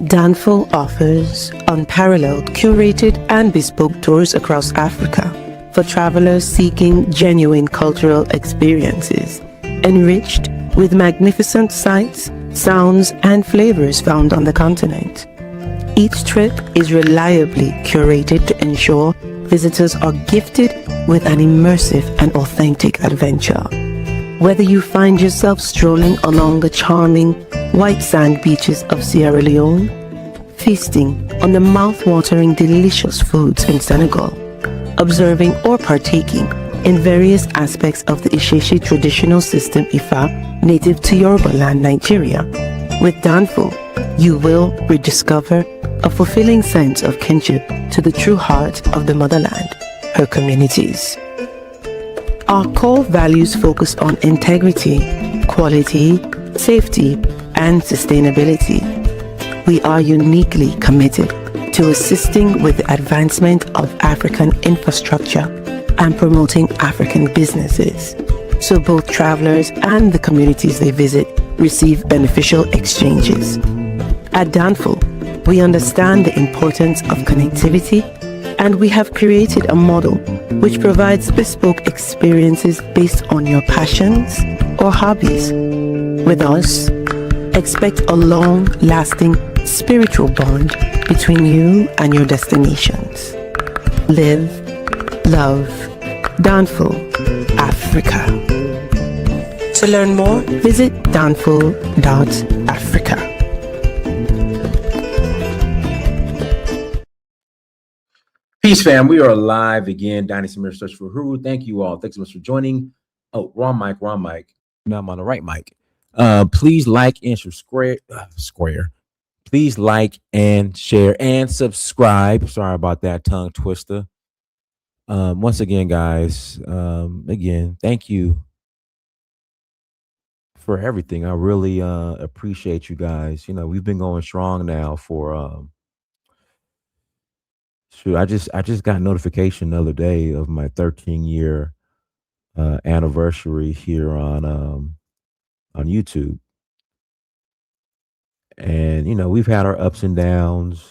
Danful offers unparalleled, curated, and bespoke tours across Africa for travelers seeking genuine cultural experiences, enriched with magnificent sights, sounds, and flavors found on the continent. Each trip is reliably curated to ensure visitors are gifted with an immersive and authentic adventure. Whether you find yourself strolling along the charming white sand beaches of Sierra Leone, feasting on the mouth-watering delicious foods in Senegal, observing or partaking in various aspects of the Isheshi traditional system Ifa native to Yoruba land, Nigeria, with Danful, you will rediscover a fulfilling sense of kinship to the true heart of the motherland, her communities. Our core values focus on integrity, quality, safety, and sustainability. We are uniquely committed to assisting with the advancement of African infrastructure and promoting African businesses, so both travelers and the communities they visit receive beneficial exchanges. At Danful, we understand the importance of connectivity, and we have created a model which provides bespoke experiences based on your passions or hobbies. With us, expect a long-lasting spiritual bond between you and your destinations. Live, love, Danful, Africa. To learn more, visit danful.africa. Peace, fam. We are live again. Dynasty Mirror Search for Huru. Thank you all. Thanks so much for joining. Oh, wrong mic. Now I'm on the right mic. Please like and square. Please like and share and subscribe. Sorry about that tongue twister. Once again, guys, again, thank you for everything. I really appreciate you guys. You know, we've been going strong now for shoot, I just got notification the other day of my 13-year anniversary here on YouTube. And you know, we've had our ups and downs.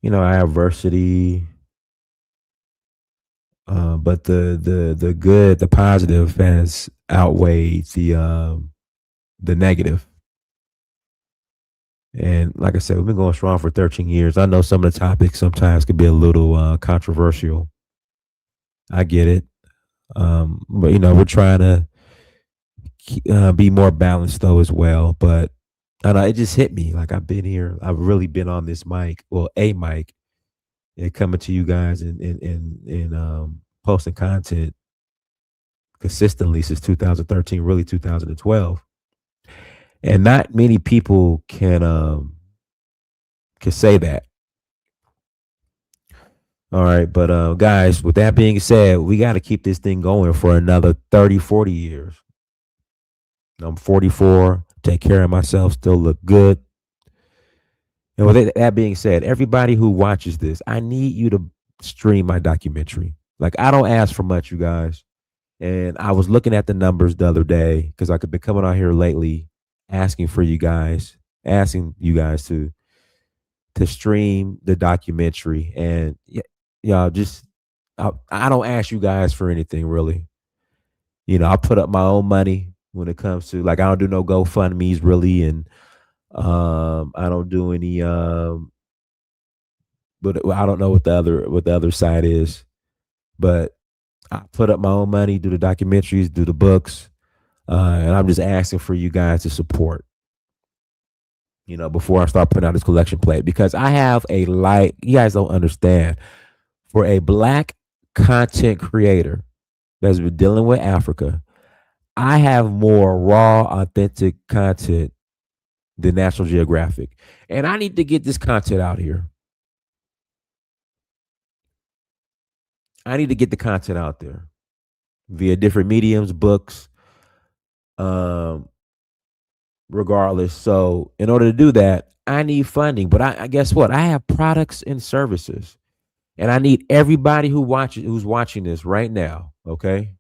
You know, our adversity, but the good, the positive has outweighed the negative. And like I said, we've been going strong for 13 years. I know some of the topics sometimes could be a little controversial. I get it, but you know, we're trying to be more balanced though as well. But I know it just hit me like I've really been on this mic, well, a mic, and coming to you guys and posting content consistently since 2013, really 2012. And not many people can say that. All right, but guys, with that being said, we got to keep this thing going for another 30, 40 years. I'm 44, take care of myself, still look good. And with that being said, everybody who watches this, I need you to stream my documentary. Like, I don't ask for much, you guys. And I was looking at the numbers the other day because I could be coming out here lately asking you guys to stream the documentary. And y'all just, I don't ask you guys for anything really. You know, I put up my own money when it comes to, like, I don't do no GoFundMe's really, and I don't do any but I don't know what the other side is, but I put up my own money, do the documentaries, do the books, and I'm just asking for you guys to support, you know, before I start putting out this collection plate, because I have you guys don't understand, for a Black content creator that's been dealing with Africa, I have more raw, authentic content than National Geographic. And I need to get this content out here. I need to get the content out there via different mediums, books, regardless. So in order to do that, I need funding. But I guess what? I have products and services. And I need everybody who's watching this right now, okay?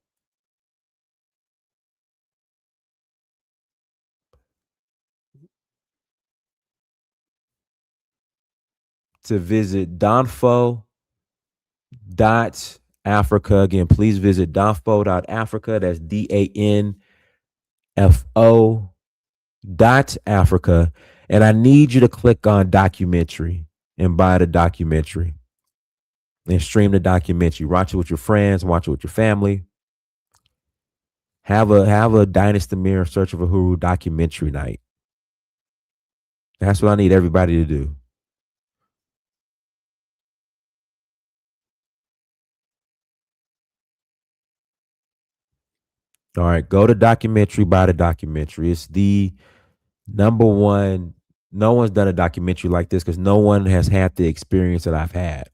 to visit Danfo.Africa. Again, please visit Danfo.Africa. That's DANFO.Africa. And I need you to click on documentary and buy the documentary and stream the documentary. Watch it with your friends, watch it with your family. Have a Dynasty Mirror Search of Uhuru documentary night. That's what I need everybody to do. All right, go to documentary, buy the documentary. It's the number one. No one's done a documentary like this because no one has had the experience that I've had.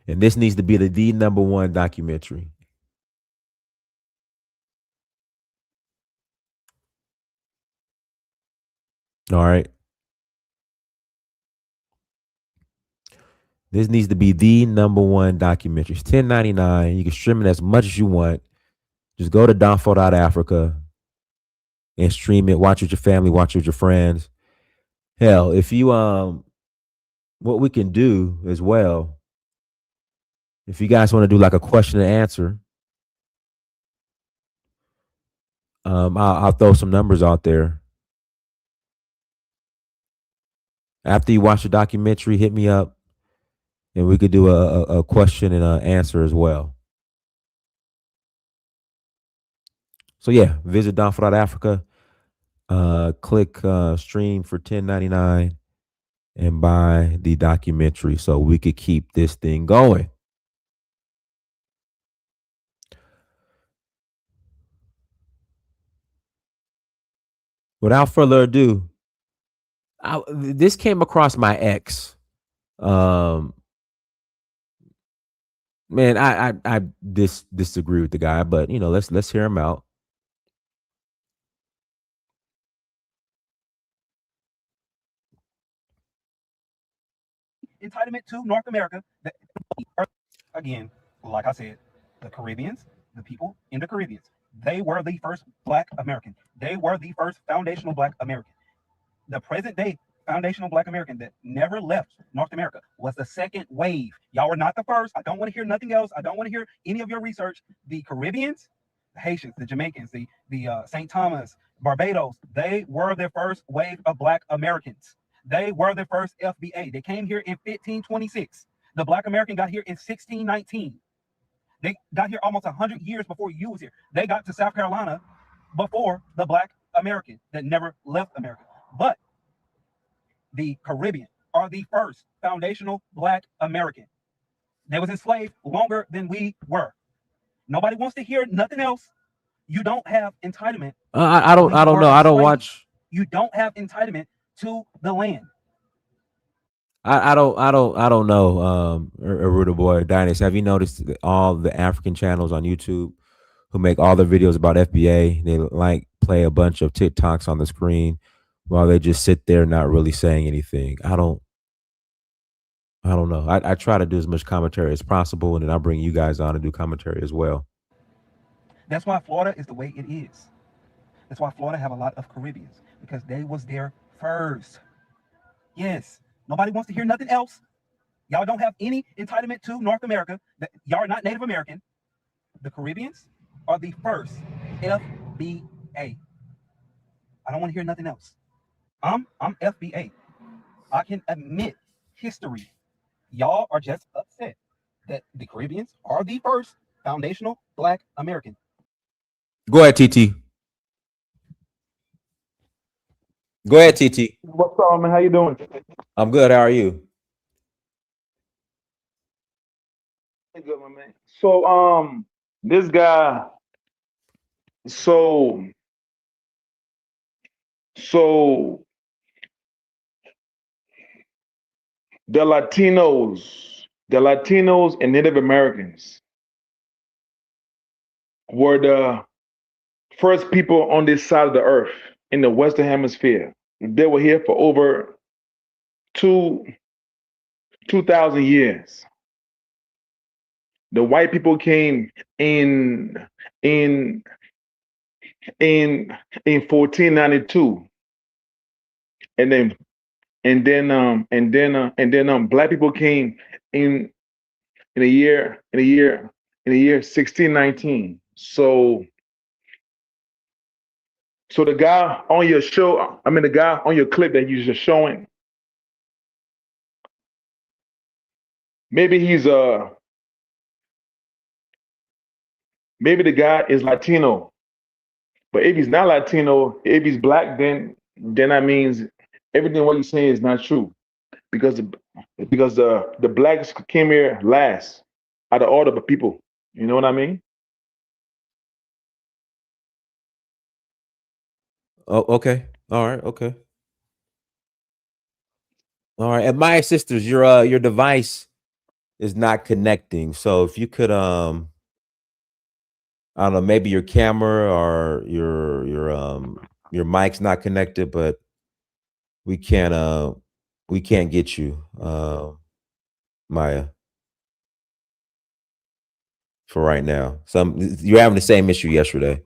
And this needs to be the number one documentary. All right. This needs to be the number one documentary. It's $10.99. You can stream it as much as you want. Just go to Danfo.Africa and stream it. Watch with your family, watch with your friends. Hell, if you what we can do as well, if you guys want to do like a question and answer, I'll throw some numbers out there. After you watch the documentary, hit me up and we could do a question and an answer as well. So yeah, visit Danfo.Africa, click stream for $10.99 and buy the documentary so we could keep this thing going. Without further ado, this came across my ex. Man, I disagree with the guy, but you know, let's hear him out. Entitlement to North America. Again, like I said, the Caribbeans, the people in the Caribbean, they were the first Black American. They were the first foundational Black American. The present day foundational Black American that never left North America was the second wave. Y'all were not the first. I don't want to hear nothing else. I don't want to hear any of your research. The Caribbeans, the Haitians, the Jamaicans, the St. Thomas, Barbados, they were the first wave of Black Americans. They were the first FBA. They came here in 1526. The Black American got here in 1619. They got here almost 100 years before you was here. They got to South Carolina before the Black American that never left America. But the Caribbean are the first foundational Black American. They was enslaved longer than we were. Nobody wants to hear nothing else. You don't have entitlement. I don't know. I don't watch. You don't have entitlement to the land. I don't know. Ruda Boy Dynasty. Have you noticed all the African channels on YouTube who make all their videos about FBA? They like play a bunch of TikToks on the screen while they just sit there not really saying anything. I don't know. I try to do as much commentary as possible, and then I bring you guys on to do commentary as well. That's why Florida is the way it is. That's why Florida have a lot of Caribbeans, because they was there first. Yes. Nobody wants to hear nothing else. Y'all don't have any entitlement to North America. Y'all are not Native American. The Caribbeans are the first FBA. I don't want to hear nothing else. I'm FBA. I can admit history. Y'all are just upset that the Caribbeans are the first foundational Black American. Go ahead, TT. Go ahead, TT. What's up, man? How you doing? I'm good. How are you? Good, my man. So, this guy, so, so the Latinos and Native Americans were the first people on this side of the earth in the Western Hemisphere. They were here for over 2,000 years. The white people came in 1492. and then black people came in in a year in a year in a year 1619. So the guy on your show, I mean the guy on your clip that you just showing, maybe maybe the guy is Latino, but if he's not Latino, if he's black, then that means everything what he's saying is not true because the blacks came here last out of all the people. You know what I mean? Oh, okay. All right. Okay. All right. And my sisters, your device is not connecting. So if you could I don't know, maybe your camera or your mic's not connected, but we can't get you, Maya, for right now. You're having the same issue yesterday.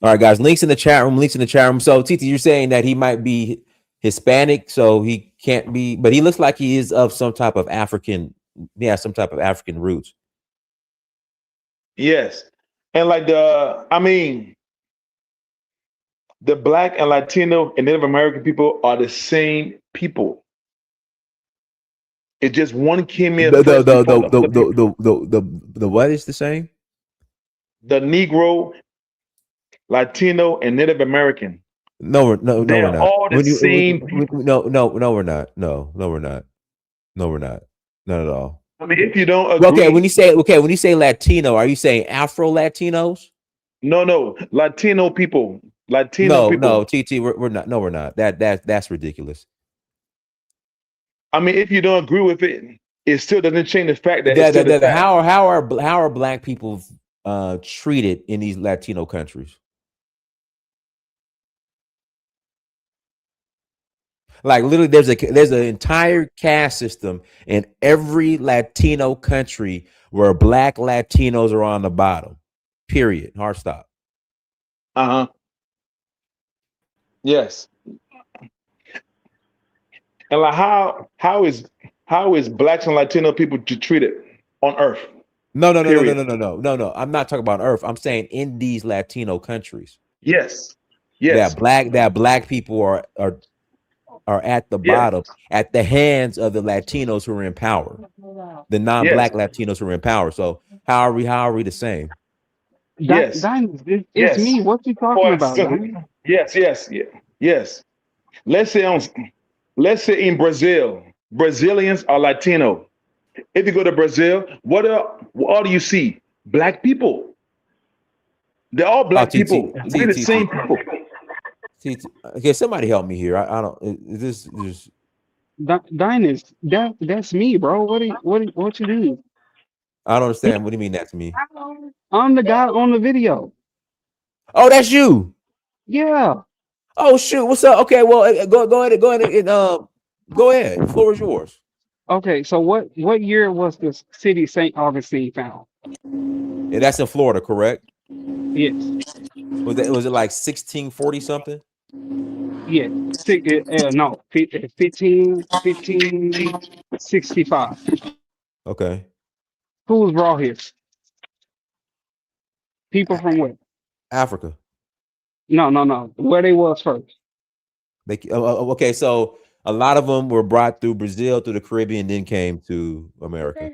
All right, guys. Links in the chat room. Links in the chat room. So, Titi, you're saying that he might be Hispanic, so he can't be, but he looks like he is of some type of African. Yeah, some type of African roots. Yes. And like the black and Latino and Native American people are the same people. It's just one came here first before the other people. The what is the same? The Negro, Latino, and Native American. No, we're They're not. all the same people. No, we're not. No, we're not. No, we're not. Not at all. I mean, if you don't Well, agree, when you say Latino, are you saying Afro Latinos? no, Latino people, Latino No, people. TT, we're not. No, we're not. That's ridiculous. I mean, if you don't agree with it, it still doesn't change the fact that it's still the fact. How are black people treated in these Latino countries? Like literally, there's an entire caste system in every Latino country where black Latinos are on the bottom. Period. Hard stop. Uh-huh. Yes. And like how is blacks and Latino people treated on Earth? No. Period. No. I'm not talking about Earth. I'm saying in these Latino countries. Yes. That Yes. black people are at the Yes. bottom at the hands of the Latinos who are in power. The Yes. non-black Latinos who are in power. So how are we the same? Yes. It's Yes. me. What you talking For about, Diamond? yes. Let's say in Brazil, Brazilians are Latino. If you go to Brazil, what do you see? Black people. They're all Oh, black people. We're the same people. Okay, somebody help me here. I don't. Is this Dinus, that's me, bro. What you do? I don't understand. What do you mean that's me? I'm the guy on the video. Oh, that's you. Yeah. Oh shoot, what's up? Okay, well, go ahead and go ahead. The floor is yours. Okay. So what year was the city St. Augustine found? And that's in Florida, correct? Yes. Was it like 1640 something? Yes. No. 1565. Okay. Who was brought here? People A- from where? Africa. No. Where they was first. Okay, so a lot of them were brought through Brazil, through the Caribbean, then came to America.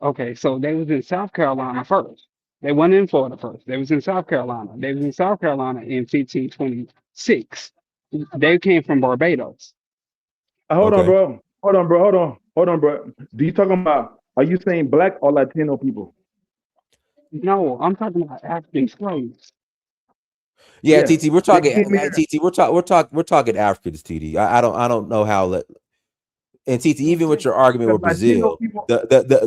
Okay, so they was in South Carolina first. They went in Florida first. They was in South Carolina. They was in South Carolina in 1526. They came from Barbados. Hold on, Okay. bro. Hold on, bro. Do you talking about? Are you saying black or Latino people? No, I'm talking about African slaves. Yeah, Yes, TT, we're they talking came here. TT, we're talking Africans, TT. I don't know how. And TT, even with your argument The with Latino Brazil, people,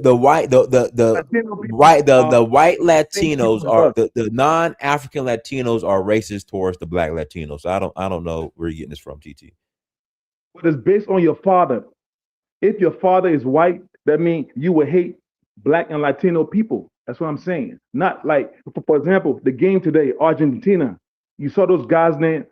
the white Latino people, white the white the same Latinos people as are us. the non-African Latinos are racist towards the black Latinos. So I don't know where you're getting this from, TT. But it's based on your father. If your father is white, that means you would hate black and Latino people. That's what I'm saying. Not like, for example, the game today, Argentina. You saw those guys' name.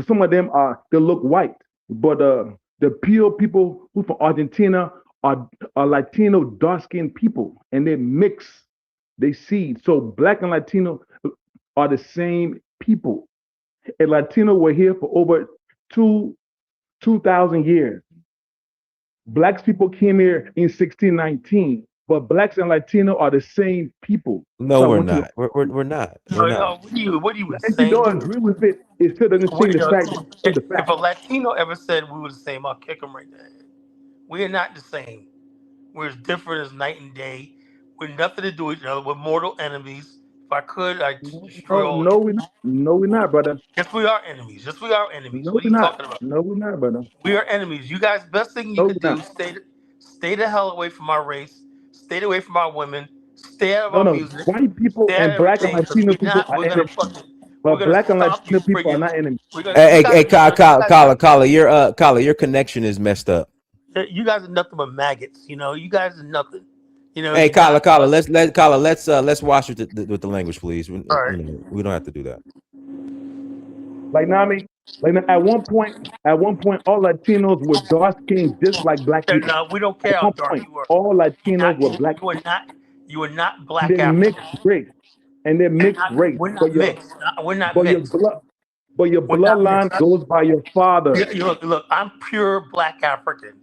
Some of them are they look white, but the pure people who from Argentina are Latino dark skinned people, and they mix, they seed. So black and Latino are the same people. And Latino were here for over 2,000 years. Blacks people came here in 1619, but blacks and Latino are the same people. No, So I we're want you not. to. We're not. We're No, not. no, what are you the If you same? don't agree with it, it still doesn't What, change the fact. The if fact. a Latino ever said we were the same, I'll kick him right in the head. We are not the same. We're as different as night and day. We're nothing to do with each other. We're mortal enemies. If I could, I'd destroy No, all no, you. we're not. No, we're not, brother. Yes, we are enemies. Yes, we are enemies. No, What are we're you not. talking about? No, we're not, brother. We are enemies. You guys, best thing you No, could we're do, not. stay the hell away from our race. Stay away from our women. Stay out of No, our no. music. White people Stay out and of black and everything. Because Latino people are we're gonna enemies, fucking, we're but gonna black and stomp you Latino people are friggin'. not enemies. We're gonna. Hey, You hey, guys hey, are nothing. You guys are Kala, your connection is messed up. You guys are nothing but maggots. You guys are nothing. Hey, You're not Kala, us. let's watch with the language, please. All right. We don't have to do that. Like Nami, like at one point, all Latinos were dark skinned just like black people. No, we don't At care how one dark point, you are. all You're Latinos not. were black You are people. not. You are not And black they mixed African. race. And they mixed race. We're not mixed. We're not But your mixed. blood but your We're not bloodline mixed. goes by your father. Look. I'm pure black African,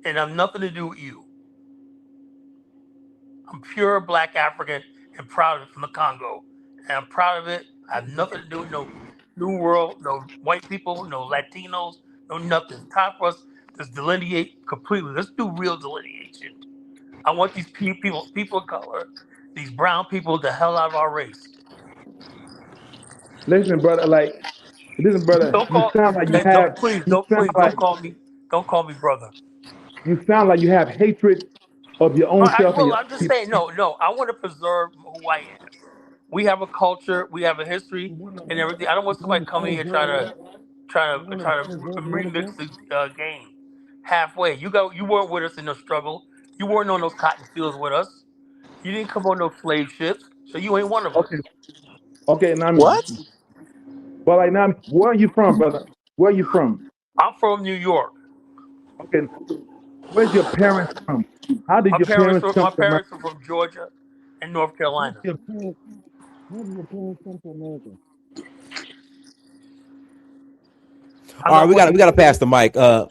and I'm nothing to do with you. I'm pure black African and proud of it from the Congo. And I'm proud of it. I have nothing to do with no New World, no white people, no Latinos, no nothing. It's time for us to delineate completely. Let's do real delineation. I want these people of color, these brown people, the hell out of our race. Listen, brother, Don't you call, sound like and please don't call me brother. you sound like you have hatred of your own self and Well, your I'm just saying, no. I want to preserve who I am. We have a culture, we have a history, and everything. I don't want somebody coming here trying to remix the game halfway. You weren't with us in the struggle. You weren't on those cotton fields with us. You didn't come on those slave ships, so you ain't one of us. okay, okay, now What? but like now, where are you from, brother? Where are you from? I'm from New York. Okay, where's your parents from? How did your parents come My to America? parents are from Georgia and North How did Carolina. your parents, how did your parents come to America? I'm All right, not one. we got to pass the mic. Go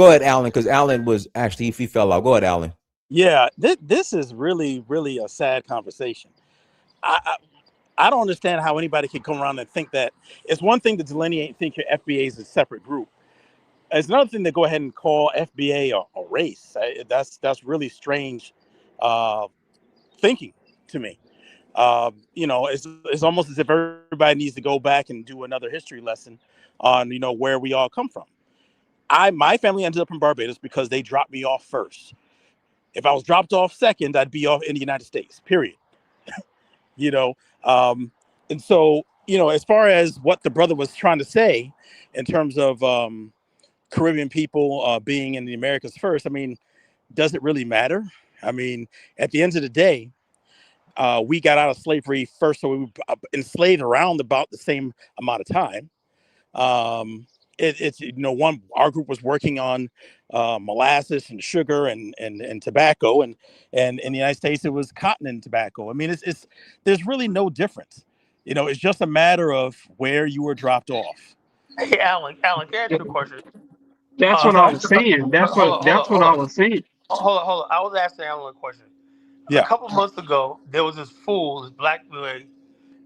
ahead, Alan, because Alan was actually he fell out. Go ahead, Alan. Yeah, this is really, really a sad conversation. I, I don't understand how anybody can come around and think that it's one thing to delineate and think your FBA is a separate group. It's another thing to go ahead and call FBA a race. That's really strange thinking to me. It's almost as if everybody needs to go back and do another history lesson on where we all come from. My family ended up in Barbados because they dropped me off first. If I was dropped off second, I'd be off in the United States, period. you know. And so, as far as what the brother was trying to say in terms of Caribbean people being in the Americas first, I mean, does it really matter? I mean, at the end of the day, we got out of slavery first, so we were enslaved around about the same amount of time. It's our group was working on molasses and sugar and tobacco, and in the United States it was cotton and tobacco. I mean, it's there's really no difference. It's just a matter of where you were dropped off. Hey, Alan, can I ask you a question? That's what I was saying. That's what I was saying. Hold on. I was asking Alan a question. A Yeah. couple months ago, there was this black boy,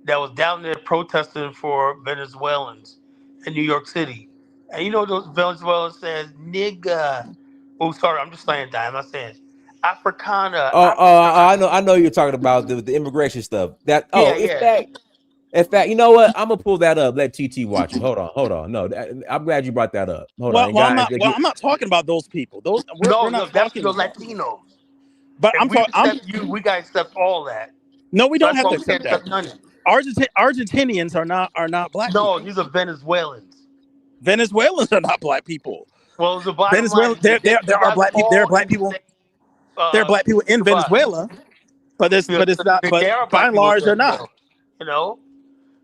that was down there protesting for Venezuelans in New York City. And those Venezuelans says, nigga. Oh, sorry, I'm just saying that. I'm not saying Africana. I know you're talking about the immigration stuff. Yeah. In fact, you know what? I'm gonna pull that up. Let TT watch it. Hold on. No, I'm glad you brought that up. Hold on, Well, guys. I'm not talking about those people. We're No, not that's talking the about. Latinos. But And we accept you. We gotta accept all that. No, we So don't that's have why to we can't accept that. accept none. Argentinians are not black No, people. these are Venezuelans. Venezuelans are not black people. Well, the bottom line Venezuela, is there you are guys black people. There are fall black in the people. same There are black people in goodbye. Venezuela. but it's You know, but it's not. But there are by black and people large, there. they're not. You know,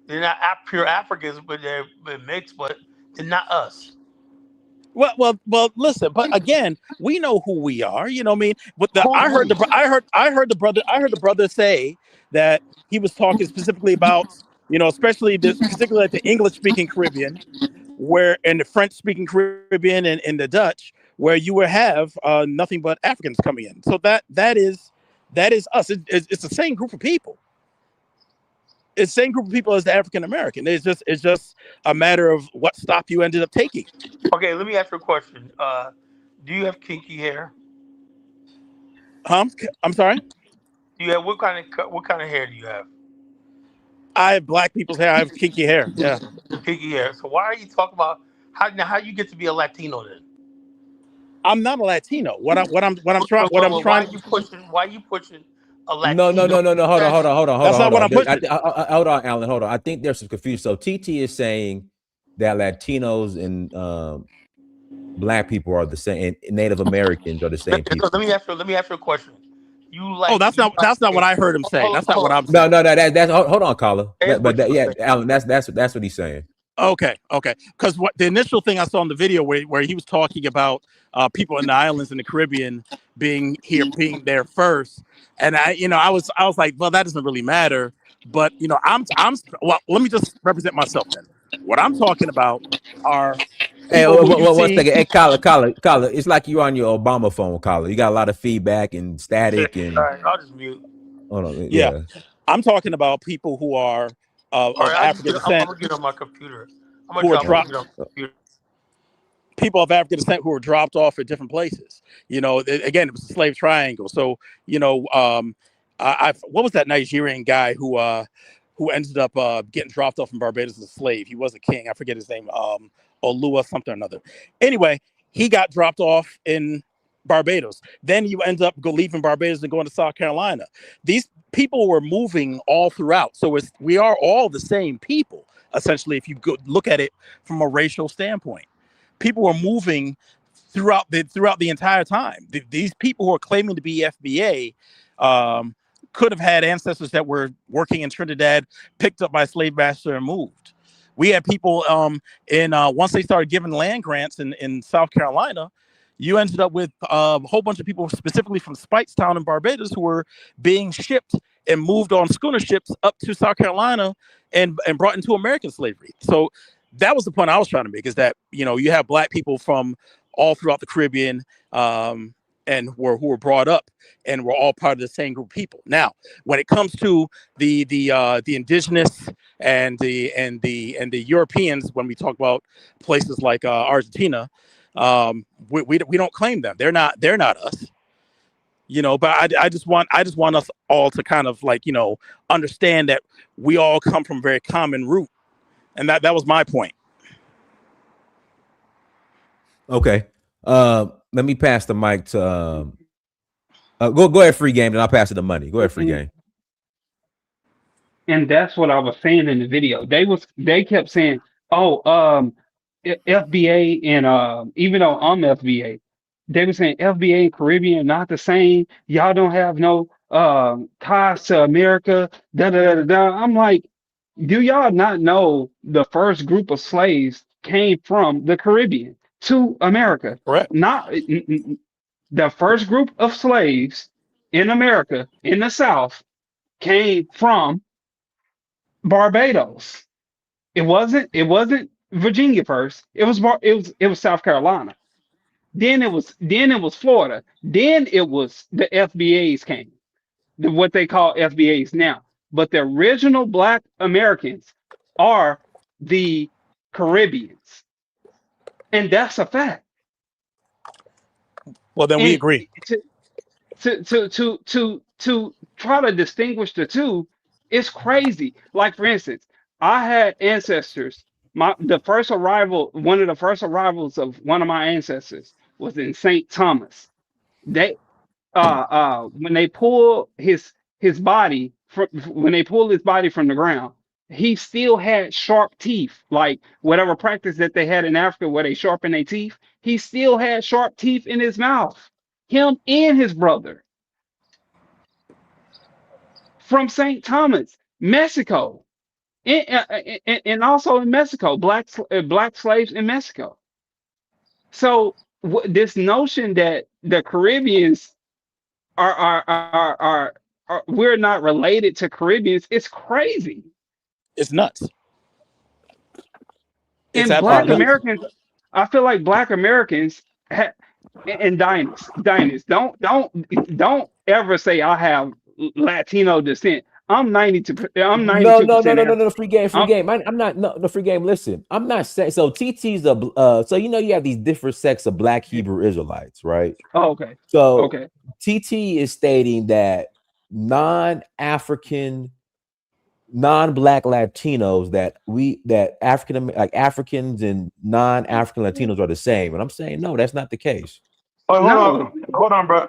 they're not pure Africans, but they're mixed, but they're not us. Well. Listen, but again, we know who we are. You know what I mean? But Who's we? I heard the brother say that he was talking specifically about, especially particularly like the English speaking Caribbean, where and the French speaking Caribbean and the Dutch, where you would have nothing but Africans coming in. So that is us. It's the same group of people. It's the same group of people as the African American. It's just a matter of what stop you ended up taking. Okay, let me ask you a question. Do you have kinky hair? I'm sorry. Do you have what kind of hair do you have? I have black people's hair. I have kinky hair. Yeah. Kinky hair. So why are you talking about how you get to be a Latino then? I'm not a Latino. What I'm trying But, what but, I'm but why trying. are you pushing? Why are you pushing a No. Latino? Hold on, hold on, hold on, hold That's on, not hold what on. I'm pushing. Hold on, Alan. Hold on. I think there's some confusion. So TT is saying that Latinos and black people are the same, and Native Americans are the same Let people. me ask you. Let me ask you a question. You Oh, like? that's not what I heard him say. That's not Hold what on. I'm No, saying. no, that's hold on, caller. Here's But what you yeah, say. Alan, that's what he's saying. Okay. Because what the initial thing I saw in the video where he was talking about people in the islands in the Caribbean being there first, and I was like, well, that doesn't really matter. But I'm well. Let me just represent myself then. What I'm talking about are Hey, people who you one see. second. Hey, caller. It's like you're on your Obama phone, caller. You got a lot of feedback and static All and right, I'll just mute. hold on. Yeah, Yeah. I'm talking about people who are All of right, African I'm descent gonna get on my computer. I'm gonna who are drop. I'm Oh, gonna get on my computer. people of African descent who were dropped off at different places. Again, it was a slave triangle. So, what was that Nigerian guy who ended up getting dropped off in Barbados as a slave? He was a king. I forget his name. Olua something or another. Anyway, he got dropped off in Barbados. Then you end up leaving Barbados and going to South Carolina. These people were moving all throughout. So we are all the same people, essentially, if you look at it from a racial standpoint. People were moving throughout the entire time. These people who are claiming to be FBA could have had ancestors that were working in Trinidad, picked up by a slave master and moved. We had people in once they started giving land grants in South Carolina, you ended up with a whole bunch of people specifically from Spikestown in Barbados who were being shipped and moved on schooner ships up to South Carolina and brought into American slavery. So that was the point I was trying to make, is that you have black people from all throughout the Caribbean and who were brought up and were all part of the same group of people. Now, when it comes to the indigenous and the Europeans, when we talk about places like Argentina, we don't claim them. They're not us. But I just want us all to kind of understand that we all come from a very common root, and that was my point. okay. Let me pass the mic to go ahead, free game, and I'll pass it to money. Go ahead, free game. And that's what I was saying in the video. They kept saying, "Oh, FBA and even though I'm FBA, they were saying FBA and Caribbean are not the same. Y'all don't have no ties to America." Da da da da. Da. I'm like, do y'all not know the first group of slaves came from the Caribbean to America? Correct. Not the first group of slaves in America in the South came from Barbados. It wasn't Virginia first. It was South Carolina. Then it was Florida. Then it was the FBAs came, what they call FBAs now. But the original Black Americans are the Caribbeans, and that's a fact. Well, then we And agree. to try to distinguish the two, it's crazy. Like for instance, I had ancestors. One of the first arrivals of one of my ancestors was in St. Thomas. They when they pull his body from when they pulled his body from the ground, he still had sharp teeth, like whatever practice that they had in Africa where they sharpen their teeth. He still had sharp teeth in his mouth. Him and his brother. from St. Thomas, Mexico, and also in Mexico, black slaves in Mexico. So this notion that the Caribbeans are we're not related to Caribbeans, it's crazy. It's nuts. It's And All right, Black absolutely nuts. Americans, I feel like Black Americans and Dinus, don't ever say I have Latino descent. I'm no, 92 no, no, percent no, no, African. no, free game, free I'm game. I'm not, no, no, free game. Listen, I'm not saying so. TT's a so you know you have these different sects of Black Hebrew Israelites, right? oh, okay. So Okay. TT is stating that non-African, non-Black Latinos that Africans and non-African Latinos are the same, and I'm saying no, that's not the case. Oh, No. hold on, bro.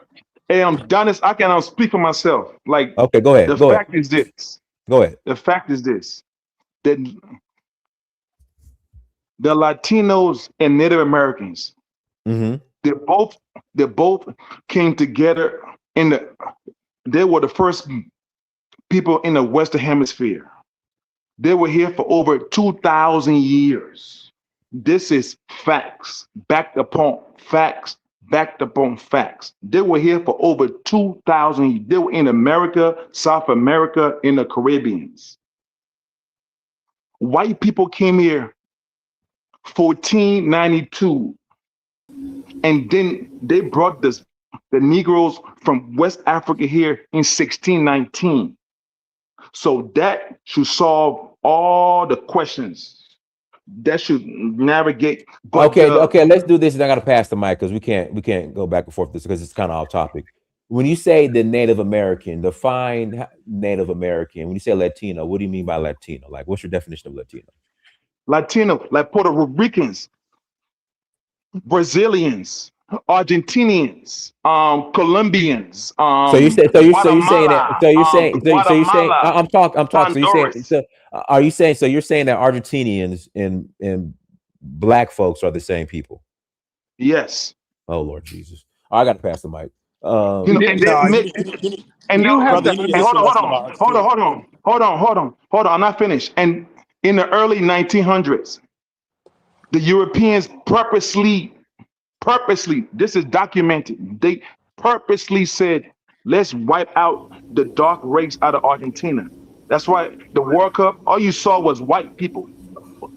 Hey, Donis, I can speak for myself. Like Okay, go ahead, the go ahead, fact is this. go ahead. The fact is this. That the Latinos and Native Americans, Mm-hmm. they both came together they were the first people in the Western Hemisphere. They were here for over 2,000 years. This is facts, backed upon facts, backed upon facts. They were here for over 2,000 years. They were in America, South America, in the Caribbeans. White people came here 1492, and then they brought the Negroes from West Africa here in 1619. So that should solve all the questions. That should navigate. But Okay, let's do this, and I gotta pass the mic because we can't go back and forth this because it's kind of off topic. When you say the Native American, define Native American. When you say Latino, what do you mean by Latino? Like, what's your definition of Latino? Latino, like Puerto Ricans, Brazilians, Argentinians, Colombians, So you say, so you saying that, Guatemala, so you saying, Guatemala, I'm talking. So you saying, Honduras. so are you saying, so you're saying that Argentinians and Black folks are the same people? Yes. Oh Lord Jesus! I got to pass the mic. You know, and they No, make and You have brother, to you need to and get hold your on, lesson about Argentina. I'm not finished. And in the early 1900s, the Europeans purposely, this is documented. They purposely said, let's wipe out the dark race out of Argentina. That's why the World Cup, all you saw was white people.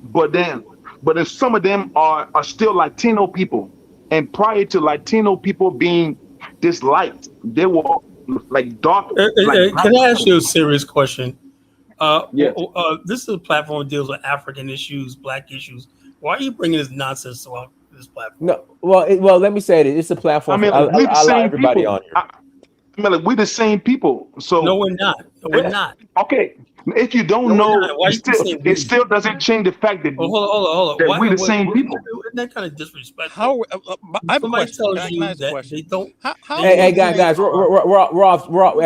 But then some of them are still Latino people. And prior to Latino people being this light, they were like dark, like black Can I ask people. you a serious question? Yes. This is a platform that deals with African issues, Black issues. Why are you bringing this nonsense to this platform? No, well, let me say it. It's a I platform mean, for like we the I allow same everybody people. on here. I mean, like we the same people. No, So we're not. No, we're not. okay, if you No, don't we're know, not. Why you keep saying it we? still doesn't change the fact that Oh, hold on. we the same people. Isn't that kind of disrespectful? How I have a Somebody question. tells Can I you ask a that question? they don't, How Hey, they easy guys, are.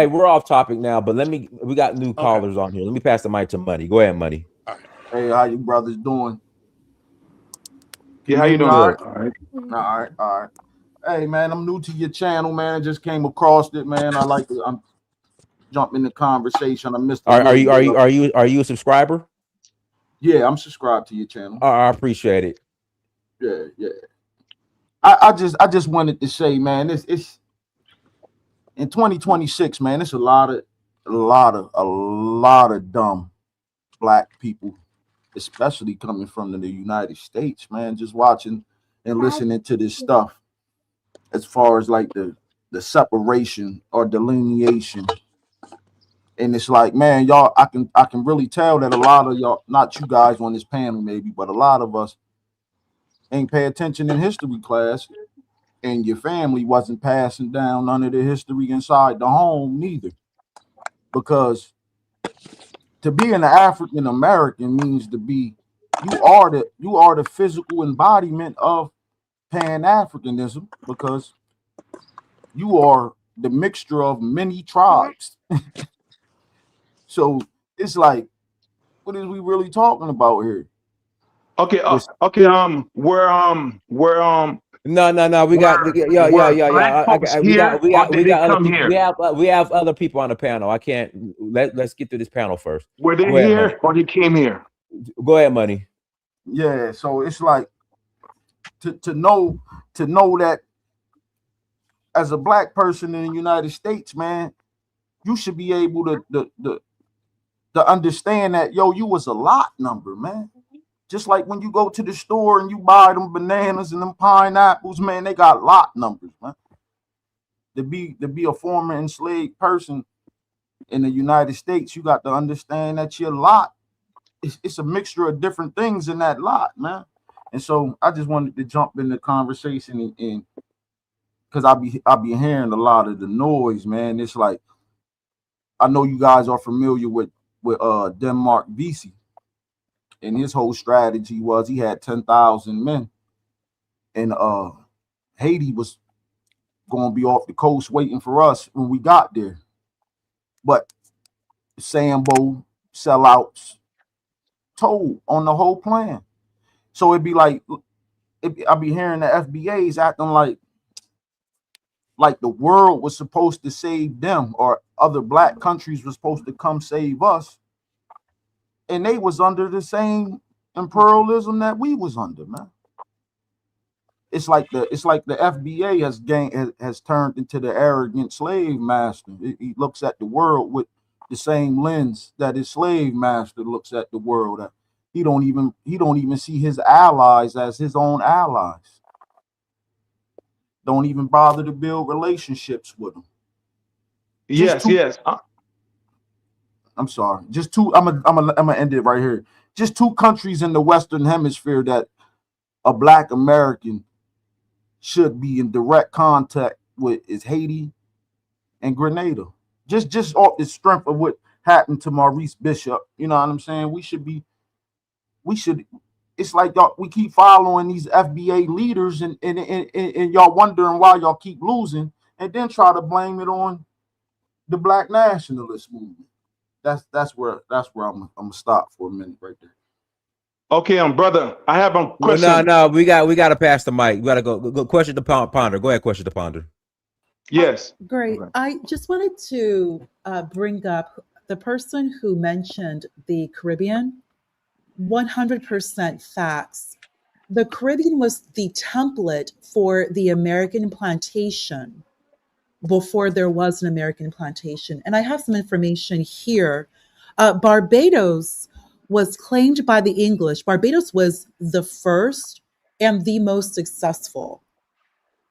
we're off topic now. But we got new Okay. callers on here. Let me pass the mic to Money. Go ahead, Money. All right. Hey, how you brothers doing? Can Yeah, how hear you me doing? all right? Good. All right. All right. Hey, man, I'm new to your channel, man. I just came across it, man. I like to jump in the conversation. I missed a little bit of it. Are you a subscriber? Yeah, I'm subscribed to your channel. I appreciate it. Yeah. I just wanted to say, man, it's in 2026, man. It's a lot of dumb Black people, especially coming from the United States, man. Just watching and listening to this stuff, as far as like the separation or delineation. And it's like, man, y'all, I can really tell that a lot of y'all, not you guys on this panel maybe, but a lot of us ain't pay attention in history class, and your family wasn't passing down none of the history inside the home neither. Because to be an African American means to be, you are the physical embodiment of Pan-Africanism, because you are the mixture of many tribes. So it's like, what is we really talking about here? Okay, This, okay. Where No. We got yeah. Were black folks here, or did they other come people. here? We have other people on the panel. I can't. Let's get through this panel first. Were they Go ahead, Money. here, or they came here? Go ahead, Money. Yeah, so it's like to know that as a black person in the United States, man, you should be able to understand that, yo, you was a lot number, man. Just like when you go to the store and you buy them bananas and them pineapples, man, they got lot numbers, man. To be a former enslaved person in the United States, you got to understand that your lot, it's a mixture of different things in that lot, man. And so I just wanted to jump in the conversation and because I be hearing a lot of the noise, man. It's like, I know you guys are familiar with Denmark Vesey, and his whole strategy was he had 10,000 men, and Haiti was going to be off the coast waiting for us when we got there. But Sambo sellouts told on the whole plan. So it'd be like, I be hearing the FBAs acting like the world was supposed to save them, or other black countries were supposed to come save us, and they was under the same imperialism that we was under, man. It's like the FBA has turned into the arrogant slave master. He looks at the world with the same lens that his slave master looks at the world at. He don't even see his allies as his own allies. Don't even bother to build relationships with them. Yes. I'm sorry. Just two. I'm gonna end it right here. Just two countries in the Western Hemisphere that a Black American should be in direct contact with is Haiti and Grenada. Just off the strength of what happened to Maurice Bishop. You know what I'm saying? We should. It's like y'all, we keep following these FBA leaders and y'all wondering why y'all keep losing, and then try to blame it on the Black nationalist movement. That's where I'm gonna stop for a minute right there. Okay, brother, I have a question. No, we got to pass the mic. We got to go question to Ponder. Go ahead, question to Ponder. Yes. Great. Okay. I just wanted to bring up the person who mentioned the Caribbean. 100% facts. The Caribbean was the template for the American plantation before there was an American plantation. And I have some information here. Barbados was claimed by the English. Barbados was the first and the most successful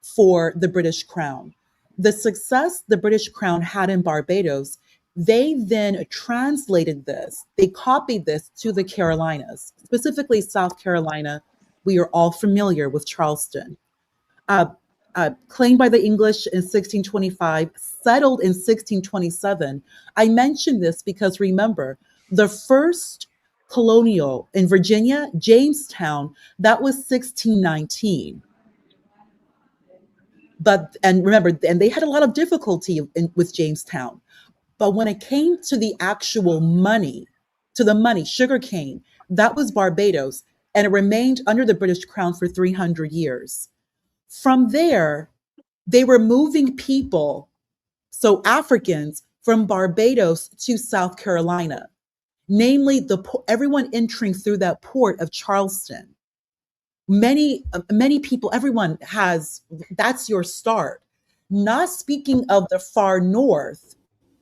for the British Crown. The success the British Crown had in Barbados, they then translated this, they copied this to the Carolinas, specifically South Carolina. We are all familiar with Charleston. Claimed by the English in 1625, settled in 1627. I mention this because remember, the first colonial in Virginia, Jamestown, that was 1619. And remember, and they had a lot of difficulty with Jamestown. But when it came to the actual money, sugarcane, that was Barbados, and it remained under the British Crown for 300 years. From there, they were moving people, so Africans, from Barbados to South Carolina, namely everyone entering through that port of Charleston. Many people, everyone has, that's your start. Not speaking of the far north,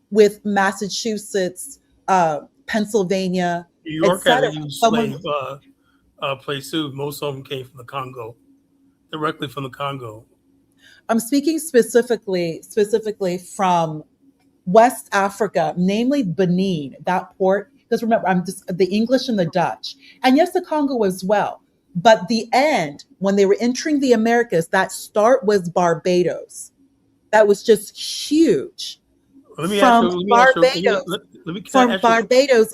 with Massachusetts, Pennsylvania, New York had a etc. huge slave place too. Most of them came from the Congo, directly from the Congo. I'm speaking specifically from West Africa, namely Benin, that port. Because remember, I'm just the English and the Dutch, and yes, the Congo as well. But the end, when they were entering the Americas, that start was Barbados. That was just huge. From Barbados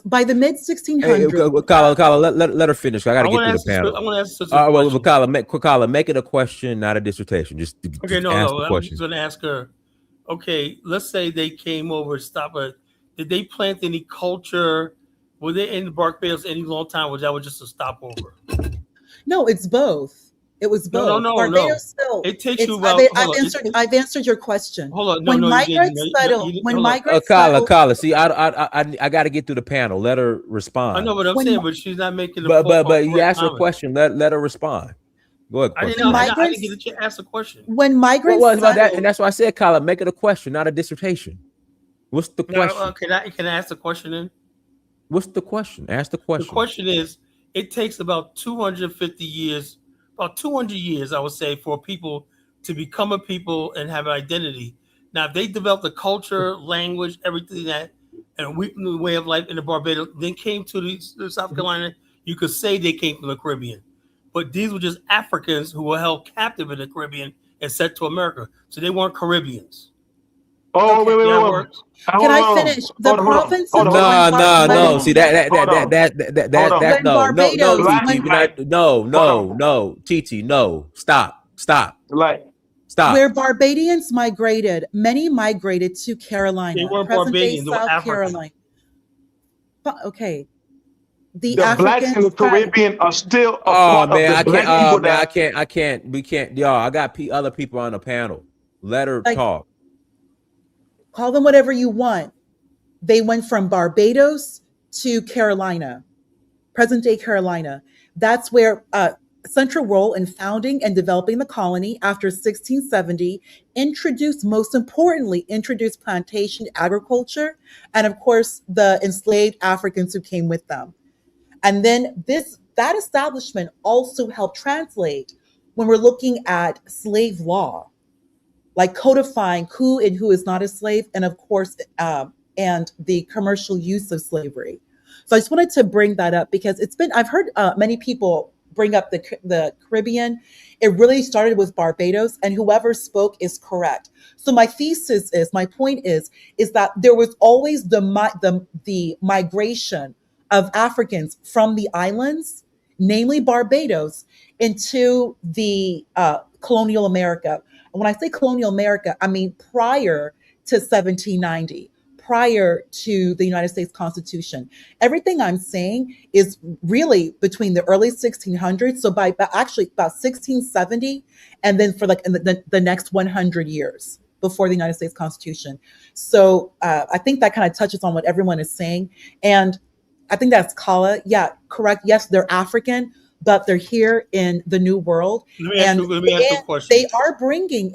by the mid 1600s. Kala, let her finish. I got to get through the panel. I want to ask such a question. Kala, make it a question, not a dissertation. Just no. I'm just going to ask her. Okay, let's say they came over. Did they plant any culture? Were they in Barbados any long time? Was that just a stopover? No, it's both. It was No, no, both. no, no. Barbados still. It takes you It's about. Hold on. I've answered your question. Hold on. No, When no, you didn't. migrants settle, when Hold on. migrants Kala, settle, see, I got to get through the panel. Let her I respond. know what I'm when saying, but she's not making the But you correct asked her a comment. question. Let her respond. Go ahead. I Question. didn't when know. I didn't get migrants a chance to ask a question. when What migrants was about that? And settle, that's why I said, Kala, make it a question, not a dissertation. What's the Now, question? can I ask the question then? What's the question? Ask the The question. question is, it takes about 250 years, about 200 years, I would say, for people to become a people and have an identity. Now, if they developed a culture, language, everything that, and a way of life in the Barbados, then came to the South Carolina, you could say they came from the Caribbean. But these were just Africans who were held captive in the Caribbean and sent to America. So they weren't Caribbeans. Oh, okay. wait, See how it wait. works? Can I Hold on. finish? The province of No. See that Hold on. Hold on. that when no, Barbados, Black, TT. when We're not, hold on. no, TT. No, stop. Like, where Barbadians migrated, many migrated to They Carolina, weren't present day Barbadians, they were South Africans. Carolina. Okay, the the blacks in the Africans had Caribbean are still a Oh part of man, the I can't. black people Man, that. I can't. We can't. Y'all, I got other people on the panel. Let her like talk. call them whatever you want. They went from Barbados to Carolina, present day Carolina. That's where central role in founding and developing the colony after 1670 introduced, most importantly, introduced plantation agriculture, and of course the enslaved Africans who came with them. And then that establishment also helped translate when we're looking at slave law, like codifying who and who is not a slave, and of course, and the commercial use of slavery. So I just wanted to bring that up because I've heard many people bring up the Caribbean. It really started with Barbados, and whoever spoke is correct. So my point is that there was always the migration of Africans from the islands, namely Barbados, into the colonial America. And when I say colonial America, I mean prior to 1790, prior to the United States Constitution. Everything I'm saying is really between the early 1600s, so by actually about 1670, and then for like in the next 100 years before the United States Constitution. So I think that kind of touches on what everyone is saying. And I think that's Kala. Yeah, correct. Yes, they're African, but they're here in the New World, and Let me ask you a question. they are bringing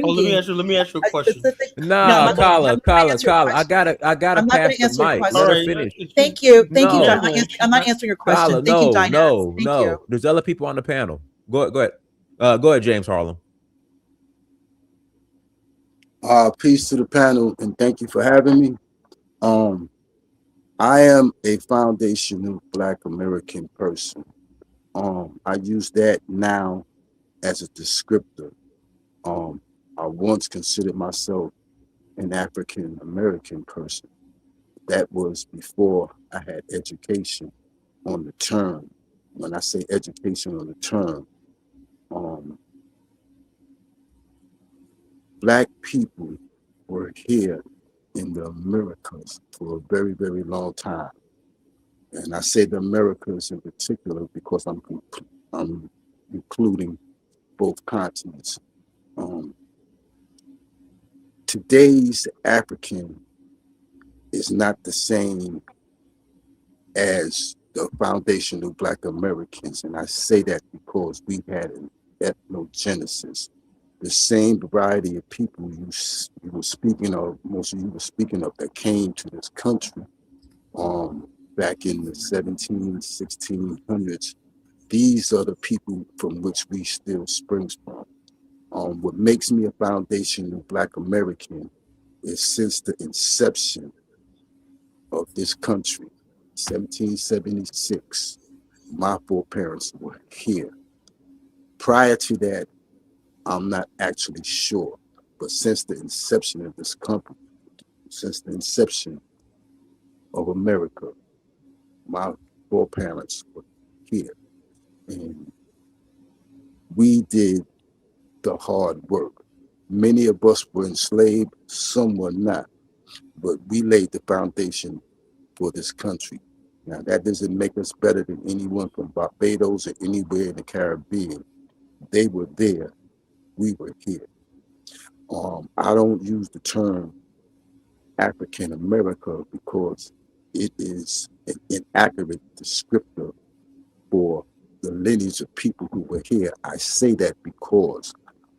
Oh, let me ask you a a question. specific. No, Nah, I'm not Kala, going to answer your I question. gotta I'm not going pass to the answer your mic. All Let her question. right, finish. Thank you, John. No, I'm not answering your question. Kala, Thank you, Dinah. Thank you. no. There's other people on the panel. Go ahead. Go ahead, James Harlem. Peace to the panel and thank you for having me. I am a foundational Black American person. I use that now as a descriptor. I once considered myself an African American person. That was before I had education on the term. When I say education on the term, um, Black people were here in the Americas for a very, very long time. And I say the Americas in particular because I'm including both continents. Um, Today's African is not the same as the foundational Black Americans. And I say that because we had an ethnogenesis. The same variety of people you were speaking of, most of you were speaking of, that came to this country back in the 1600s. These are the people from which we still springs from. What makes me a foundational Black American is since the inception of this country, 1776, my foreparents were here. Prior to that, I'm not actually sure, but since the inception of this country, since the inception of America, my foreparents were here. And we did the hard work. Many of us were enslaved, some were not, but we laid the foundation for this country. Now, that doesn't make us better than anyone from Barbados or anywhere in the Caribbean. They were there, we were here. I don't use the term African America because it is an inaccurate descriptor for the lineage of people who were here. I say that because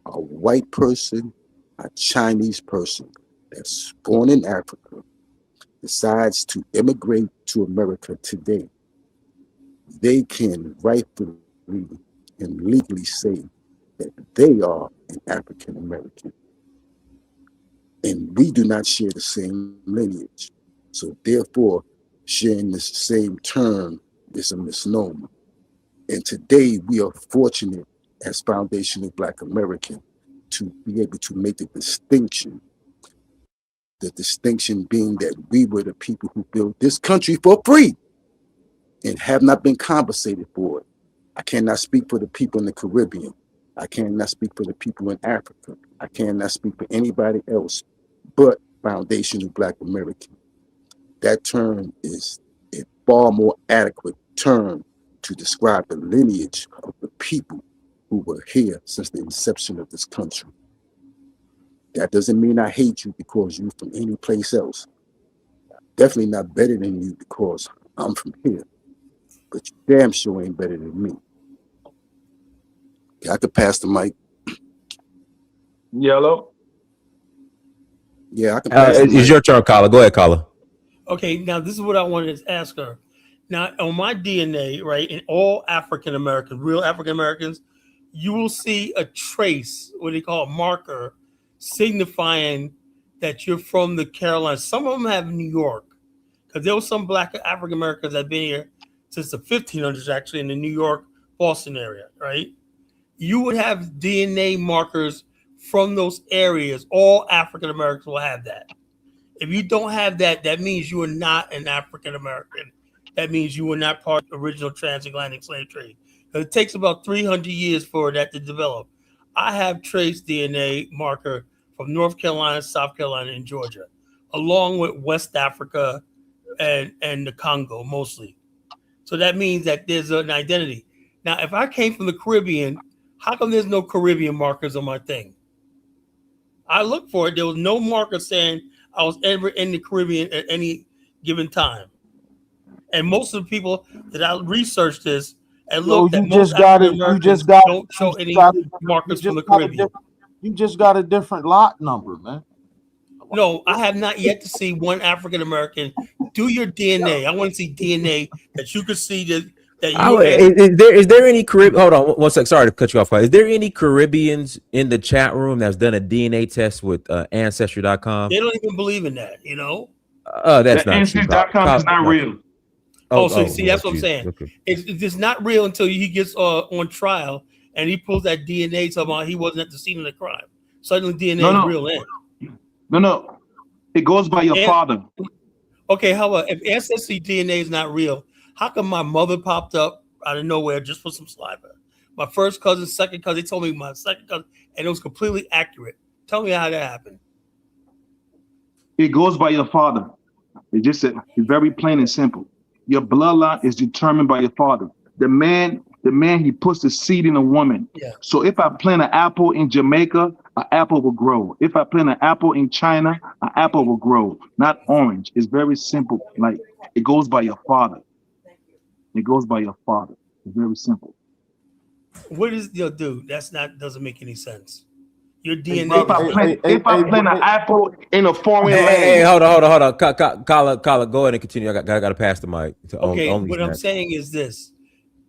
a white person, a Chinese person that's born in Africa decides to immigrate to America today, they can rightfully and legally say that they are an African American. And we do not share the same lineage. So therefore, sharing the same term is a misnomer. And today we are fortunate as foundational Black American to be able to make the distinction being that we were the people who built this country for free and have not been compensated for it. I cannot speak for the people in the Caribbean. I cannot speak for the people in Africa. I cannot speak for anybody else but foundational Black American. That term is a far more adequate term to describe the lineage of the people who were here since the inception of this country. That doesn't mean I hate you because you're from any place else. Definitely not better than you because I'm from here. But you damn sure ain't better than me. I could pass the mic. Yellow. Yeah, I can pass the It's mic. your turn, Carla. Go ahead, Carla. Okay, now this is what I wanted to ask her. Now, on my DNA, right, in all African Americans, real African Americans, you will see a trace, what they call a marker, signifying that you're from the Carolinas. Some of them have New York, because there were some Black African Americans that have been here since the 1500s, actually, in the New York, Boston area, right? You would have DNA markers from those areas. All African Americans will have that. If you don't have that, that means you are not an African American. That means you were not part of the original transatlantic slave trade. It takes about 300 years for that to develop. I have trace DNA marker from North Carolina, South Carolina, and Georgia, along with West Africa and the Congo mostly. So that means that there's an identity. Now, if I came from the Caribbean, how come there's no Caribbean markers on my thing? I looked for it. There was no marker saying I was ever in the Caribbean at any given time. And most of the people that I researched this and Yo, looked at, you most just got African it. You Americans just got. don't You show just any got it. You markers from just the got a Caribbean. different. You just got a different lot number, man. No, I have not yet to see one African American do your DNA. I want to see DNA that you could see that you were in. Is there any Caribbean? Hold on one sec. Sorry to cut you off. Is there any Caribbeans in the chat room that's done a DNA test with ancestry.com? They don't even believe in that, you know? That's The not true. ancestry.com is not real. So you see, that's what I'm geez. saying. Okay. It's not real until he gets on trial and he pulls that DNA talking about he wasn't at the scene of the crime. Suddenly DNA is real in. No. It goes by your father. Okay, how about if ancestry DNA is not real, how come my mother popped up out of nowhere just for some saliva? My first cousin, second cousin, they told me my second cousin, and it was completely accurate. Tell me how that happened. It goes by your father. It's very plain and simple. Your bloodline is determined by your father. The man, he puts the seed in a woman. Yeah. So if I plant an apple in Jamaica, an apple will grow. If I plant an apple in China, an apple will grow. Not orange. It's very simple. Like, it goes by your father. It goes by your father. It's very simple. What is your dude? Doesn't make any sense. Your DNA. If I plant an apple in a foreign land. Hey, hold on. Carla, go ahead and continue. I got to pass the mic. Okay, what I'm saying is this.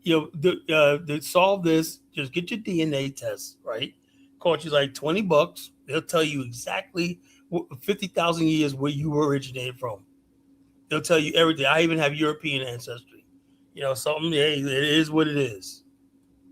To solve this, just get your DNA test, right? Cost you like $20. They'll tell you exactly 50,000 years where you originated from. They'll tell you everything. I even have European ancestry. Something, hey, it is what it is.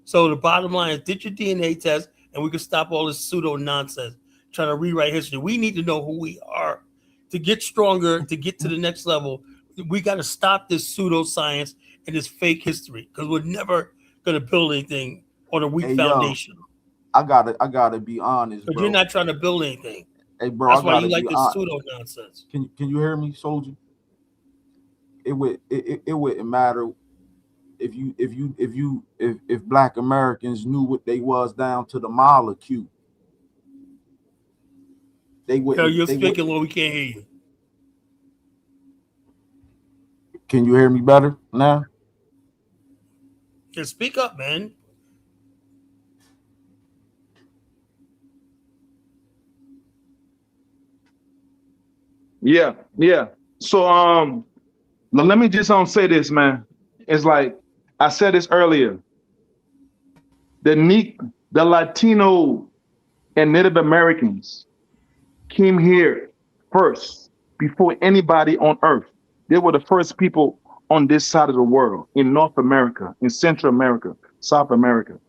So the bottom line is get your DNA test and we can stop all this pseudo nonsense trying to rewrite history. We need to know who we are to get stronger, to get to the next level. We got to stop this pseudoscience and this fake history because we're never going to build anything on a weak foundation. I gotta be honest, but bro. you're not trying to build anything. Hey, bro, that's why you like this pseudo nonsense. Can you hear me, soldier? It wouldn't matter if Black Americans knew what they was down to the molecule, they Yo, wouldn't. you're They speaking would. low. We can't hear you. Can you hear me better now? Just speak up, man. Yeah, yeah. So let me just say this, man. It's like I said this earlier. The Latino and Native Americans came here first before anybody on earth. They were the first people on this side of the world, in North America, in Central America, South America.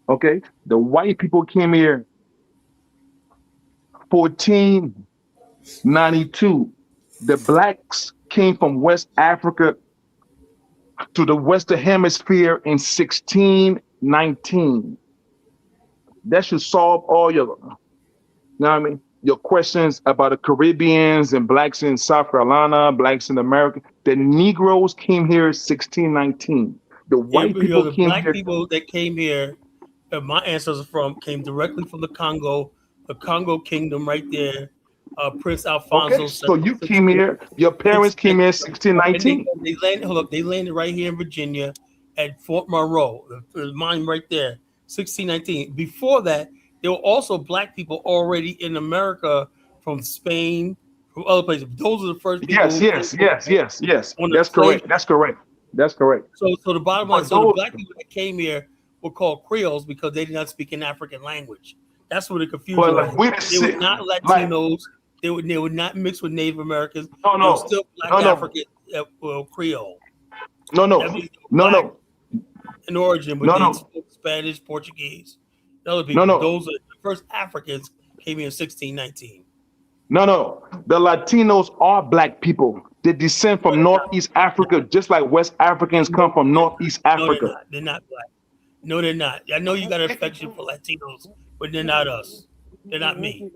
Okay? The white people came here 1492. The blacks came from West Africa to the Western Hemisphere in 1619. That should solve all your, you know what I mean? Your questions about the Caribbeans and blacks in South Carolina, blacks in America. The Negroes came here in 1619. The white people The came black here. people that came here, that my ancestors are from, came directly from the Congo Kingdom, right there. Prince Okay, Alfonso so you came here, your parents came here in 1619. They landed. Hold up, they landed right here in Virginia at Fort Monroe. Mine right there, 1619. Before that, there were also black people already in America from Spain, from other places. Those are the first people Yes, who came yes, yes, yes, yes. on the That's slave. correct. That's correct. That's correct. So the bottom line, But so the those, black people that came here were called Creoles because they did not speak an African language. That's where the but confusion like is. we the They were sick, not like Latinos. They would not mix with Native Americans. no, They were no, still black no, no, African Creole. no, That no, means they were no, black no, in origin, but no, they no, spoke Spanish, Portuguese, and other no, people. no, Those are the first Africans came here in 1619. no, no. The Latinos are black people. They descend No, from they're not. Northeast Africa, just like West Africans No, come from they're Northeast not. No, they're Africa. not. They're not black. No, they're not. I know you got an affection for Latinos, but they're not us. They're not me.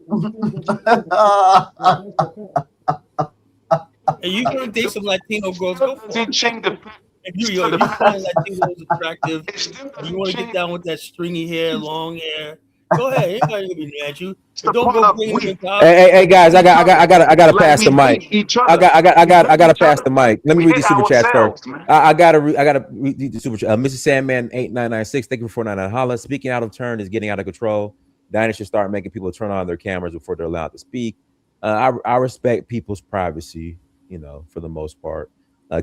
And you want to date some Latino girls, go for Didn't it. change the If you find Latinos attractive, it still and you doesn't want to get change. down with that stringy hair, long hair, go ahead. Anybody gonna be mad at you, It's but the don't part go of bringing them we into our Hey, guys, each other I gotta like pass the we mic. hate each other. We I hate gotta each pass other. the mic. Let me We read hate these super chats first. ourselves, man. I gotta read the super chat. Mrs. Sandman 8996, thank you for 499 holla. Speaking out of turn is getting out of control. Diners should start making people turn on their cameras before they're allowed to speak. I respect people's privacy, for the most part.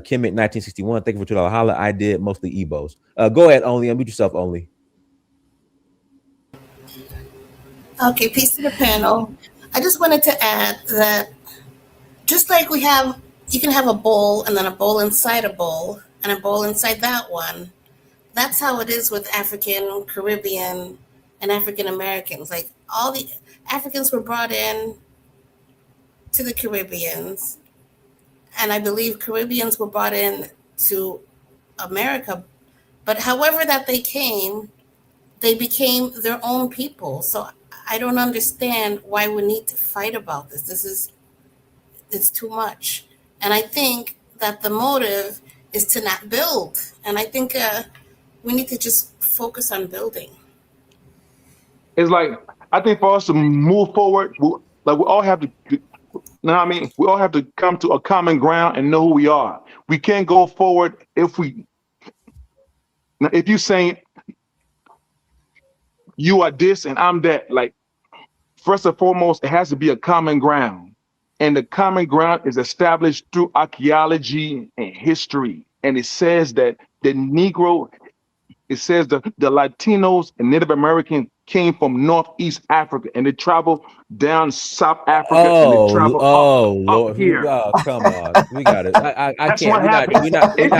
Kim at 1961, thank you for $2 holla. I did mostly Ebos. Go ahead, only unmute yourself, only. Okay, peace to the panel. I just wanted to add that just like you can have a bowl and then a bowl inside a bowl and a bowl inside that one. That's how it is with African, Caribbean, and African Americans. Like all the Africans were brought in to the Caribbeans, and I believe Caribbeans were brought in to America. But however that they became their own people. So I don't understand why we need to fight about this. It's too much. And I think that the motive is to not build. And I think we need to just focus on building. It's like I think for us to move forward, we all have to. You know what I mean? We all have to come to a common ground and know who we are. We can't go forward if you saying you are this and I'm that. Like first and foremost, it has to be a common ground, and the common ground is established through archaeology and history. And it says that the Negro. It says the Latinos and Native Americans came from Northeast Africa and they traveled down South Africa and they traveled Oh, up Lord, here. come on, we got it. I That's can't. what happened. We got to get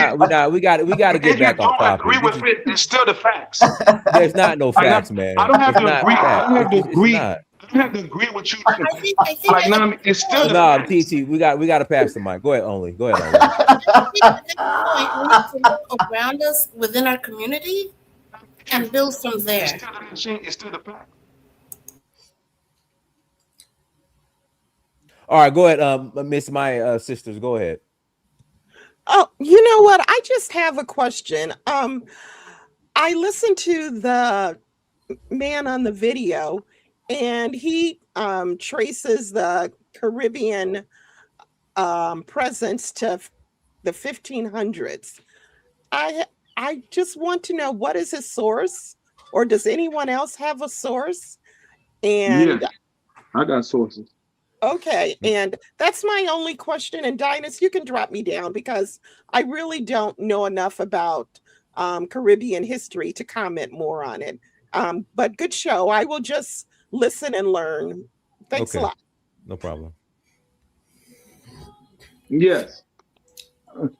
If you back on don't agree topic. with it, it's still the facts. There's not no Like, facts, I man. don't have It's to not agree. I facts. don't have to It's agree. not. I don't have to agree with you. I think Like, no, it's still the No, facts. TT, we got to pass the mic. Go ahead, only. Go ahead, only. I think at this point we need to look around us within our community and build from there. It's still the facts. All right, go ahead, Miss My Sisters. Go ahead. Oh, you know what? I just have a question. I listened to the man on the video, and he traces the Caribbean presence to the 1500s. I I just want to know, what is his source, or does anyone else have a source? Yeah, And I got sources. okay, and that's my only question. And Dinus, you can drop me down because I really don't know enough about Caribbean history to comment more on it. But good show. I will just listen and learn. Thanks a Okay, lot. no problem. Yes.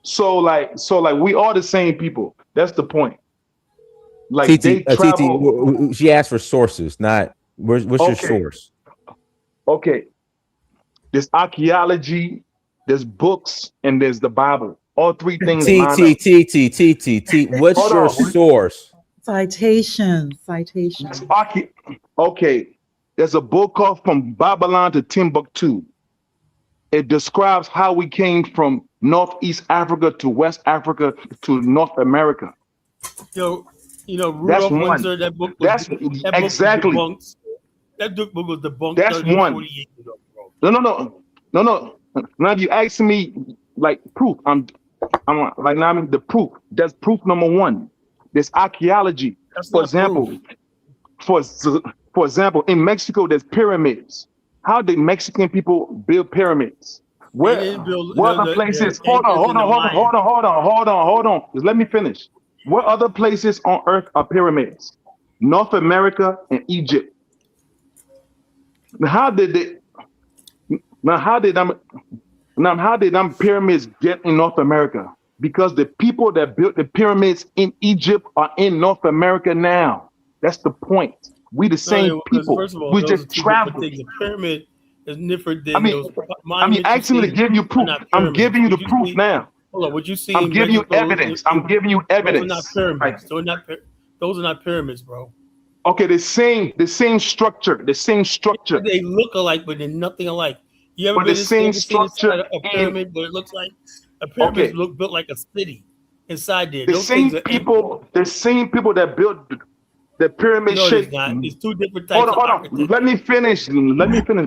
So like we are the same people. That's the point. Like they travel. She asked for sources, not what's your Okay, source? okay. There's archaeology, there's books, and there's the Bible. All three things line up. What's Hold your on. source? Citation, That's citation. okay. There's a book called From Babylon to Timbuktu. It describes how we came from Northeast Africa to West Africa to North America. Yo, That's Rudolph one. Windsor. That's That book was exactly. debunked. That book was debunked That's 30, one. 40 years ago, bro. No. Now if you asking me like proof, I'm like now I'm the proof. That's proof number one. There's archaeology. That's For not proof. example, for for example, in Mexico, there's pyramids. How did Mexican people build pyramids? They Where didn't build what other places? the Incas and the Mayans. Hold on. Just let me finish. What other places on earth are pyramids? North America and Egypt. Now, how did they? Now, how did them pyramids get in North America? Because the people that built the pyramids in Egypt are in North America now. That's the point. We the No, same because people. first of all, We those are just two different traveled. things. A pyramid is different I than mean, those monuments you asking me to see give you are proof. not I'm pyramids. giving you the What you proof see, now. hold on, what you see I'm in giving you Mexico, evidence. I'm giving you those are not evidence. Like, pyramids. Those are not pyramids, bro. okay, the same structure, the same structure, They look alike, but they're nothing alike. You but the same ever seen structure inside a in pyramid? What it looks like? A pyramid okay, look built like a city inside there. the Those things same are empty. people, that built the pyramid No, there's shape. not. It's two different Hold types on, of hold on. Let architecture. me finish.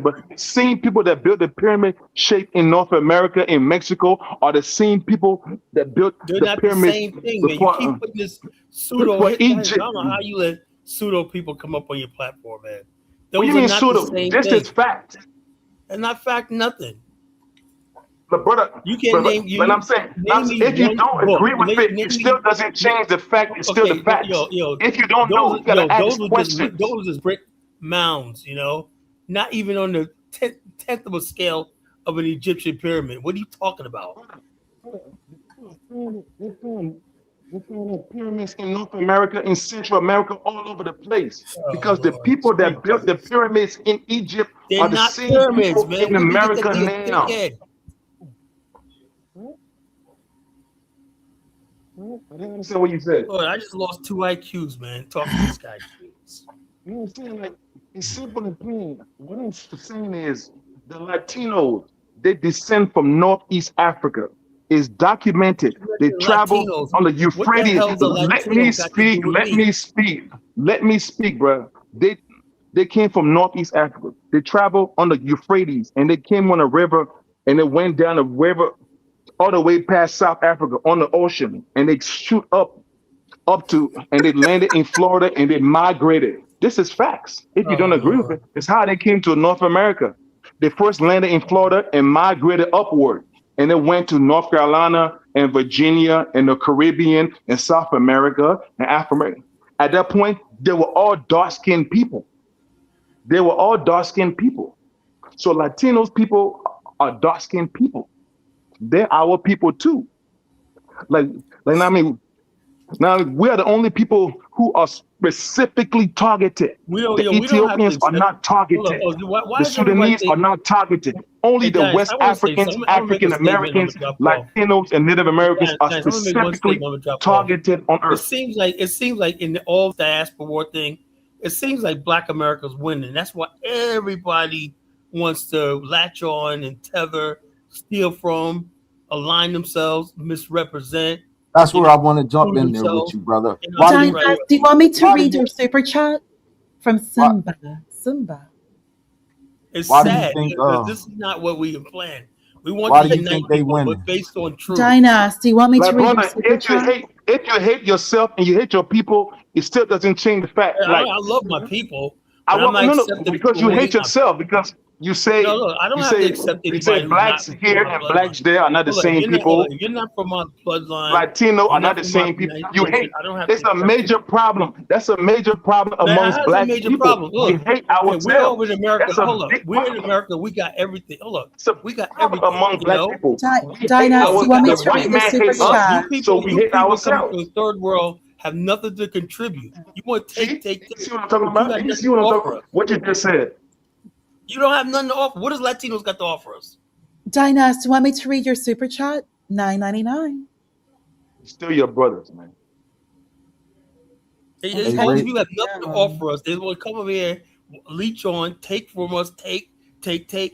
But same people that built the pyramid shape in North America, in Mexico, are the same people that built They're the not the pyramids same thing, man. You keep putting this pseudo for hit. I Egypt. don't know how you let pseudo people come up on your platform, man. What do you Those are mean not the pseudo? same This thing. is fact. And not fact, nothing. But brother, You can't name but you I'm saying, name me if you one don't book. agree with it, Name it still me. doesn't change the fact. It's still the Okay, facts. If you don't know, you gotta those ask are questions. brick mounds. Not even on the tenth of a scale of an Egyptian pyramid. What are you talking about? They found pyramids in North America, in Central America, all over the place. Oh Because the Lord, people that built the ridiculous. pyramids in Egypt They're are the not same pyramids, people man. in Where do you get that? America You now. dickhead. I didn't understand what you said. Lord, I just lost 2 IQs, man. Talking to this guy. You know what I'm saying? Like, it's simple and plain. What I'm saying is the Latinos, they descend from Northeast Africa. It's documented. They travel Latinos. on the What the Euphrates. hell's a Let me Latino got to do speak. with Let me? me speak. Let me speak, bro. They came from Northeast Africa. They traveled on the Euphrates and they came on a river and they went down the river all the way past South Africa on the ocean and they shoot up to and they landed in Florida and they migrated. This is facts. If you don't Oh agree with Lord. it, it's how they came to North America. They first landed in Florida and migrated upward. And they went to North Carolina and Virginia and the Caribbean and South America and Africa. At that point, they were all dark-skinned people. They were all dark-skinned people. So Latinos people are dark-skinned people. They're our people too. Like, I mean, now we are the only people who are specifically targeted. We don't, The we don't have to Ethiopians are accept. not Hold on. targeted. Oh, why The does everybody Sudanese are think? not targeted. Only Hey, the guys, West I want to say Africans, something. I'm gonna make a African statement. I'm Americans, gonna drop off. Latinos, and Native Americans are Guys, I'm gonna make one specifically statement. I'm gonna drop off. targeted on It Earth. seems like in the all diaspora war thing, it seems like Black America's winning. That's why everybody wants to latch on and tether, steal from. align themselves, misrepresent. That's where I want to jump Prove in there with themselves. you, brother. You know, Why do that's you Dinah, right. think? do you want me to Why do read you? your super chat from Why? Simba? It's Why do you sad think? because this is not what we had planned. We want Why to do you unite think they people, winning? but based on truth. Dinah, do you want me to Like, read your brother, super chat? if you hate yourself and you hate your people, it still doesn't change the fact. I Like, love my people, I but I'm want not no, accepting because for you who they hate are. yourself because you No, say look, I don't you have to say accept you say anybody who's not blacks from here my and bloodline. blacks there are not the Look, same people. if you're not from my bloodline, Latino you're are not not the from my same people. United You Nation. hate. I don't have to It's a accept you. major problem. That's a major problem Man, amongst how's a black major people. problem? We Look, hate okay, we're over in ourselves. America. That's a Hold up, big we're in problem. America. We got everything. Hold up, It's a we got problem everything. among You black know, people. We hate Dinah, do look, you we want got me the to white read everything. the man super hates Look, us, you chat? so people, we hate coming ourselves. from the third world have nothing to contribute. You want to See? take, You see what I'm talking but you about? got You nothing see to what I'm offer talking? us. What you just said. You don't have nothing to offer. What does Latinos got to offer us? Dinah, do you want me to read your super chat? $9.99. Still your brothers, man. As Hey, Okay. long as Ray. you have nothing to offer us, they will come over here, leech on, take from us, take,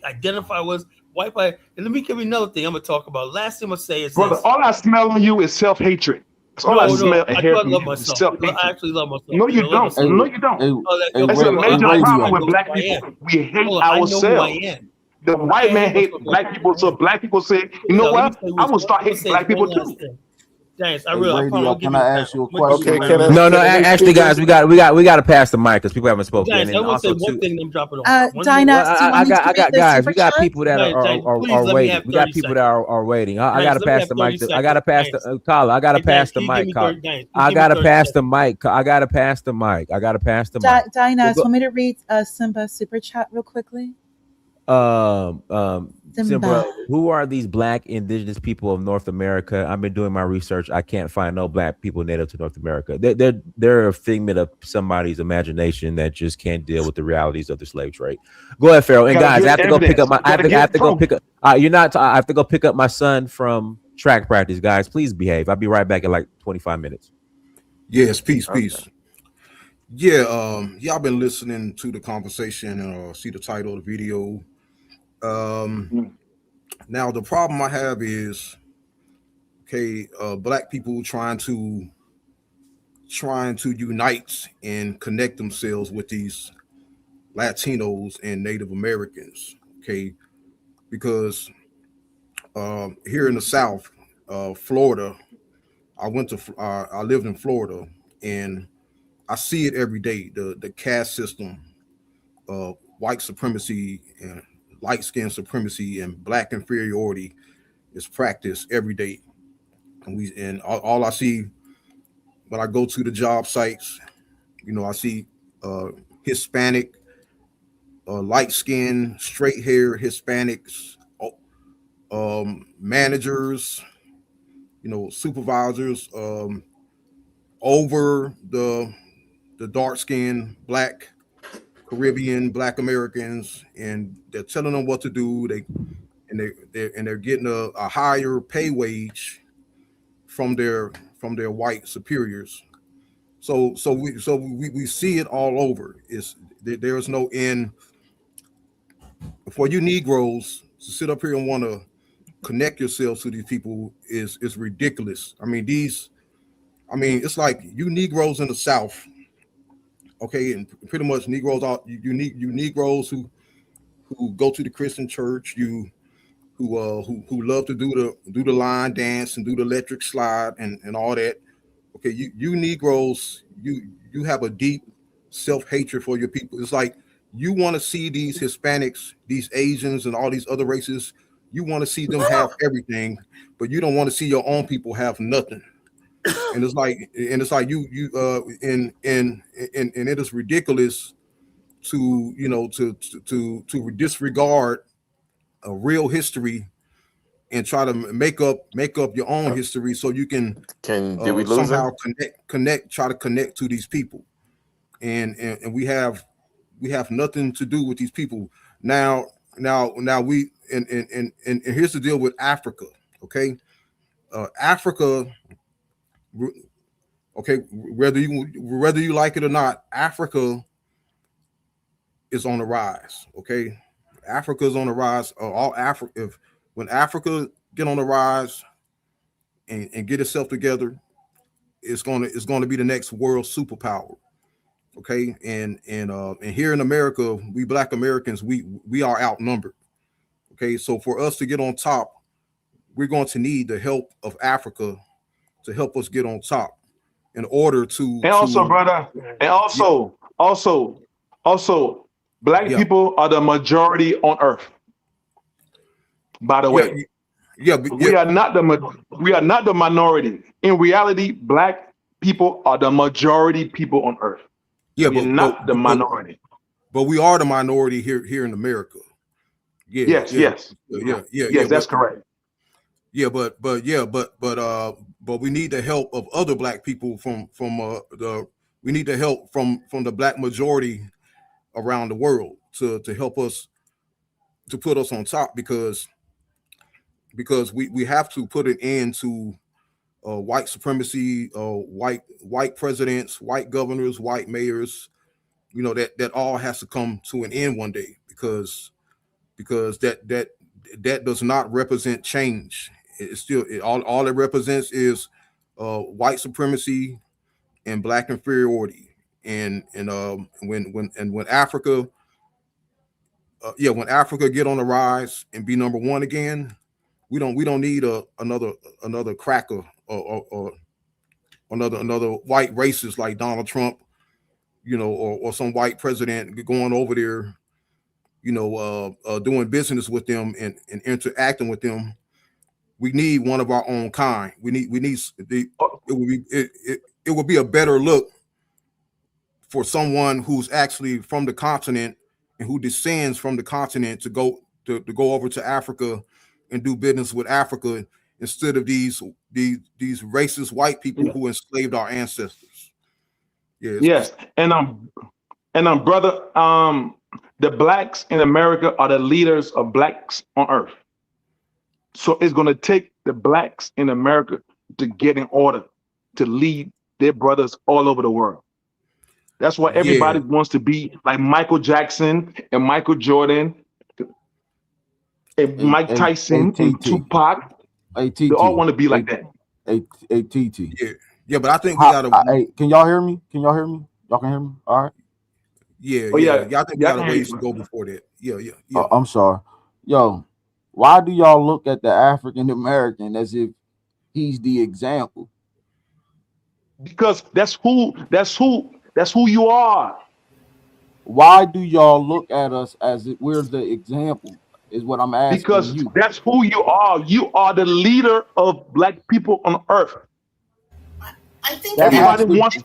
identify with us, wipe out. And let me give you another thing I'm gonna talk about. Last thing I'm gonna say is Brother, this. all I smell on you is self-hatred. That's all I No, smell and I hear do. I from love you is myself. I self-hatred. actually love myself. No, You you know, love don't. myself. Hey, No, you don't. hey, Yo, That's first a of all, hey, major problem radio. I with know black who I people. am. We hate Hold on, I know who I ourselves. am. The white Okay, man let's hate talk about black that. people, so black people say, you know Let me what? say I this. will start I'm gonna hating say this black one people last too. thing. James, Hey, I promise radio. I'll give Can you I the time. ask you a I'm gonna give you Okay, question, the time. can radio? I No, can no. I be Actually, speaking? guys, we got to pass the mic because people haven't spoken, James, I and want to say also one too. thing. I'm dropping off. One thing. Dinah, Well, do you want me to I read got the guys. super We got chat? people that James, please are let me have waiting. We got 30 people that seconds. are waiting. I got James, to let me pass have the 30 mic. I got seconds. to pass James, the Tyler. I got to hey, James, pass the can you give mic. me 30? James, can you I give me got to 30 pass the seconds? mic. I got to pass the mic. I got to pass the mic. Dinah, Well, do you go, want me to read Simba super chat real quickly? Simbra, Simba. who are these black indigenous people of North America? I've been doing my research. I can't find no black people native to North America. They're a figment of somebody's imagination that just can't deal with the realities of the slave trade. Go ahead, Pharaoh. You And gotta guys, I give have to go pick evidence. up my. You gotta I have give to go proof. pick up. You're not. I have to go pick up my son from track practice. Guys, please behave. I'll be right back in like 25 minutes. Yes, peace, Okay. peace. Yeah, y'all been listening to the conversation and see the title of the video. Mm. Now the problem I have is, okay, black people trying to unite and connect themselves with these Latinos and Native Americans. Okay, because here in the South, Florida, I lived in Florida, and I see it every day. The caste system, white supremacy and light skin supremacy and black inferiority is practiced every day. And all I see when I go to the job sites, I see uh, Hispanic, light skin, straight hair Hispanics, managers, supervisors, over the dark skinned black Caribbean, black Americans, and they're telling them what to do. They're getting a higher pay wage from their white superiors. So we see it all over. There's no end for you Negroes to sit up here and want to connect yourselves to these people is ridiculous. It's like you Negroes in the South, okay, and pretty much Negroes are you Negroes who go to the Christian church, who love to do the line dance and do the electric slide and all that. Okay, you Negroes, you have a deep self-hatred for your people. It's like you want to see these Hispanics, these Asians, and all these other races. You want to see them have everything, but you don't want to see your own people have nothing. And it's like you and it is ridiculous to to disregard a real history and try to make up your own history so you can Did we lose somehow him? try to connect to these people, and we have nothing to do with these people now we and here's the deal with Africa. Okay, Africa, okay, whether you like it or not, Africa is on the rise. Okay, Africa is on the rise. All Africa, when Africa get on the rise and get itself together, it's gonna be the next world superpower. Okay, and here in America, we Black Americans, we are outnumbered. Okay, so for us to get on top, we're going to need the help of Africa to help us get on top in order And also, to brother, and yeah, also, black yeah, people are the majority on earth. By the yeah, way, yeah, yeah, we are not the minority. In reality, black people are the majority people on earth. yeah, We are not the minority. but we are the minority here in America. Yeah, Yes, yes, yes, that's correct. yeah, but we need the help of other Black people we need the help from the Black majority around the world to help us, to put us on top, because we have to put an end to white supremacy, white presidents, white governors, white mayors. That all has to come to an end one day, because that does not represent change. It's still all it represents is white supremacy and Black inferiority. And when Africa, when Africa get on the rise and be number one again, we don't need another cracker, or another white racist like Donald Trump, or some white president going over there, doing business with them and interacting with them. We need one of our own kind. It would be a better look for someone who's actually from the continent and who descends from the continent to go over to Africa and do business with Africa, instead of these racist white people who enslaved our ancestors. Yeah, Yes, and brother, the blacks in America are the leaders of blacks on earth. So it's going to take the blacks in America to get in order to lead their brothers all over the world. That's why everybody wants to be like Michael Jackson and Michael Jordan and Mike Tyson and Tupac. They all want to be like that. TT. Yeah, but I think we gotta. Can y'all hear me? Y'all can hear me? All right. Yeah. I think we got a ways to go before that. Yeah. I'm sorry. Yo, why do y'all look at the African American as if he's the example? Because that's who you are. Why do y'all look at us as if we're the example? Is what I'm asking because you. That's who you are. You are the leader of black people on earth. I think everybody wants to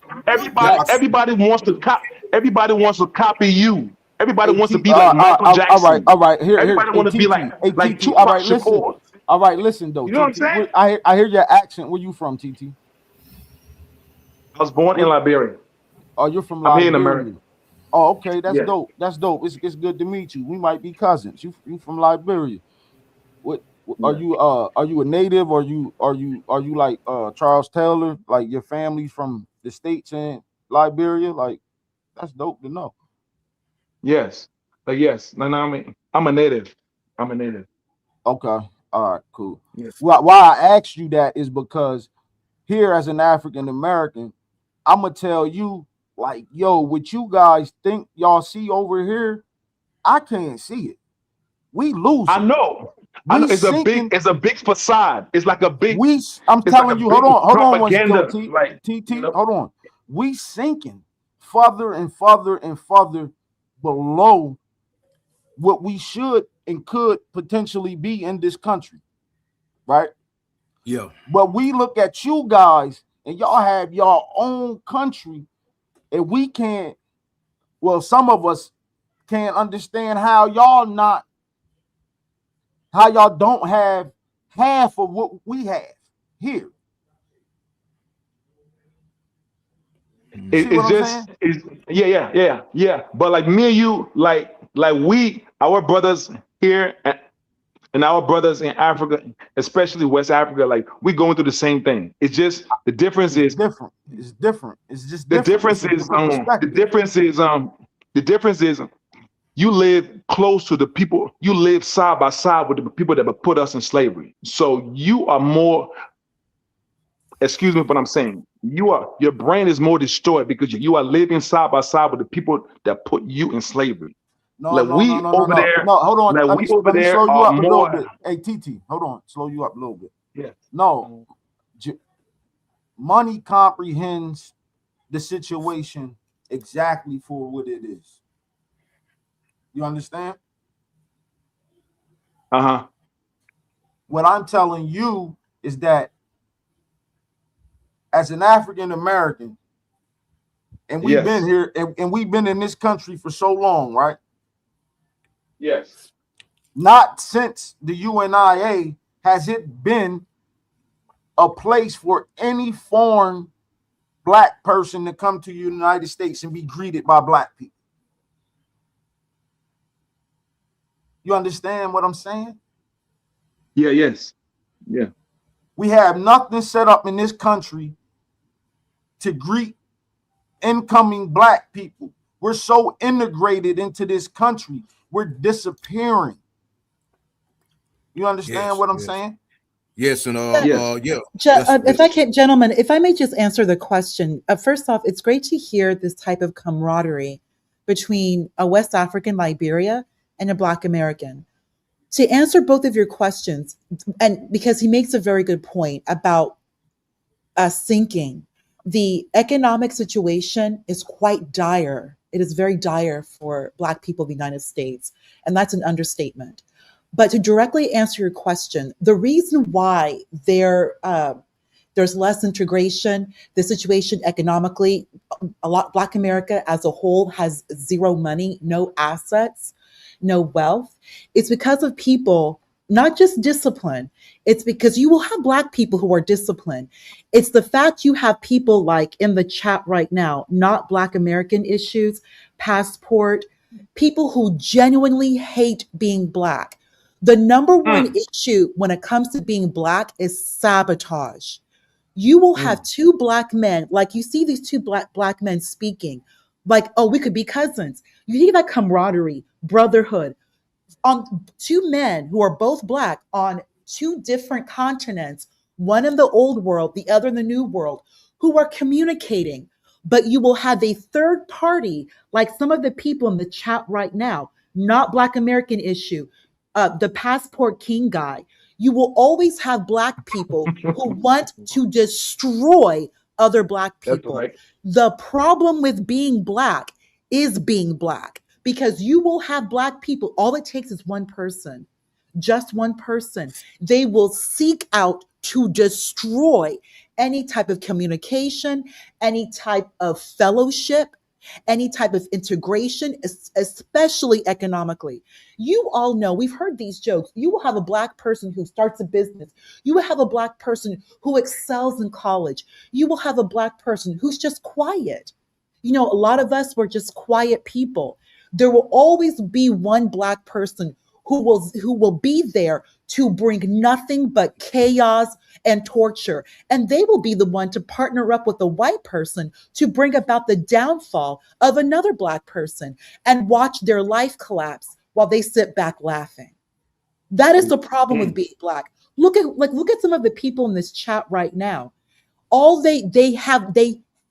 copy you. Everybody wants to be like Michael Jackson. All right. Everybody wants to be like Tupac all right, Shakur. All right, listen though. You know what I'm saying? I hear your accent. Where you from, TT? I was born in Liberia. Oh, you're from Liberia. I'm here in America. Oh, okay, that's dope. That's dope. It's good to meet you. We might be cousins. You from Liberia. What are you? Are you a native? Or are you like Charles Taylor? Like your family's from the States and Liberia? Like that's dope to know. Yes. Yes. No, I'm a native. I'm a native. Okay. All right. Cool. Yes. Why I asked you that is because here, as an African American, I'm gonna tell you, like, yo, what you guys think y'all see over here, I can't see it. We lose. I know. It's a big facade. It's like a big. I'm telling you. Hold on. Like, TT, hold on. We sinking further and further and further below what we should and could potentially be in this country, right? Yeah. But we look at you guys, and y'all have your own country, and we can't. Well, some of us can't understand how y'all don't have half of what we have here. Yeah. But like me and you, like our brothers here and our brothers in Africa, especially West Africa, like we going through the same thing. It's just the difference is different. It's different. It's just the difference is you live close to the people, you live side by side with the people that put us in slavery. So you are more, excuse me for what I'm saying, your brain is more destroyed because you are living side by side with the people that put you in slavery. No, Like no, no, we no, no, over no. there, No, hold on. like we over Let me there slow you are up a little more. bit. Hey, TT, hold on. Slow you up a little bit. Yeah. No, money comprehends the situation exactly for what it is. You understand? Uh-huh. What I'm telling you is that as an African American, and we've been Yes. here and we've been in this country for so long, right? Yes. Not since the UNIA has it been a place for any foreign black person to come to the United States and be greeted by black people. You understand what I'm saying? Yeah, yes. Yeah. We have nothing set up in this country to greet incoming black people. We're so integrated into this country, we're disappearing. You understand Yes, what I'm yes, saying? yes, and Yes. yeah. That's If I can, gentlemen, if I may just answer the question. First off, it's great to hear this type of camaraderie between a West African, Liberia, and a Black American. To answer both of your questions, and because he makes a very good point about sinking, the economic situation is quite dire. It is very dire for Black people in the United States, and that's an understatement. But to directly answer your question, the reason why there's less integration, the situation economically, Black America as a whole has zero money, no assets, no wealth. It's because of people, not just discipline. It's because you will have Black people who are disciplined. It's the fact you have people like in the chat right now, not Black American issues, passport, people who genuinely hate being Black. The number one issue when it comes to being Black is sabotage. You will have two Black men, like you see these two black men speaking, like, oh, we could be cousins. You hear that camaraderie, brotherhood, on two men who are both Black on two different continents, one in the old world, the other in the new world, who are communicating. But you will have a third party, like some of the people in the chat right now, not Black American issue, the passport king guy. You will always have Black people who want to destroy other Black That's people. right. The problem with being Black is being Black, because you will have Black people, all it takes is one person, just one person. They will seek out to destroy any type of communication, any type of fellowship, any type of integration, especially economically. You all know, we've heard these jokes. You will have a Black person who starts a business. You will have a Black person who excels in college. You will have a Black person who's just quiet. You know, a lot of us were just quiet people. There will always be one Black person who will be there to bring nothing but chaos and torture, and they will be the one to partner up with a white person to bring about the downfall of another Black person and watch their life collapse while they sit back laughing. That is the problem with being Black. Look at some of the people in this chat right now. All they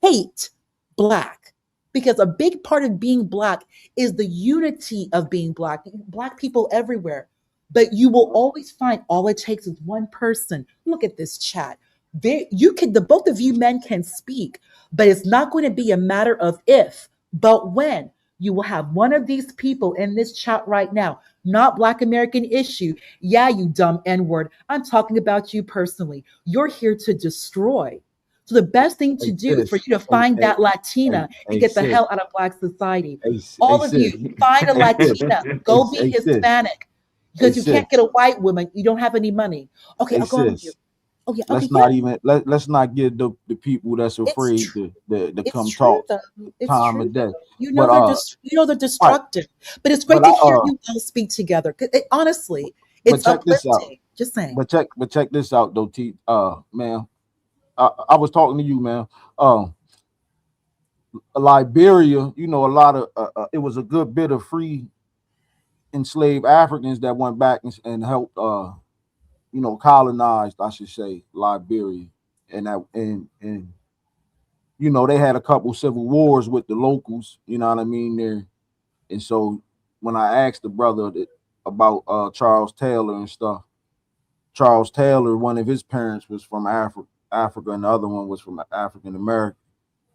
hate Black, because a big part of being Black is the unity of being Black people everywhere. But you will always find all it takes is one person. Look at this chat. The both of you men can speak, but it's not going to be a matter of if, but when. You will have one of these people in this chat right now, not Black American issue. Yeah, you dumb N-word. I'm talking about you personally. You're here to destroy. So the best thing to Hey, do is for sis. you to Hey, find hey, that Latina and hey, get the sis. hell out of Black society. Hey, All of sis. you, find a Hey, sis. Latina, go be Hey, sis. Hispanic, Hey, because you sis. can't get a white woman. You don't have any money. Okay, Hey, I'll go on with you. sis. Oh yeah, okay, Let's yeah. not even let's not give the people that's It's afraid true. to It's come true talk though. It's time of true day. though. You know But they're right. destructive. But it's great But to hear you all speak together. 'Cause honestly, but it's check this out. uplifting. Just saying. But check this out though, T. Man, I was talking to you, man. Liberia, you know, a lot of it was a good bit of free enslaved Africans that went back and helped colonized, I should say, Liberia. And they had a couple civil wars with the locals, you know what I mean, there. And so when I asked the brother about Charles Taylor and stuff, Charles Taylor, one of his parents was from Africa, and the other one was from African American.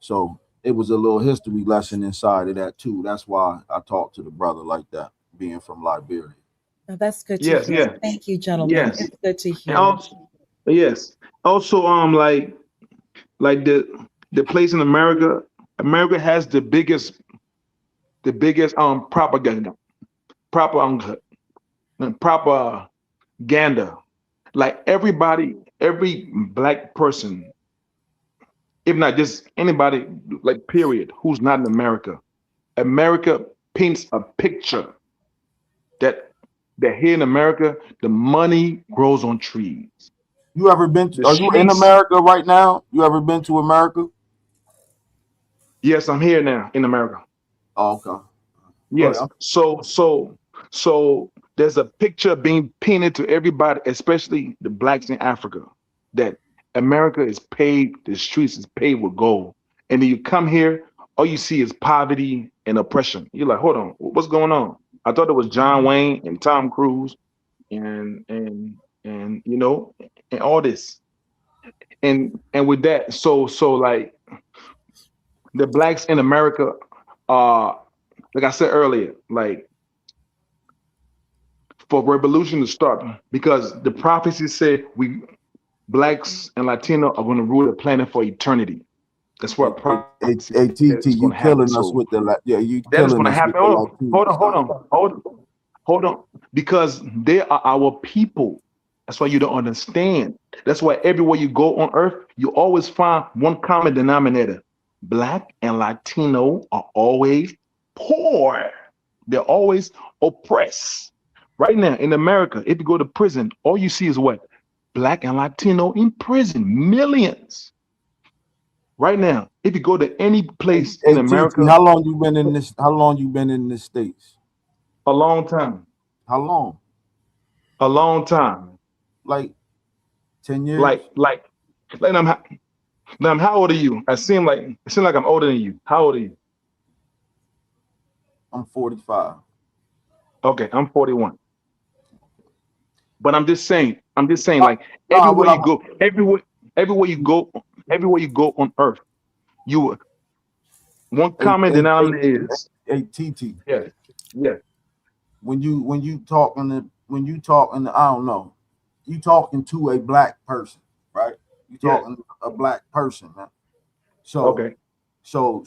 So it was a little history lesson inside of that too. That's why I talked to the brother like that, being from Liberia. Now, that's good to Yes, hear. yeah, Thank you, gentlemen. yes. It's good to And hear. also, yes. Also, like the place in America, America has the biggest propaganda, propaganda. Like every black person, if not just anybody, like period, who's not in America, America paints a picture that here in America, the money grows on trees. You ever been? The Are you in streets. America right now? You ever been to America? Yes, I'm here now in America. Oh, okay. Go Yes. ahead. So there's a picture being painted to everybody, especially the blacks in Africa, that America is paved, the streets is paved with gold. And then you come here, all you see is poverty and oppression. You're like, hold on, what's going on? I thought it was John Wayne and Tom Cruise and and all this. And with that, so like the blacks in America are, like I said earlier, like for revolution to start, because the prophecy said we blacks and Latino are going to rule the planet for eternity. That's Hey, what hey, hey, prophecy hey, said TT, is going you to happen. killing us So with you that is killing going to us with happen. the Hold Latino on, hold stuff. on, hold on, because they are our people. That's why you don't understand. That's why everywhere you go on earth, you always find one common denominator. Black and Latino are always poor. They're always oppressed. Right now in America, if you go to prison, all you see is what? Black and Latino in prison, millions. Right now, if you go to any Hey, place in hey, TT, America, how long you been in this? How long you been in the states? a long time, How long? a long time. Like 10 years? Like how old are you? It seem like I'm older than you. How old are you? I'm 45. Okay, I'm 41. But I'm just saying, No, like no, everywhere what you I'm go, everywhere you go, everywhere you go on earth, you one hey, common hey, hey, denominator is hey, TT. yes, yes, When you talking, I don't know, you talking to a black person, right? You yes. talking to a black person, man. So Okay, so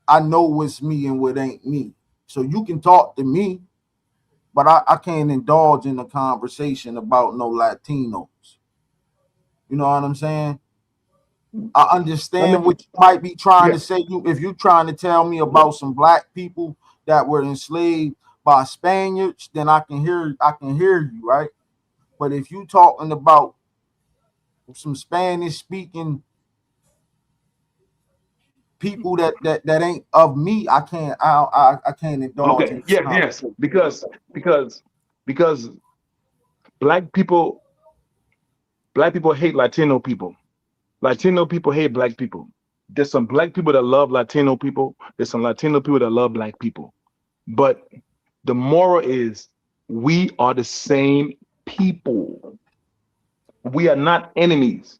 I know what's me and what ain't me. So you can talk to me, but I can't indulge in a conversation about no Latinos. You know what I'm saying? I I understand mean, what you might be trying yeah. to say. If you're trying to tell me about some black people that were enslaved by Spaniards, then I can hear you, right? But if you talking about some Spanish speaking people that ain't of me, I can't indulge in Okay, this yes, yes. conversation. Because black people black people hate Latino people. Latino people hate black people. There's some black people that love Latino people. There's some Latino people that love black people. But the moral is we are the same people. We are not enemies.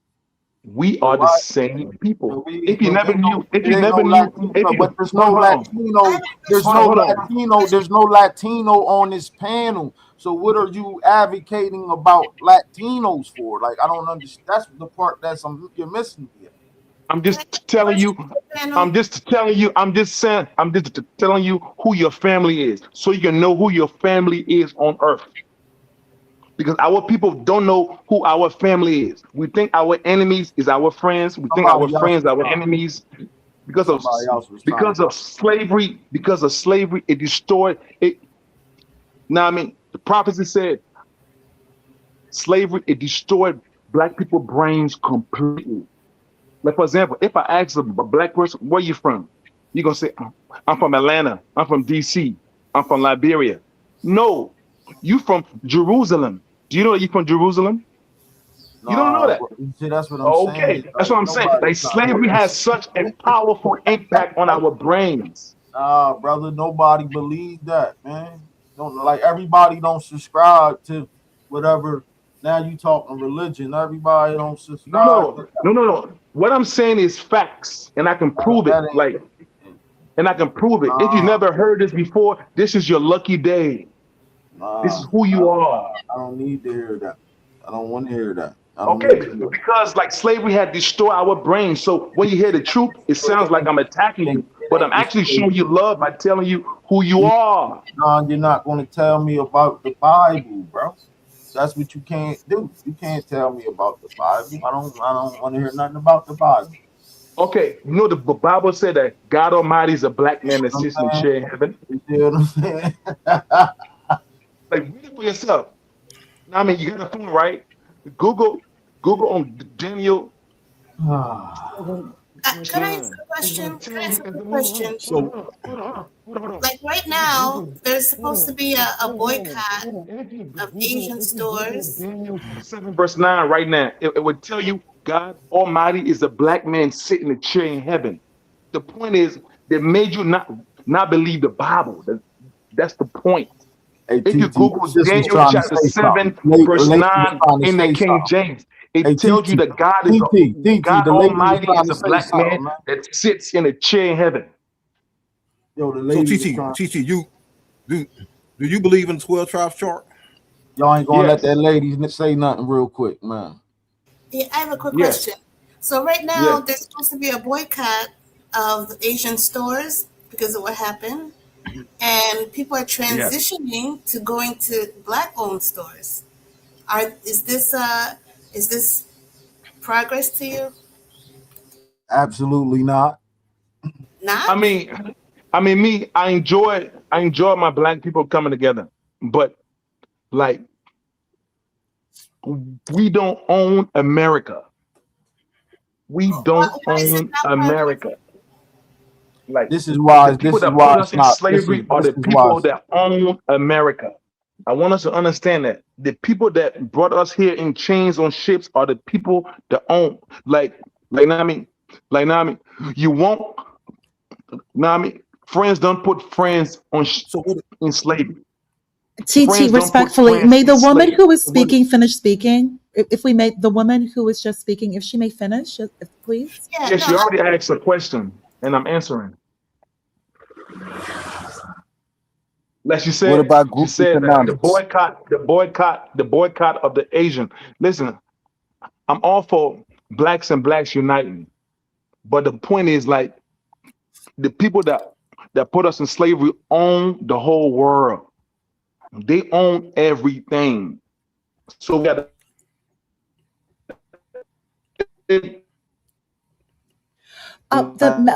We So are the why? same people. But we If you but never ain't no knew, if it you ain't no never knew, Latino, if but you there's no hold on, Latino, there's hold on, no hold on. Latino, there's no Latino on this panel. So what are you advocating about Latinos for? Like I don't understand. That's the part you're missing here. I'm Can I ask just a telling question you. to the panel? I'm just telling you who your family is, so you can know who your family is on earth. Because our people don't know who our family is. We think our enemies is our friends. We think our Somebody else friends was are our trying. enemies because of Somebody else was trying to because of talk. slavery. Because of slavery, it destroyed it. Now, I mean, the prophecy said slavery it destroyed black people brains completely. Like for example, if I ask a black person, "Where you from?" You're gonna say, "I'm from Atlanta. I'm from DC." I'm from Liberia. No, you from Jerusalem. Do you know that you from Jerusalem? You don't know Nah, that. you see, that's what I'm saying. Okay, Is that's like what I'm saying. nobody's Like trying to slavery has such a powerful impact on our brains. Nah, brother, nobody believes that, man. Don't like everybody don't subscribe to whatever. Now you talking religion. Everybody don't No, subscribe to no, no, no, no. What I'm saying is facts, and I can that. prove it. That Like, and I can prove it. If you nah, never heard this before, this is your lucky day. This is nah. who you are. I don't need to hear that. I don't want to hear that. I don't need Okay, to hear that. because like slavery had destroyed our brains. So when you hear the truth, it sounds like I'm attacking you, It but I'm ain't actually just showing you love by telling you who you are. no, you're not going to tell me about the Bible, bro. That's what you can't do. You can't tell me about the Bible. I don't want to hear nothing about the Bible. Okay, you know the Bible said that God Almighty is a black man that You know sits in what the I'm saying? chair in heaven. You see what I'm saying? Like read it for yourself. I mean, you got a phone, right? Google, Google on Daniel Could I ask 7. a question? Could I ask a quick Hold question? So on. Like right now, there's supposed to be a boycott of Asian stores. Daniel 7 verse 9 right now. It would tell you God Almighty is a black man sitting in a chair in heaven. The point is they made you not believe the Bible. That's the point. hey, If you TT, Google sis was Daniel trying to chapter say something. 7 The verse lady was 9 trying to in the say King something. James, Hey, it tells you TT, that TT, God the lady was Almighty trying is to a say black man something, man. that sits in a chair in heaven. Yo, the So lady was TT, trying. TT, you do do you believe in the 12 tribes chart? Y'all ain't gonna let that Yes, lady say nothing real quick, man. Yeah, I have a quick yes, question. So right now, yes, there's supposed to be a boycott of the Asian stores because of what happened, and people are yes. transitioning to going to black-owned stores. Are is this progress to you? Absolutely not. I Not? mean, me, I enjoy my black people coming together, but like we don't own America. We don't Why is it own not progress? America. Like This is the why. people This is that why put us it's in not. slavery are This the is why. people that own America. I want us to understand that the people that brought us here in chains on ships are the people that own. Like now I mean, you won't. Now I mean, friends don't put friends on So what in slavery. TT, Friends don't put respectfully, friends may in the woman slavery. who is speaking finish speaking. If we may, the woman who is just speaking, if she may finish, please. Yeah, Yes, no, you already asked a question, and I'm answering. Like What about she group said that economics? the boycott of the Asian. Listen, I'm all for blacks uniting, but the point is like the people that put us in slavery own the whole world. They own everything. So we got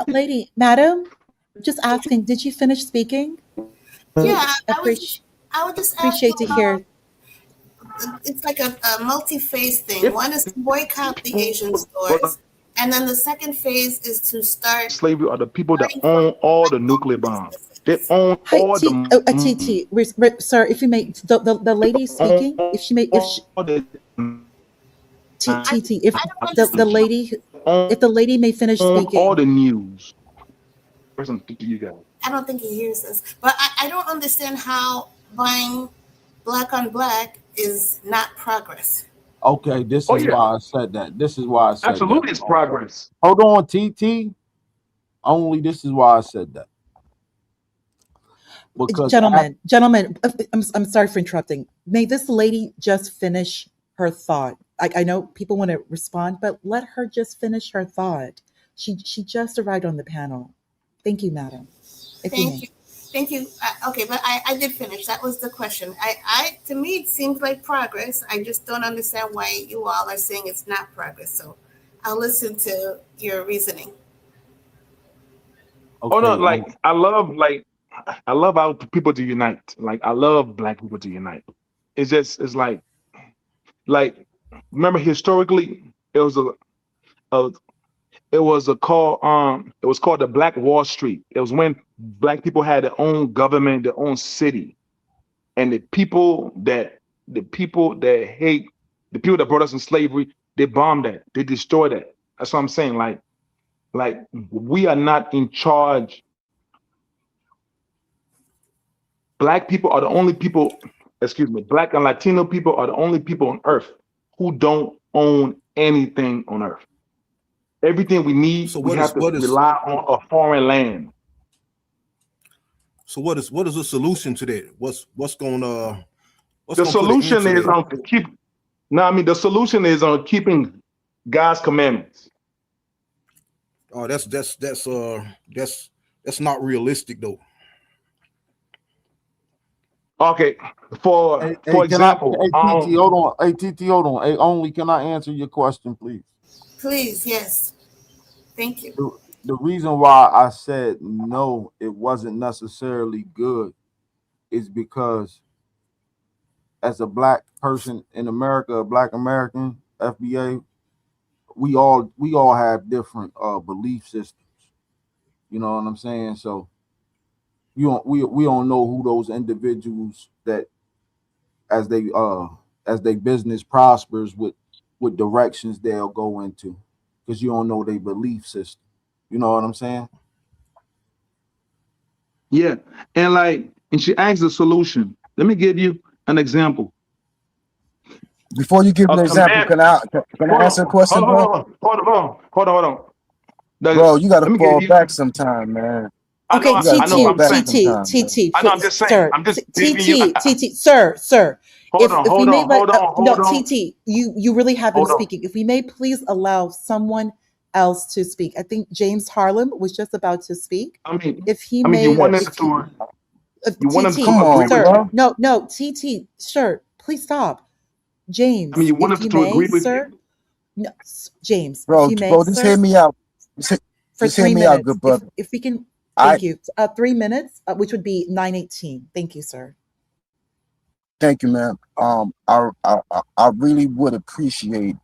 Lady, madam, just asking, did you finish speaking? yeah, Appreciate I was just asking appreciate to about hear. it's like a multi-phase thing. One is to boycott the Asian stores, and then the second phase is to start slavery are the people that starting from own all the nuclear black-owned bombs. They businesses. own Hi, all T. the TT, sir, if you may, the lady own speaking, if she may, if she, all the I TT, if I don't the understand. lady, own if the lady may finish all speaking. the news. Person to you guys. I don't think he hears us, but I don't understand how buying black on black is not progress. Okay, this Oh is yeah, why I said that. This is why I said that. absolutely, it's progress. Hold on, TT. Only this is why I said that because Gentlemen, I'm sorry for interrupting. May this lady just finish her thought. I know people want to respond, but let her just finish her thought. She just arrived on the panel. Thank you, madam. If you Thank may. you. Thank you. Okay, but I did finish. That was the question. To me, it seems like progress. I just don't understand why you all are saying it's not progress. So I'll listen to your reasoning. Oh no, okay, I love our people to unite. Like I love black people to unite. It's like remember historically it was a It was a call. It was called the Black Wall Street. It was when black people had their own government, their own city, and the people that hate the people that brought us in slavery, they bombed that. They destroyed that. That's what I'm saying. Like we are not in charge. Black people are the only people. Excuse me. Black and Latino people are the only people on earth who don't own anything on earth. Everything we need, So we what is have to what is rely on a foreign land. so what is the solution to that? What's The gonna put an end solution to is that? on keep. No, I mean the solution is on keeping God's commandments. Oh, that's not realistic though. Okay, Hey, for can I? example, Hey, TT, hold on. Hey, TT, hold on. Hey, only can I answer your question, please? Please, yes. Thank you. The reason why I said no, it wasn't necessarily good, is because as a black person in America, a black American, FBA, we all have different belief systems. You know what I'm saying? So we don't know who those individuals that as they business prospers with directions they'll go into, because you don't know their belief system. You know what I'm saying? yeah, and she asked the solution. Let me give you an example. Before you give A an example, command. can I Hold answer a on, question, bro? hold on. Bro, you gotta Let me give fall you. back sometime, man. Okay, You gotta I know. fall TT, I'm back saying. TT, sometime, man. TT, I know. I'm please, just saying. sir, I'm just giving you. TT, TT, sir. Hold on, If we hold may on, let hold on, no, hold on, TT, you really have been hold on. speaking. If we may please allow someone else to speak. I think James Harlem was just about to speak. I mean, If he you may, want Yes. us to, you want us TT, to Come agree on, with sir, you. bro. no, TT, sir, please stop. James, You want if us you to may, agree with sir, you. no, James, if Bro, you may, bro, just hear sir, me out. for Just hear three me out, minutes. good brother. If we can, I thank you. 3 minutes, which would be 9:18. Thank you, sir. thank you, man. I really would appreciate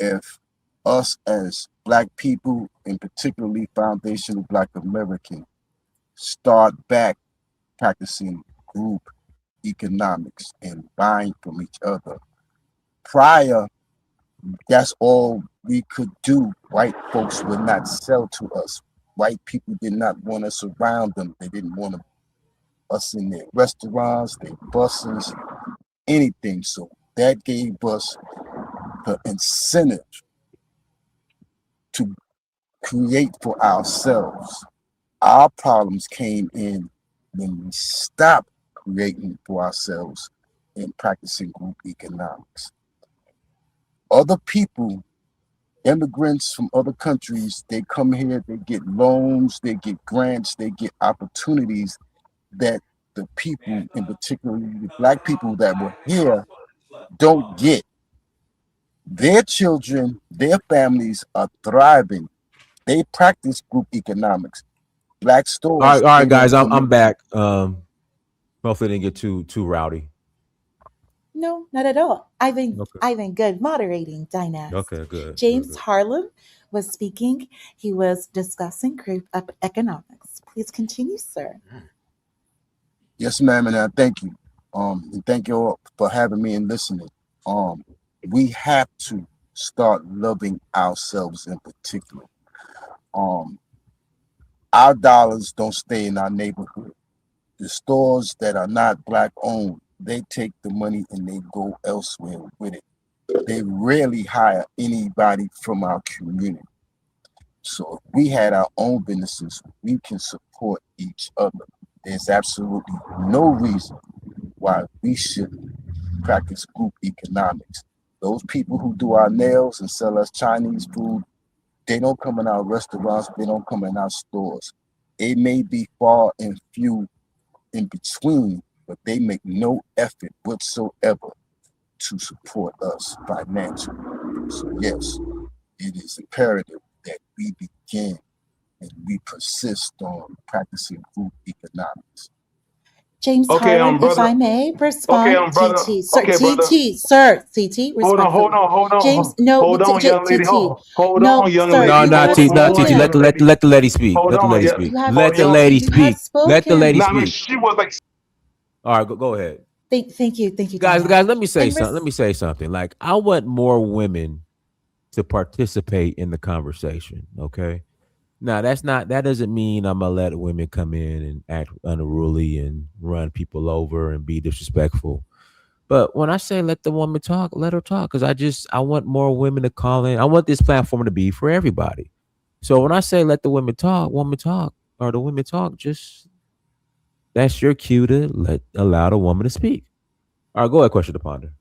if us as black people, and particularly foundational black American, start back practicing group economics and buying from each other. Prior, that's all we could do. White folks would not sell to us. White people did not want us around them. They didn't want us in their restaurants, their buses, anything. So that gave us the incentive to create for ourselves. Our problems came in when we stopped creating for ourselves and practicing group economics. Other people, immigrants from other countries, they come here, they get loans, they get grants, they get opportunities that the people, and particularly the black people that were here, don't get. Their children, their families are thriving. They practice group economics. Black stores, All they right, don't guys. come I'm in. back. Hopefully, it didn't get too rowdy. No, not at all. Okay. I've been good moderating dynast. Okay. Good. Good. James Good. Harlem was speaking. He was discussing group up economics. Please continue, sir. Yes, ma'am, and I thank you. And thank you all for having me and listening. Um, we have to start loving ourselves in particular. Um, our dollars don't stay in our neighborhood. The stores that are not black owned, they take the money and they go elsewhere with it. They rarely hire anybody from our community. So if we had our own businesses, we can support each other. There's absolutely no reason why we should practice group economics. Those people who do our nails and sell us Chinese food, they don't come in our restaurants, they don't come in our stores. It may be far and few in between, but they make no effort whatsoever to support us financially. So yes, it is imperative that we begin and we persist on practicing group economics. James Okay, Harlan, if brother. I may Okay, respond, brother. TT, sir, Okay, brother. TT, sir, TT, Hold on, hold respectfully. on, hold James, on, no, hold on, young lady. TT, Hold no, on, young sir, No, lady. you not have TT, not TT. Young spoken. Let lady. the lady speak. Hold Let the on, lady yeah. speak. You have, Let Hold the young. lady you have speak. Let the lady spoken. Nah, I mean, speak. she was like, All right, go ahead. Thank you, Guys, Diana. let me say And something. Let me say something. Like, I want more women to participate in the conversation. Okay. Now that doesn't mean I'm gonna let women come in and act unruly and run people over and be disrespectful. But when I say let the woman talk, let her talk. Cause I want more women to call in. I want this platform to be for everybody. So when I say let the women talk, or the women talk, just that's your cue to allow the woman to speak. All right, go ahead, question to ponder.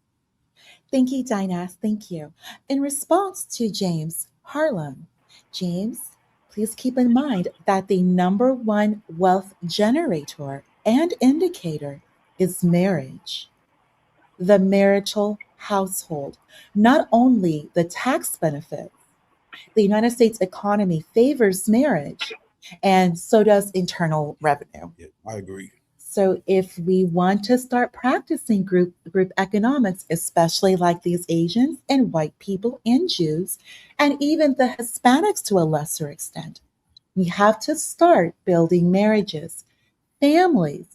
thank you, Diana. Thank you. In response to James Harlan, James, please keep in mind that the number one wealth generator and indicator is marriage, the marital household, not only the tax benefits. The United States economy favors marriage, and so does internal revenue. Yeah, I agree. So if we want to start practicing group economics, especially like these Asians and white people and Jews, and even the Hispanics to a lesser extent, we have to start building marriages, families.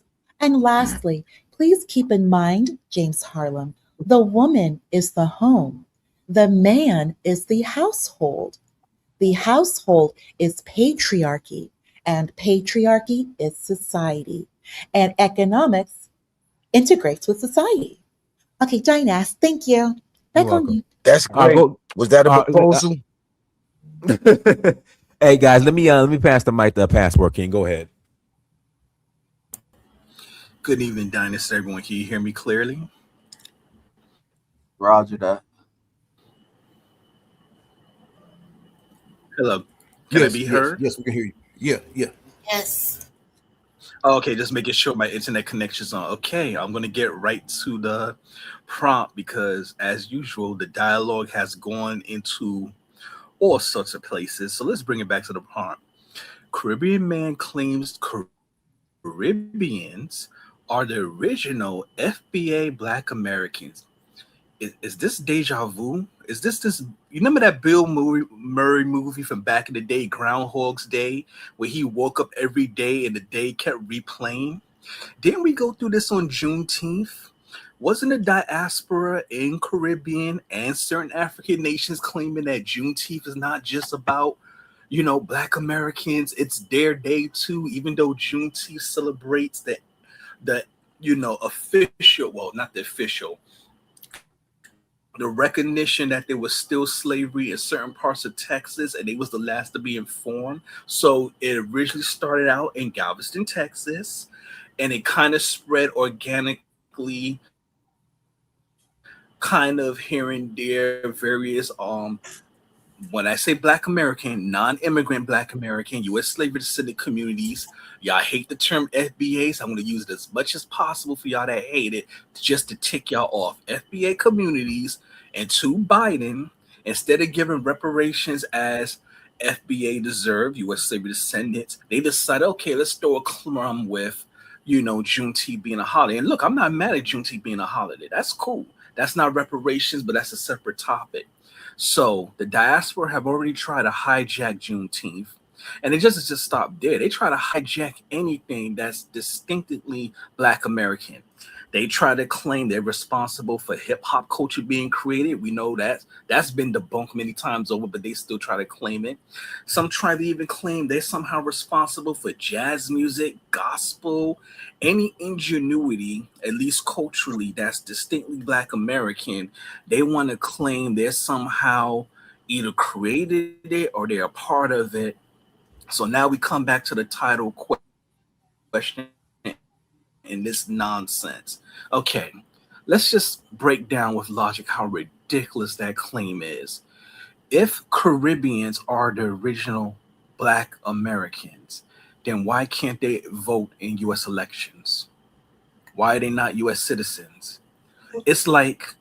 And lastly, please keep in mind, James Harlem, the woman is the home, the man is the household. The household is patriarchy, and patriarchy is society, and economics integrates with society. Okay, Dinas, thank you. You're Back on welcome. you. That's All right, great. go. Was that a All right, proposal? hey guys, let me pass the mic to Password King. Go ahead. Good evening, Dynasty. Everyone, can you hear me clearly? Roger that. Hello. Can I Yes, be yes, heard? yes, we can hear you. Yeah, yeah. Yes. Oh, okay, just making sure my internet connection's on. Okay, I'm gonna get right to the prompt because, as usual, the dialogue has gone into all sorts of places. So let's bring it back to the prompt. Caribbean man claims Caribbeans are the original FBA Black Americans. Is this deja vu? Is this? You remember that Murray movie from back in the day, Groundhog's Day, where he woke up every day and the day kept replaying? Didn't we go through this on Juneteenth? Wasn't the diaspora in Caribbean and certain African nations claiming that Juneteenth is not just about, Black Americans? It's their day too, even though Juneteenth celebrates the official, well, not the official, the recognition that there was still slavery in certain parts of Texas and they was the last to be informed. So it originally started out in Galveston, Texas, and it kind of spread organically, kind of here and there, various when I say Black American, non-immigrant Black American, U.S. slavery descendant communities, y'all hate the term FBA, so I'm going to use it as much as possible for y'all that hate it, just to tick y'all off. FBA communities, and to Biden, instead of giving reparations as FBA deserved, U.S. slavery descendants, they decided, okay, let's throw a crumb with, Juneteenth being a holiday. And look, I'm not mad at Juneteenth being a holiday. That's cool. That's not reparations, but that's a separate topic. So the diaspora have already tried to hijack Juneteenth, and it just stopped there. They try to hijack anything that's distinctively Black American. They try to claim they're responsible for hip hop culture being created. We know that's been debunked many times over, but they still try to claim it. Some try to even claim they're somehow responsible for jazz music, gospel, any ingenuity, at least culturally, that's distinctly Black American. They want to claim they're somehow either created it or they're a part of it. So now we come back to the title question in this nonsense. Okay, let's just break down with logic how ridiculous that claim is. If Caribbeans are the original Black Americans, then why can't they vote in US elections? Why are they not US citizens? It's like,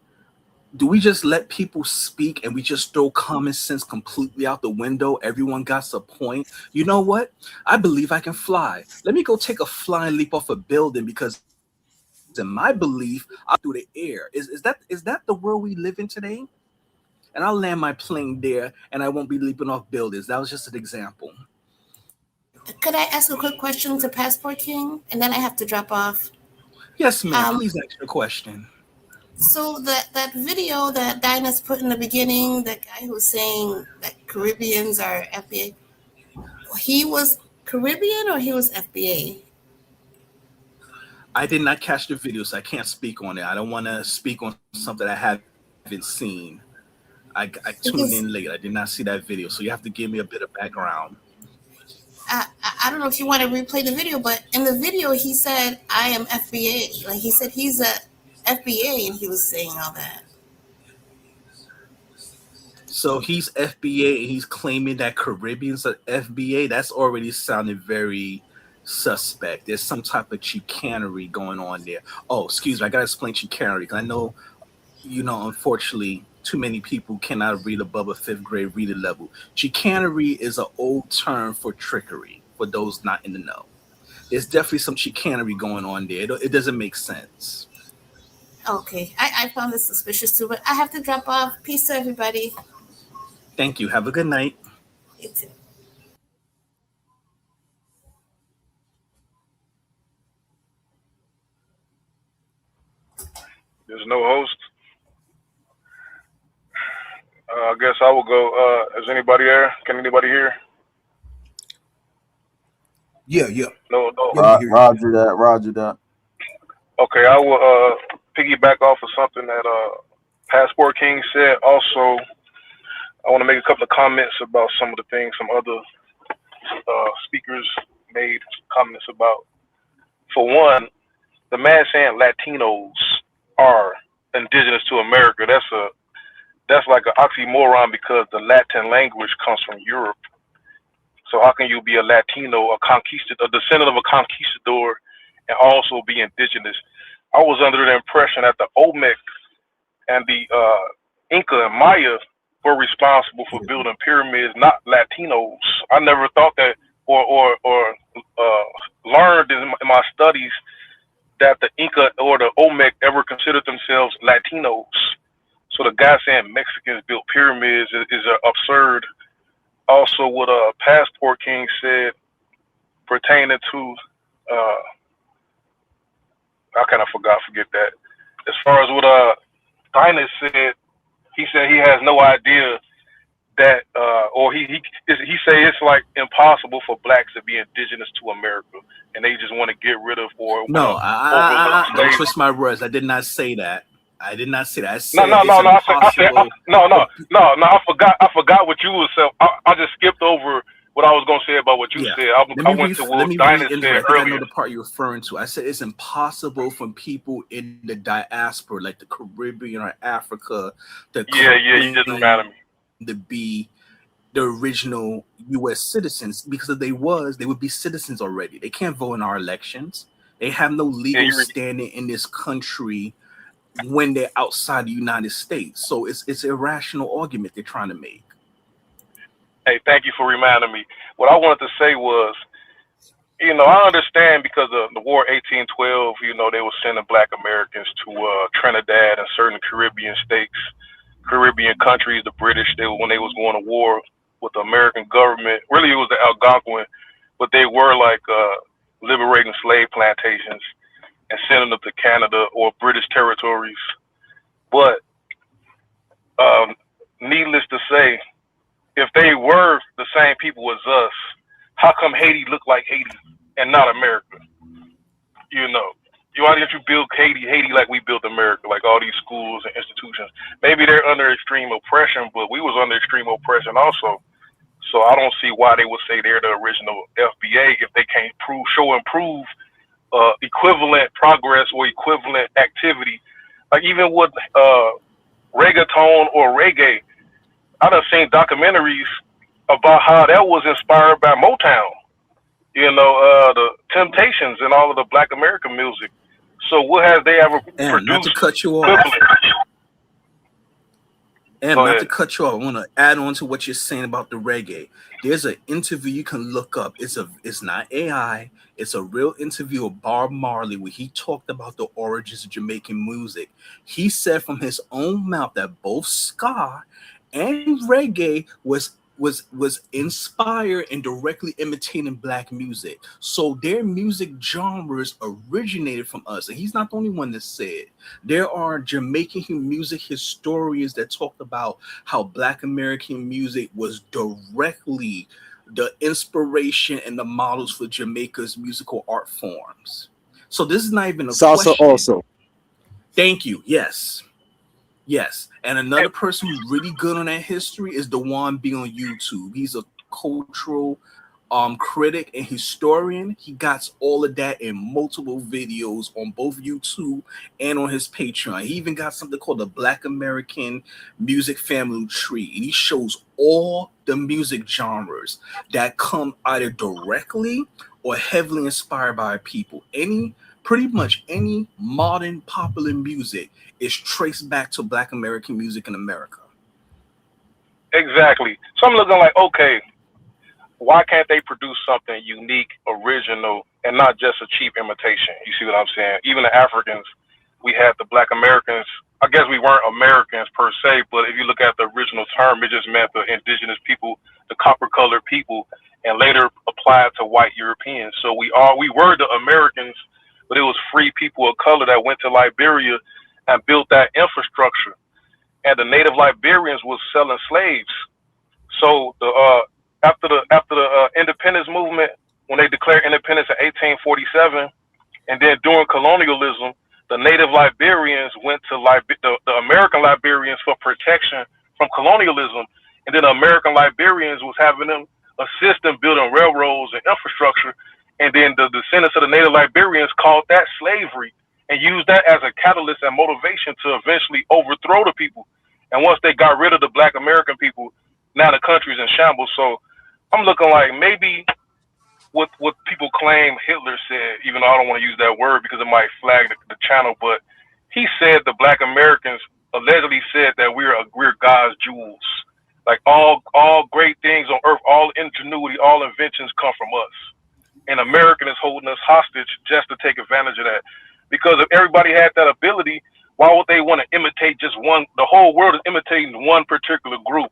do we just let people speak and we just throw common sense completely out the window? Everyone got a point. You know what? I believe I can fly. Let me go take a flying leap off a building because my belief out through the air. Is that the world we live in today? And I'll land my plane there, and I won't be leaping off buildings. That was just an example. Could I ask a quick question to Passport King, and then I have to drop off? Yes, ma'am. Um, Please ask your question. so that video that Dinah's put in the beginning, the guy who was saying that Caribbeans are FBA, he was Caribbean or he was FBA? I did not catch the video, so I can't speak on it. I don't want to speak on something I haven't seen. I tuned Because in late. I did not see that video, so you have to give me a bit of background. I don't know if you want to replay the video, but in the video he said, "I am FBA." Like he said he's a FBA, and he was saying all that. So he's FBA, and he's claiming that Caribbeans are FBA. That's already sounded very suspect. There's some type of chicanery going on there. Oh, excuse me. I got to explain chicanery because I know, unfortunately, too many people cannot read above a 5th grade reading level. Chicanery is an old term for trickery, for those not in the know. There's definitely some chicanery going on there. It doesn't make sense. Okay, I found this suspicious too, but I have to drop off. Peace to everybody. Thank you. Have a good night. You too. There's no host. I guess I will go. Is anybody there? Can anybody hear? Yeah. No. Roger that. Okay, I will piggyback off of something that Passport King said. Also, I want to make a couple of comments about some of the things some other speakers made comments about. For one, the man saying Latinos are indigenous to America, that's like an oxymoron because the Latin language comes from Europe. So how can you be a Latino, a descendant of a conquistador, and also be indigenous? I was under the impression that the Olmec and the Inca and Maya were responsible for building pyramids, not Latinos. I never thought that, or learned in my studies that the Inca or the Olmec ever considered themselves Latinos. So the guy saying Mexicans built pyramids is absurd. Also, what Passport King said pertaining to, I kind of forget that. As far as what Dinah said, he said he has no idea that, or he say it's like impossible for blacks to be indigenous to America, and they just want to get rid of or No, overlook don't slaves. twist my words. I did not say that. I did not say that. I said No. it's impossible. I forgot what you was saying. I just skipped over what I was gonna say about what you said. I went to what Dinah said I think earlier. I know the part you're referring to. I said it's impossible for people in the diaspora, like the Caribbean or Africa, to You just reminded me. to be the original U.S. citizens, because if they would be citizens already. They can't vote in our elections. They have no legal standing in this country when they're outside the United States. So it's an irrational argument they're trying to make. Hey, thank you for reminding me. What I wanted to say was, I understand because of the War 1812, they were sending Black Americans to Trinidad and certain Caribbean states, Caribbean countries, the British, when they was going to war with the American government. Really, it was the Algonquin, but they were like liberating slave plantations and sending them to Canada or British territories. But needless to say, if they were the same people as us, how come Haiti looked like Haiti and not America? Why didn't you build Haiti like we built America, like all these schools and institutions? Maybe they're under extreme oppression, but we was under extreme oppression also. So I don't see why they would say they're the original FBA if they can't show and prove equivalent progress or equivalent activity. Like even with reggaeton or reggae, I done seen documentaries about how that was inspired by Motown, the Temptations and all of the Black American music. So what has they ever produced? Not to cut you off. Equivalent? And Go not ahead. to cut you off, I want to add on to what you're saying about the reggae. There's an interview you can look up. It's not AI. It's a real interview of Bob Marley where he talked about the origins of Jamaican music. He said from his own mouth that both ska and reggae was inspired and directly imitating black music. So their music genres originated from us. And he's not the only one that said. There are Jamaican music historians that talked about how Black American music was directly the inspiration and the models for Jamaica's musical art forms. So this is not even a Salsa question. also. Thank you. Yes. Yes. And another person who's really good on that history is Dewan B on YouTube. He's a cultural critic and historian. He got all of that in multiple videos on both YouTube and on his Patreon. He even got something called the Black American Music Family Tree. And he shows all the music genres that come either directly or heavily inspired by people. Pretty much any modern popular music is traced back to Black American music in America. Exactly. So I'm looking like, okay, why can't they produce something unique, original, and not just a cheap imitation? You see what I'm saying? Even the Africans, we had the Black Americans. I guess we weren't Americans per se, but if you look at the original term, it just meant the indigenous people, the copper-colored people, and later applied to white Europeans. So we were the Americans, but it was free people of color that went to Liberia and built that infrastructure. And the native Liberians was selling slaves. So after the independence movement, when they declared independence in 1847, and then during colonialism, the native Liberians went to the American Liberians for protection from colonialism, and then the American Liberians was having them assist in building railroads and infrastructure, and then the descendants of the native Liberians called that slavery and used that as a catalyst and motivation to eventually overthrow the people. And once they got rid of the Black American people, now the country's in shambles. So I'm looking like maybe what people claim Hitler said, even though I don't want to use that word because it might flag the channel, but he said the Black Americans allegedly said that we're God's jewels. Like all great things on earth, all ingenuity, all inventions come from us. And American is holding us hostage just to take advantage of that. Because if everybody had that ability, why would they want to imitate just one? The whole world is imitating one particular group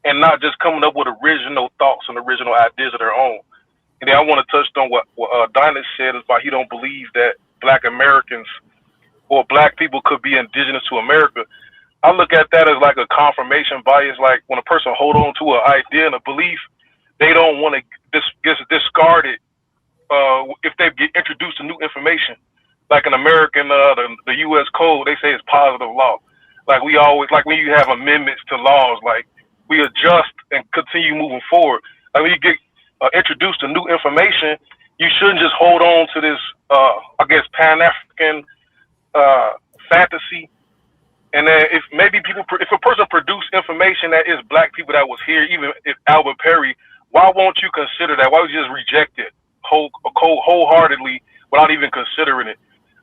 and not just coming up with original thoughts and original ideas of their own. And then I want to touch on what Dinah said about he don't believe that Black Americans or Black people could be indigenous to America. I look at that as like a confirmation bias. Like when a person hold on to an idea and a belief, they don't want to discard it if they get introduced to new information. Like in American, the U.S. Code, they say it's positive law. Like we always, like when you have amendments to laws, like we adjust and continue moving forward. Like when you get introduced to new information, you shouldn't just hold on to this, I guess, Pan-African fantasy. And then if a person produced information that is Black people that was here, even if Albert Perry, why won't you consider that? Why would you just reject it wholeheartedly without even considering it?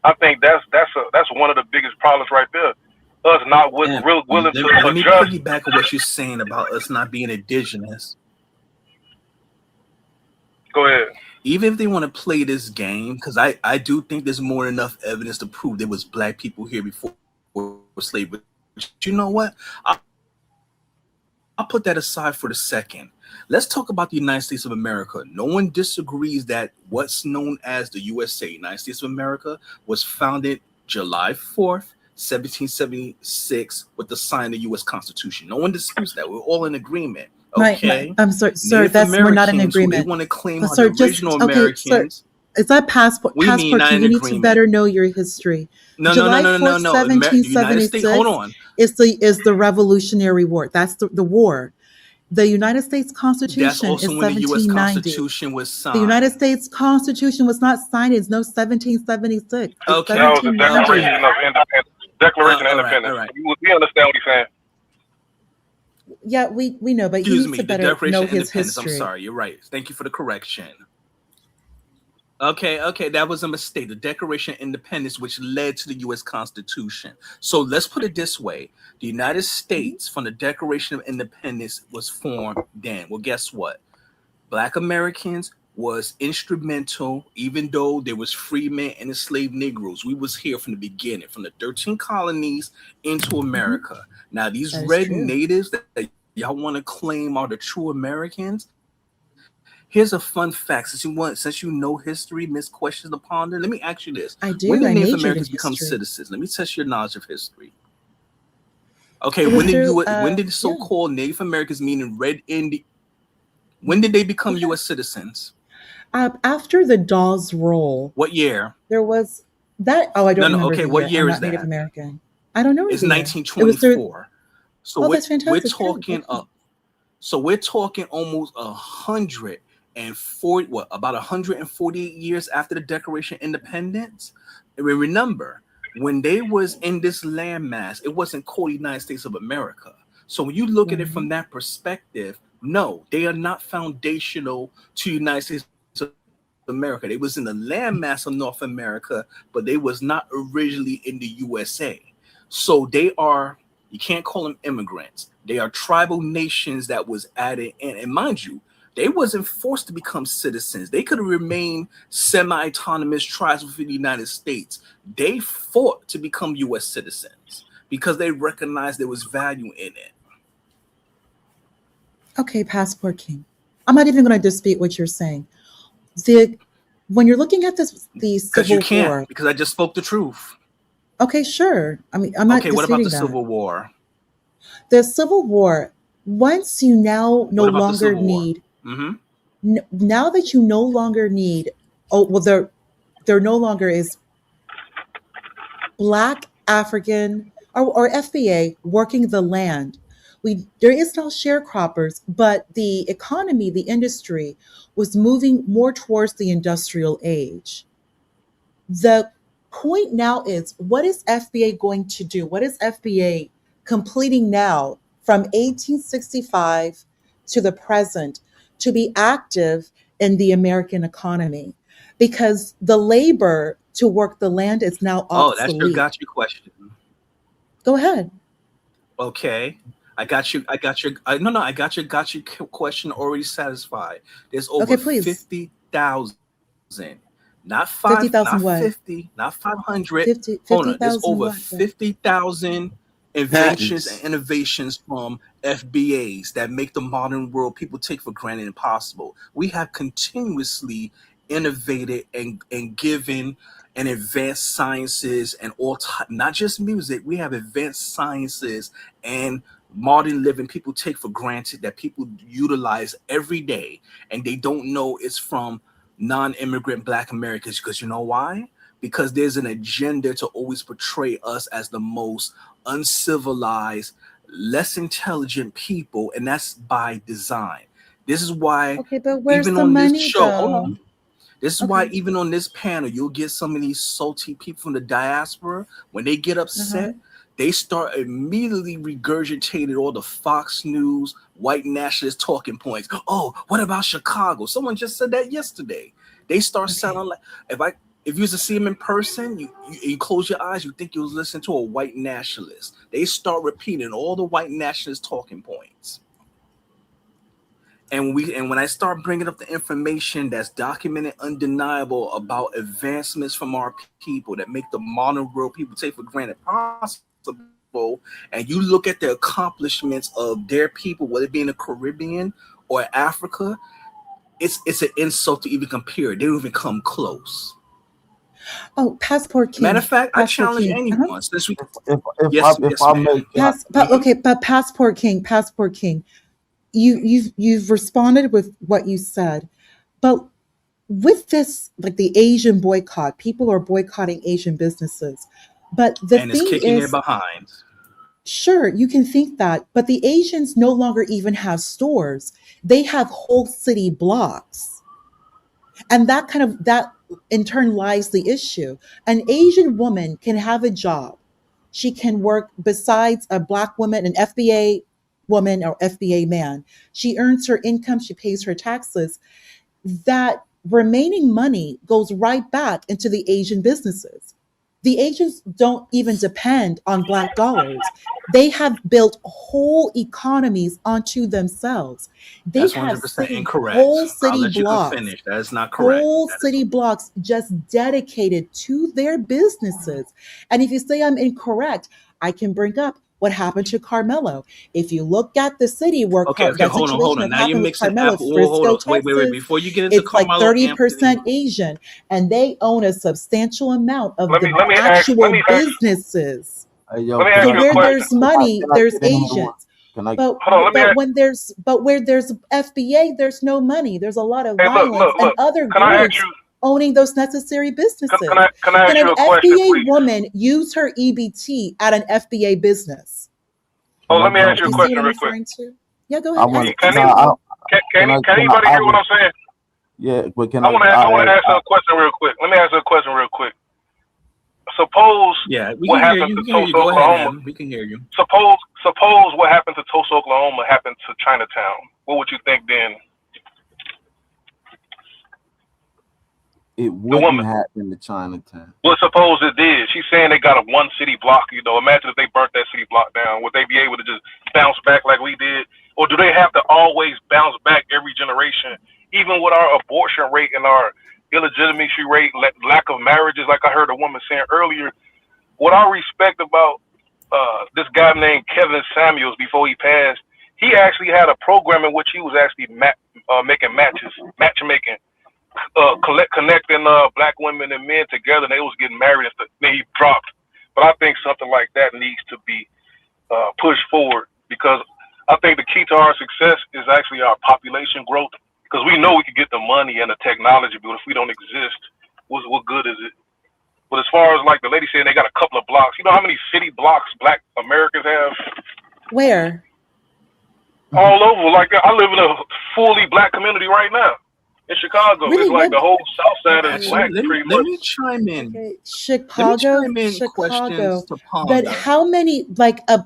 I think that's one of the biggest problems right there. Us not willing to let me adjust. piggyback on what you're saying about us not being indigenous. Go ahead. Even if they want to play this game, because I do think there's more than enough evidence to prove there was Black people here before slavery. But you know what? I'll put that aside for the second. Let's talk about the United States of America. No one disagrees that what's known as the USA, United States of America, was founded July 4th, 1776 with the sign of the U.S. Constitution. No one disputes that. We're all in agreement. Okay. I'm sorry, sir. We're not in agreement. They want to claim Sir, the original Americans. Sir, is that passport? We mean not in you need agreement. to better know your history. No. July 4th, 1776 hold on. is the Revolutionary War. That's the war. The United States Constitution That's also is when the U.S. 1790. Constitution was signed. The United States Constitution was not signed. It's no 1776. It's Okay. That was the 1790. Declaration of Independence. Declaration of Independence. Right. We understand what he's saying. Yeah, we know, but Excuse you me, need to the better Declaration know of his Independence. history. I'm sorry, you're right. Thank you for the correction. Okay, that was a mistake. The Declaration of Independence, which led to the U.S. Constitution. So let's put it this way: the United States, from the Declaration of Independence, was formed then. Well, guess what? Black Americans was instrumental, even though there was freemen and enslaved Negroes. We was here from the beginning, from the 13 colonies into America. Now, these That is red true. natives that y'all want to claim are the true Americans. Here's a fun fact. Since you know history, Miss Questions to Ponder, let me ask you this. I When do. did I Native majored in Americans become history. citizens? Let me test your knowledge of history. Okay, It was through, when did the yeah. so-called Native Americans, meaning red Indian, when did they become Okay. US citizens? After the Dawes Roll, What year? there was that. Oh, I don't No, remember okay, the what year. I'm year is not Native that? American. I don't know It's the year. It was through. 1924. So Oh, that's we're fantastic. True. talking Okay. so we're talking almost 140, what, about 148 years after the Declaration of Independence. And remember, when they was in this landmass, it wasn't called United States of America. So when you look at it from Right. that perspective, no, they are not foundational to United States of America. They was in the landmass of North America, but they was not originally in the USA. So they are, you can't call them immigrants. They are tribal nations that was added in. And mind you, they wasn't forced to become citizens. They could have remained semi-autonomous tribes within the United States. They fought to become US citizens because they recognized there was value in it. Okay, Passport King. I'm not even going to dispute what you're saying. The When you're looking at the Because you Civil can't, War. because I just spoke the truth. Okay, sure. I mean, I'm not Okay, what about disputing the that. Civil War? The Civil War. Once you now no What about the longer Civil War? need. Mm-hmm. Now that you no longer need. Oh well, there no longer is Black African or FBA working the land. There is no sharecroppers, but the economy, the industry was moving more towards the industrial age. The point now is, what is FBA going to do? What is FBA completing now from 1865 to the present to be active in the American economy? Because the labor to work the land is now Oh, that's your obsolete. gotcha question. Go ahead. Okay. I got you. I got your. No. I got your question already satisfied. There's Okay, over please. 50,000, not 50,000 not what? 50, not 500. 50 Hold on. There's 50,000 over what though? 50,000 inventions and Patents. innovations from FBAs that make the modern world people take for granted impossible. We have continuously innovated and given and advanced sciences and not just music. We have advanced sciences and modern living people take for granted that people utilize every day, and they don't know it's from non-immigrant Black Americans, because you know why? Because there's an agenda to always portray us as the most uncivilized, less intelligent people, and that's by design. This is why Okay, but where's even the on this money show, hold though? on. This is why Okay. even on this panel, you'll get some of these salty people from the diaspora. When they get Uh-huh. upset, they start immediately regurgitating all the Fox News white nationalist talking points. Oh, what about Chicago? Someone just said that yesterday. They start Okay. sounding like, if you was to see them in person, you close your eyes, you think you was listening to a white nationalist. They start repeating all the white nationalist talking points. And when I start bringing up the information that's documented, undeniable about advancements from our people that make the modern world people take for granted possible, and you look at the accomplishments of their people, whether it be in the Caribbean or Africa, it's an insult to even compare. They don't even come close. Oh, Passport Matter of King. fact, I Passport challenge King. Uh-huh. anyone. Since we, If yes, if yes, I may, ma'am. can I, Mhm. Okay, but Passport King, Passport King. You've responded with what you said, but with this, like the Asian boycott, people are boycotting Asian businesses. But the And it's thing kicking their is, behind. sure, you can think that, but the Asians no longer even have stores. They have whole city blocks. And that in turn lies the issue. An Asian woman can have a job. She can work besides a Black woman, an FBA woman or FBA man. She earns her income, she pays her taxes. That remaining money goes right back into the Asian businesses. The Asians don't even depend on Black dollars. They have built whole economies onto themselves. They That's have 100% city, incorrect. whole I'll city let you blocks, finish. That is not correct. whole That is city blocks just dedicated to their businesses. And if you say I'm incorrect, I can bring up what happened to Carmelo. If you look at the city where okay. Okay, that hold on, hold situation on. that Now you're happened with mixing Carmelo, apple. Oh, hold Frisco, on. Wait. Texas, Before you get into it's like Carmelo Anthony, 30% Asian, and they own a substantial amount of Let me the let me ask let actual me ask businesses. Hey, yo, let me can ask So I you a where can I question. there's money, can I there's get in here with Asians. can I But Hold on, let me ask. where there's FBA, there's no money. There's a lot of Hey, look, violence look, and look. other Can I ask groups you? owning those necessary Can businesses. I Can ask an you a question, FBA please? woman use her EBT at an FBA business? Oh, can I let me ask jump you a You in? see what question I'm real quick. referring to? Yeah, go I ahead. want Can no, he? I Can anybody hear what I'm saying? yeah, but can I want to I want to ask I her a question real quick. Let me ask her a question real quick. Suppose yeah, we what can hear happened you. to We can hear you. Tulsa, Go ahead, Oklahoma. Adam. We can hear you. Suppose what happened to Tulsa, Oklahoma happened to Chinatown. What would you think then? it The wouldn't woman. happen to Chinatown. Well, suppose it did. She's saying they got a one city block. Imagine if they burnt that city block down. Would they be able to just bounce back like we did, or do they have to always bounce back every generation? Even with our abortion rate and our illegitimacy rate, lack of marriages, like I heard a woman saying earlier. What I respect about this guy named Kevin Samuels before he passed, he actually had a program in which he was actually making matchmaking, connecting black women and men together. And they was getting married, and then he dropped. But I think something like that needs to be pushed forward, because I think the key to our success is actually our population growth. Because we know we can get the money and the technology, but if we don't exist, what good is it? But as far as like the lady saying they got a couple of blocks, you know how many city blocks Black Americans have? Where? All over. Like I live in a fully Black community right now in Chicago. It's Really? like the whole South Side is Okay. Actually, Black pretty let much. me chime in. Okay, Let me Chicago, chime in. Questions Chicago. to But ponder. how many like an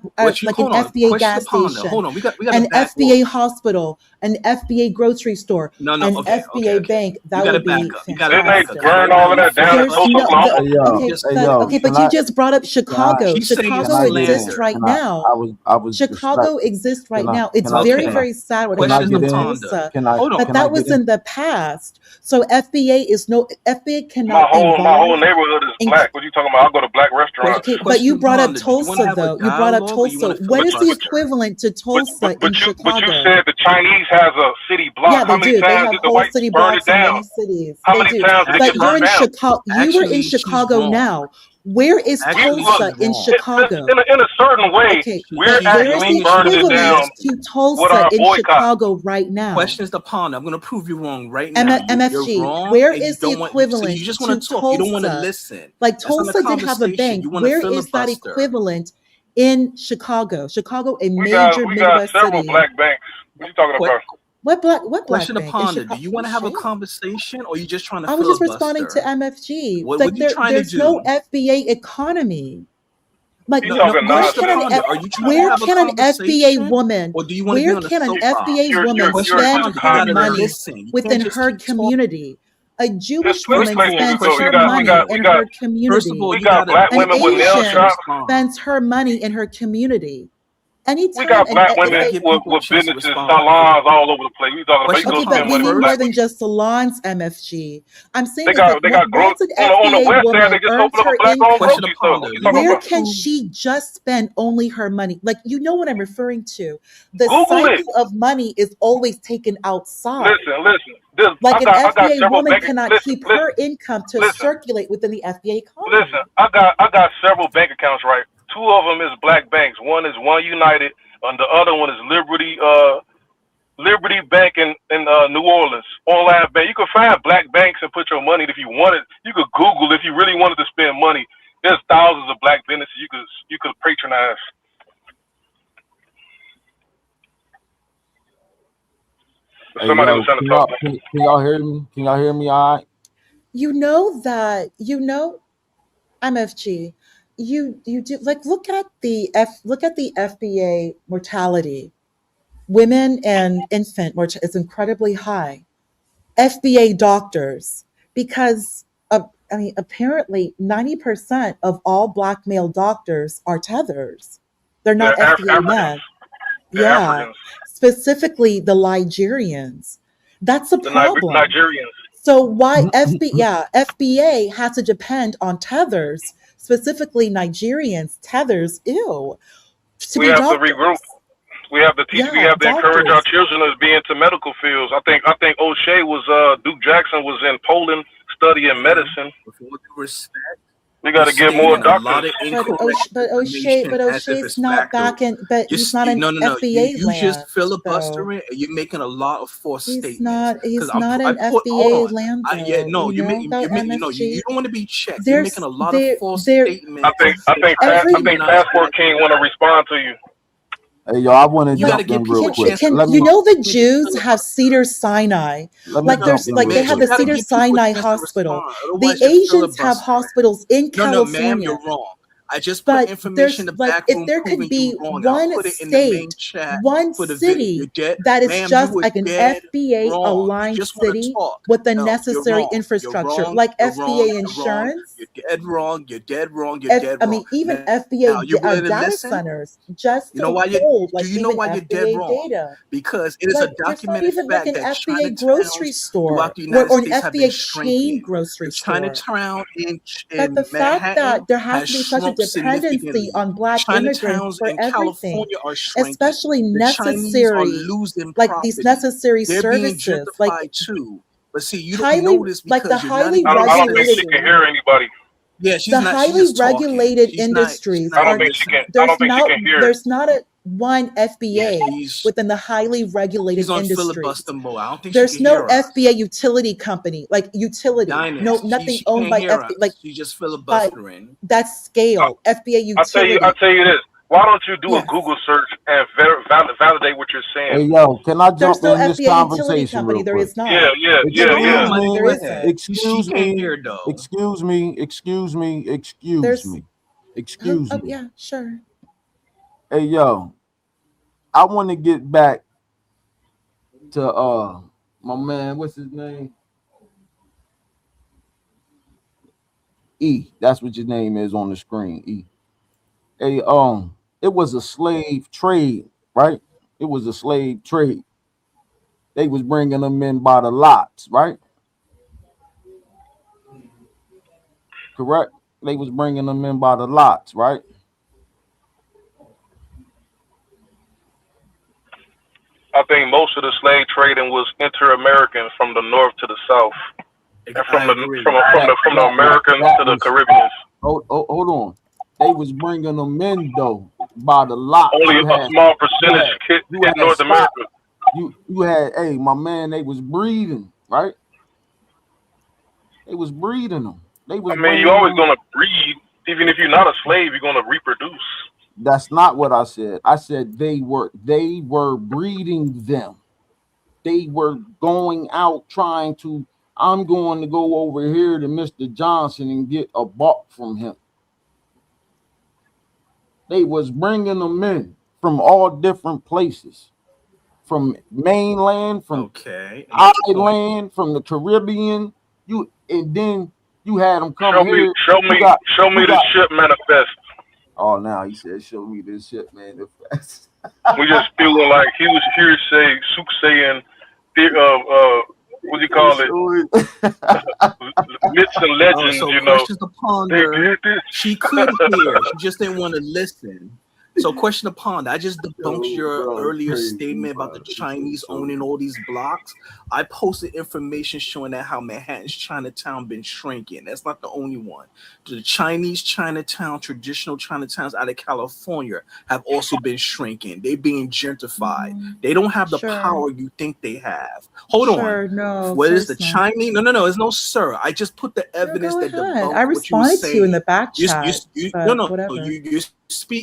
Hold on. FBA Question to gas ponder. station, Hold on. We got to an back off. FBA hospital, an FBA grocery store, No. an Okay. FBA bank? You That got to would back be up. You got to Didn't they back up. fantastic. burn Right now, all of you that down in There's Tulsa, filibuster. no Oklahoma? Hey Just yo, okay, can but you I just brought up can I Chicago. She's saying can Chicago I get exists in? slander. right now. I was Chicago distracted. exists right now. Can It's I very, Okay. can I very sad what can I happened Question get to in in? ponder. Tulsa, Hold on. but Can I that get was in? in the past. So FBA My cannot whole evolve. neighborhood is In, Black. What you talking about? I go to Black restaurants. okay, but you Question to brought up ponder. Did you want to Tulsa have a though. You brought up dialogue or you Tulsa. want to What is the filibuster? equivalent to Tulsa in But you Chicago? said the Chinese has a city Yeah, block. How they many do. They times have did the whole whites city burn it blocks in down? many cities. How They many do. times did it But get Actually, you're burned in down? Chicago. You were in actually, she's Chicago wrong. now. Where is Actually, Look, Tulsa she's in wrong. Chicago? in a certain way, Okay, we're but where is actually the Explain it to burning me. it I'm equivalent down to listening. with Tulsa our in boycott. Chicago right now? Questions to ponder. I'm going to prove you wrong right now. You're MFG, wrong, where and you is the don't want. You equivalent just to want to talk. You don't want to Tulsa? listen. Like That's not a Tulsa did have a conversation. bank. You want to Where is that filibuster. equivalent in Chicago? Chicago, a We got major we got Midwest several city. Black banks. What you talking Que- about? What question black to bank in ponder. Do Chicago? you Oh want to have a shit. conversation, or you just trying to I was just responding to filibuster? MFG. What Like are you trying to there's no do? FBA economy. Like You No, talking where question can to an nonsense. ponder. Are you trying to where have a can an FBA conversation, woman or do you want to be where on a can an You, FBA soapbox? woman Question to you're spend just ponder. You her got to money communist. listen. You within can't just her keep talking. community? A Just Jewish First woman of all, spends so question to her we money ponder. in got her First of all, community. we you got gotta Black An women you with gotta let nail me Asian shops. respond. spends her money in her community. We Anytime got Black Can I women and give people a with chance to businesses, respond? salons all over the place. We talking about you Question can to go okay, but spend we ponder. money with need Black more First, than women. just salons, MFG. I'm saying They is like got once an on the FBA West End. They woman just earns opened up a her Black owned question income, to grocery store. What ponder. you You talking where want about? can to she just spend only her money? Like, you know what I'm referring to. The Google it. cycle of money is always taken outside. Listen. This Like an I got FBA several woman bank. cannot keep her Listen, income to listen. circulate within the FBA Listen, economy. I got several bank accounts, right? Two of them is Black banks. One is One United, and the other one is Liberty Bank in New Orleans. Online bank. You can find Black banks and put your money if you wanted. You could Google if you really wanted to spend money. There's thousands of Black businesses you could patronize. Hey Somebody was yo, trying to talk. can y'all hear me? Can y'all hear me all right? MFG, you do like look at the FBA mortality. Women and infant mortality is incredibly high. FBA doctors, because apparently 90% of all black male doctors are tethers. They're not They're FBA Africans. men. They're Yeah, Africans. specifically the Nigerians. That's a The problem. Nigerians. So why FBA has to depend on tethers, specifically Nigerians, tethers, ew, to We be have to regroup. doctors. We have to teach. We Yeah, have to encourage our doctors. children to be into medical fields. I think O'Shea was Duke Jackson was in Poland studying medicine. With all due respect, We got you're to get more stating a lot doctors. of incorrect information as if O'Shea's it's not back factual. in, but he's not in No, no, no. FBA You just land though. filibustering and you're making a lot of false statements. Because He's not I in put, hold FBA on. land Yeah, though. no, You know you about make, no, you MSG? don't want to be checked. You're making There's a lot of false there I statements. think every I think Passport King want to respond to you. Hey, yo, I want to You got to jump give in real people a quick. chance to can Let you me respond. know the You can't just Jews have filibuster. Cedar Sinai? let me Like No, jump there's in like real they Mitch, have you the quick. got to Cedar give people a Sinai chance to hospital. respond. The Otherwise, you're Asians have filibustering. hospitals in No, ma'am, California. you're wrong. I just put But information there's in the like back if room there could proving you be wrong. I'll one put it in the main state, chat one for the video. You're city dead, that is ma'am. You just were like an dead FBA wrong. You aligned just want to city talk. with the No, you're necessary wrong. You're infrastructure, wrong. like You're wrong. FBA You're wrong. insurance, You're dead wrong. You're dead wrong. You're dead wrong. even Now, FBA you willing to data listen? centers just You know to why you? hold Do like you know even why you're dead FBA wrong? data. Because it is a Like there's not documented even like fact an that FBA grocery Chinatowns throughout store the United or an States have been FBA chain shrinking. The grocery store. Chinatown But the in fact Manhattan that there has has to be such a shrunk dependency significantly. on Black immigrants Chinatowns for in everything, California are shrinking. especially The Chinese are necessary, losing like these property. necessary They're being services, like gentrified too. But see, you don't highly, know this like the because you're not highly even I don't listening think to. she regulated, can hear anybody. Yeah, she's the not. She's highly just talking. regulated She's industries not I don't are, even think she can. listening. I don't think she can hear. there's not a one Yeah, FBA she's within the highly regulated on industries. filibuster mode. I don't think she There's can no hear us. FBA utility company, like utility, no, Dinus, nothing she owned can't by hear FBA, like us. She's just by filibustering. that I, scale, FBA I'll utility. tell you this. Why don't you do a Yes. Google search and validate what you're saying? Hey, yo, can I There's jump no in this FBA utility conversation company. real There quick? is Yeah, not. yeah, Like, yeah, Go yeah. on, Excuse money. there Go me, ahead. isn't. She excuse can't me, hear though. excuse me, excuse me, excuse There's, me, excuse me. yeah, sure. Hey, yo, I want to get back to my man, what's his name? E. That's what your name is on the screen. E. Hey, it was a slave trade, right? It was a slave trade. They was bringing them in by the lots, right? Correct. They was bringing them in by the lots, right? I think most of the slave trading was inter-American from the north to the south, and I agree. from the Americans to the Caribbeans. Hold on. They was bringing them in though by the lots. Only a small percentage hit North America. You had, hey, my man, they was breeding, right? They was breeding them. They was I mean, you're always gonna breed, even if you're not a slave. You're gonna reproduce. That's not what I said. I said they were breeding them. They were going out trying to. I'm going to go over here to Mr. Johnson and get a buck from him. They was bringing them in from all different places, from mainland, from island, from the Caribbean. And then you had them come here. Show me the ship manifest. Oh, now he said, "Show me this ship manifest." We just feeling like he was hearsay, soothsaying, what do you call it? Myths and legends, so you know. questions to ponder. She could hear, she just didn't want to listen. So question to ponder. I just debunked your earlier statement about the Chinese owning all these blocks. I posted information showing that how Manhattan's Chinatown been shrinking. That's not the only one. The Chinese Chinatown, traditional Chinatowns out of California have also been shrinking. They're being gentrified. They don't have the power you think they have. Hold on. No. What is the Chinese? No. It's no sir. I just put the evidence that debunked I what you were responded to you in saying. the back chat.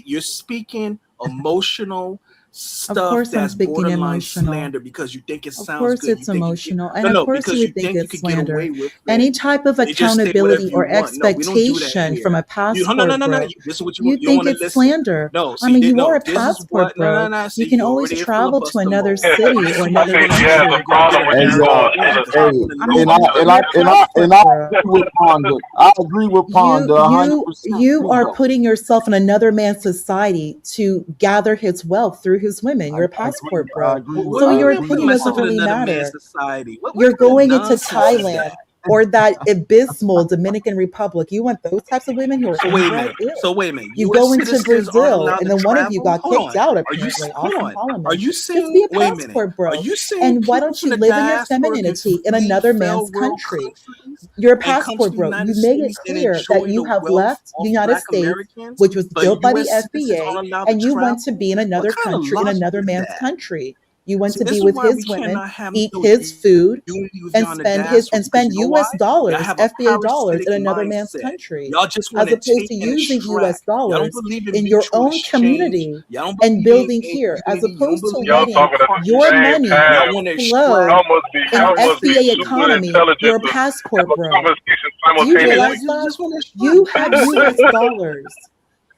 You're speaking emotional stuff course I'm that's speaking borderline emotional. slander because you think it Of sounds course good. it's You think you get emotional. And of course because you you would think think you it's could get slander. away with Any it. type of They just say whatever accountability you or want. No, we don't do that expectation from here. a passport No. bro, This is what you you think want to it's listen. slander. No, I mean, you are a this is passport what bro. no. You See, can you always already travel to another philibustering. city or This is why another you're gonna he sit has here a and get problem with Hey, you arrogant. yo, Because I hey, want to I mean, and know I what and you're I a and I passport and I bro. agree with Ponda. I agree with Ponda 100%. You are Too, putting yourself in another man's society to gather his wealth through his women. You're a I passport I bro. agree with So do I you your mean agree putting opinion with doesn't myself in really Ponda. another man's matter. society? What You're kind of going into nonsense is Thailand that? or that abysmal Dominican Republic. You want those types of women who are So wait a inbred? minute. Ew. So wait a minute. You U.S. go into citizens aren't Brazil allowed and to then one of you travel. got Hold kicked on. out Are you apparently. hold Awesome on? Are Parliament. you Just saying? be a Wait a minute. passport Are bro. you saying And why people don't from you the live in your diaspora can femininity in flee another failed man's world country? countries You're a and come to passport the bro. United You made it States and clear that enjoy you the have wealth left the of United Black States, Americans, which was but built by the U.S. citizens FBA, aren't allowed to and you went to travel? be in What another kind of country, in logic another is man's that? country. You went See, to this be is with why his we women, cannot have eat no his food, unity with and y'all in the diaspora because spend you know why? US Y'all dollars, have a FBA dollars parasitic in another man's mindset. country, Y'all just want as to opposed take to and using US extract. Y'all don't dollars believe in in your mutual own exchange. community Y'all don't and believe building in here, as unity. You don't opposed to believe Y'all letting in talking at the your same partnership. money Y'all time. want to flow extract in Y'all must be FBA partnership. super economy. intelligent You're a to have passport a bro. conversation Do you Yeah, simultaneously. realize you that? just want to You extract have partnership. US dollars.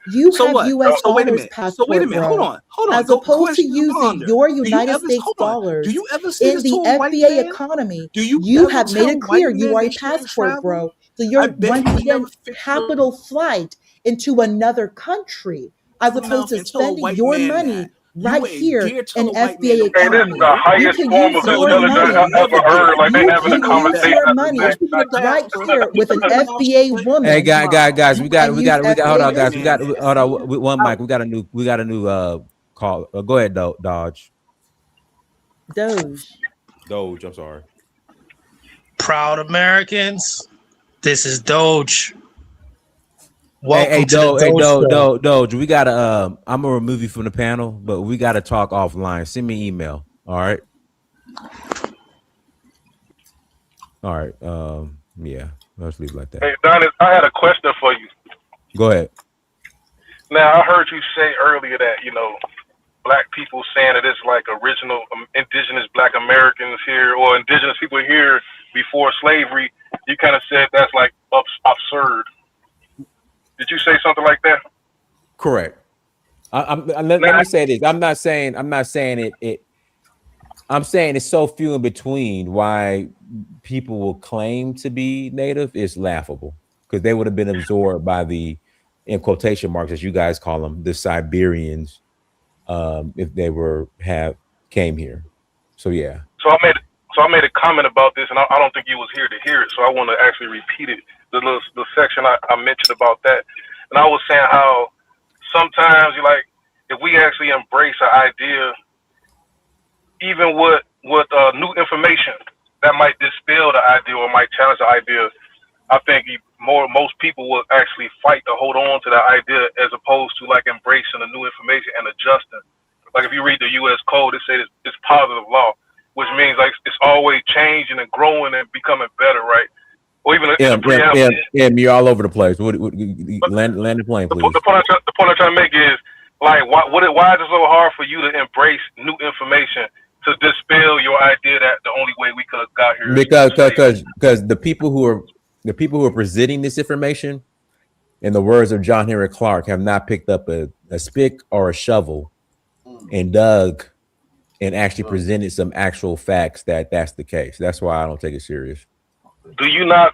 You So have what? US So wait a dollars, minute. So wait a passport minute. Hold bro, on. Hold on. as Go opposed to question and using ponder. your Do you United ever States hold on? Do dollars you ever say in this to the a white FBA man? economy. Do you You ever have made tell it clear white you men are they a shouldn't passport travel? bro. So I you're bet once you would never again figure capital flight into another country as your opposed mouth to and tell a spending white your man that. money You right ain't here dare tell in a white man FBA don't Hey, this is economy. the travel. You highest can form use of No, your you intelligence money. I've never ever dare. heard. Like they You having a can You do use that. conversation your at the Most money same people in time. the right diaspora, here you with an keep your mouth FBA shut and Hey, woman keep your mouth. guys, and use we got. Hold FBA on, guys. White We man got currency. that. hold on. One Out. mic. We got a new call. Go ahead, Dodge. Doge. Doge. I'm sorry. Proud Americans, this is Doge. Hey, Welcome to the Doge Show. Doge. We gotta. I'm gonna remove you from the panel, but we gotta talk offline. Send me an email. All right. All right. Yeah. Let's leave it like that. Hey, Donis, I had a question for you. Go ahead. Now, I heard you say earlier that, black people saying that it's like original indigenous black Americans here or indigenous people here before slavery. You kind of said that's like absurd. Did you say something like that? Correct. Now, Let me say this. I'm not saying it. I'm saying it's so few in between why people will claim to be native is laughable because they would have been absorbed by the, in quotation marks, as you guys call them, the Siberians, if they came here. So yeah. so I made a comment about this, and I don't think you was here to hear it, so I want to actually repeat it. The section I mentioned about that, and I was saying how sometimes you like if we actually embrace an idea, even with new information that might dispel the idea or might challenge the idea. I think most people will actually fight to hold on to that idea as opposed to like embracing the new information and adjusting. Like if you read the U.S. code, it says it's positive law, which means like it's always changing and growing and becoming better, right? Or even in the preamble. You're all over the place. What But land the plane, please. the point I'm trying to make is like why is it so hard for you to embrace new information to dispel your idea that the only way we could have got here is Because the people who are presenting this information, in the words of John Henry Clark, have not picked up a spick or a shovel and dug and actually presented some actual facts that's the case. That's why I don't take it serious. Do you not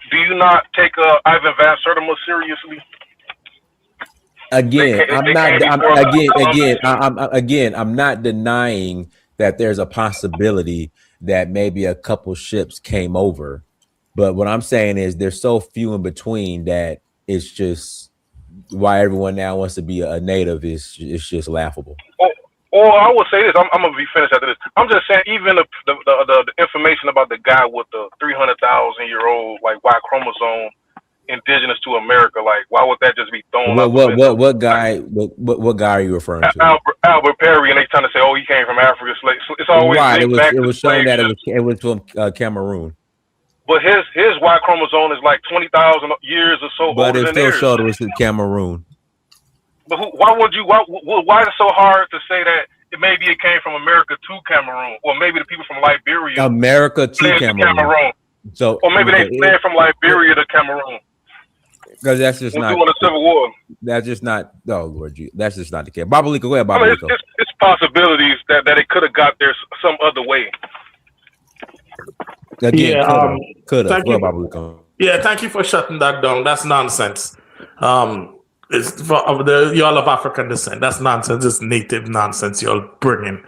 take Ivan Van Sertima seriously? Again, I'm not denying that there's a possibility that maybe a couple ships came over, but what I'm saying is there's so few in between that it's just why everyone now wants to be a native is just laughable. Or I would say this. I'm gonna be finished after this. I'm just saying, even the information about the guy with the 300,000-year-old like Y chromosome, indigenous to America, like why would that just be thrown out the window? What guy are you referring to? Albert Perry, and they trying to say, oh, he came from Africa. So it's always Right. linked back It to was slave shown that ships. it was from Cameroon. But his Y chromosome is like 20,000 years or so But older it than still theirs. showed it was in Cameroon. But why is it so hard to say that maybe it came from America to Cameroon, or maybe the people from Liberia America to fled Cameroon. So, or maybe they fled from Liberia to Cameroon. Because that's just not during the Civil War. That's just not. Oh Lord, that's just not the case. Babalika, go ahead, I mean, Babalika. it's possibilities that it could have got there some other way. Again, could have. Thank you. Yeah, thank you for shutting that down. That's nonsense. It's for y'all of African descent. That's nonsense. It's native nonsense y'all bringing.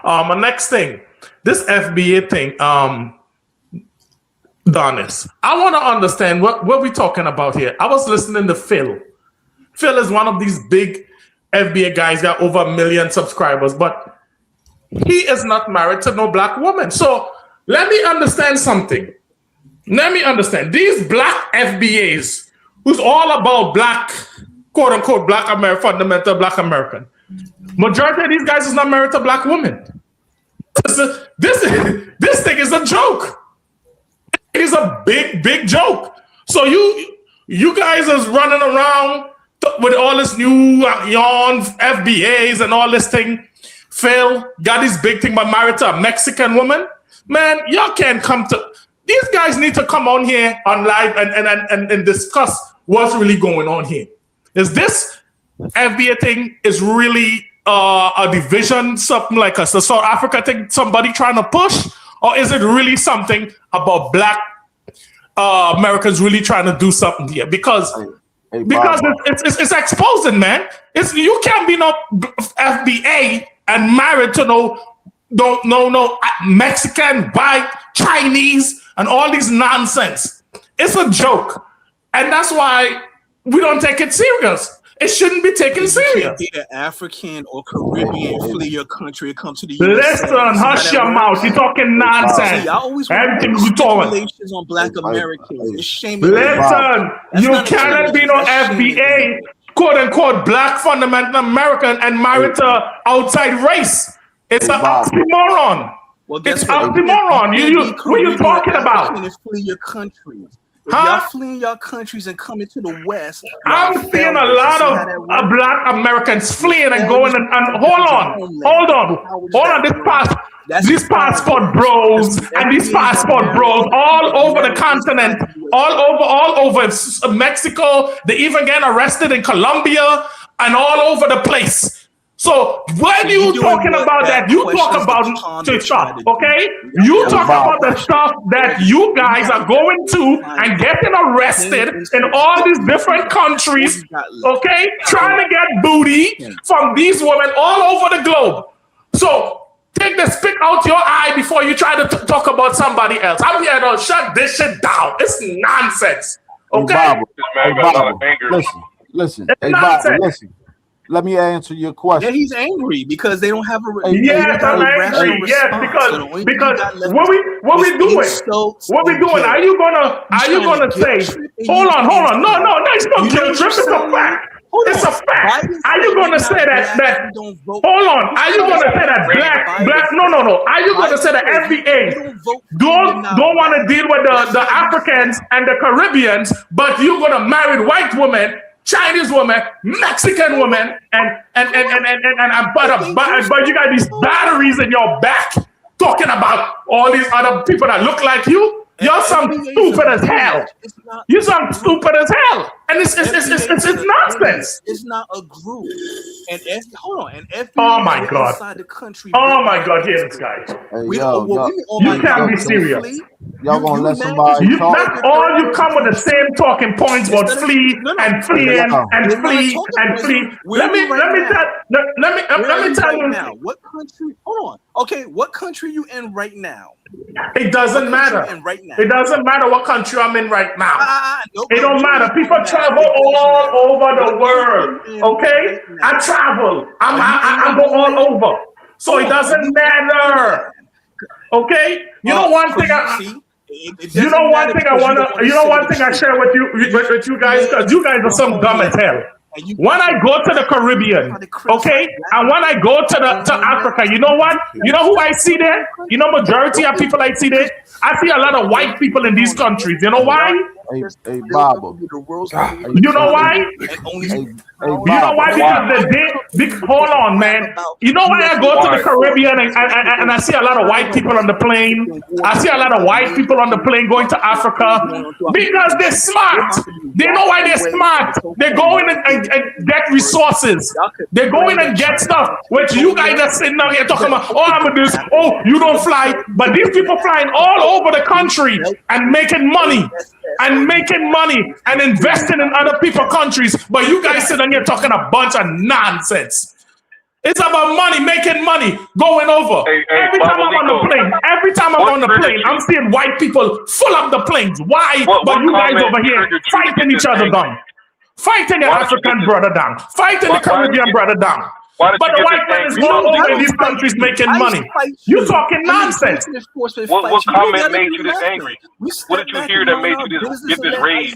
The next thing, this FBA thing, Donis, I want to understand what we're talking about here. I was listening to Phil. Phil is one of these big FBA guys, got over 1 million subscribers, but he is not married to no black woman. So let me understand something. Let me understand. These black FBAs, who's all about black, quote unquote, black American, fundamental black American. Majority of these guys is not married to black women. This thing is a joke. It is a big joke. So you guys is running around with all this new yawn FBAs and all this thing. Phil got this big thing about married to a Mexican woman. Man, y'all can't come to. These guys need to come on here on live and discuss what's really going on here. Is this FBA thing is really a division, something like the South Africa thing, somebody trying to push? Or is it really something about black Americans really trying to do something here? Because it's exposing, man. You can't be no FBA and married to no Mexican, white, Chinese, and all these nonsense. It's a joke. And that's why we don't take it serious. It shouldn't be taken serious. You can't be African or Caribbean, flee your country and come to the US. Listen, hush your mouth. You're talking nonsense. See, I always everything you talking on black Americans. It's shaming. Listen, you cannot be no FBA, quote unquote, black fundamental American and married to outside race. It's an oxymoron. Well, it's oxymoron. What are you talking about? Flee your countries. If huh? y'all fleeing your countries and coming to the West, I'm seeing a lot of black Americans fleeing and going and hold on. These passport bros and these passport bros all over the continent, all over Mexico. They even get arrested in Colombia and all over the place. So when you talking about that, you talk about stuff, okay? You talk about the stuff that you guys are going to and getting arrested in all these different countries, okay? Trying to get booty from these women all over the globe. So take the spit out your eye before you try to talk about somebody else. I'm here to shut this shit down. It's nonsense, okay? Listen. Hey, Bob, listen. Let me answer your question. Yeah, he's angry because they don't have a. Yes, I'm angry. Yes, because what we doing? What we doing? Are you gonna say? Hold on. No, it's no guilt trip. It's a fact. It's a fact. Are you gonna say that? Hold on. Are you gonna say that black? No. Are you gonna say that FBA don't want to deal with the Africans and the Caribbeans, but you're gonna marry white women? Chinese woman, Mexican woman, but you got these batteries in your back talking about all these other people that look like you. You're some stupid as hell. You're some stupid as hell, and it's nonsense. It's not a group. And FBI oh my god! Inside the country. Oh my god! Here's this guy. You can't be serious. Y'all gonna let somebody talk? That's all you come with the same talking points about flee and flee and flee and flee. Let me tell you now. What country? Hold on. Okay, what country you in right now? It doesn't matter. It doesn't matter what country I'm in right now. It don't matter. People travel all over the world. Okay, I travel. I go all over. So it doesn't matter. Okay, you know one thing. You know one thing I share with you guys, because you guys are some dumb as hell. When I go to the Caribbean, okay, and when I go to Africa, you know what? You know who I see there? You know, majority of people I see there? I see a lot of white people in these countries. You know why? Hey, Baba. You know why? You know why? Because hold on, man. You know why I go to the Caribbean and I see a lot of white people on the plane? I see a lot of white people on the plane going to Africa because they're smart. They know why they're smart. They go in and get resources. They go in and get stuff, which you guys are sitting down here talking about, oh, I'm with this, oh, you don't fly. But these people flying all over the country and making money and investing in other people's countries. But you guys sitting here talking a bunch of nonsense. It's about money, making money, going over. Every time I'm on the plane, I'm seeing white people full up the planes. Why? But you guys over here fighting each other down. Fighting the African brother down. Fighting the Caribbean brother down. But the white man is all over in these countries making money. You talking nonsense. What comment made you this angry? What did you hear that made you get this rage?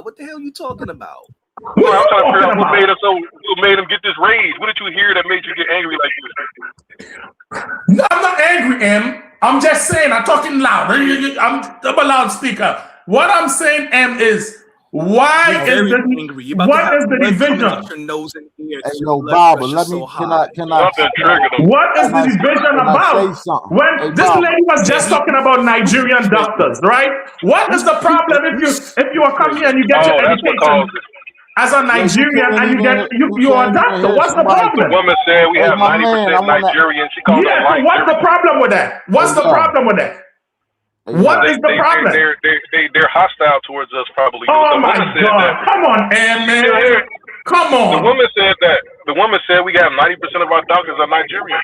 What the hell are you talking about? I'm trying to figure out what made him get this rage. What did you hear that made you get angry like this? No, I'm not angry, M. I'm just saying, I'm talking loud. I'm a loudspeaker. What I'm saying, M, is why is the division? Hey, yo, Baba, can I? What is the division about? When this lady was just talking about Nigerian doctors, right? What is the problem if you are coming here and you get your education as a Nigerian and you are a doctor? What's the problem? The woman said we have 90% Nigerian. She called them white. What's the problem with that? What's the problem with that? What is the problem? They're hostile towards us, probably. Oh my God! Come on, man! Come on! The woman said that. The woman said we have 90% of our doctors are Nigerian.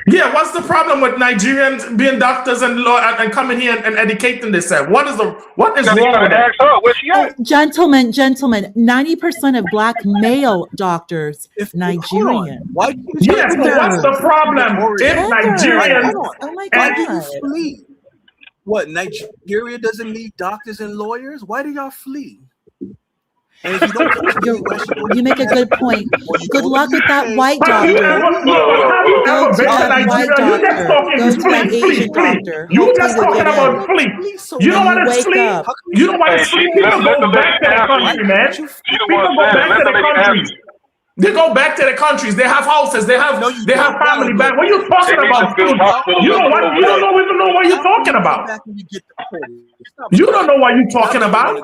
Yeah, what's the problem with Nigerians being doctors and coming here and educating themselves? What is wrong with that? Oh, gentlemen, 90% of Black male doctors Nigerian. Yes, but what's the problem if Nigerians? Oh my Why do you God! flee? What, Nigeria doesn't need doctors and lawyers? Why do y'all flee? And if you don't come to the US, You make a good point. Good luck with that white doctor. Go to that white doctor. Go to that Asian doctor. You just talking about flee. You know what is flee? You know what is flee? People go back to the country, man. People go back to the countries. They go back to the countries. They have houses. They have family back. What are you talking about? You don't even know what you're talking about. You don't know what you're talking about.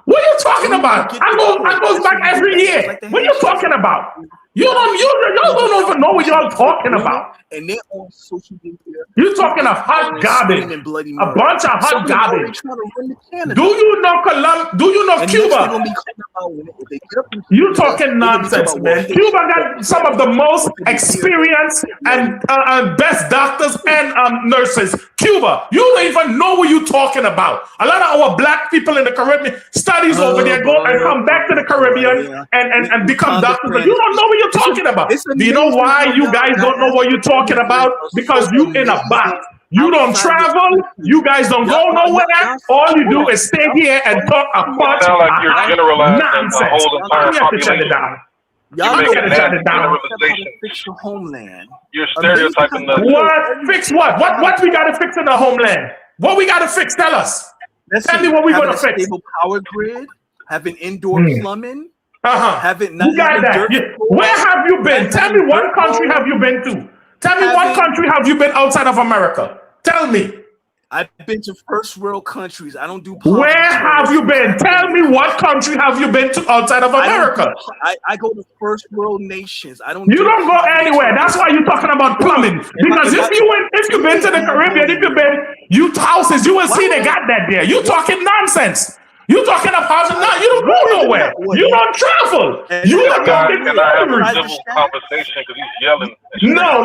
What are you talking about? I goes back every year. What are you talking about? You don't even know what y'all talking about. And they're on social media. You're talking of hot garbage. A bunch of hot garbage. Do you know Cuba? You talking nonsense, man. Cuba got some of the most experienced and best doctors and nurses. Cuba, you don't even know what you're talking about. A lot of our Black people in the Caribbean studies over there, go and come back to the Caribbean and become doctors. But you don't know what you're talking about. Do you know why you guys don't know what you're talking about? Because you in a box. You don't travel. You guys don't go nowhere. All you do is stay here and talk a bunch of nonsense. You have to shut it down. Y'all You gotta shut it down. Fix your homeland. You're stereotyping them. What? Fix what? What we gotta fix in the homeland? What we gotta fix? Tell us. Tell me what we gonna fix. Stable power grid, having indoor plumbing. Having you got that. Where have you been? Tell me what country have you been to? Tell me what country have you been outside of America? Tell me. I've been to first world countries. I don't do. Where have you been? Tell me what country have you been to outside of America? I go to first world nations. I don't. You don't go anywhere. That's why you're talking about plumbing. Because if you've been to the Caribbean, if you've been houses, you will see they got that there. You talking nonsense. You talking about now? You don't go nowhere. You don't travel. You don't civil conversation because he's yelling. No.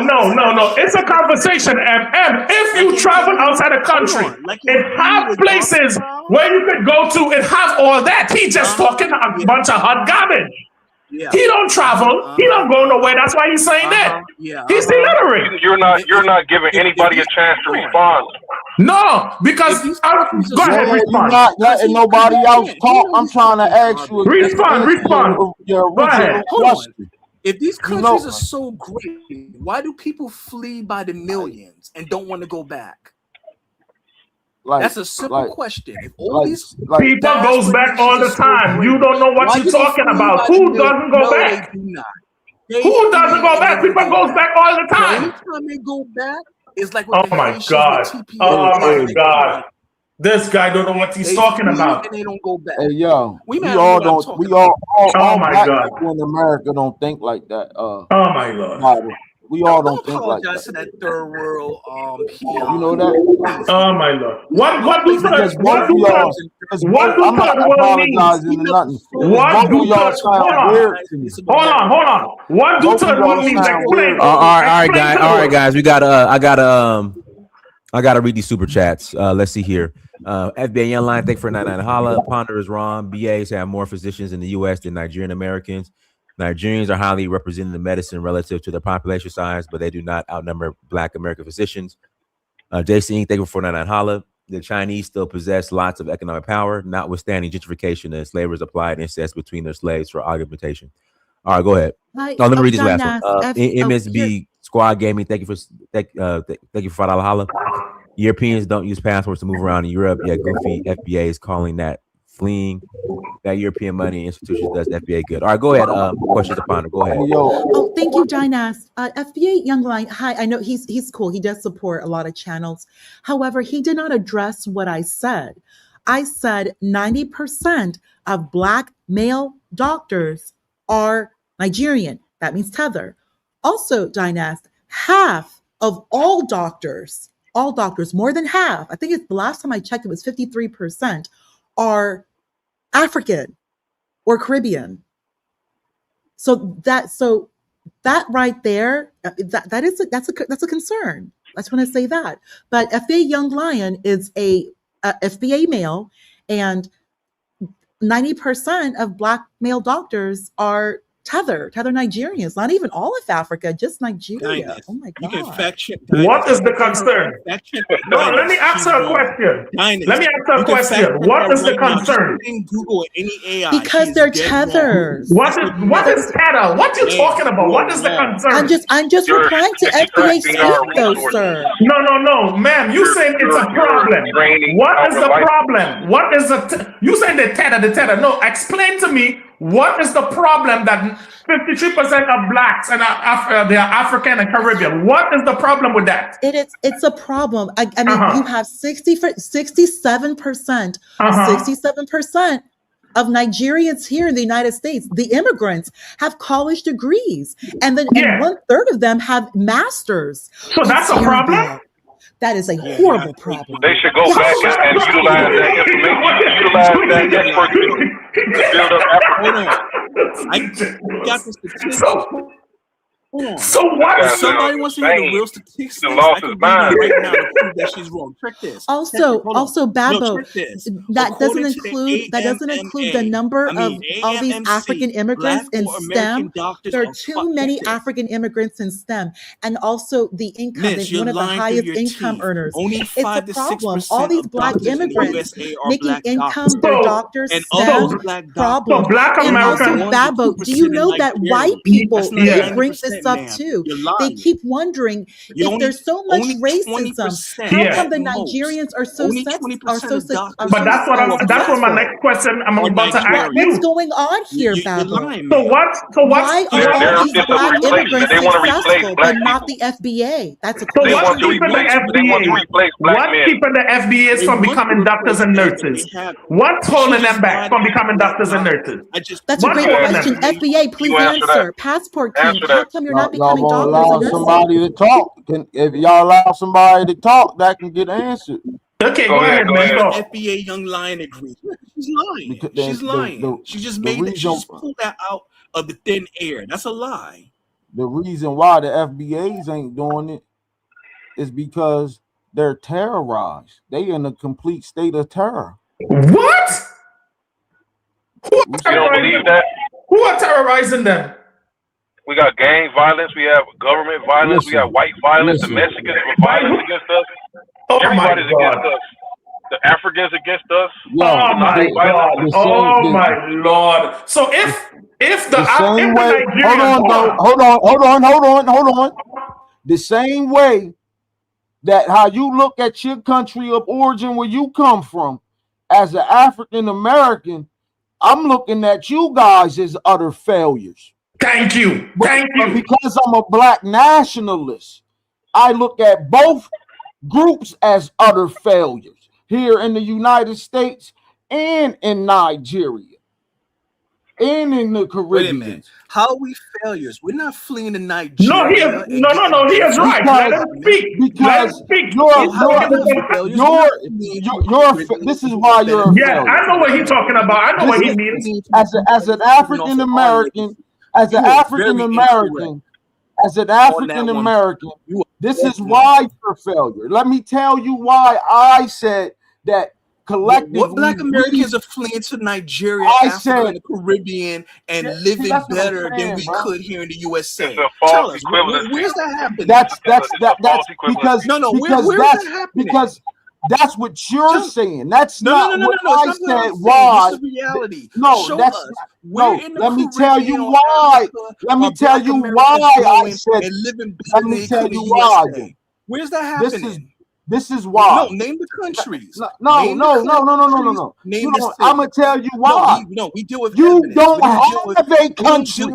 It's a conversation. And if you travel outside the country, it have places where you could go to and have all that. He just talking a bunch of hot garbage. Yeah. He don't travel. He don't go nowhere. That's why he's saying that. He's illiterate. You're not giving anybody a chance to respond. No, because go ahead, respond. You're not letting nobody else talk. I'm trying to ask you. Respond. Go ahead. If these countries are so great, why do people flee by the millions and don't want to go back? Like, That's a simple question. If all like, these People goes back all the time. You don't know what why you're you gonna talking fool about. by the Who middle? doesn't go No, back? they do not. Who doesn't go back? People goes back all the So time. anytime they go back, it's like with Oh the my Haitians God. with TPS. Oh my they God. flee. This guy don't know what he's They talking flee about. and they don't go back. hey, yo, We we man know all what I'm don't. talking We all Oh my black God. people in America don't think like that. Oh my Lord. Bible. We all don't Don't think like apologize that. to that third world You know peon. that? Oh my Lord. What do Because third both of y'all, world I'm not means? apologizing to nothing. What Both do of y'all third sound weird to me. Hold on. What do Both of third world y'all means? sound Explain. weird. All right, Explain guys. to the All right, world. guys. I gotta read these super chats. Let's see here. FBA Young Line, thank you for 99 holla. Ponder is wrong. BAs have more physicians in the U.S. than Nigerian Americans. Nigerians are highly represented in medicine relative to their population size, but they do not outnumber Black American physicians. JC, thank you for 499 holla. The Chinese still possess lots of economic power, notwithstanding gentrification and slavers applied incest between their slaves for augmentation. All right, go ahead. Hi, Let me read this John last one. Nass, MSB Squad Gaming, thank you for $5 holla. Europeans don't use passports to move around in Europe, yet goofy FBA is calling that fleeing. That European money institutions does FBA good. All right, go ahead. Questions upon it. Go ahead. Oh, thank you, Dynas. FBA Young Line. Hi, I know he's cool. He does support a lot of channels. However, he did not address what I said. I said 90% of Black male doctors are Nigerian. That means tether. Also, Dynas, half of all doctors, more than half, I think it's the last time I checked, it was 53%, are African or Caribbean. So that right there, that's a concern. I just want to say that. But FBA Young Lion is a FBA male, and 90% of Black male doctors are tether Nigerians. Not even all of Africa, just Nigeria. Oh my God! You can fact check. What is the concern? No, let me ask her a question. What is the concern? Google any AI because they're tethers. What is tether? What are you talking about? What is the concern? I'm just replying to FBA speak though, sir. No, ma'am. You saying it's a problem. What is the problem? What is you saying the tether? No, explain to me what is the problem that 53% of Blacks and they are African and Caribbean. What is the problem with that? It's a problem. I mean, you have 67%, 67% of Nigerians here in the United States, the immigrants, have college degrees, and then and 1/3 of them have masters. So that's a problem. That is a horrible problem. They should go back and utilize that information, utilize that expertise to build up Africa. I got the statistics. So what? If somebody wants to hear the real statistics, I can read it right now to prove that she's wrong. Check this. Also, Babo, that doesn't include the number of all these African immigrants in STEM. There are too many African immigrants in STEM, and also the income is one of the highest income earners. It's a problem. All these Black immigrants making income, they're doctors, STEM, problem. And also, Babo, do you know that white people they bring this up too? They keep wondering if there's so much racism, how come the Nigerians are so But that's what my next question I'm about to ask you. What's going on here, Babo? Why are all these Black immigrants successful, but not the FBA? That's a question. What's keeping the FBAs from becoming doctors and nurses? What's holding them back from becoming doctors and nurses? That's a great question. FBA, please answer. Passport King, how come you're not becoming doctors and nurses? Somebody to talk. If y'all allow somebody to talk, that can get answered. Okay, go ahead. FBA Young Lion agrees. She's lying. She's lying. She just pulled that out of the thin air. That's a lie. The reason why the FBAs ain't doing it is because they're terrorized. They in a complete state of terror. What? You don't believe that? Who are terrorizing them? We got gang violence. We have government violence. We have white violence. The Mexicans with violence against us. Everybody's against us. The Africans against us. Oh my God! Oh my Lord! So if the same way, hold on. The same way that how you look at your country of origin where you come from as an African American, I'm looking at you guys as utter failures. Thank you. Thank you. Because I'm a black nationalist, I look at both groups as utter failures here in the United States and in Nigeria and in the Caribbean. Wait a minute. How are we failures? We're not fleeing to Nigeria. No, he is right. Let him speak. Because this is why you're a failure. I know what he's talking about. I know what he means. As an African American, this is why you're a failure. Let me tell you why I said that collectively. What black Americans are fleeing to Nigeria, Africa, and the Caribbean and living better than we could here in the USA? Tell us, where's that happening? That's because that's what you're saying. That's not what I said. Why? It's the reality. No, that's no. Let me tell you why. Let me tell you why I said. Let me tell you why. Where's that happening? This is why. No, name the countries. No. I'm gonna tell you why. No, we deal with. You don't have a country.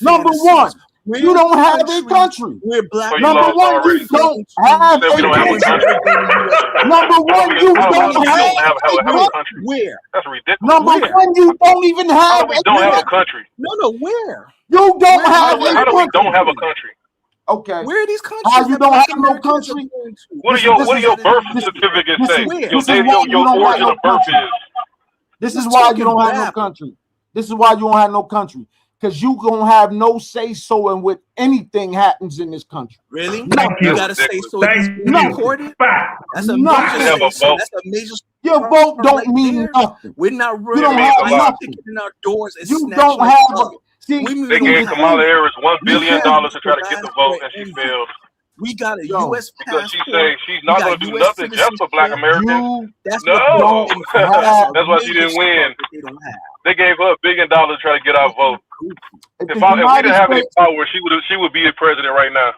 Number one, you don't have a country. We're black. Number one, you don't have a country. Number one, you don't have a country. Where? That's ridiculous. Number one, you don't even have a country. No, where? You don't have a country. How do we don't have a country? Okay. Where are these countries? How you don't have no country? What do your birth certificate say? Your origin of birth is. This is why you don't have no country. This is why you don't have no country. Because you don't have no say so in what anything happens in this country. Really? You gotta say so. Recorded? That's a major say. That's a major. Your vote don't mean nothing. We're not really. You don't have nothing. In our doors and you don't have. They gave Kamala Harris $1 billion to try to get the vote, and she failed. We got a U.S. passport. Because she said she's not going to do nothing just for black Americans. That's why she didn't win. They gave her $1 billion to try to get our vote. If we didn't have any power, she would be the president right now.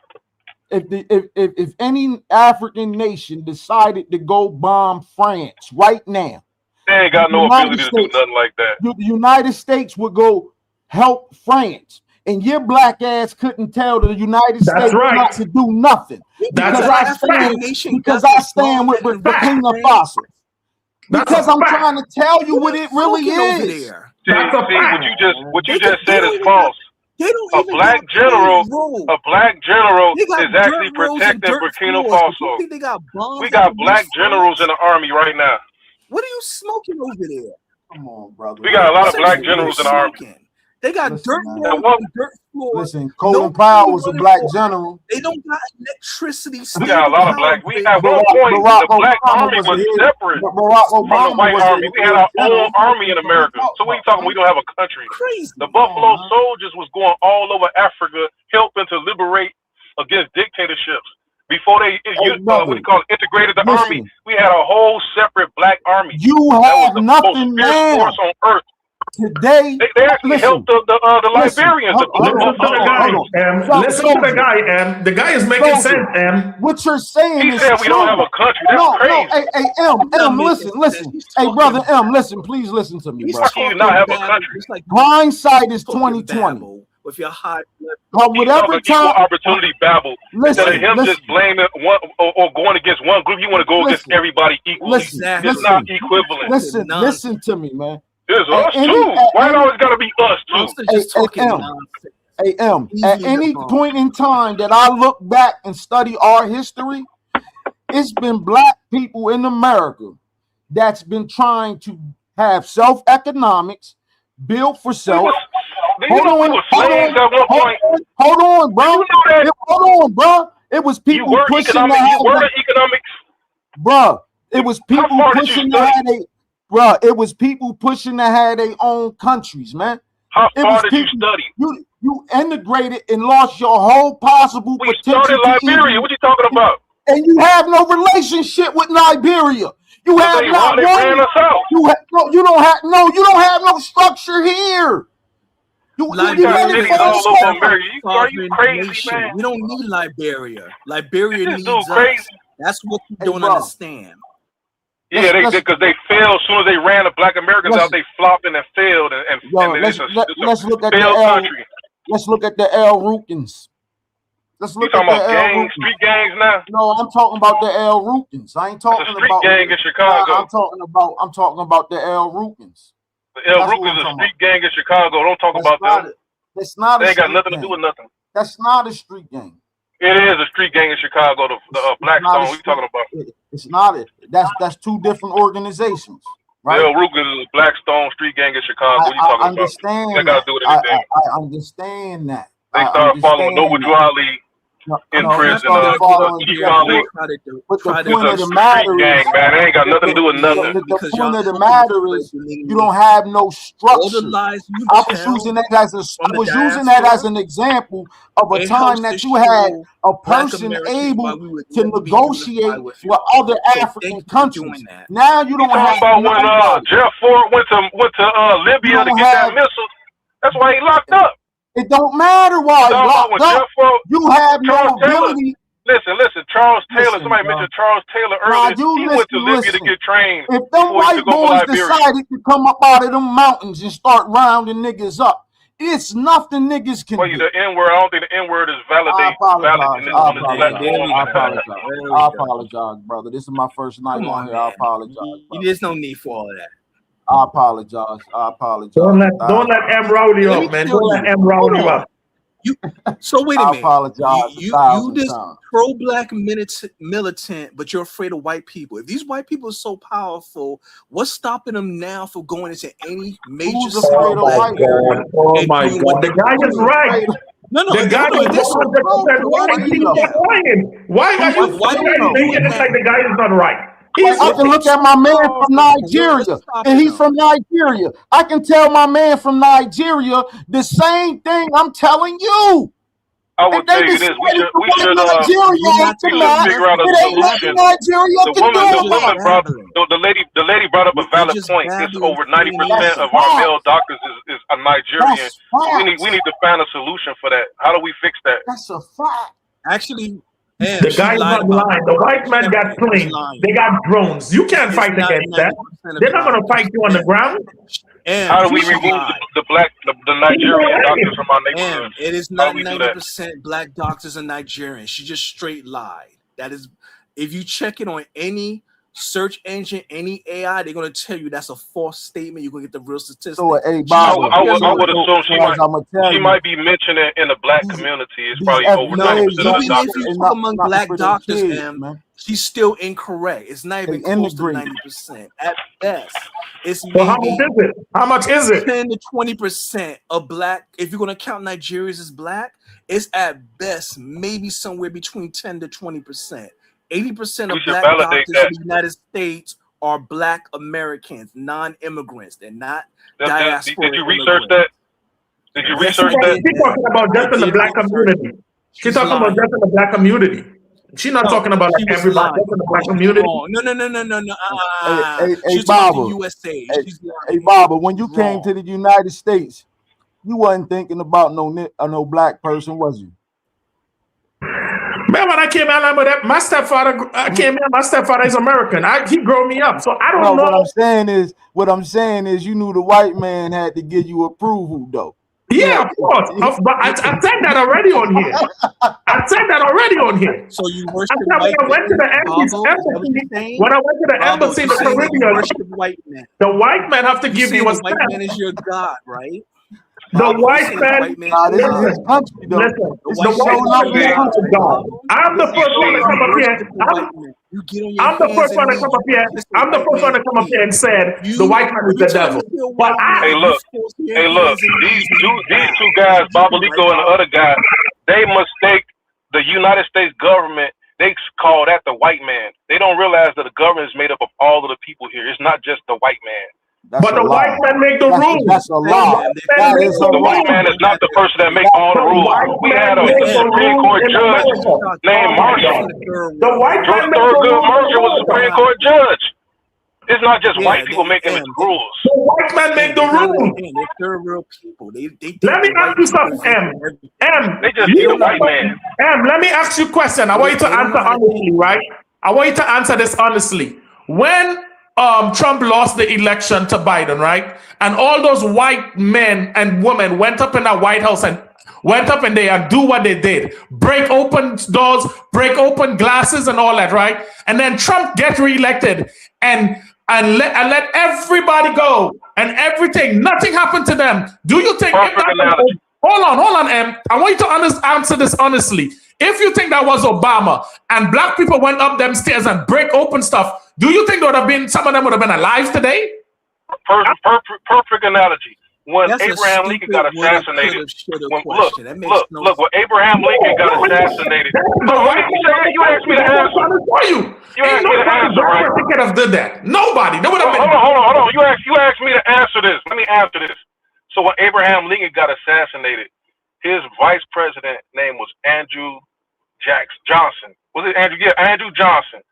If any African nation decided to go bomb France right now, they ain't got no ability to do nothing like that. The United States would go help France, and your black ass couldn't tell the United States not to do nothing. Because I stand with Burkina Faso. Because I'm trying to tell you what it really is. See, what you just said is false. A black general is actually protecting Burkina Faso. We got black generals in the army right now. What are you smoking over there? Come on, brother. We got a lot of black generals in the army. They got dirt floors. Listen, Colin Powell was a black general. They don't got electricity. We got a lot of black. We at one point the black army was separate from the white army. We had our own army in America. So what are you talking? We don't have a country. The Buffalo Soldiers was going all over Africa, helping to liberate against dictatorships. Before they integrated the army, we had a whole separate black army. You have nothing now. Force on earth. Today, they actually helped the Liberians. Listen to the guy, the guy is making sense, What you're saying is said we don't have a country. That's crazy. Hey, listen. Hey, brother M, listen, please listen to me, bro. How can you not have a country? Hindsight is 2020. With your high whatever time opportunity babble. Instead of him just blaming one or going against one group, you want to go against everybody equally. It's not equivalent. Listen to me, man. It's us too. Why it always gotta be us too? Hey, M, at any point in time that I look back and study our history, it's been black people in America that's been trying to have self-economics, build for self. Hold on, bro. It was people pushing economics. Bro, it was people pushing it was people pushing to have their own countries, man. How far did you study? You integrated and lost your whole possible potential. We started Liberia. What you talking about? And you have no relationship with Liberia. You have not one. You don't have no structure here. You got cities all over America. Are you crazy, nation. man? We don't need Liberia. Liberia This needs dude us. crazy. That's what you don't understand. Yeah, because they failed as soon as they ran the Black Americans out. They flopped and failed, and let's look at the country. Let's look at the El Rukins. Let's look you at talking the about El street gangs now? No, I'm talking about the El Rukins. I ain't talking street about gang in Chicago. I'm talking about the El Rukins. The El Rukins is a street gang in Chicago. Don't talk about them. That's not. They ain't got nothing to do with nothing. That's not a street gang. It is a street gang in Chicago. The Blackstone. What you talking about? It's not it. That's two different organizations. Right? The El Rukins is a Blackstone street gang in Chicago. What you talking understand about? That got to do with anything. I understand that. They started following Noble Drew Ali in prison. But the point of the matter is, man, it ain't got nothing to do with nothing. The point of the matter is, you don't have no structure. I was using that as an example of a time that you had a person able to negotiate with other African countries. Now you don't have. About when Jeff Ford went to Libya to get that missile. That's why he locked up. It don't matter why locked up. You have no ability. Listen. Charles Taylor. Somebody mentioned Charles Taylor earlier. He went to Libya to get trained. If them white boys decided to come up out of them mountains and start rounding niggas up, it's nothing niggas can do. The N-word. I don't think the N-word is valid. I apologize, brother. This is my first night on here. I apologize. There's no need for all of that. I apologize. Don't let M roll you up, man. Don't let M roll you up. So wait a minute. I apologize. You just pro-black militant, but you're afraid of white people. If these white people are so powerful, what's stopping them now from going into any major? Oh my God! The guy is right. No, the guy is 100% right. Why are you thinking it's like the guy is not right? I can look at my man from Nigeria, and he's from Nigeria. I can tell my man from Nigeria the same thing I'm telling you. I will tell you this: we should figure out a solution. The lady brought up a valid point. It's over 90% of our male doctors is Nigerian. We need to find a solution for that. How do we fix that? That's a fact. Actually. The guy is not lying. The white man got planes. They got drones. You can't fight against that. They're not going to fight you on the ground. How do we remove the Nigerian doctors from our neighborhood? It is not 90% black doctors are Nigerian. She just straight lied. That is, if you check it on any search engine, any AI, they're going to tell you that's a false statement. You're going to get the real statistics. So, I would assume she might be mentioned in the black community. It's probably over 90% of the doctors. If you talk among black doctors, she's still incorrect. It's not even close to 90%. At best, it's maybe how much is it? 10 to 20% of black. If you're going to count Nigerians as black, it's at best maybe somewhere between 10 to 20%. 80% of black doctors in the United States are black Americans, non-immigrants. They're not diaspora. Did you research that? Did you research that? She's talking about just in the black community. She's talking about just in the black community. She's not talking about like everybody just in the black community. No. Hey, Baba. Hey, Baba, when you came to the United States, you wasn't thinking about no black person, was you? Man, when I came out, my stepfather is American. He grew me up, so I don't know. What I'm saying is, you knew the white man had to give you approval, though. Yeah, of course. But I said that already on here. So you worship when I went to the embassy in the Caribbean, the white man have to give you a white man is your God, right? The white man. This is his country, though. Listen, the white man is God. I'm the first one to come up here. I'm the first one to come up here and said the white man is the devil. But hey, look. These two guys, Babalico and the other guy, they mistake the United States government. They call that the white man. They don't realize that the government is made up of all of the people here. It's not just the white man. But the white man make the rules. That's a lie. The white man is not the person that make all the rules. We had a Supreme Court judge named Marshall. The white man Thurgood Marshall was a Supreme Court judge. It's not just Yeah, white people making the rules. The white man make the you gotta rules. understand, they're third world people. They think Let me the ask white you people something, M. everything. M, They just They see the don't know how white man. M, let me ask you a question. I want you to they don't know answer how to think. honestly, right? I want you to answer this honestly. When Trump lost the election to Biden, right? And all those white men and women went up in that White House and went up in there and do what they did. Break open doors, break open glasses and all that, right? And then Trump gets reelected and let everybody go and everything. Nothing happened to them. Do you think if Perfect that analogy. Hold on, M. I want you to answer this honestly. If you think that was Obama and black people went up them stairs and break open stuff, do you think there would have been some of them would have been alive today? Perfect analogy. When That's a Abraham Lincoln got stupid woulda, assassinated, coulda, shoulda look, question. That makes no when Abraham Lincoln got assassinated. You asked me to answer. You asked me to answer, right? Could have did that. Nobody. There would have been. Hold on. You asked me to answer this. Let me answer this. So when Abraham Lincoln got assassinated, his vice president name was Andrew Johnson. Was it Andrew? Yeah, Andrew Johnson.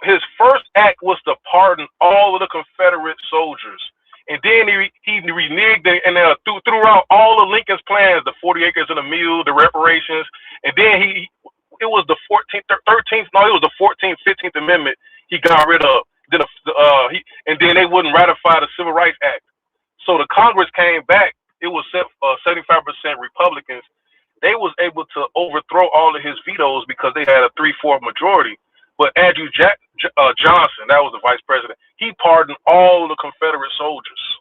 His first act was to pardon all of the Confederate soldiers. And then he reneged and threw out all of Lincoln's plans, the 40 acres and a mule, the reparations. And then it was the 14th, 15th Amendment he got rid of. Then then they wouldn't ratify the Civil Rights Act. So the Congress came back. It was 75% Republicans. They was able to overthrow all of his vetoes because they had a 3/4 majority. But Andrew Johnson, that was the vice president, he pardoned all of the Confederate soldiers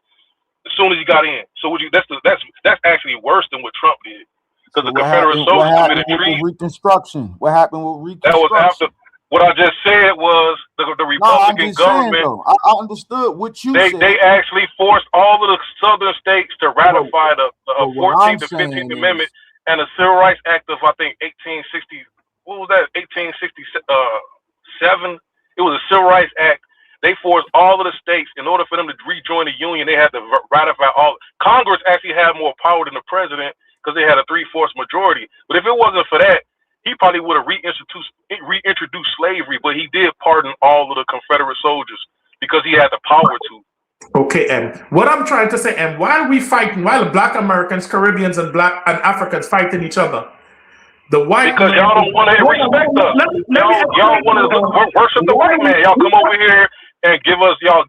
as soon as he got in. So that's actually worse than what Trump did, because the Confederate soldiers committed treason. Reconstruction. What happened with Reconstruction? That was after. What I just said was the Republican government. I understood what you said. They actually forced all of the southern states to ratify the 14th and 15th Amendment and the Civil Rights Act of, I think, 1860. What was that? 1867. It was a Civil Rights Act. They forced all of the states, in order for them to rejoin the Union, they had to ratify all. Congress actually had more power than the president because they had a 3/4 majority. But if it wasn't for that, he probably would have reintroduced slavery. But he did pardon all of the Confederate soldiers because he had the power to. Okay, and what I'm trying to say, and while Black Americans, Caribbeans, and Africans fighting each other, the white because y'all don't want to respect us. Y'all want to worship the white man. Y'all come over here and give us y'all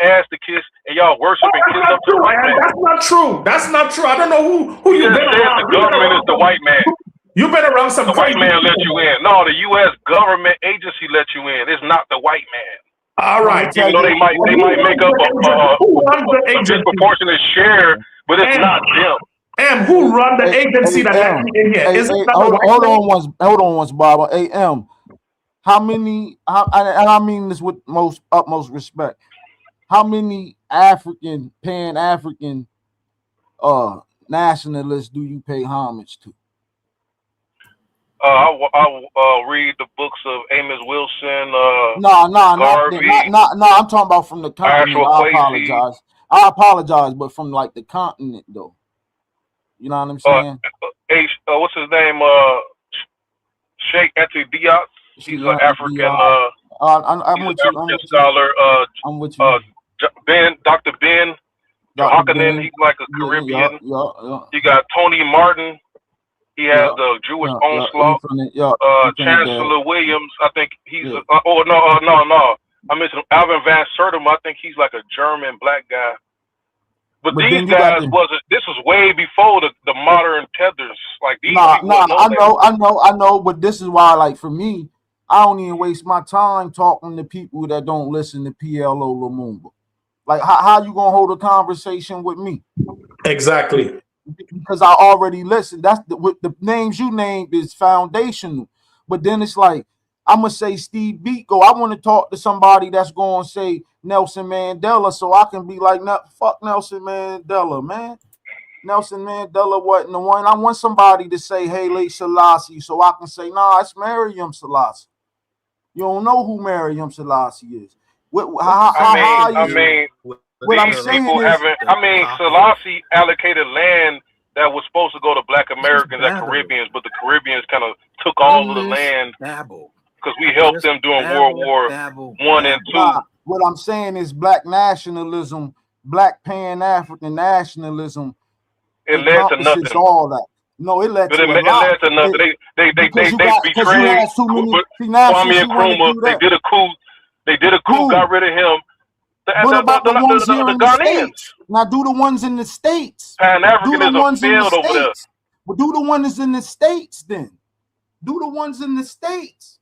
ass to kiss, and y'all worship and kiss up to the white man. That's not true. I don't know who you've been around. The government is the white man. You've been around some. The white man let you in. No, the U.S. government agency let you in. It's not the white man. All right. Even though they might make up a disproportionate share, but it's not them. And who run the agency that let you in here? Hold on once, Barbara. How many? And I mean this with utmost respect. How many Pan-African nationalists do you pay homage to? I'll read the books of Amos Wilson. Garvey. No. I'm talking about from the continent. I apologize, but from like the continent though. You know what I'm saying? What's his name? Sheikh Anta Diop. He's an African. I'm with you. Scholar. I'm with you. Dr. Ben Hakanen. He's like a Caribbean. You got Tony Martin. He has the Jewish onslaught. Chancellor Williams. I think he's. No. I mentioned Alvin Van Sertima. I think he's like a German black guy. But these guys wasn't. This was way before the modern tethers. Like these. I know. But this is why, like for me, I don't even waste my time talking to people that don't listen to PLO Lumumba. Like, how you gonna hold a conversation with me? Exactly. Because I already listened. That's the names you named is foundational. But then it's like I'm gonna say Steve Biko. I want to talk to somebody that's gonna say Nelson Mandela, so I can be like, fuck Nelson Mandela, man. Nelson Mandela wasn't the one. I want somebody to say Haile Selassie, so I can say, nah, it's Mariam Selassie. You don't know who Mariam Selassie is. Selassie allocated land that was supposed to go to Black Americans and Caribbeans, but the Caribbeans kind of took all of the land because we helped them during World War I and II. What I'm saying is black nationalism, black pan-African nationalism It led to encompasses nothing. all that. No, it led But to a it lot. led to nothing. They Because you betrayed had too many. See, now Kwame since you want to Nkrumah. do They that, did a coup. They did a coup, got rid of him. what about the ones here The in the Ghanaians. States? Now do the ones in the States. Do the Pan-Africanism ones in the failed over there. States. Well, do the ones in the States then. Do the ones in the States.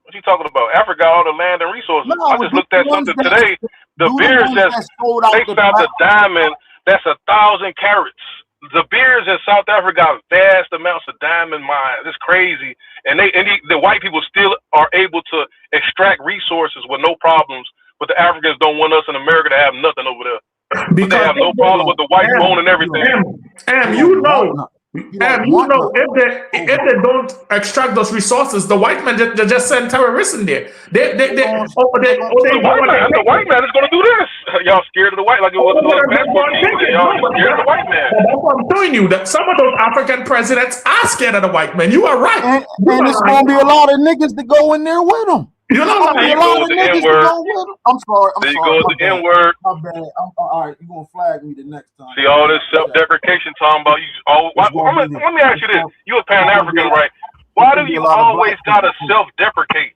What you talking about? Africa got all the land and resources. No, I just looked at something today. The do beers the ones that sold out they the found black. a diamond that's 1,000 carats. The beers in South Africa got vast amounts of diamond mines. It's crazy, and the white people still are able to extract resources with no problems. But the Africans don't want us in America to have nothing over there. But they have no problem with the whites owning everything. You know, if they don't extract those resources, the white man they just send terrorists in there. The white man is going to do this. Y'all scared of the white, like it was passport king. Y'all scared of the white man. That's what I'm telling you. That some of those African presidents are scared of the white man. You are right. And it's going to be a lot of niggas to go in there with them. You know, there you go with the N-word. I'm sorry. There you go with the N-word. My bad. All right, you're going to flag me the next time. See all this self-deprecation talking about you. Let me ask you this. You a Pan-African, right? Why do you always got to self-deprecate?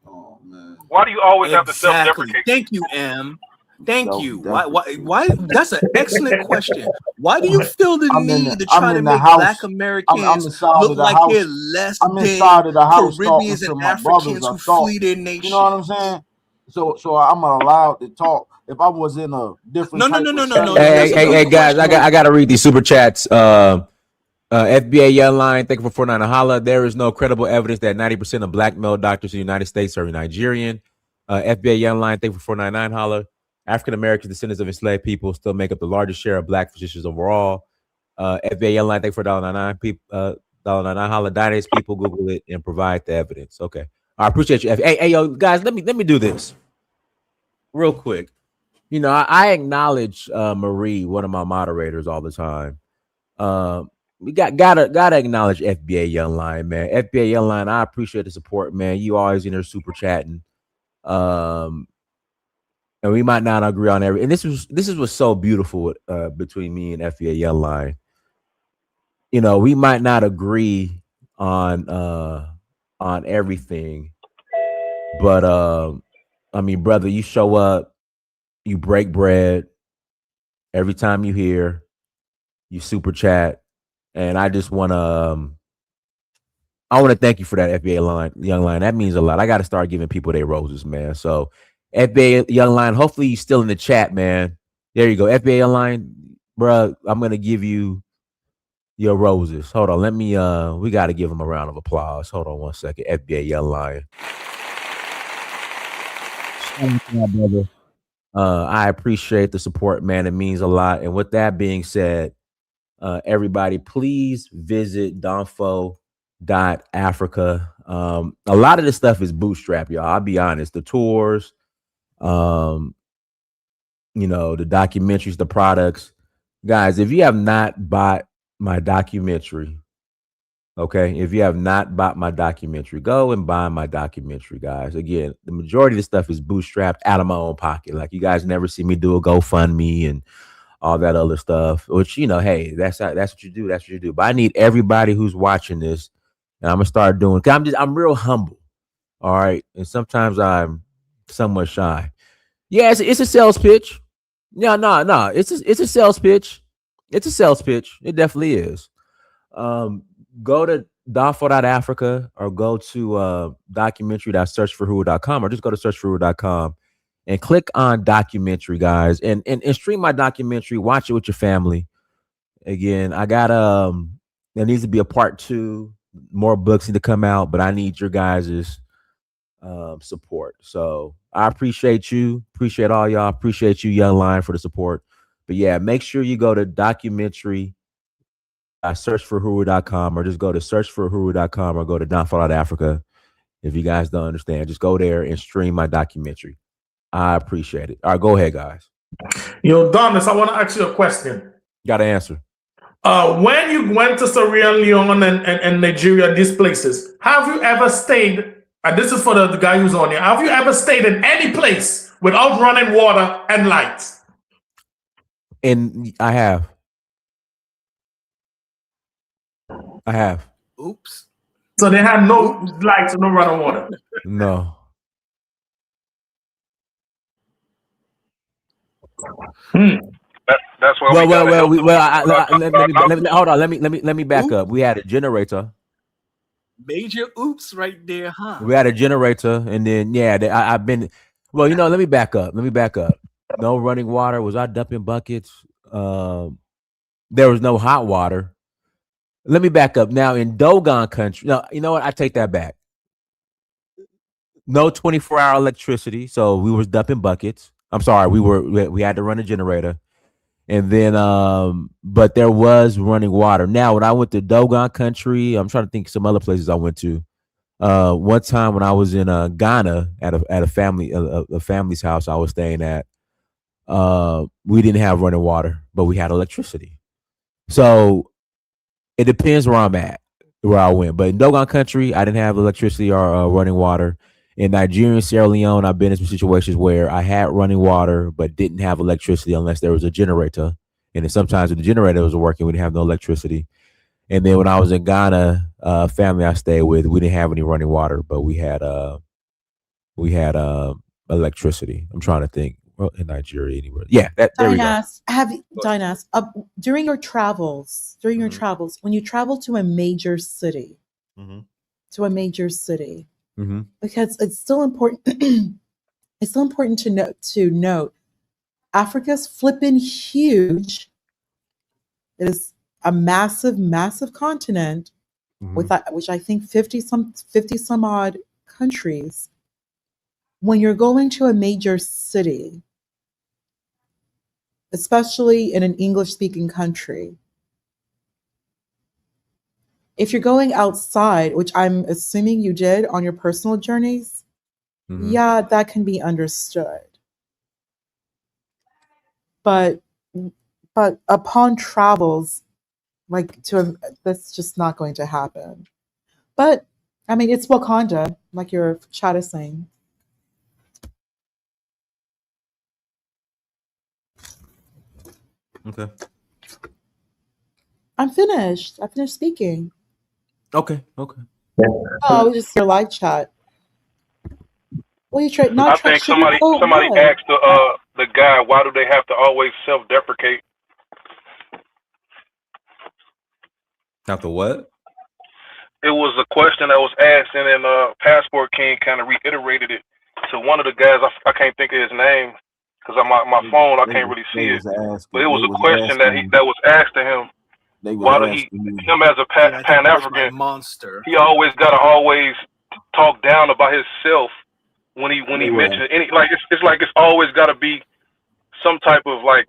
Oh, man. Why do you always have to self-deprecate? Thank you, M. Thank you. Why? That's an excellent question. Why do you feel the need to try to make Black Americans look like they're less than Caribbeans and Africans who flee their nation? You know what I'm saying? So I'm allowed to talk. If I was in a different no. Hey guys, I gotta read these super chats. FBA Young Line, thank you for 49 holla. There is no credible evidence that 90% of black male doctors in the United States are Nigerian. FBA Young Line, thank you for 499 holla. African Americans, descendants of enslaved people, still make up the largest share of black physicians overall. FBA Young Line, thank you for $1.99. $1.99 holla. Dynasty people, Google it and provide the evidence. Okay, I appreciate you. Hey, yo, guys, let me do this real quick. You know, I acknowledge Marie, one of my moderators, all the time. We gotta acknowledge FBA Young Line, man. FBA Young Line, I appreciate the support, man. You always in there super chatting. And we might not agree on every. And this is what's so beautiful between me and FBA Young Line. You know, we might not agree on everything, but I mean, brother, you show up, you break bread every time you hear, you super chat, and I just want to thank you for that, FBA Young Line. That means a lot. I got to start giving people their roses, man. So FBA Young Line, hopefully you're still in the chat, man. There you go. FBA Young Line, bro, I'm going to give you your roses. Hold on. Let me, we got to give him a round of applause. Hold on one second. FBA Young Line. Brother. I appreciate the support, man. It means a lot. And with that being said, everybody, please visit donfo.africa. A lot of this stuff is bootstrap, y'all. I'll be honest. The tours, you know, the documentaries, the products. Guys, if you have not bought my documentary, okay, if you have not bought my documentary, go and buy my documentary, guys. Again, the majority of the stuff is bootstrapped out of my own pocket. Like, you guys never see me do a GoFundMe and all that other stuff, which, you know, hey, that's what you do. That's what you do. But I need everybody who's watching this, and I'm gonna start doing. I'm real humble, all right. And sometimes I'm somewhat shy. Yeah, it's a sales pitch. No, it's a sales pitch. It's a sales pitch. It definitely is. Go to donfo.africa or go to documentary.searchforwho.com or just go to searchforwho.com and click on documentary, guys, and stream my documentary. Watch it with your family. Again, I got there needs to be a part 2. More books need to come out, but I need your guys' support. So I appreciate you. Appreciate all y'all. Appreciate you, Young Line, for the support. But yeah, make sure you go to documentary. Searchforwho.com or just go to searchforwho.com or go to donfo.africa. If you guys don't understand, just go there and stream my documentary. I appreciate it. All right, go ahead, guys. Yo, Donis, I want to ask you a question. Got to answer. When you went to Sierra Leone and Nigeria, these places, have you ever stayed and this is for the guy who's on here. Have you ever stayed in any place without running water and lights? And I have. Oops. So they have no lights and no running water. No. That's why Well, we gotta help them. hold on. Let me back up. We had a generator. Major oops right there, huh? We had a generator, and then I've been. Well, let me back up. No running water. Was I dumping buckets? There was no hot water. Let me back up. Now in Dogon country, no, you know what? I take that back. No 24-hour electricity, so we was dumping buckets. I'm sorry, we had to run a generator, and then but there was running water. Now when I went to Dogon country, I'm trying to think some other places I went to. One time when I was in Ghana at a family's house I was staying at, we didn't have running water, but we had electricity. So it depends where I'm at, where I went. But in Dogon country, I didn't have electricity or running water. In Nigeria and Sierra Leone, I've been in some situations where I had running water but didn't have electricity unless there was a generator. And then sometimes when the generator was working, we didn't have no electricity. And then when I was in Ghana, family I stayed with, we didn't have any running water, but we had electricity. I'm trying to think. Well, in Nigeria, anywhere. Yeah, there we go. Dinas, during your travels, when you travel to a major city, because it's still important. It's still important to note Africa's flipping huge. It is a massive, massive continent with which I think 50 some odd countries. When you're going to a major city, especially in an English-speaking country, if you're going outside, which I'm assuming you did on your personal journeys, yeah, that can be understood. But upon travels, that's just not going to happen. But I mean, it's Wakanda, like your chat is saying. Okay. I finished speaking. Okay. Oh, just your live chat. Well, I think somebody asked the guy, why do they have to always self-deprecate? After what? It was a question that was asked, and then Passport King kind of reiterated it to one of the guys. I can't think of his name because on my phone I can't really see it. But it was a question that was asked to him. Why do him as a Pan African monster? He always gotta talk down about himself when he mentions any it's always gotta be some type of I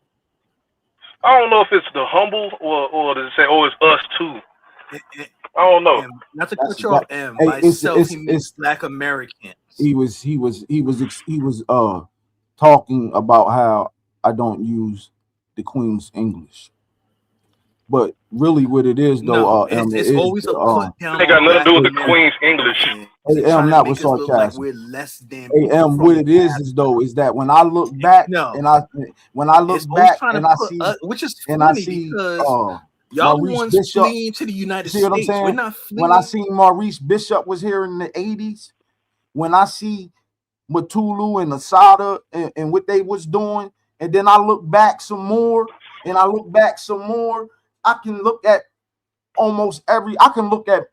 don't know if it's the humble or does it say it's us too. I don't know. Not to cut you off, by itself he means Black Americans. He was talking about how I don't use the Queen's English. But really, what it is, though, it's always a put down. It got nothing to do with the Queen's English. Not with sarcasm. We're less than. What it is that when I look back and I see, which is funny because y'all Maurice ones Bishop, fleeing to the United see what I'm States. saying? We're not fleeing. When I seen Maurice Bishop was here in the 80s, when I see Matulu and Asada and what they was doing, and then I look back some more, I can look at I can look at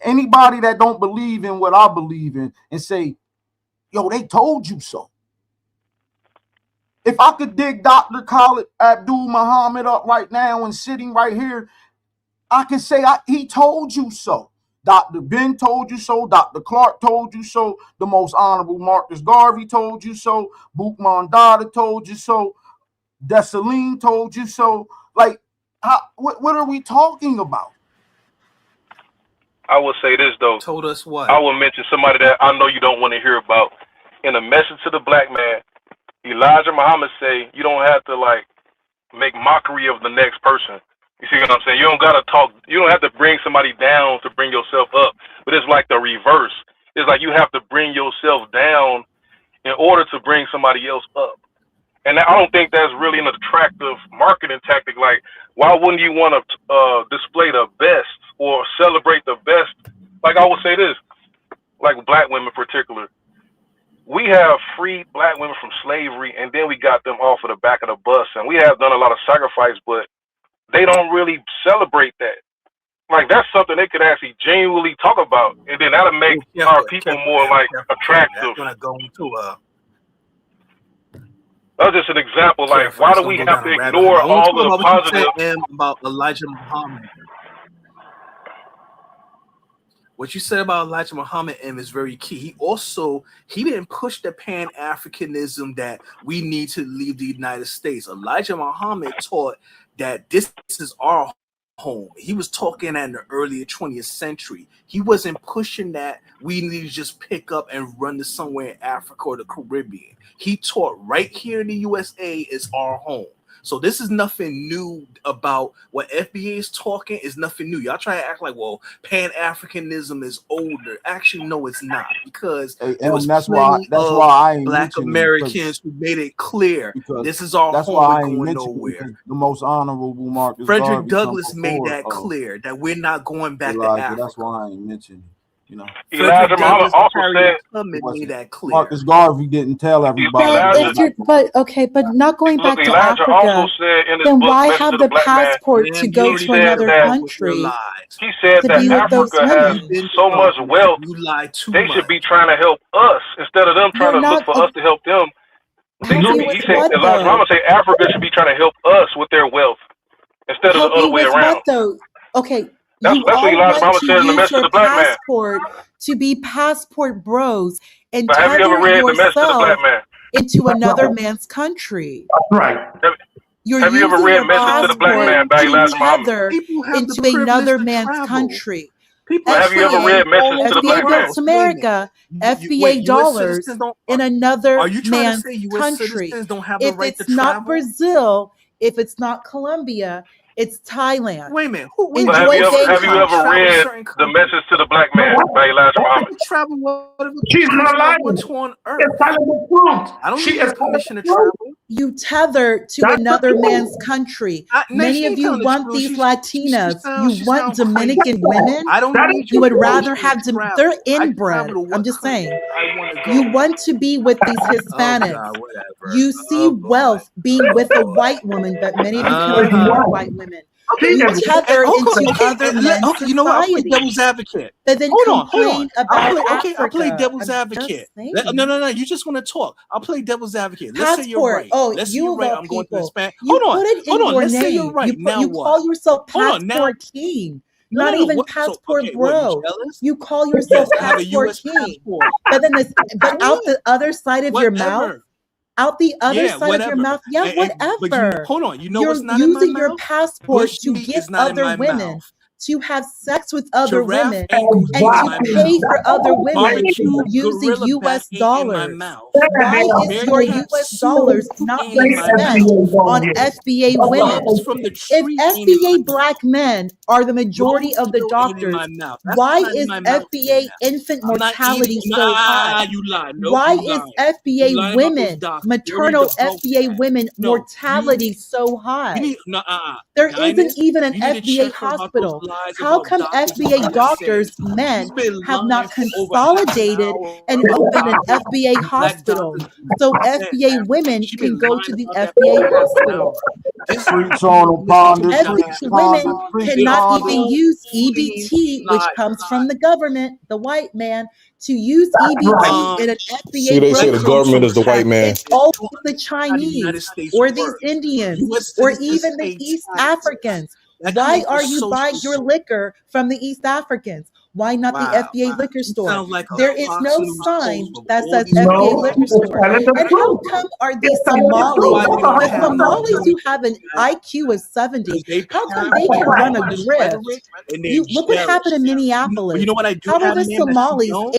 anybody that don't believe in what I believe in and say, yo, they told you so. If I could dig Dr. Khalid Abdul Muhammad up right now and sitting right here, I can say he told you so. Dr. Ben told you so. Dr. Clark told you so. The Most Honorable Marcus Garvey told you so. Boukman Dada told you so. Dessalines told you so. What are we talking about? I will say this though. Told us what? I will mention somebody that I know you don't want to hear about. In a message to the black man, Elijah Muhammad say you don't have to make mockery of the next person. You see what I'm saying? You don't gotta talk. You don't have to bring somebody down to bring yourself up. But it's like the reverse. It's like you have to bring yourself down in order to bring somebody else up. And I don't think that's really an attractive marketing tactic. Like, why wouldn't you want to display the best or celebrate the best? Like, I would say this, like black women in particular. We have freed black women from slavery, and then we got them off of the back of the bus. And we have done a lot of sacrifice, but they don't really celebrate that. Like, that's something they could actually genuinely talk about. And then that'll make our people more, like, attractive. That's gonna go into That's just an example. Like, why do we have to ignore all of the positive? About Elijah Muhammad. What you said about Elijah Muhammad is very key. He didn't push the Pan-Africanism that we need to leave the United States. Elijah Muhammad taught that this is our home. He was talking in the earlier 20th century. He wasn't pushing that we need to just pick up and run to somewhere in Africa or the Caribbean. He taught right here in the USA is our home. So this is nothing new about what FBA is talking is nothing new. Y'all try to act like, well, Pan-Africanism is older. Actually, no, it's not, because there was that's why I ain't Black Americans who made it clear this is our home. Why we're going nowhere. The most honorable Marcus Frederick Garvey Douglass made that clear that we're not going back to Africa. That's why I ain't mentioned it. You know, Elijah Muhammad also said made that clear. Marcus Garvey didn't tell everybody. But not going back to Elijah Africa. also said in his Then book, why Message have to the Black Man, passport to go to another country? He said that Africa has so much wealth, they should be trying to help us instead of them trying to look for us to help them. He said, Elijah Muhammad said Africa should be trying to help us with their wealth instead of the other way around. Okay. That's what Elijah Muhammad said in the Message to the Black Man. To be passport bros and have you ever read the Message to the Black Man? Into another man's country. Right. Have you ever read Message to the Black Man by Elijah Muhammad? Into another man's country. Have you ever read Message to the Black Man? FBA America, FBA dollars in another man's country. If it's not Brazil, if it's not Colombia, it's Thailand. Wait a minute. Have you ever read The Message to the Black Man by Elijah Muhammad? She's not lying. On earth. I don't need permission to travel. You tether to another man's country. Many of you want these Latinas. You want Dominican women. You would rather have them. They're inbred. I'm just saying. You want to be with these Hispanics. You see wealth being with a white woman, but many of you can't afford white women. You tether into other men's you know what? I'll play devil's advocate. But then complain about Africa. I'll play devil's advocate. No. You just want to talk. I'll play devil's advocate. Let's say you're right. Let's say you're right. I'm going to Hispanic. Hold on. Let's say you're right. Now you call yourself passport king. Not even passport bro. You call yourself passport king. But then but out the other side of your mouth. Out the other side of your mouth, whatever. Hold on, you know you're what's not in my using your mouth? passport to get other women, to have sex with other women, and to pay for other women using U.S. dollars. Why is your U.S. dollars not being spent on FBA women? If FBA black men are the majority of the doctors, why is FBA infant mortality so high? Why is FBA women, maternal FBA women mortality so high? There isn't even an FBA hospital. How come FBA doctors, men, have not consolidated and opened an FBA hospital so FBA women can go to the FBA hospital? FBA women cannot even use EBT, which comes from the government, the white man, to use EBT in an FBA. See, they say the government is the white man. It's always the Chinese or these Indians or even the East Africans. Why are you buying your liquor from the East Africans? Why not the FBA liquor store? There is no sign that says FBA liquor store. And how come are these Somalis? The Somalis who have an IQ of 70, how come they can run a grift? Look what happened in Minneapolis. You know what I do? How are the Somalis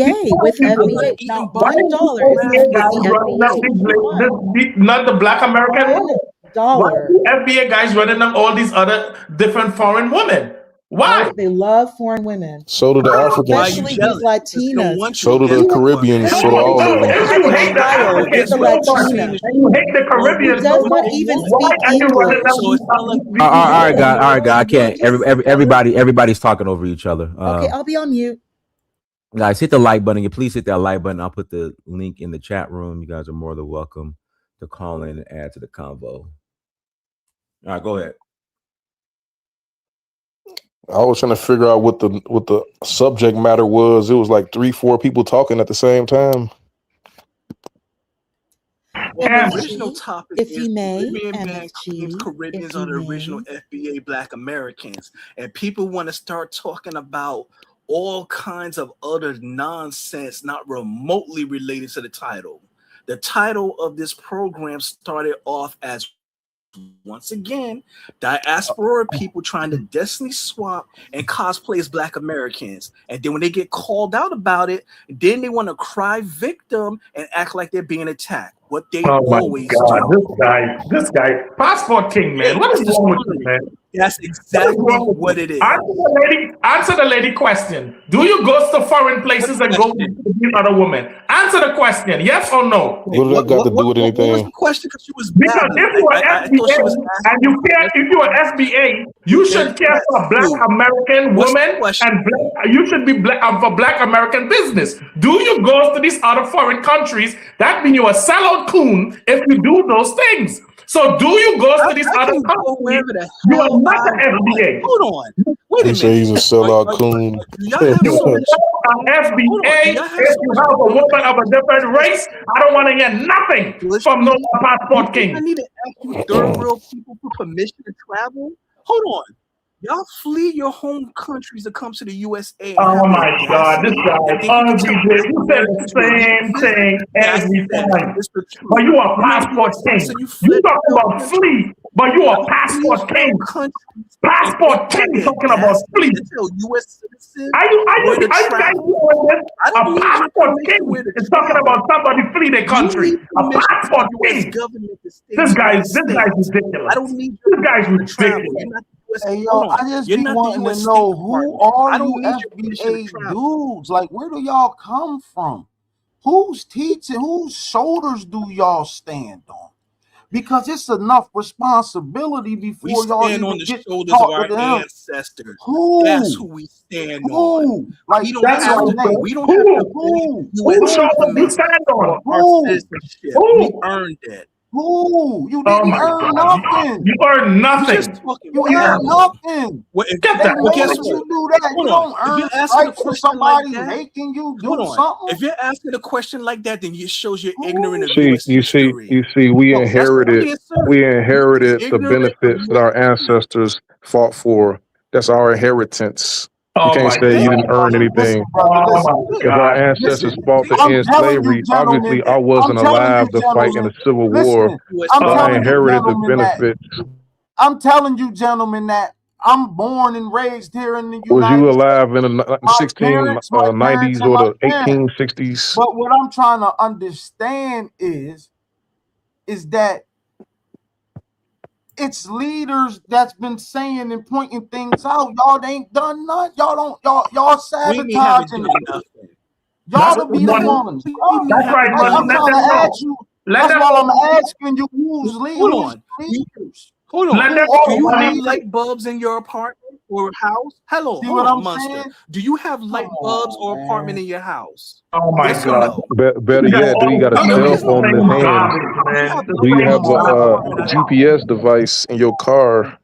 FBA with FBA. Now, $1 is FBA guys the running up not the Black American women. Why $1. the FBA guys running up all these other different foreign women? Why? They love foreign women. So do the Especially Africans. these Latinas. So do the Caribbeans. So do all of them. You would child with the Latina You hate the Caribbean. who does not even speak English. All right, guys. I can't. Everybody's talking over each other. Okay, I'll be on mute. Guys, hit the like button. Please hit that like button. I'll put the link in the chat room. You guys are more than welcome to call in and add to the convo. All right, go ahead. I was trying to figure out what the subject matter was. It was like 3-4 people talking at the same time. Well, the original topic if you may, Caribbeans are the original FBA Black Americans, and people want to start talking about all kinds of other nonsense not remotely related to the title. The title of this program started off as once again, diaspora people trying to destiny swap and cosplay as Black Americans. And then when they get called out about it, then they want to cry victim and act like they're being attacked. What they always do. This guy, passport king, man. What is wrong with you, man? That's exactly what it is. Answer the lady question. Do you go to foreign places and go with other women? Answer the question. Yes or no? What does that got to do with anything? What was the question? Because she was because if you are FBA and you care, if you are FBA, you should care for Black American women and you should be for Black American business. Do you go to these other foreign countries? That means you're a sellout coon if you do those things. So do you go to these other countries? You are not an FBA. Hold on. Wait a minute. Say he's a sellout coon. FBA, if you have a woman of a different race, I don't want to hear nothing from no passport king. I need to ask you third world people for permission to travel. Hold on. Y'all flee your home countries to come to the USA. Oh my God, this guy you said the same thing every time. But you are passport king. You talk about flee, but you are passport king. Passport king talking about flee. Are you guys doing this? A passport king is talking about somebody flee their country. A passport king. This guy's ridiculous. This guy's ridiculous. Hey, yo, I just be wanting to know who are you FBA dudes? Like, where do y'all come from? Who's teaching? Whose shoulders do y'all stand on? Because it's enough responsibility before y'all stand on the shoulders of our ancestors. Who? That's who we stand on. Like, we don't have to. We don't have to. Who shoulders you stand on? Our citizenship. We earned it. Who? You didn't earn nothing. You earned nothing. You earned nothing. Get that. Well, guess what? You do that. You don't earn rights for somebody making you do something. If you're asking a question like that, then it shows you're ignorant of You see, we inherited the benefits that our ancestors fought for. That's our inheritance. You can't say you didn't earn anything. If our ancestors fought to end slavery, obviously I wasn't alive to fight in the Civil War, so I inherited the benefits. I'm telling you, gentlemen, that I'm born and raised here in the United States. Was you alive in the 1690s or the 1860s? But what I'm trying to understand is that it's leaders that's been saying and pointing things out. Y'all ain't done nothing. Y'all sabotaging it. Y'all to be the ones. That's right. That's why I'm asking you who's leaders. Hold on. Do you have light bulbs in your apartment or house? Hello, hold on, Monster. Do you have light bulbs or apartment in your house? Oh my God. Better yet, do you got a cell phone in your hand? Do you have a GPS device in your car?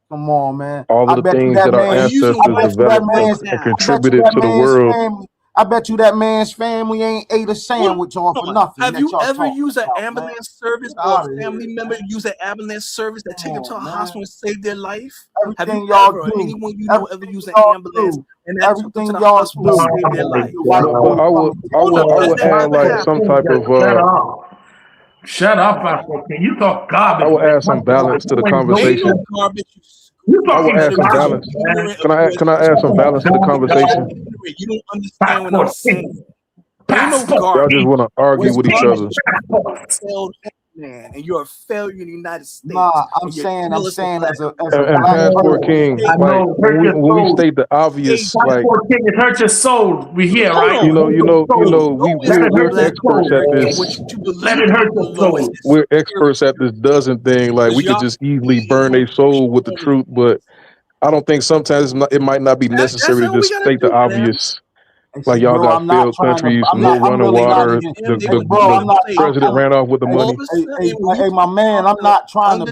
Come on, man. All of the things that our ancestors developed and contributed to the world. I bet you that man's family ain't ate a sandwich off for nothing. Have you ever used an ambulance service or a family member use an ambulance service that take them to a hospital and save their life? Have you ever, or anyone you know, ever used an ambulance and that took them to the hospital and saved their life? I would add like some type of Shut up, African. You talk garbage. I would add some balance to the conversation. I would add some balance. Can I add some balance to the conversation? You don't understand what I'm saying. Y'all just want to argue with each other. Man, and you're a failure in the United States. Nah, I'm saying as a passport king, like when we state the obvious, like king, it hurts your soul. We hear, right? We're experts at this. Let it hurt your soul. We're experts at this dozen thing. Like we could just easily burn a soul with the truth, but I don't think sometimes it might not be necessary to just state the obvious. Like y'all got failed countries, no running water. The president ran off with the money. Hey, my man, I'm not trying to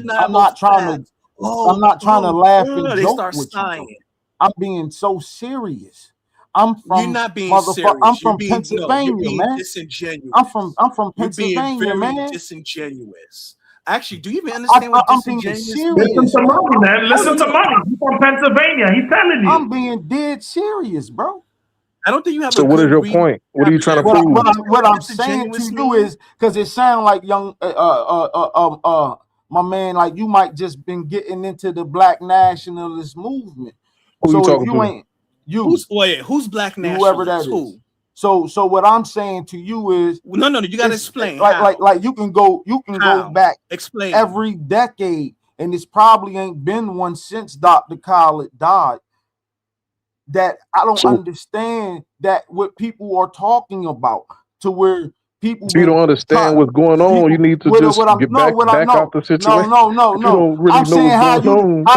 laugh and joke with you. I'm being so serious. I'm from You're not being serious. I'm from Pennsylvania, man. Disingenuous. I'm from Pennsylvania, you're being very man. Disingenuous. Actually, do you even understand what disingenuous is? Listen to Money, man. Listen to Money. He's from Pennsylvania. He's telling you. I'm being dead serious, bro. I don't think you have. So what is your point? What are you trying to prove? What I'm saying to you is because it sounds like young my man, like you might just been getting into the black nationalist movement. Who so you if talking you to? ain't you, who's black whoever that nationalists? is. So what I'm saying to you is No, you gotta explain like you can go back explain every decade, and it's probably ain't been one since Dr. Khaled died. That I don't understand that what people are talking about, to where people If you don't understand what's going on, you need to just get back out the situation. No. You don't really I'm know saying what's going on.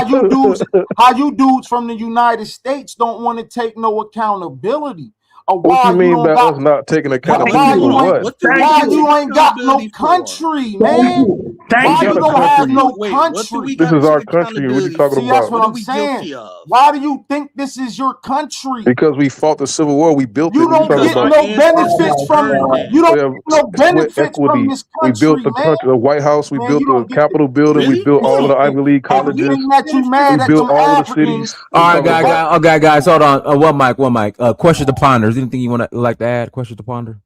how you dudes from the United States don't want to take no accountability. What you mean by us not taking accountability for what? Why you ain't got no country, man? Why you don't have no country? This is our country. What are you talking See, about? that's what I'm saying. Why do you think this is your country? Because we fought the Civil War, we built it. You don't get no benefits from you don't get no benefits from this we built country, the man. country, the White House, we Man, built you the don't get Capitol building, we built all of the Ivy League colleges, everything that you mad we at built them all of the Africans. cities. All right, guys, hold on. One mic. Question to ponder. Is there anything you want to like to add? Question to ponder.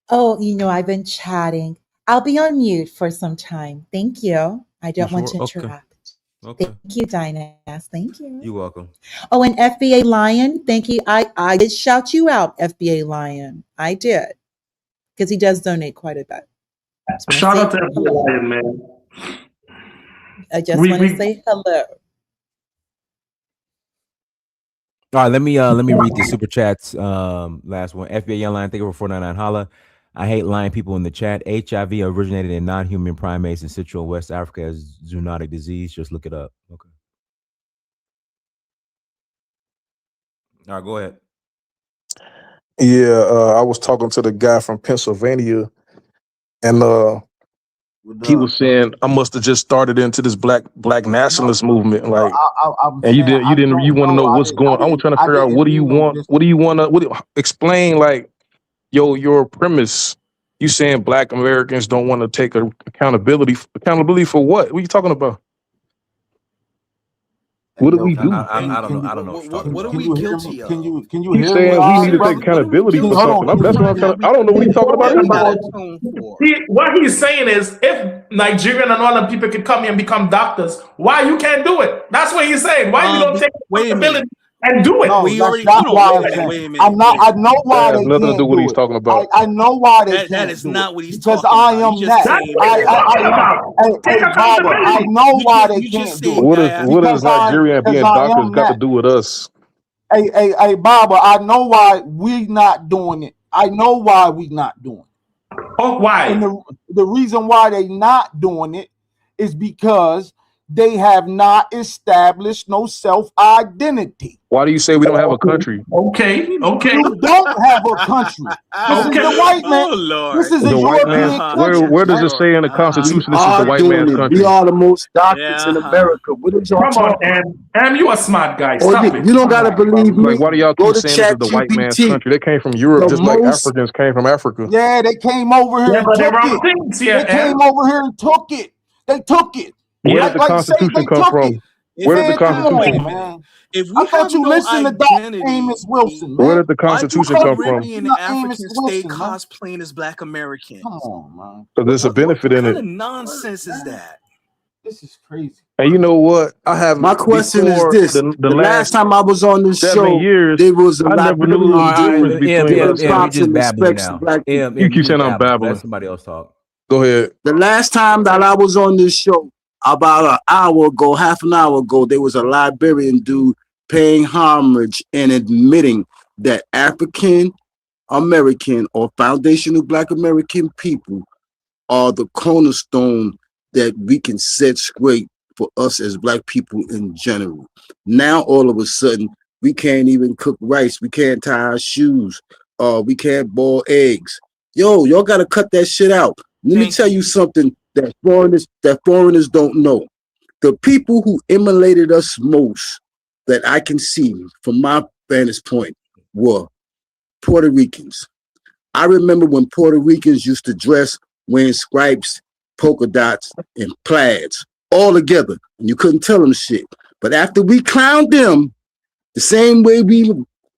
Oh, I've been chatting. I'll be on mute for some time. Thank you. I don't want to interrupt. Okay. Thank you, Dynas. Thank you. You're welcome. Oh, and FBA Lion, thank you. I did shout you out, FBA Lion. I did. Because he does donate quite a bit. Shout out to FBA Lion, man. I just want to say hello. All right, let me read the super chats. Last one. FBA Young Lion, thank you for 499. Holla. I hate lying people in the chat. HIV originated in non-human primates in Central and West Africa as zoonotic disease. Just look it up. Okay. All right, go ahead. Yeah, I was talking to the guy from Pennsylvania, and he was saying I must have just started into this black nationalist movement, like, and you want to know what's going on. I was trying to figure out what do you want to explain, like, your premise. You saying black Americans don't want to take accountability for what? What are you talking about? What did we do? I don't know. What are we guilty of? Can you He's hear saying me? we need to take accountability for something. That's what I'm trying to, I don't know what he's talking about either. What he's saying is, if Nigerian and all them people could come here and become doctors, why you can't do it? That's what he's saying. Why you don't take accountability and do it? No, that's not why I'm saying. I know why they can't nothing to do with what he's talking about. I know why they can't. That is not what he's because talking I am about. that. Baba, I know why they can't do it. What is Nigeria being doctors got to do with us? Hey, Baba, I know why we not doing it. I know why we not doing it. Oh, why? And the reason why they not doing it is because they have not established no self-identity. Why do you say we don't have a country? Okay. You don't have a country. This is the white man. Oh, Lord. This is a European country. Where does it say in the Constitution this is the white man's country? We are the most doctors in America. What is y'all talking about? You a smart guy. Stop it. You don't gotta believe me. Like, why do y'all keep saying this is the white man's country? They came from Europe just like Africans came from Africa. Yeah, they came over here and took it. They came over here and took it. They took it. Where did the Constitution come from? Where did the Constitution come? I thought you listened to Dr. Amos Wilson, man. Where did the Constitution come from? Caribbean and African stay cosplaying as black Americans. Come on, man. So there's a benefit in it. What kind of nonsense is that? This is crazy. And you know what? I have my question is this: the last time I was on this show, there was a I never knew the difference between You keep saying I'm babbling. Let somebody else talk. Go ahead. The last time that I was on this show, about an hour ago, half an hour ago, there was a Liberian dude paying homage and admitting that African American or foundational Black American people are the cornerstone that we can set straight for us as Black people in general. Now, all of a sudden, we can't even cook rice. We can't tie our shoes. We can't boil eggs. Yo, y'all got to cut that shit out. Let me tell you something that foreigners don't know. The people who emulated us most that I can see from my vantage point were Puerto Ricans. I remember when Puerto Ricans used to dress wearing stripes, polka dots, and plaids all together, and you couldn't tell them shit. But after we clowned them, the same way we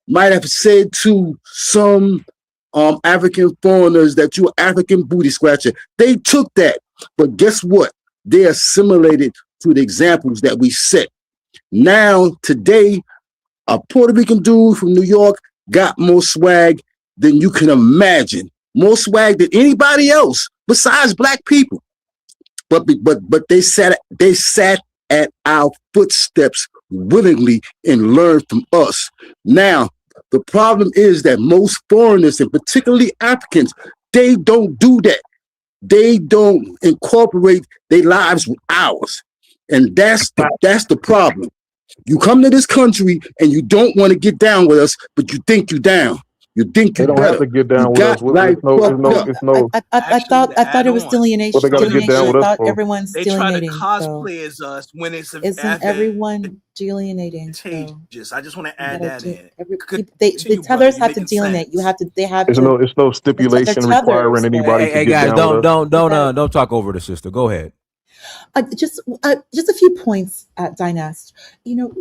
might have said to some African foreigners that you're African booty scratcher, they took that But guess what? They assimilated to the examples that we set. Now, today, a Puerto Rican dude from New York got more swag than you can imagine. More swag than anybody else besides black people. But they sat at our footsteps willingly and learned from us. Now, the problem is that most foreigners, and particularly Africans, they don't do that. They don't incorporate their lives with ours. And that's the problem. You come to this country and you don't want to get down with us, but you think you down. You think you don't better. have to get down with us. Like, I thought it was delineation. Well, they gotta get down with I us thought for. everyone's They try to delineating. cosplay as us when it's Isn't everyone delineating? I just want to add that in. The tethers have to delineate. You have to. They have It's to. no stipulation the tethers, requiring anybody to Hey get guys, down with us. don't talk over the sister. Go ahead. Just a few points, Dynast. You know,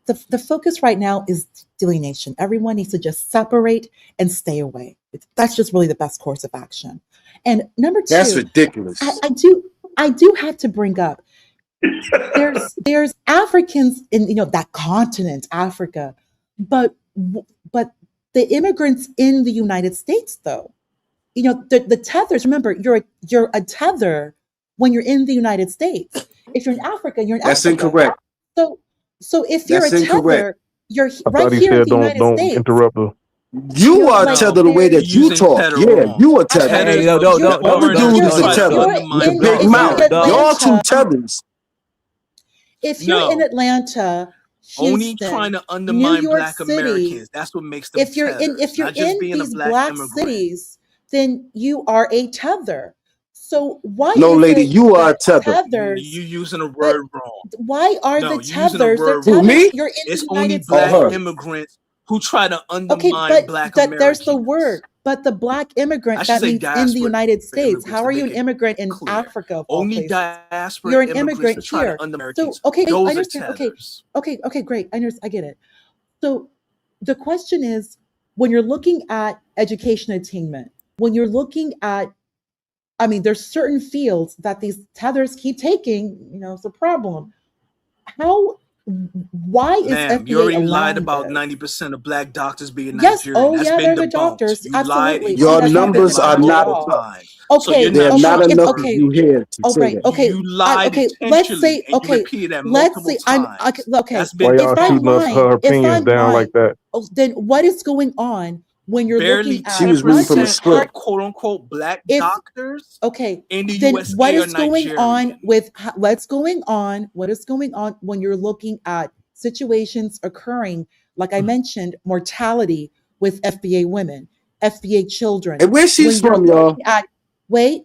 the focus right now is delineation. Everyone needs to just separate and stay away. That's just really the best course of action. And number two, that's ridiculous. I do have to bring up. There's Africans in that continent, Africa, but the immigrants in the United States, though, the tethers. Remember, you're a tether when you're in the United States. If you're in Africa, you're in That's Africa. incorrect. So if you're That's a tether, incorrect. you're I right thought he here in said the United don't States. interrupt her. You are a tether the way that you talk. Yeah, you a tether. Hey, Other dude is a tether with a big mouth. Y'all two tethers. If you're in Atlanta, Only Houston, trying to New undermine York Black City, Americans. That's what makes them if you're in these black cities, then you are a tether. So why No, is lady, it you are a that tether. tethers? You using a word wrong. Why are No, the you using a tethers? They're word tethers. wrong. Me? You're in It's the only United Black States. immigrants who try to Okay, undermine but Black there's Americans. the word. But the black I immigrant, should that say means in the diaspora United States. immigrants How to are you make an it immigrant in clear. Africa of all Only places? diaspora You're an immigrants immigrant that try here. to under So Americans. okay, I Those are understand. tethers. Okay, great. I get it. So the question is, when you're looking at education attainment, when you're looking at, there's certain fields that these tethers keep taking, it's a problem. Why is Ma'am, you FBA already lied allowing about this? 90% of Black doctors being Yes. Nigerian. Oh, That's yeah, been they're the debunked. doctors. You lied. Absolutely. And See, Your that's not been numbers are debunked at not all. times. So Okay. you're There are not Okay. enough of Okay. you here to Oh, say right. that. Okay. You lied Let's intentionally, say. and you Okay. repeated that Let's multiple say. times. Okay. That's Why been y'all If I'm shooting debunked. her lying, opinions down like that? then what is going on when you're Barely looking at? She was reading from a 10% script. of quote unquote Black If doctors okay, in the then USA what are is going on Nigerian. with what's going on? What is going on when you're looking at situations occurring, like I mentioned, mortality with FBA women, FBA children? And where she's When you're from, y'all? looking at,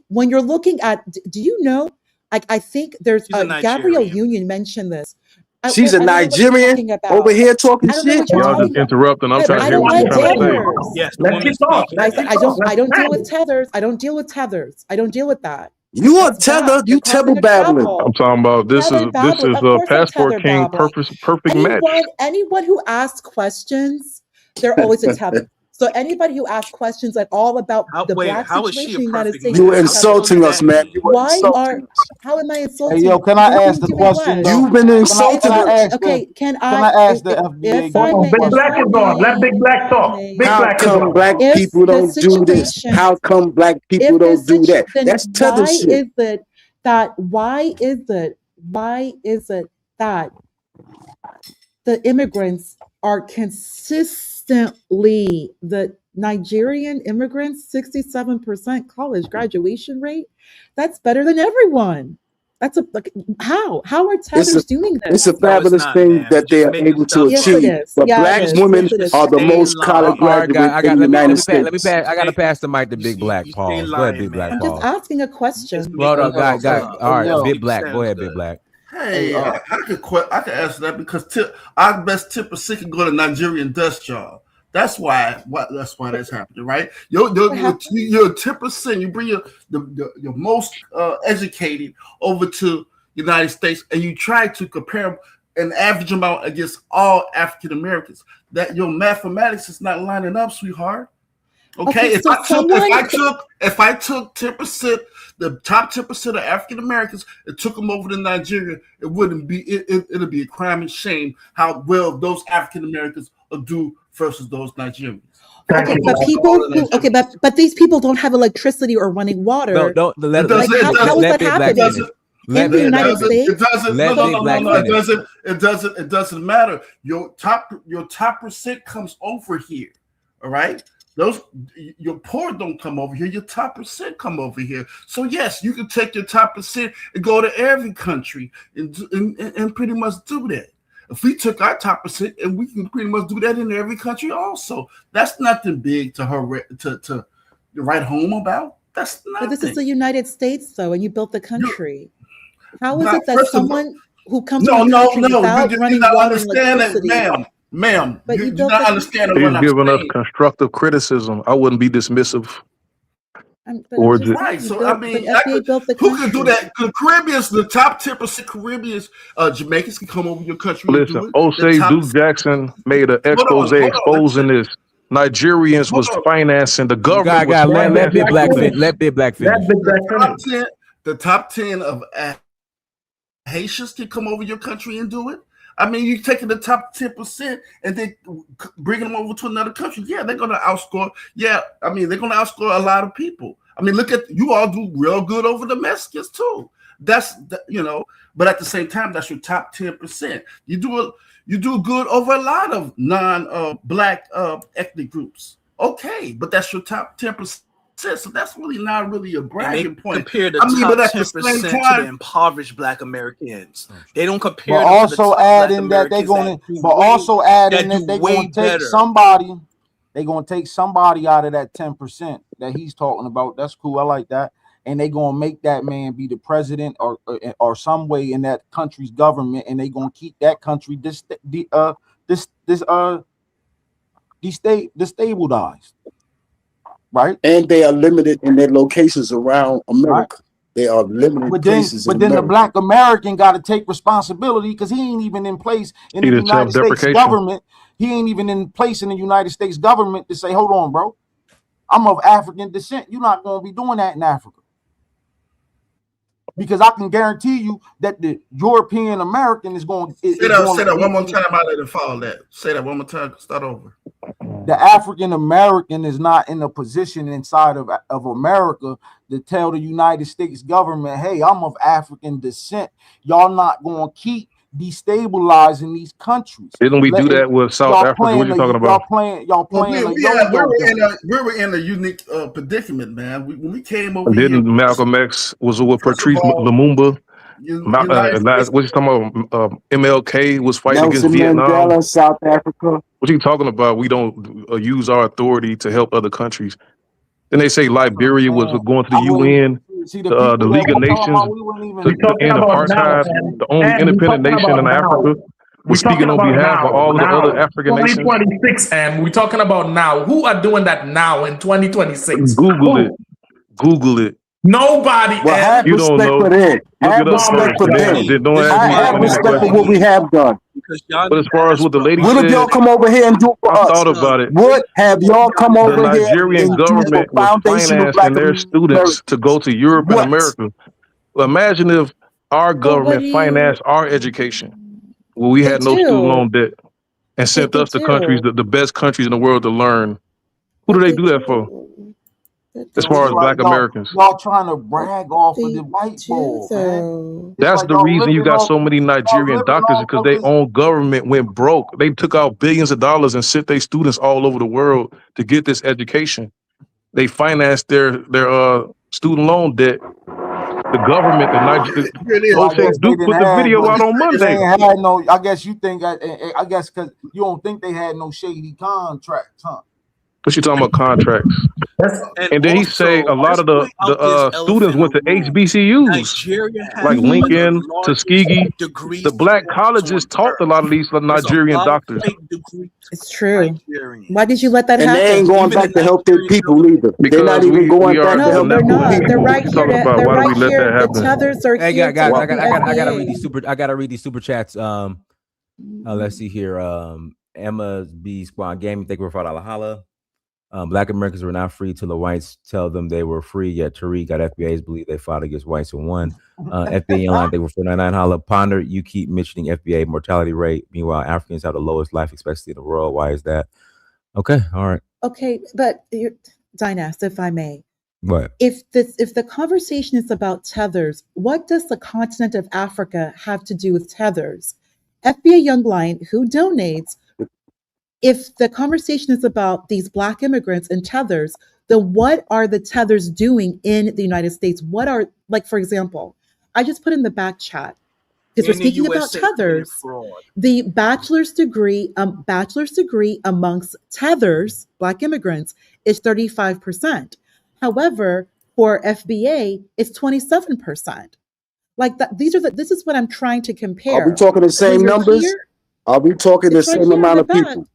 when you're looking at, do you know? I think there's She's a Gabrielle Nigerian. Union mentioned this. She's a I don't know what you're Nigerian talking about. over here talking I don't know shit. what you're Y'all talking just about. interrupting. I'm trying to I hear don't what she's like trying to say. tethers. Yes, the Let's woman keep talking. speaking. Let's I keep don't talking. I don't deal with tethers. I don't deal with tethers. I don't deal with that. You a That's bad. tether. You're You tether causing a babbling. I'm trouble. talking about this Tether babbling. is Of a course I'm Passport tether King babbling. perfect match. Anyone who asks questions, they're always a tether. So anybody who asks questions at all about the black How is she situation a in the United perfect States, You match? were is a What does insulting us, that man. mean? You were insulting us. how am I Hey, insulting? yo, can I ask the Doing question what? though? You've been Can insulting I us. ask Okay, can I ask the FBA if I guy a may, Big if Black I is on. Let may, Big Black talk. Big How Black is come on. black if people the don't do this? situation, How come black people if the don't do that? then That's tether shit. why is it that the immigrants are consistently, the Nigerian immigrants, 67% college graduation rate? That's better than everyone. That's how are It's tethers a doing it's this? a fabulous thing that they are able to Yes, it achieve. is. But Yeah, it black is. women Yes, it is. are the Stay most college lying. All right, guys. graduates in the United States. I gotta pass the mic to Big Black. You stay Pause. Go ahead, lying, Big Black. I'm man. just Pause. asking a Just question. Well, making guy. stuff up. All right, yo. Big Black. Go Sounds ahead, good. Big Black. Hey, Hey, I can answer that because our best tipper sick and go to Nigerian dust job. That's why that's happening, right? You're 10%. You bring your most educated over to United States, and you try to compare an average amount against all African Americans. That your mathematics is not lining up, sweetheart. Okay, so if I took 10%, the top 10% of African Americans, and took them over to Nigeria, it wouldn't be it'll be a crime and shame how well those African Americans will do versus those Nigerians. Okay, but these people don't have electricity or running water. No, don't let how is that happening? In the United States, it doesn't matter. Your top percent comes over here. All right. Your poor don't come over here. Your top percent come over here. So yes, you can take your top percent and go to every country and pretty much do that. If we took our top percent and we can pretty much do that in every country also, that's nothing big to write home about. That's nothing. But this is the United States, though, and you built the country. How is it that someone who comes from the country without running water and electricity? Ma'am, you do not understand what I'm saying. He's giving us constructive criticism. I wouldn't be dismissive. Right, so I mean, who can do that? The Caribbeans, the top 10% Caribbeans, Jamaicans can come over your country. Listen, Osei Duke Jackson made an expose exposing this. Nigerians was financing the government. Let Big Black finish. The top 10 of Haitians can come over your country and do it. I mean, you taking the top 10% and then bringing them over to another country. Yeah, they're going to outscore. Yeah, I mean, they're going to outscore a lot of people. I mean, look at you all do real good over the Mexicans too. But at the same time, that's your top 10%. You do good over a lot of non-black ethnic groups. Okay, but that's your top 10%. So that's really not really a bragging point. Compare the top 10% to the impoverished Black Americans. They don't compare. But also add in that they're going to. But also add in that they're going to take somebody. They're going to take somebody out of that 10% that he's talking about. That's cool. I like that. And they're going to make that man be the president or some way in that country's government, and they're going to keep that country destabilized. Right, and they are limited in their locations around America. Right. They are limited places. But then the Black American got to take responsibility because he ain't even in place in the United States government. He ain't even in place in the United States government to say, "Hold on, bro, I'm of African descent. You're not going to be doing that in Africa." Because I can guarantee you that the European American is going. Say that one more time. I let it fall. Say that one more time. Start over. The African American is not in a position inside of America to tell the United States government, "Hey, I'm of African descent. Y'all not going to keep destabilizing these countries." Didn't we do that with South Africa? What are you talking about? Y'all playing. We were in a unique predicament, man. When we came over here, Malcolm X was with Patrice Lumumba. What you talking about? MLK was fighting Nelson against Vietnam. Mandela, South Africa. What you talking about? We don't use our authority to help other countries. Then they say Liberia was going to the UN, the League of Nations, to end apartheid, the only independent nation in Africa. We're speaking on behalf of all of the other African nations. 2026, and we're talking about now. Who are doing that now in 2026? Google it. Nobody. Well, have you don't know. For that. Have respect for that. I have respect for what we have done. But as far as what the lady said, what if y'all come over here and do for us? I thought about it. What have y'all come over here? The Nigerian government was financing their students to go to Europe and America. Well, imagine if our government financed our education. Well, we had no student loan debt and sent us to countries, the best countries in the world to learn. Who do they do that for? As far as Black Americans, y'all trying to brag off of the white boy, man. That's the reason you got so many Nigerian doctors, because their own government went broke. They took out billions of dollars and sent their students all over the world to get this education. They financed their student loan debt. The government, Duke put the video out on Monday. I guess you think. I guess because you don't think they had no shady contracts, huh? What you talking about contracts? And then he say a lot of the students went to HBCUs, like Lincoln, Tuskegee. The black colleges taught a lot of these Nigerian doctors. It's true. Why did you let that happen? And they ain't going back to help their people either. Because they're not even going back to help they're not. people. They're right here. They're right here. The tethers are here. Guys, I gotta read these super chats. Let's see here. Emma's B Squad Gaming, thank you for $5 holla. Black Americans were not free till the whites tell them they were free. Yet Tariq got FBA's believe they fought against whites and won. FBA line they were 499. Holla, ponder. You keep mentioning FBA mortality rate. Meanwhile, Africans have the lowest life expectancy in the world. Why is that? Okay, all right. Okay, but Dynas, if I may. What? If the conversation is about tethers, what does the continent of Africa have to do with tethers? FBA Young Lion, who donates, if the conversation is about these Black immigrants and tethers, then what are the tethers doing in the United States? What are, like, for example, I just put in the back chat, because we're speaking about tethers, the bachelor's degree amongst tethers, Black immigrants, is 35%. However, for FBA, it's 27%. Like that, this is what I'm trying to compare. Are we talking the same numbers? Are we talking the same amount of people?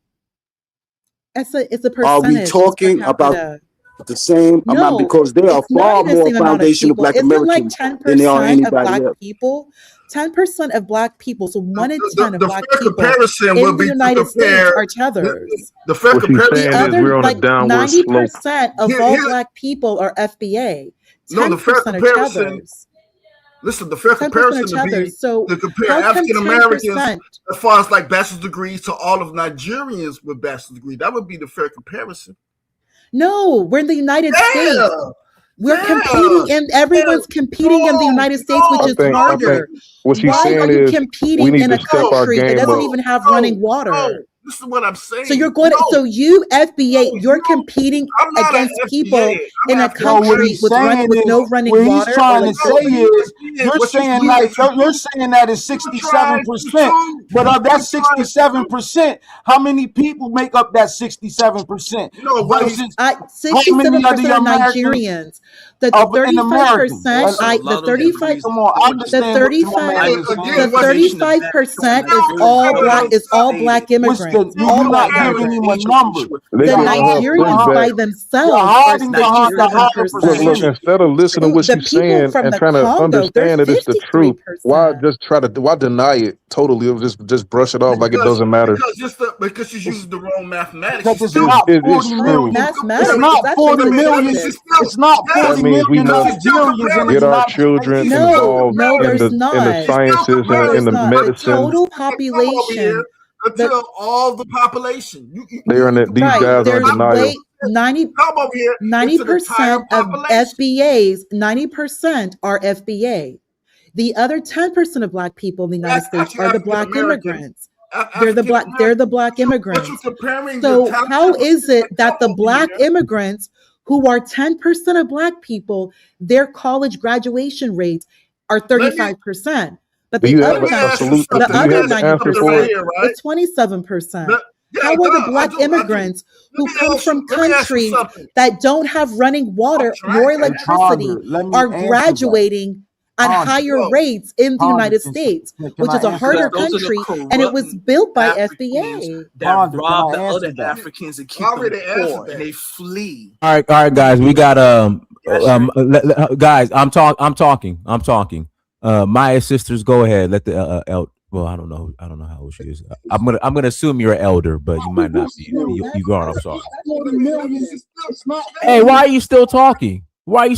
It's a percentage. Are we talking about the same amount? Because there are far more foundational Black Americans than there are anybody else. 10% of Black people, so 1 in 10 of Black people in the United States are tethers. The fair comparison is we're on a downward slope. 90% of all Black people are FBA. 10% are tethers. Listen, the fair comparison to be to compare African Americans as far as like bachelor's degrees to all of Nigerians with bachelor's degrees. That would be the fair comparison. No, we're in the United States. We're competing, and everyone's competing in the United States, which is harder. What she's Why saying are you is competing in a country that doesn't even have running water? This is what I'm saying. So you're going to, so you FBA, you're competing against people in a country with no running water. What he's trying to say is, you're saying that is 67%, but of that 67%, how many people make up that 67%? No, versus 67% are Nigerians. The 35%, is all Black immigrants. You're not giving him a number. The Nigerians by themselves are 67%. Look, instead of listening to what she's saying and trying to understand that it's the truth, why deny it totally? Just brush it off like it doesn't matter. Because she's using the wrong mathematics. Because it's not 40 million. It's not 40 million. It's not 40 million Nigerians in the get our United children States. involved in the sciences and in the medicine. Total population. Until all the population. These guys are in denial. 90% of FBAs, 90% are FBA. The other 10% of Black people in the United States are the Black immigrants. They're the Black immigrants. So how is it that the Black immigrants, who are 10% of Black people, their college graduation rates are 35%? But the other 90% is 27%. How are the Black immigrants who come from countries that don't have running water nor electricity are graduating at higher rates in the United States, which is a harder country, and it was built by FBA. That rob the other Africans and keep them poor, and they flee. All right, guys, we got guys. I'm talking. Maya's sisters, go ahead. Let the well, I don't know how old she is. I'm gonna assume you're an elder, but you might not be. You grown. I'm sorry. Hey, why are you still talking? I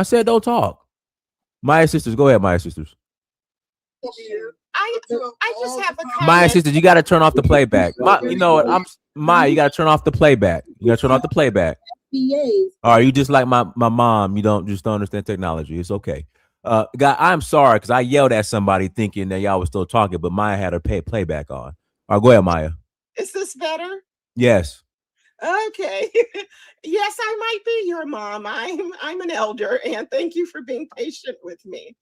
said don't talk. Maya's sisters, go ahead. Maya's sisters. I just have a comment. Maya sisters, you got to turn off the playback. You know what? Maya, you got to turn off the playback. All right, you just like my mom. You don't understand technology. It's okay. Guy, I'm sorry because I yelled at somebody thinking that y'all was still talking, but Maya had her playback on. All right, go ahead, Maya. Is this better? Yes. Okay. Yes, I might be your mom. I'm an elder, and thank you for being patient with me.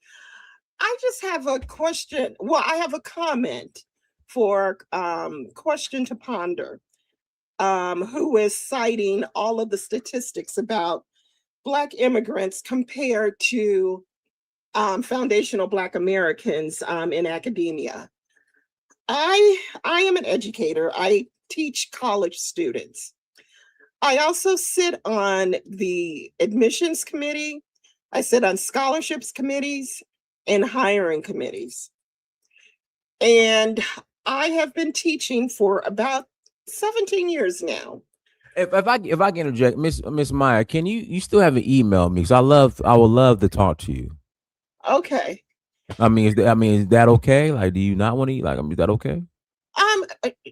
I just have a question. Well, I have a comment for question to ponder. Who is citing all of the statistics about Black immigrants compared to foundational Black Americans in academia. I am an educator. I teach college students. I also sit on the admissions committee. I sit on scholarships committees and hiring committees. And I have been teaching for about 17 years now. If I can interject, Miss Meyer, can you still have an email me? Because I would love to talk to you. Okay. Is that okay? Like, do you not want to eat? Like, is that okay?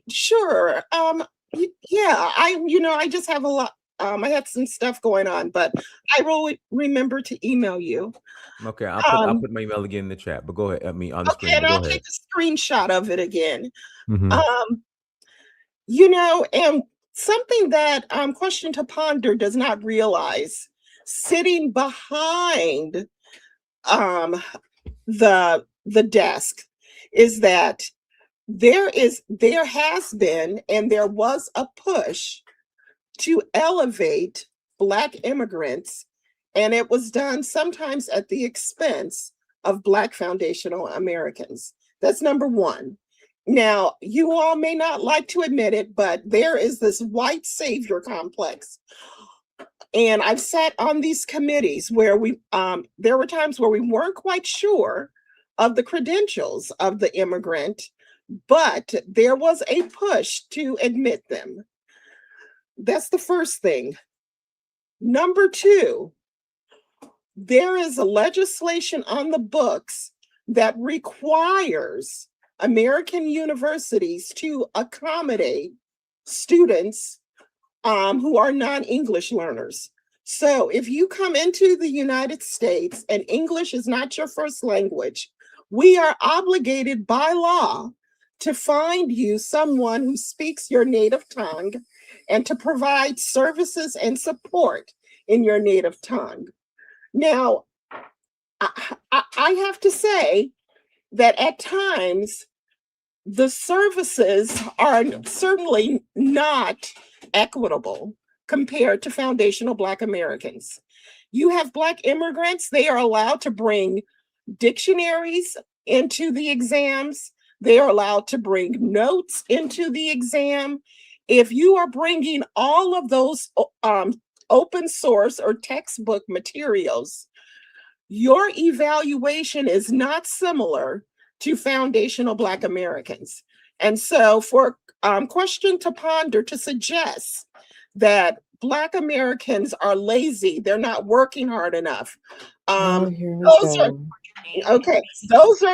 Sure. Yeah, I just have a lot. I had some stuff going on, but I will remember to email you. Okay, I'll put my email again in the chat. But go ahead. On the Okay, screen. and But go I'll ahead. take a screenshot of it again. Mhm. And something that Question to Ponder does not realize, sitting behind the desk, is that there has been and there was a push to elevate Black immigrants, and it was done sometimes at the expense of Black foundational Americans. That's number one. Now, you all may not like to admit it, but there is this white savior complex. And I've sat on these committees where there were times where we weren't quite sure of the credentials of the immigrant, but there was a push to admit them. That's the first thing. Number two, there is a legislation on the books that requires American universities to accommodate students who are non-English learners. So if you come into the United States and English is not your first language, we are obligated by law to find you someone who speaks your native tongue and to provide services and support in your native tongue. Now, I have to say that at times, the services are certainly not equitable compared to foundational Black Americans. You have Black immigrants, they are allowed to bring dictionaries into the exams. They are allowed to bring notes into the exam. If you are bringing all of those open source or textbook materials, your evaluation is not similar to foundational Black Americans. And so for Question to Ponder to suggest that Black Americans are lazy, they're not working hard enough. Those are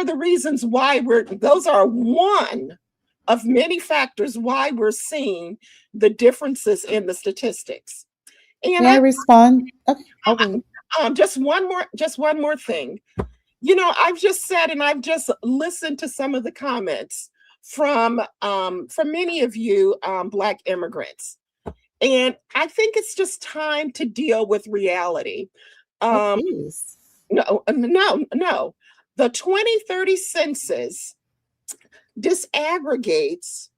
the reasons why those are one of many factors why we're seeing the differences in the statistics. And May I respond? Okay. Just one more thing. I've just said, and I've just listened to some of the comments from many of you Black immigrants. And I think it's just time to deal with reality. No. The 2030 census disaggregates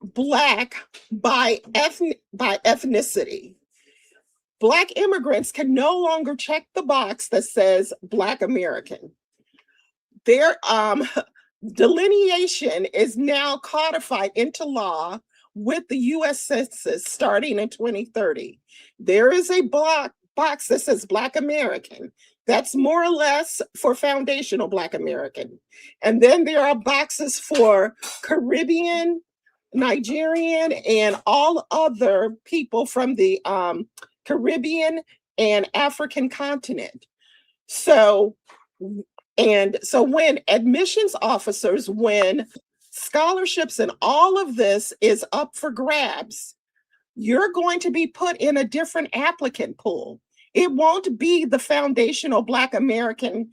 Black by ethnicity. Black immigrants can no longer check the box that says Black American. Their delineation is now codified into law with the US Census starting in 2030. There is a box that says Black American. That's more or less for foundational Black American. And then there are boxes for Caribbean, Nigerian, and all other people from the Caribbean and African continent. So when admissions officers, when scholarships and all of this is up for grabs, you're going to be put in a different applicant pool. It won't be the foundational Black American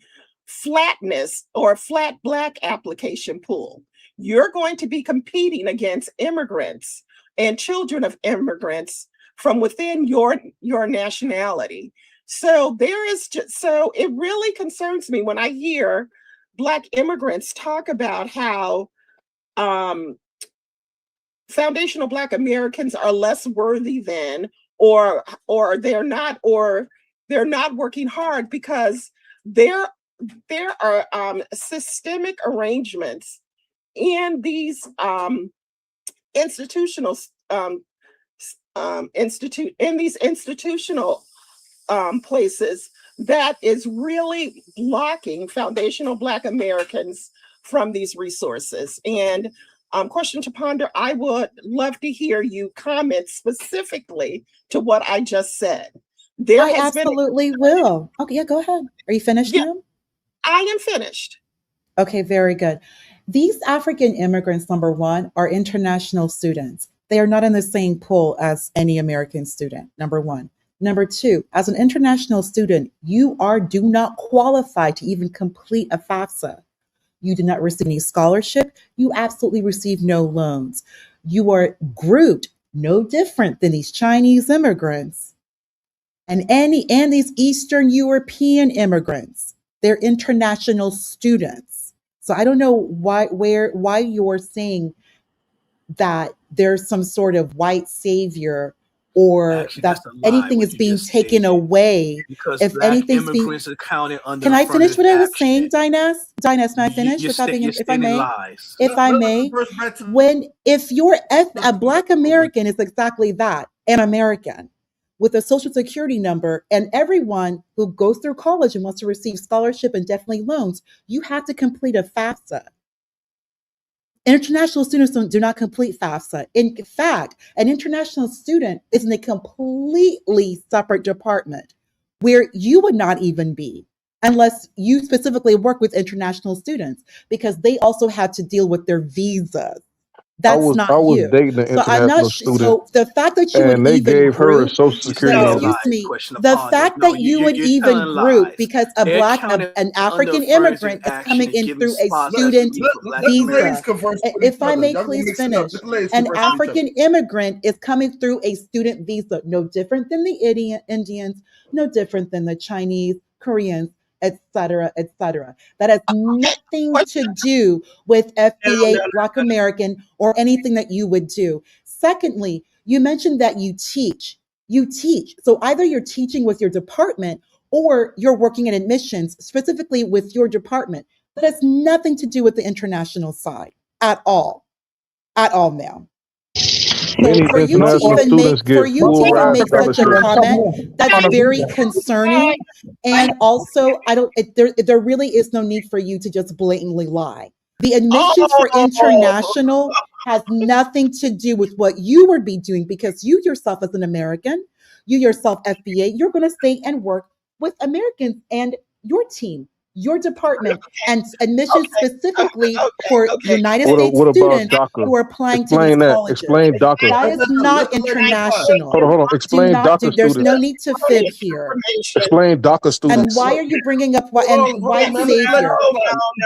flatness or flat Black application pool. You're going to be competing against immigrants and children of immigrants from within your nationality. So it really concerns me when I hear Black immigrants talk about how foundational Black Americans are less worthy than, or they're not working hard, because there are systemic arrangements in these institutional places that is really blocking foundational Black Americans from these resources. And question to ponder. I would love to hear you comment specifically to what I just said. I absolutely will. Okay, yeah, go ahead. Are you finished now? I am finished. Okay, very good. These African immigrants, number one, are international students. They are not in the same pool as any American student, number one. Number two, as an international student, you do not qualify to even complete a FAFSA. You do not receive any scholarship. You absolutely receive no loans. You are grouped no different than these Chinese immigrants and these Eastern European immigrants. They're international students. So I don't know why you're saying that there's some sort of white savior or that anything is being taken away. Because if black anything's immigrants are counted under. Can I finish what I was saying, Dinah? Dinah, can I finish? If I may, if you're a Black American is exactly that, an American with a social security number, and everyone who goes through college and wants to receive scholarship and definitely loans, you have to complete a FAFSA. International students do not complete FAFSA. In fact, an international student is in a completely separate department where you would not even be unless you specifically work with international students, because they also have to deal with their visas. That's not you. I was dating an international student. So the fact that you would they even gave her group, a social security number. excuse me, the fact that you would even group because an African immigrant is coming in through a student visa. If I may please finish, an African immigrant is coming through a student visa, no different than the Indians, no different than the Chinese, Koreans, etc., etc. That has nothing to do with FBA, Black American, or anything that you would do. Secondly, you mentioned that you teach. You teach. So either you're teaching with your department or you're working in admissions, specifically with your department. That has nothing to do with the international side at all. At all, ma'am. So for you to even make such a comment, that's very concerning. And also, there really is no need for you to just blatantly lie. The admissions for international has nothing to do with what you would be doing, because you yourself as an American, you yourself FBA, you're going to stay and work with Americans and your team, your department, and admissions specifically for United States students who are applying to these colleges. Explain DACA. That is not international. Hold on. Explain DACA There's students. no need to fib here. Explain DACA students. And why are you bringing up white savior?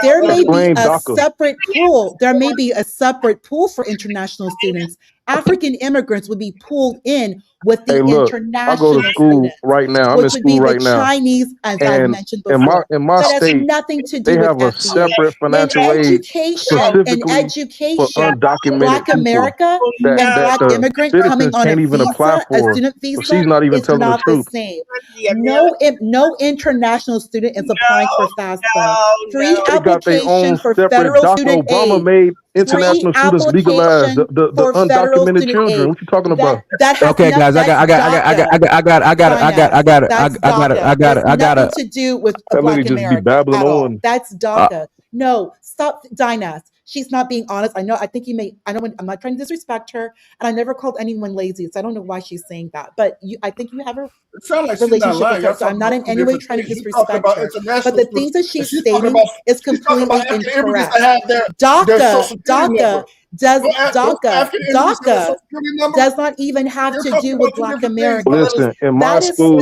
There may be a separate pool. There may be a separate pool for international students. African immigrants would be pulled in with the international I go to school students, right now. I'm in school right now. Chinese, as I mentioned before. In my that state, has nothing to do they with have a FBA. separate financial aid specifically for undocumented Black America people and Black that immigrant citizens coming on can't a even visa, apply a for. student visa, So she's not even is telling not the truth. same. No international student is applying for FAFSA. Free application for federal student Obama aid. made international students legalized the undocumented children. What you talking about? Okay, guys, I got it. Nothing to do with Black America at all. That's DACA. No, stop, Dinah. She's not being honest. I know I'm not trying to disrespect her, and I never called anyone lazy, so I don't know why she's saying that. But I think you have a relationship with her, so I'm not in any way trying to disrespect her. But the things that she's stating is completely incorrect. DACA does not even have to do with Black Americans. Listen, in my school,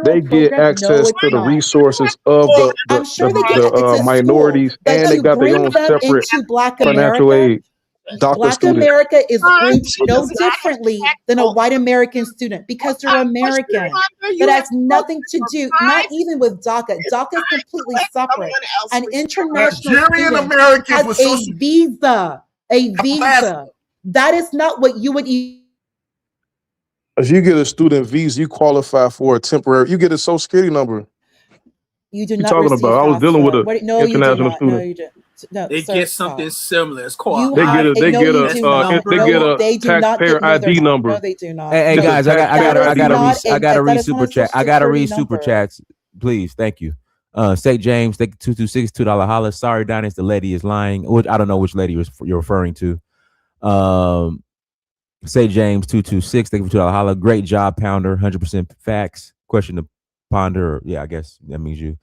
they get access to the resources of the minorities, and they got their own separate financial aid. Black America is grouped no differently than a white American student because they're American. That has nothing to do, not even with DACA. DACA is completely separate. An international student has a visa. A visa. That is not what you would eat. As you get a student visa, you qualify for a temporary. You get a social security number. You do not. Talking Receive about? I was dealing with an international student. No, you didn't. No, they get something similar. It's called. They get a taxpayer ID number. No, they do not. Hey guys, I gotta read super chat. I gotta read super chats. Please, thank you. St. James, thank you, 226, $2 holla. Sorry, Dinus, the lady is lying. Which I don't know which lady you're referring to. St. James, 226, thank you for $2 holla. Great job, Pounder, 100% facts. Question to ponder. Yeah, I guess that means you.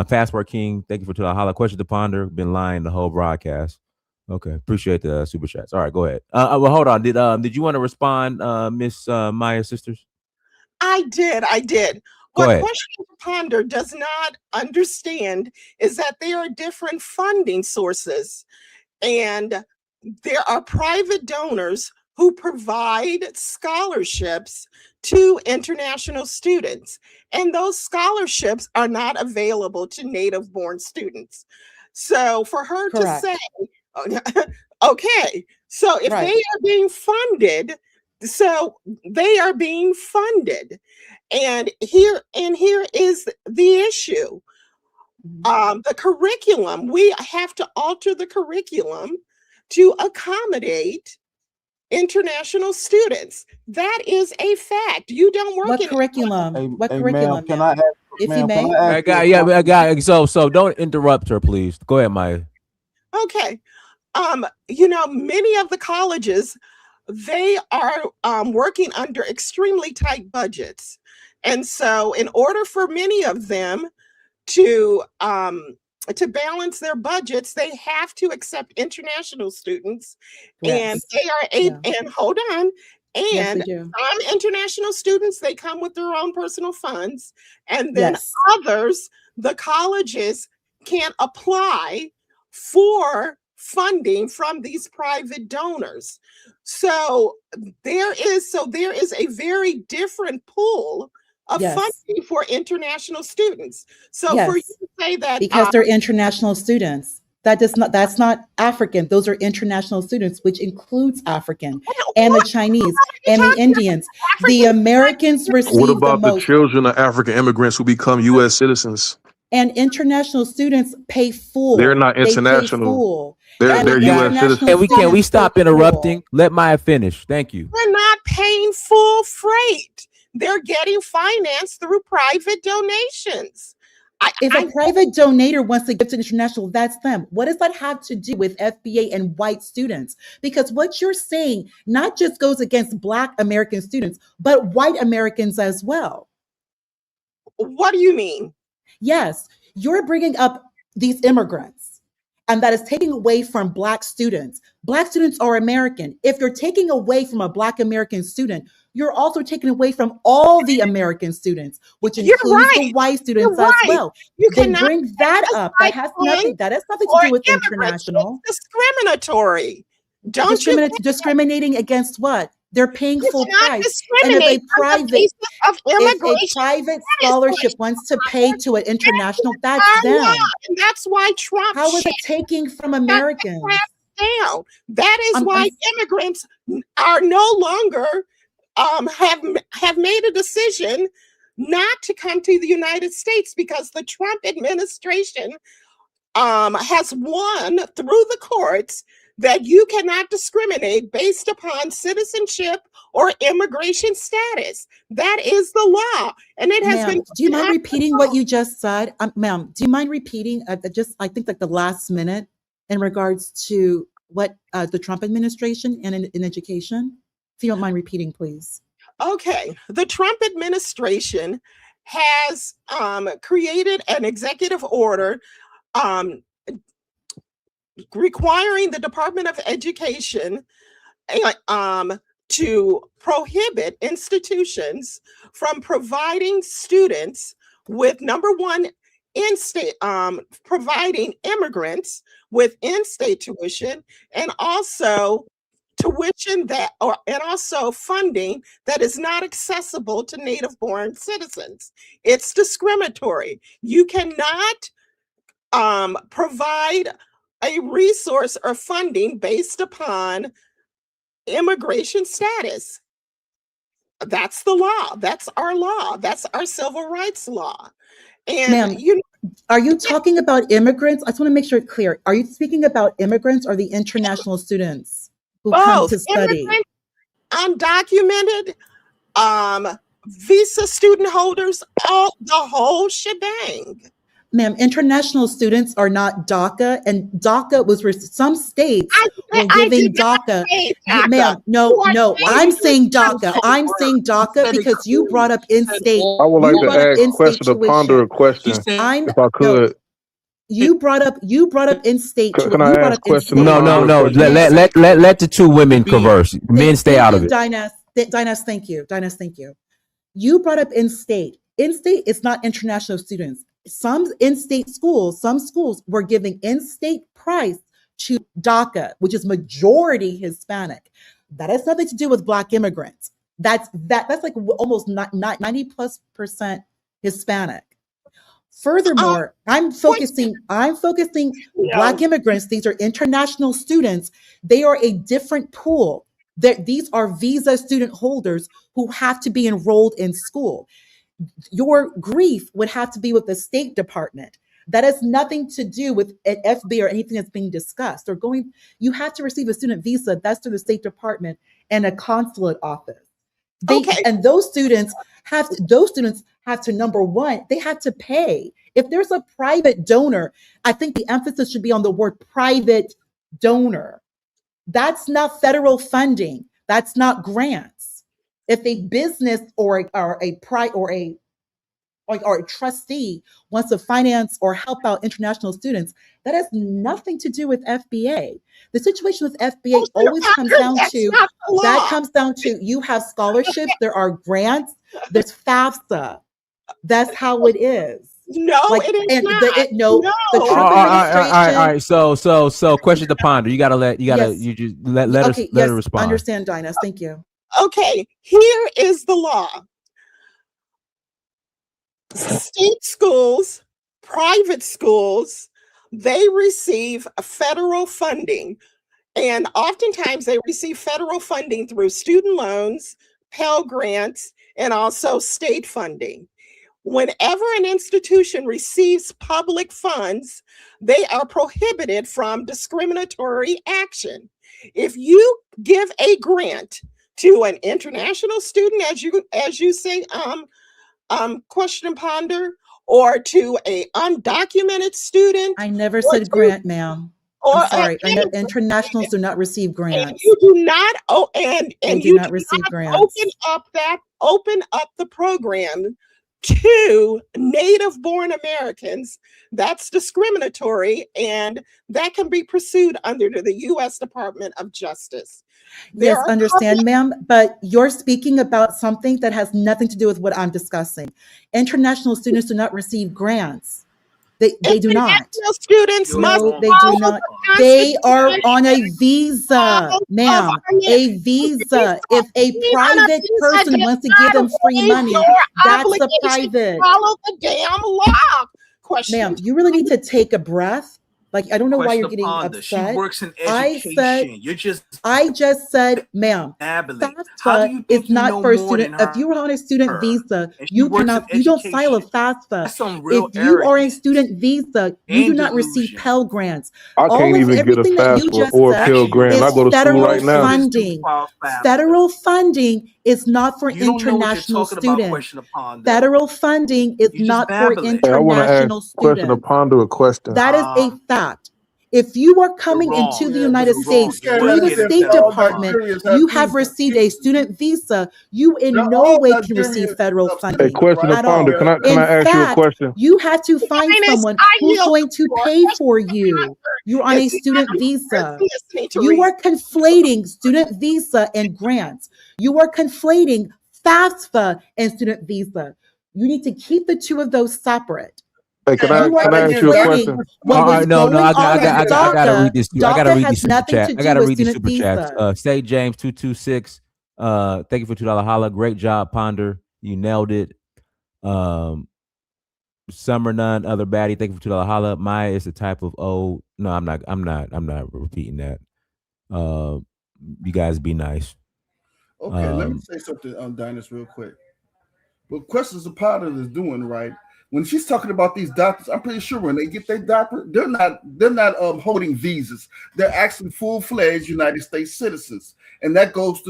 Passport King, thank you for $2 holla. Question to ponder. Been lying the whole broadcast. Okay, appreciate the super chats. All right, go ahead. Well, hold on. Did you want to respond, Miss Maya Sisters? I did. Go What ahead. Question to Ponder does not understand is that there are different funding sources, and there are private donors who provide scholarships to international students, and those scholarships are not available to native-born students. So for her Correct. to say, okay, so if Right. they are being funded, so they are being funded. And here is the issue. The curriculum, we have to alter the curriculum to accommodate international students. That is a fact. You don't work What in curriculum? What Hey, curriculum, ma'am, can I ask, if you ma'am, can may? I ask you a question? So don't interrupt her, please. Go ahead, Maya. Okay. Many of the colleges, they are working under extremely tight budgets. And so in order for many of them to balance their budgets, they have to accept international students. And Yes. they are Yeah. and hold on. Yes, And they do. some international students, they come with their own personal funds. And then Yes. others, the colleges can apply for funding from these private donors. So there is a very different pool of Yes. funding for international students. So for you Yes. to say that Because they're international students. That's not African. Those are international students, which includes African and the Chinese and the Indians. The Americans What receive the about the most. children of African immigrants who become U.S. citizens? And international students pay full. They're not They pay international. full. They're And the U.S. international citizens. Can we students stop pay interrupting? full. Let Maya finish. Thank you. they're not paying full freight. They're getting financed through private donations. If a private donator wants to give to international, that's them. What does that have to do with FBA and white students? Because what you're saying not just goes against Black American students, but white Americans as well. What do you mean? Yes, you're bringing up these immigrants, and that is taking away from Black students. Black students are American. If you're taking away from a Black American student, you're also taking away from all the American students, which You're includes the right. white students You're as right. well. You Then cannot bring that take up. a That has side nothing to for do with immigrants. international. It's discriminatory. Don't you get that? Discriminating against what? They're paying You full cannot price. And discriminate on the basis of if a immigration private status scholarship wants to pay to an international, that's our law, them. and that's why Trump How is shut it taking from that Americans? crap down. That is I'm why immigrants are no longer have made a decision not to come to the United States, because the Trump administration has won through the courts that you cannot discriminate based upon citizenship or immigration status. That is the law, and it has Ma'am, been. do you mind repeating what you just said? Ma'am, do you mind repeating I think like the last minute in regards to what the Trump administration and in education? If you don't mind repeating, please. Okay, the Trump administration has created an executive order requiring the Department of Education to prohibit institutions from providing students with, number one, in-state, providing immigrants with in-state tuition, and also tuition and also funding that is not accessible to native-born citizens. It's discriminatory. You cannot provide a resource or funding based upon immigration status. That's the law. That's our law. That's our civil rights law. And Ma'am, are you talking about immigrants? I just want to make sure it's clear. Are you speaking about immigrants or the international students who come to study? Immigrants, undocumented, visa student holders, the whole shebang. Ma'am, international students are not DACA, and DACA was some states were giving DACA. Ma'am, no, I'm saying DACA. I'm saying DACA because you brought up in-state. I would like to ask question to ponder a question, if I could. You brought up in-state. Can I ask question? No. Let the two women converse. Men stay out of it. Dinah, thank you. You brought up in-state. In-state is not international students. Some in-state schools, some schools were giving in-state price to DACA, which is majority Hispanic. That has nothing to do with Black immigrants. That's like almost 90+% Hispanic. Furthermore, I'm focusing Black immigrants. These are international students. They are a different pool. These are visa student holders who have to be enrolled in school. Your grief would have to be with the State Department. That has nothing to do with an FBA or anything that's being discussed. You have to receive a student visa. That's through the State Department and a consulate office. And those students have to, number one, they have to pay. If there's a private donor, I think the emphasis should be on the word private donor. That's not federal funding. That's not grants. If a business or a trustee wants to finance or help out international students, that has nothing to do with FBA. The situation with FBA always comes down to you have scholarships, there are grants, there's FAFSA. That's how it is. No, it is not. All right. So question to ponder. You gotta let her respond. Understand, Dinah. Thank you. Okay, here is the law. State schools, private schools, they receive federal funding. And oftentimes they receive federal funding through student loans, Pell Grants, and also state funding. Whenever an institution receives public funds, they are prohibited from discriminatory action. If you give a grant to an international student, as you say, question and ponder, or to a undocumented student. I never said grant, ma'am. I'm sorry. Internationals do not receive grants. And you do not. And you do not receive grants. Open up the program to Native-born Americans. That's discriminatory, and that can be pursued under the U.S. Department of Justice. Yes, understand, ma'am, but you're speaking about something that has nothing to do with what I'm discussing. International students do not receive grants. They do not. Students no, they do not. They are on a visa, ma'am. A visa. If a private person wants to give them free money, that's a private. Follow the damn law. Question. Ma'am, you really need to take a breath. Like, I don't know why you're getting upset. She works in education. I just said, ma'am, FAFSA is not for a student. If you are on a student visa, you don't file a FAFSA. If you are in student visa, you do not receive Pell Grants. I can't even get a FAFSA or a Pell Grant. I go to school right now. Federal funding is not for international students. Federal funding is not for international students. Question to ponder a question. That is a fact. If you are coming into the United States through the State Department, you have received a student visa, you in no way can receive federal funding. A question to ponder. Can I ask you a question? You have to find someone who's going to pay for you. You're on a student visa. You are conflating student visa and grants. You are conflating FAFSA and student visa. You need to keep the two of those separate. Hey, can I ask you a question? No, I gotta read this. I gotta read this super chat. I gotta read this super chat. Say James 226. Thank you for $2 holla. Great job, Ponder. You nailed it. Summer None, other baddie. Thank you for $2 holla. Maya is a type of old. No, I'm not repeating that. You guys be nice. Okay, let me say something on Dinus real quick. What Questions Upon It is doing, right? When she's talking about these doctors, I'm pretty sure when they get their doctorate, they're not holding visas. They're actually full-fledged United States citizens, and that goes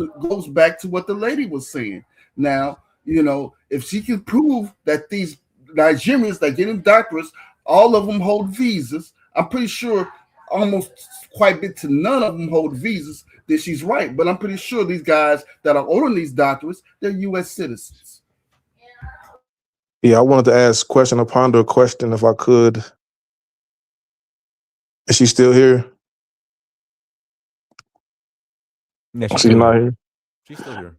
back to what the lady was saying. Now, if she can prove that these Nigerians that getting doctorates All of them hold visas. I'm pretty sure almost quite a bit to none of them hold visas. That she's right, but I'm pretty sure these guys that are holding these doctorates, they're U.S. citizens. Yeah, I wanted to ask a question, ponder a question if I could. Is she still here? Yeah, She's not here. She's still here.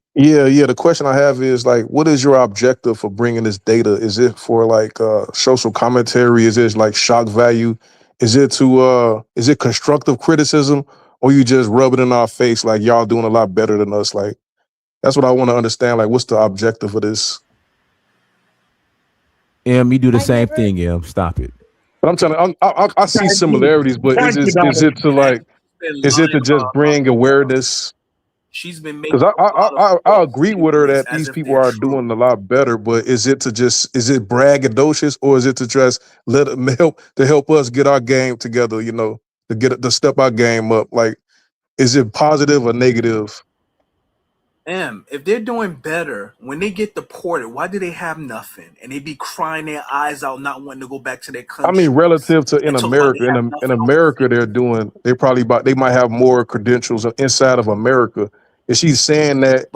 Yeah. The question I have is like, what is your objective for bringing this data? Is it for like social commentary? Is it like shock value? Is it constructive criticism, or you just rub it in our face like y'all doing a lot better than us? Like, that's what I want to understand. Like, what's the objective of this? You do the same thing, Stop it. But I'm telling you, I see similarities, but is it to just bring awareness? She's been making Because I agree with her that these people are doing a lot better, but is it braggadocious, or is it to just let them help us get our game together? To step our game up. Like, is it positive or negative? If they're doing better, when they get deported, why do they have nothing? And they be crying their eyes out, not wanting to go back to their country. I mean, relative to in America, in America, they might have more credentials inside of America. Is she saying that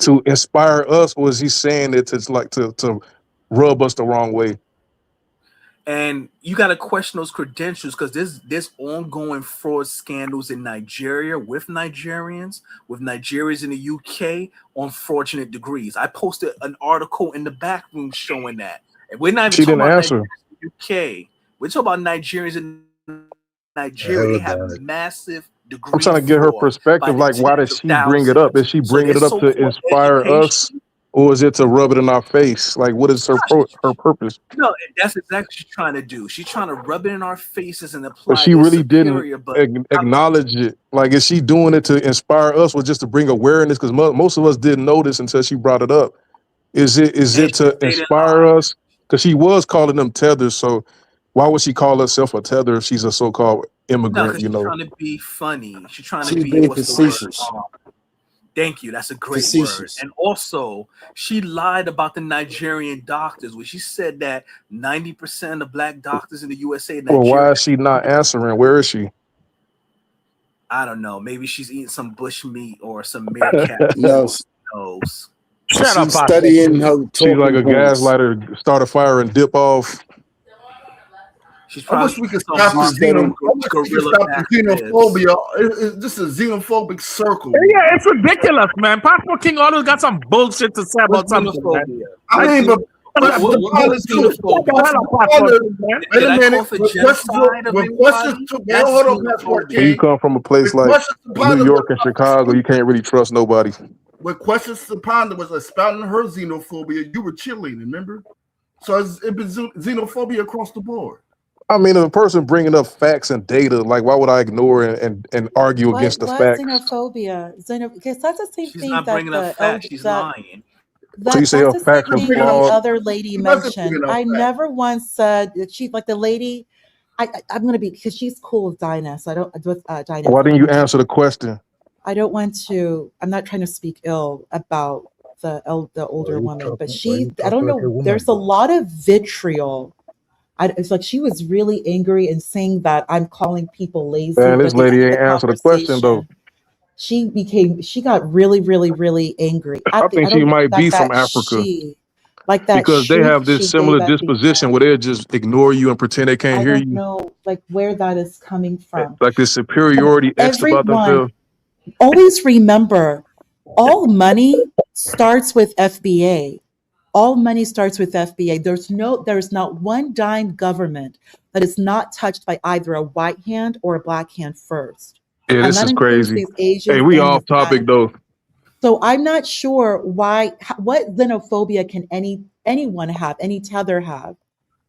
to inspire us, or is he saying it to rub us the wrong way? And you got to question those credentials, because there's ongoing fraud scandals in Nigeria with Nigerians in the UK on fraudulent degrees. I posted an article in the back room showing that. And we're not even talking about Nigerians in the UK. We're talking about Nigerians in Nigeria. They have massive degrees. I'm trying to get her perspective. Like, why does she bring it up? Is she bringing it up to inspire us? Or is it to rub it in our face? Like, what is her purpose? No, that's exactly what she's trying to do. She's trying to rub it in our faces and apply. But she really didn't acknowledge it. Like, is she doing it to inspire us, or just to bring awareness? Because most of us didn't know this until she brought it up. Is it to inspire us? Because she was calling them tethers. So why would she call herself a tether if she's a so-called immigrant? She's trying to be funny. She's trying to be being facetious. Thank you. That's a great word. And also, she lied about the Nigerian doctors, where she said that 90% of black doctors in the USA. Well, why is she not answering? Where is she? I don't know. Maybe she's eating some bush meat or some meerkat. No. Knows. Shut up, studying her. She's like a gaslighter, start a fire and dip off. I wish we could stop the xenophobia. This is a xenophobic circle. Yeah, it's ridiculous, man. Passport King always got some bullshit to say about something, man. I mean, but when you come from a place like New York and Chicago, you can't really trust nobody. When questions to ponder was expounding her xenophobia, you were chilling, remember? So it's been xenophobia across the board. I mean, if a person bringing up facts and data, like, why would I ignore and argue against the facts? Xenophobia? Because that's the same She's thing not that bringing up facts. She's lying. So you say her facts are the flawed? other lady mentioned. I never once said that she, like the lady. I'm going to be, because she's cool with Dinah. So I don't with Dinah. Why didn't you answer the question? I don't want to. I'm not trying to speak ill about the older woman, but I don't know. There's a lot of vitriol. It's like she was really angry and saying that I'm calling people lazy. Man, this lady ain't answered the question though. She got really, really, really angry. I think she might be from Africa. Like that, because they have this similar disposition where they just ignore you and pretend they can't hear you. I don't know, like, where that is coming from. Like this superiority extra about themselves. Always remember, all money starts with FBA. All money starts with FBA. There's not one dime government that is not touched by either a white hand or a black hand first. Yeah, this is crazy. Hey, we off topic though. So I'm not sure what xenophobia can anyone have, any tether have,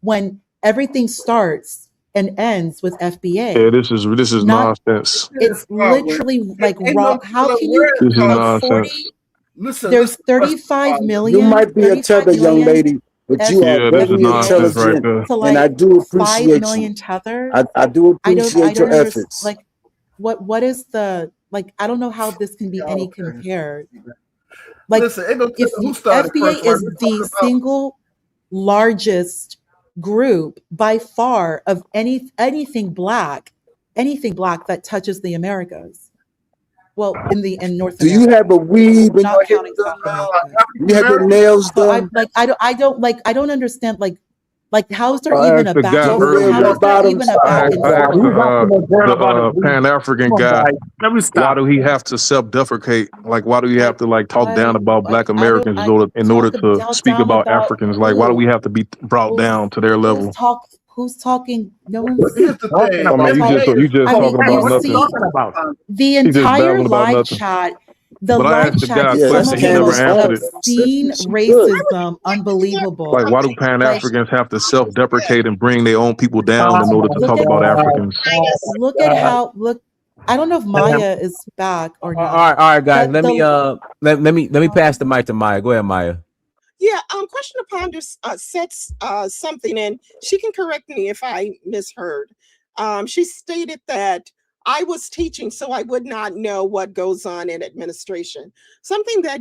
when everything starts and ends with FBA. Yeah, this is nonsense. It's literally like raw. How can you? This is nonsense. Listen, there's 35 million. You might be a tether, young lady, but you are very intelligent, and I do appreciate 5 million tether. I do appreciate your efforts. Like, what is the, like? I don't know how this can be any compared. Like, listen, if FBA is the single largest group by far of anything black that touches the Americas. Well, in North Do America. you have a weave in Not your hair counting done, South man? America. You have your nails So done? I don't understand how is there I even asked a the back? guy Don't wear How earlier. is red there even bottoms. a back and I asked forth? the Pan African guy, Let me why stop. do he have to self-defecate? Like, why do we have to like talk down about Black I don't Americans in order to talk speak down about about Africans? Like, why do we who? have to be brought down to their level? Who's talking? No But one's here's the thing. I mean, you just I mean, talking you about What are you nothing. see talking about? the He just entire babbling about live nothing. chat. But I asked the guy a Yeah, Some that's of question. He the never Candace most answered Owens. it. obscene She good. racism, unbelievable. Like, why do Pan Africans have to self-deprecate and bring their own people down in Oh order my to Look talk at about God. Africans? Oh look my at God. how look. I don't know if Maya is back or All not, right, guys. but Let me the let me pass the mic to Maya. Go ahead, Maya. Yeah, Question to Ponder said something, and she can correct me if I misheard. She stated that I was teaching, so I would not know what goes on in administration. Something that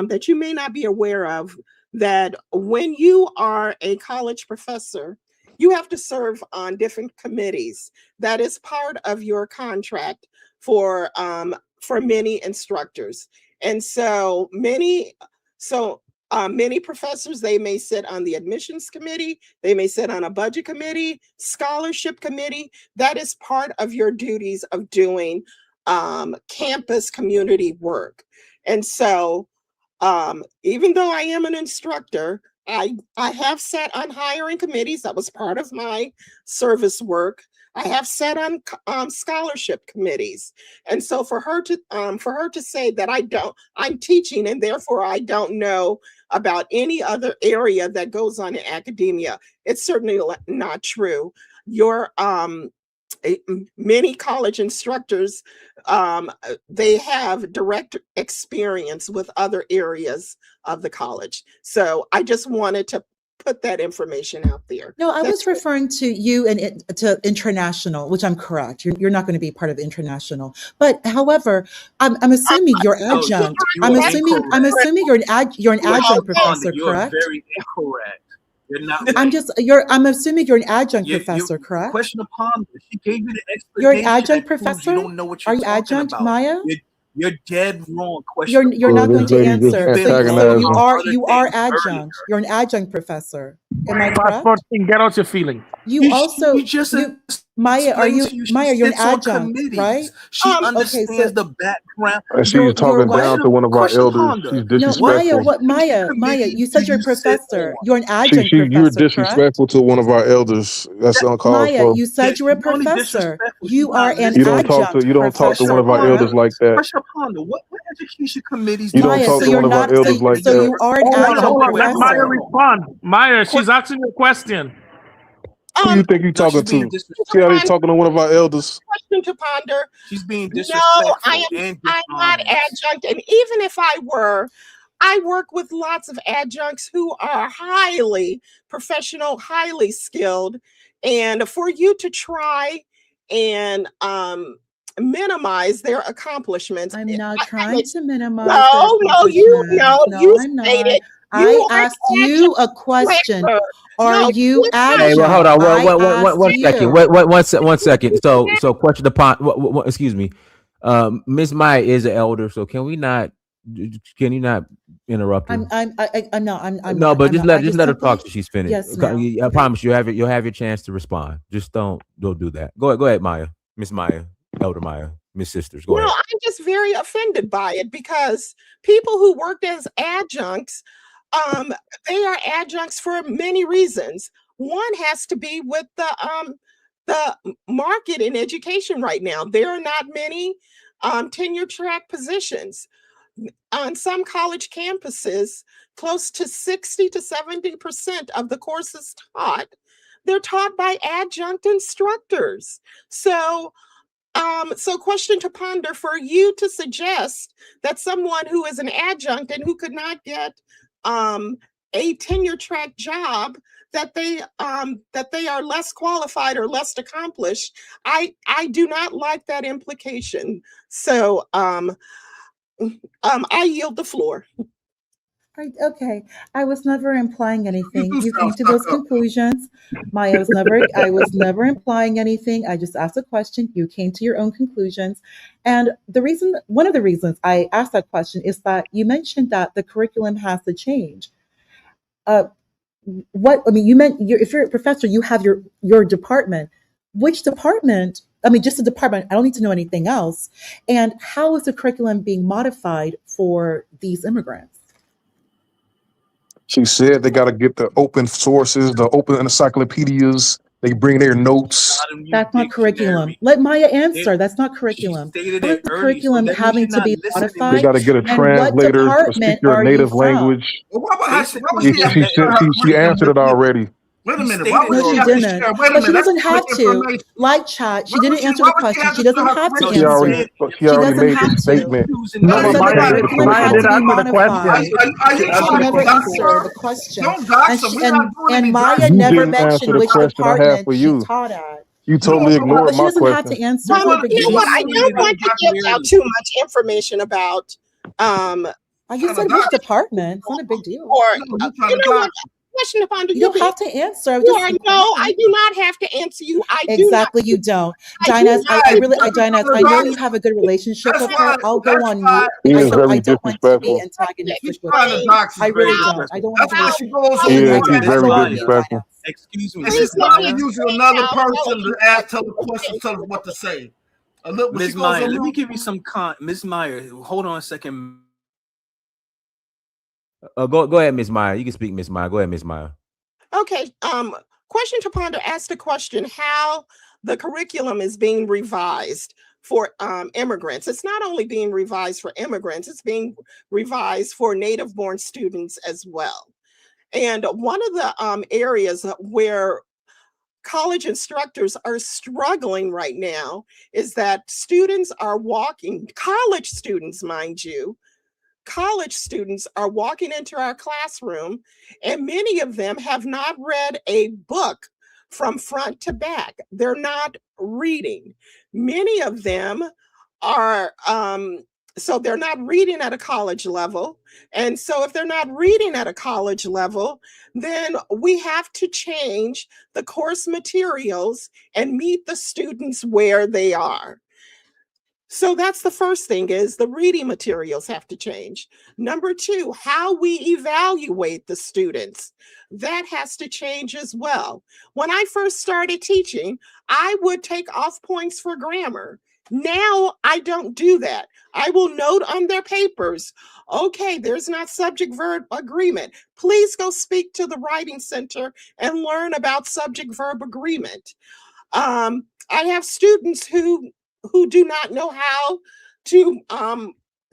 that you may not be aware of, that when you are a college professor, you have to serve on different committees. That is part of your contract for many instructors, and many professors, they may sit on the admissions committee, they may sit on a budget committee, scholarship committee. That is part of your duties of doing campus community work. And so, even though I am an instructor, I have sat on hiring committees. That was part of my service work. I have sat on scholarship committees, and so for her to say that I'm teaching and therefore I don't know about any other area that goes on in academia, it's certainly not true. Your many college instructors, they have direct experience with other areas of the college. So I just wanted to put that information out there. No, I was referring to you and to international, which I'm correct. You're not going to be part of international. But however, I'm assuming you're No, adjunct. you are incorrect. I'm assuming you're you're an You are adjunct Ponder. professor, You are correct? very incorrect. You're not right. I'm assuming you're an adjunct You professor, correct? question upon this. She gave you the You're an explanation adjunct that proves you professor? don't know what Are you're you talking adjunct, about. Maya? You're dead wrong. Question You're upon not going this to lady just answer. So antagonizing. you are adjunct. You're an adjunct professor. Am I correct? Passport thing, get out your feeling. Maya, are you to you. Maya, you're an sits on adjunct, committees. right? She Okay, understands the background. And she's talking down to one of our Question elders. Ponder. She's No, Maya, disrespectful. Maya, you said you're a professor. You're an You're adjunct professor, correct? disrespectful to one of our elders. That's uncalled Maya, for. you said you were a professor. You are an You don't talk adjunct to one of our professor, elders like that. Question Ponder. What education committees You do don't Maya, talk so to you're one of our not elders like so that. you are an Hold adjunct on. Let Maya professor. respond. Maya, she's asking you a question. Who you think you talking to? See how they talking to one of our elders? Question to Ponder. She's being No, disrespectful and I'm not dishonest. adjunct, and even if I were, I work with lots of adjuncts who are highly professional, highly skilled, and for you to try and minimize their accomplishments, I'm not trying to minimize their no, accomplishments. No, you I'm not. stated I asked you a question. Are you Hey, well, hold adjunct? on. I asked One second. you. One second. So, question upon. Excuse me. Miss Maya is an elder, so can we not? Can you not interrupt her? I'm No, not. but I'm just not. let her talk till she's finished. Yes, ma'am. I promise you'll have your chance to respond. Just don't do that. Go ahead, Maya. Miss Maya, Elder Maya, Miss Sisters. Go No, ahead. I'm just very offended by it because people who worked as adjuncts, they are adjuncts for many reasons. One has to be with the market in education right now. There are not many tenure track positions. On some college campuses, close to 60 to 70% of the courses taught, they're taught by adjunct instructors. So question to Ponder, for you to suggest that someone who is an adjunct and who could not get a tenure track job, that they are less qualified or less accomplished, I do not like that implication. So I yield the floor. Right, okay. I was never implying You anything. do You sound came to stuck those up. conclusions. I was never implying anything. I just asked a question. You came to your own conclusions. And one of the reasons I asked that question is that you mentioned that the curriculum has to change. Uh, what I mean, if you're a professor, you have your department. Which department? I mean, just a department. I don't need to know anything else. And how is the curriculum being modified for these immigrants? She said they got to get the open sources, the open encyclopedias. They bring their notes. Bottom you That's not curriculum. dictionary. Let Maya It, answer. That's not she curriculum. stated How it is the early, so curriculum that means having you're to not be listening, They modified? got to get a basically. And what translator to speak department your are you native from? language. Well, why would Basically, she you're have to share her She curriculum? answered it already. Wait a he minute. Why stated would No, it she she have to already. didn't. share? Wait a But she minute. That's doesn't public have to. information. Like chat, she Why would didn't she? answer Why the would she question. have She to share doesn't her have to No, curriculum? She she already answer. did. she She already doesn't made the have to. statement. Using No, I but said the She Maya, made did, the curriculum clear Maya had did to statement. be answer the question. modified. Are you Answer She the trying to never dox question. answered her? the question. Don't dox And her. she We're not doing and any Maya doxing. You never didn't Talking answer mentioned the which about question I had department for she you. taught at. You you totally don't know what ignored But she my doesn't have question. to answer. It's no big You know you what? deal. I don't know don't anything want to about give doxing. out too much information about um I just Trying to said which dox. department. It's not a big deal. or No, you trying you to know what? dox. Question upon do You you don't be have to answer. I'm you just are a no, I question. do not have to answer you. Exactly, you don't. I do Dinah, not I Right. really, give You're Dinah, trying to I know dox. you have a good relationship That's with her. why. I'll go That's on why. mute. He That's is why I very don't want to be disrespectful. antagonistic she's with trying her. to dox I us, really baby. don't. I how don't want to That's be why how she goes how so He you is. hard He's at Miss very I'll go on Maya, mute, disrespectful. Dinah. excuse me, and please she's Miss let probably me Maya. using explain another how person to knowing ask, what tell the question, tell her what to say. Look, when she Miss goes Maya, on let me mute, give you some Miss Maya, hold on a second. Go ahead, Miss Maya. You can speak, Miss Maya. Go ahead, Miss Maya. Okay, question to ponder asked the question how the curriculum is being revised for immigrants. It's not only being revised for immigrants, it's being revised for native born students as well. And one of the areas where college instructors are struggling right now is that students are walking, college students, mind you, college students are walking into our classroom, and many of them have not read a book from front to back. They're not reading. Many of them are, so they're not reading at a college level. And so, if they're not reading at a college level, then we have to change the course materials and meet the students where they are. So that's the first thing is the reading materials have to change. Number two, how we evaluate the students. That has to change as well. When I first started teaching, I would take off points for grammar. Now I don't do that. I will note on their papers, okay, there's not subject verb agreement. Please go speak to the writing center and learn about subject verb agreement. I have students who do not know how to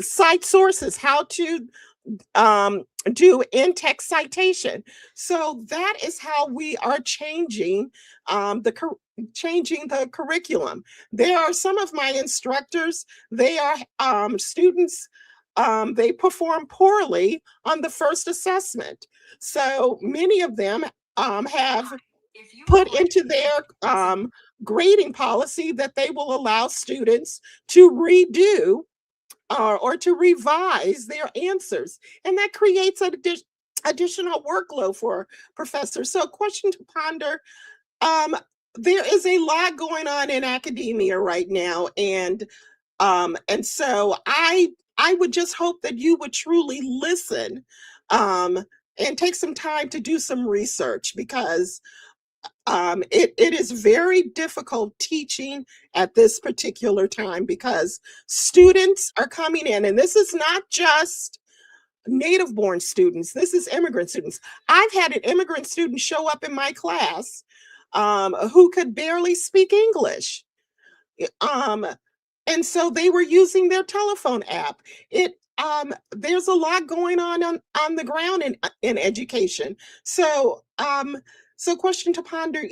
cite sources, how to do in-text citation. So that is how we are changing changing the curriculum. There are some of my instructors, they are students, they perform poorly on the first assessment. So many of them have put into their grading policy that they will allow students to redo or to revise their answers. And that creates an additional workload for professors. So, question to ponder, um, there is a lot going on in academia right now. And so I would just hope that you would truly listen and take some time to do some research because it is very difficult teaching at this particular time because students are coming in, and this is not just native born students, this is immigrant students. I've had an immigrant student show up in my class who could barely speak English. Um, and so they were using their telephone app. There's a lot going on the ground in education. So so question to ponder,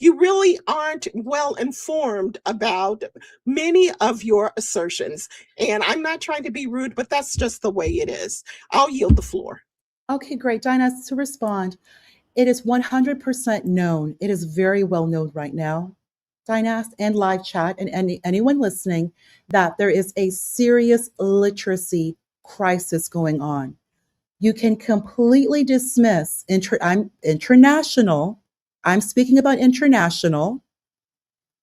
you really aren't well informed about many of your assertions. And I'm not trying to be rude, but that's just the way it is. I'll yield the floor. Okay, great. Dinah, to respond, it is 100% known. It is very well known right now, Dinah, and live chat, and anyone listening, that there is a serious literacy crisis going on. You can completely dismiss international. I'm speaking about international.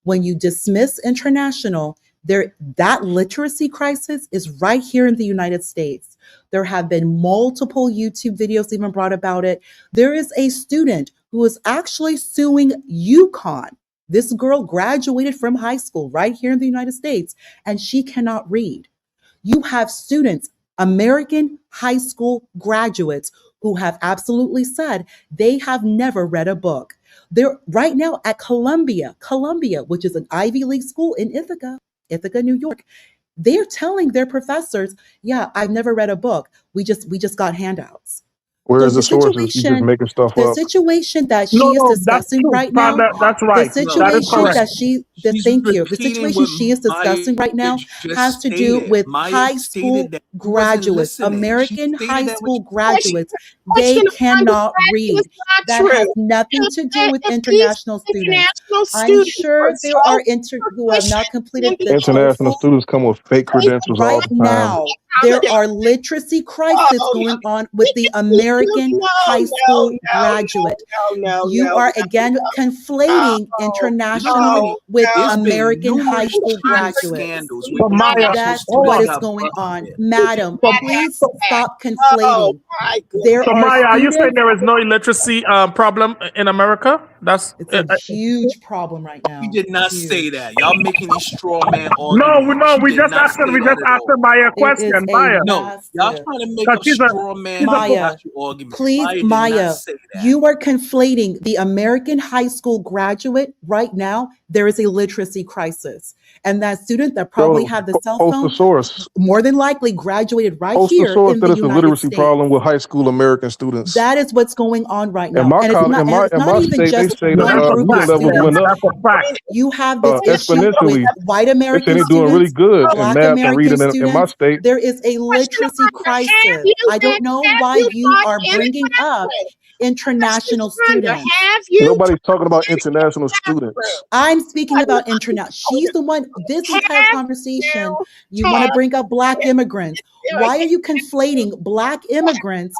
When you dismiss international, that literacy crisis is right here in the United States. There have been multiple YouTube videos even brought about it. There is a student who is actually suing UConn. This girl graduated from high school right here in the United States, and she cannot read. You have students, American high school graduates, who have absolutely said they have never read a book. They're right now at Columbia, which is an Ivy League school in Ithaca, New York. They're telling their professors, yeah, I've never read a book. We just got handouts. Where So is the sources? You just making stuff the up. situation that she No, is no, that's discussing true. right now, That's right. the That is situation correct. that the situation she is discussing right now has to do with high school graduates, American high school graduates. They cannot read. That has nothing to do with international students. I'm sure there are who have not completed the International TOEFL. students come with fake credentials all Right the time. now, there are literacy crises going on with the American high school graduate. You are again conflating international with American high school graduates. That's what is going on. Madam, please stop conflating. There So are Maya, are you saying students. there is no illiteracy problem in America? That's It's a huge problem right now. You did not say that. Y'all making these straw man no, arguments. we just asked Maya a question. Maya, No, y'all trying to make Because up she's a- straw man Maya, arguments. please, Maya did Maya, not say that. you are conflating the American high school graduate right now. There is a literacy crisis. And that student that probably had the cell Post the phone, source. more than likely graduated right Post the here source in that the it's a United literacy States. problem with high school American students. That is what's going on right In now. my And it's not, and it's in not my even state, they just say one the group of reading levels students. went up You have this issue with exponentially. white They say American they're doing really students, good in Black math and American reading in my students. state. There is a literacy crisis. I don't know why you are bringing up international students. Nobody's talking about international students. I'm speaking about international. She's the one, this entire conversation, you want to bring up Black immigrants. Why are you conflating Black immigrants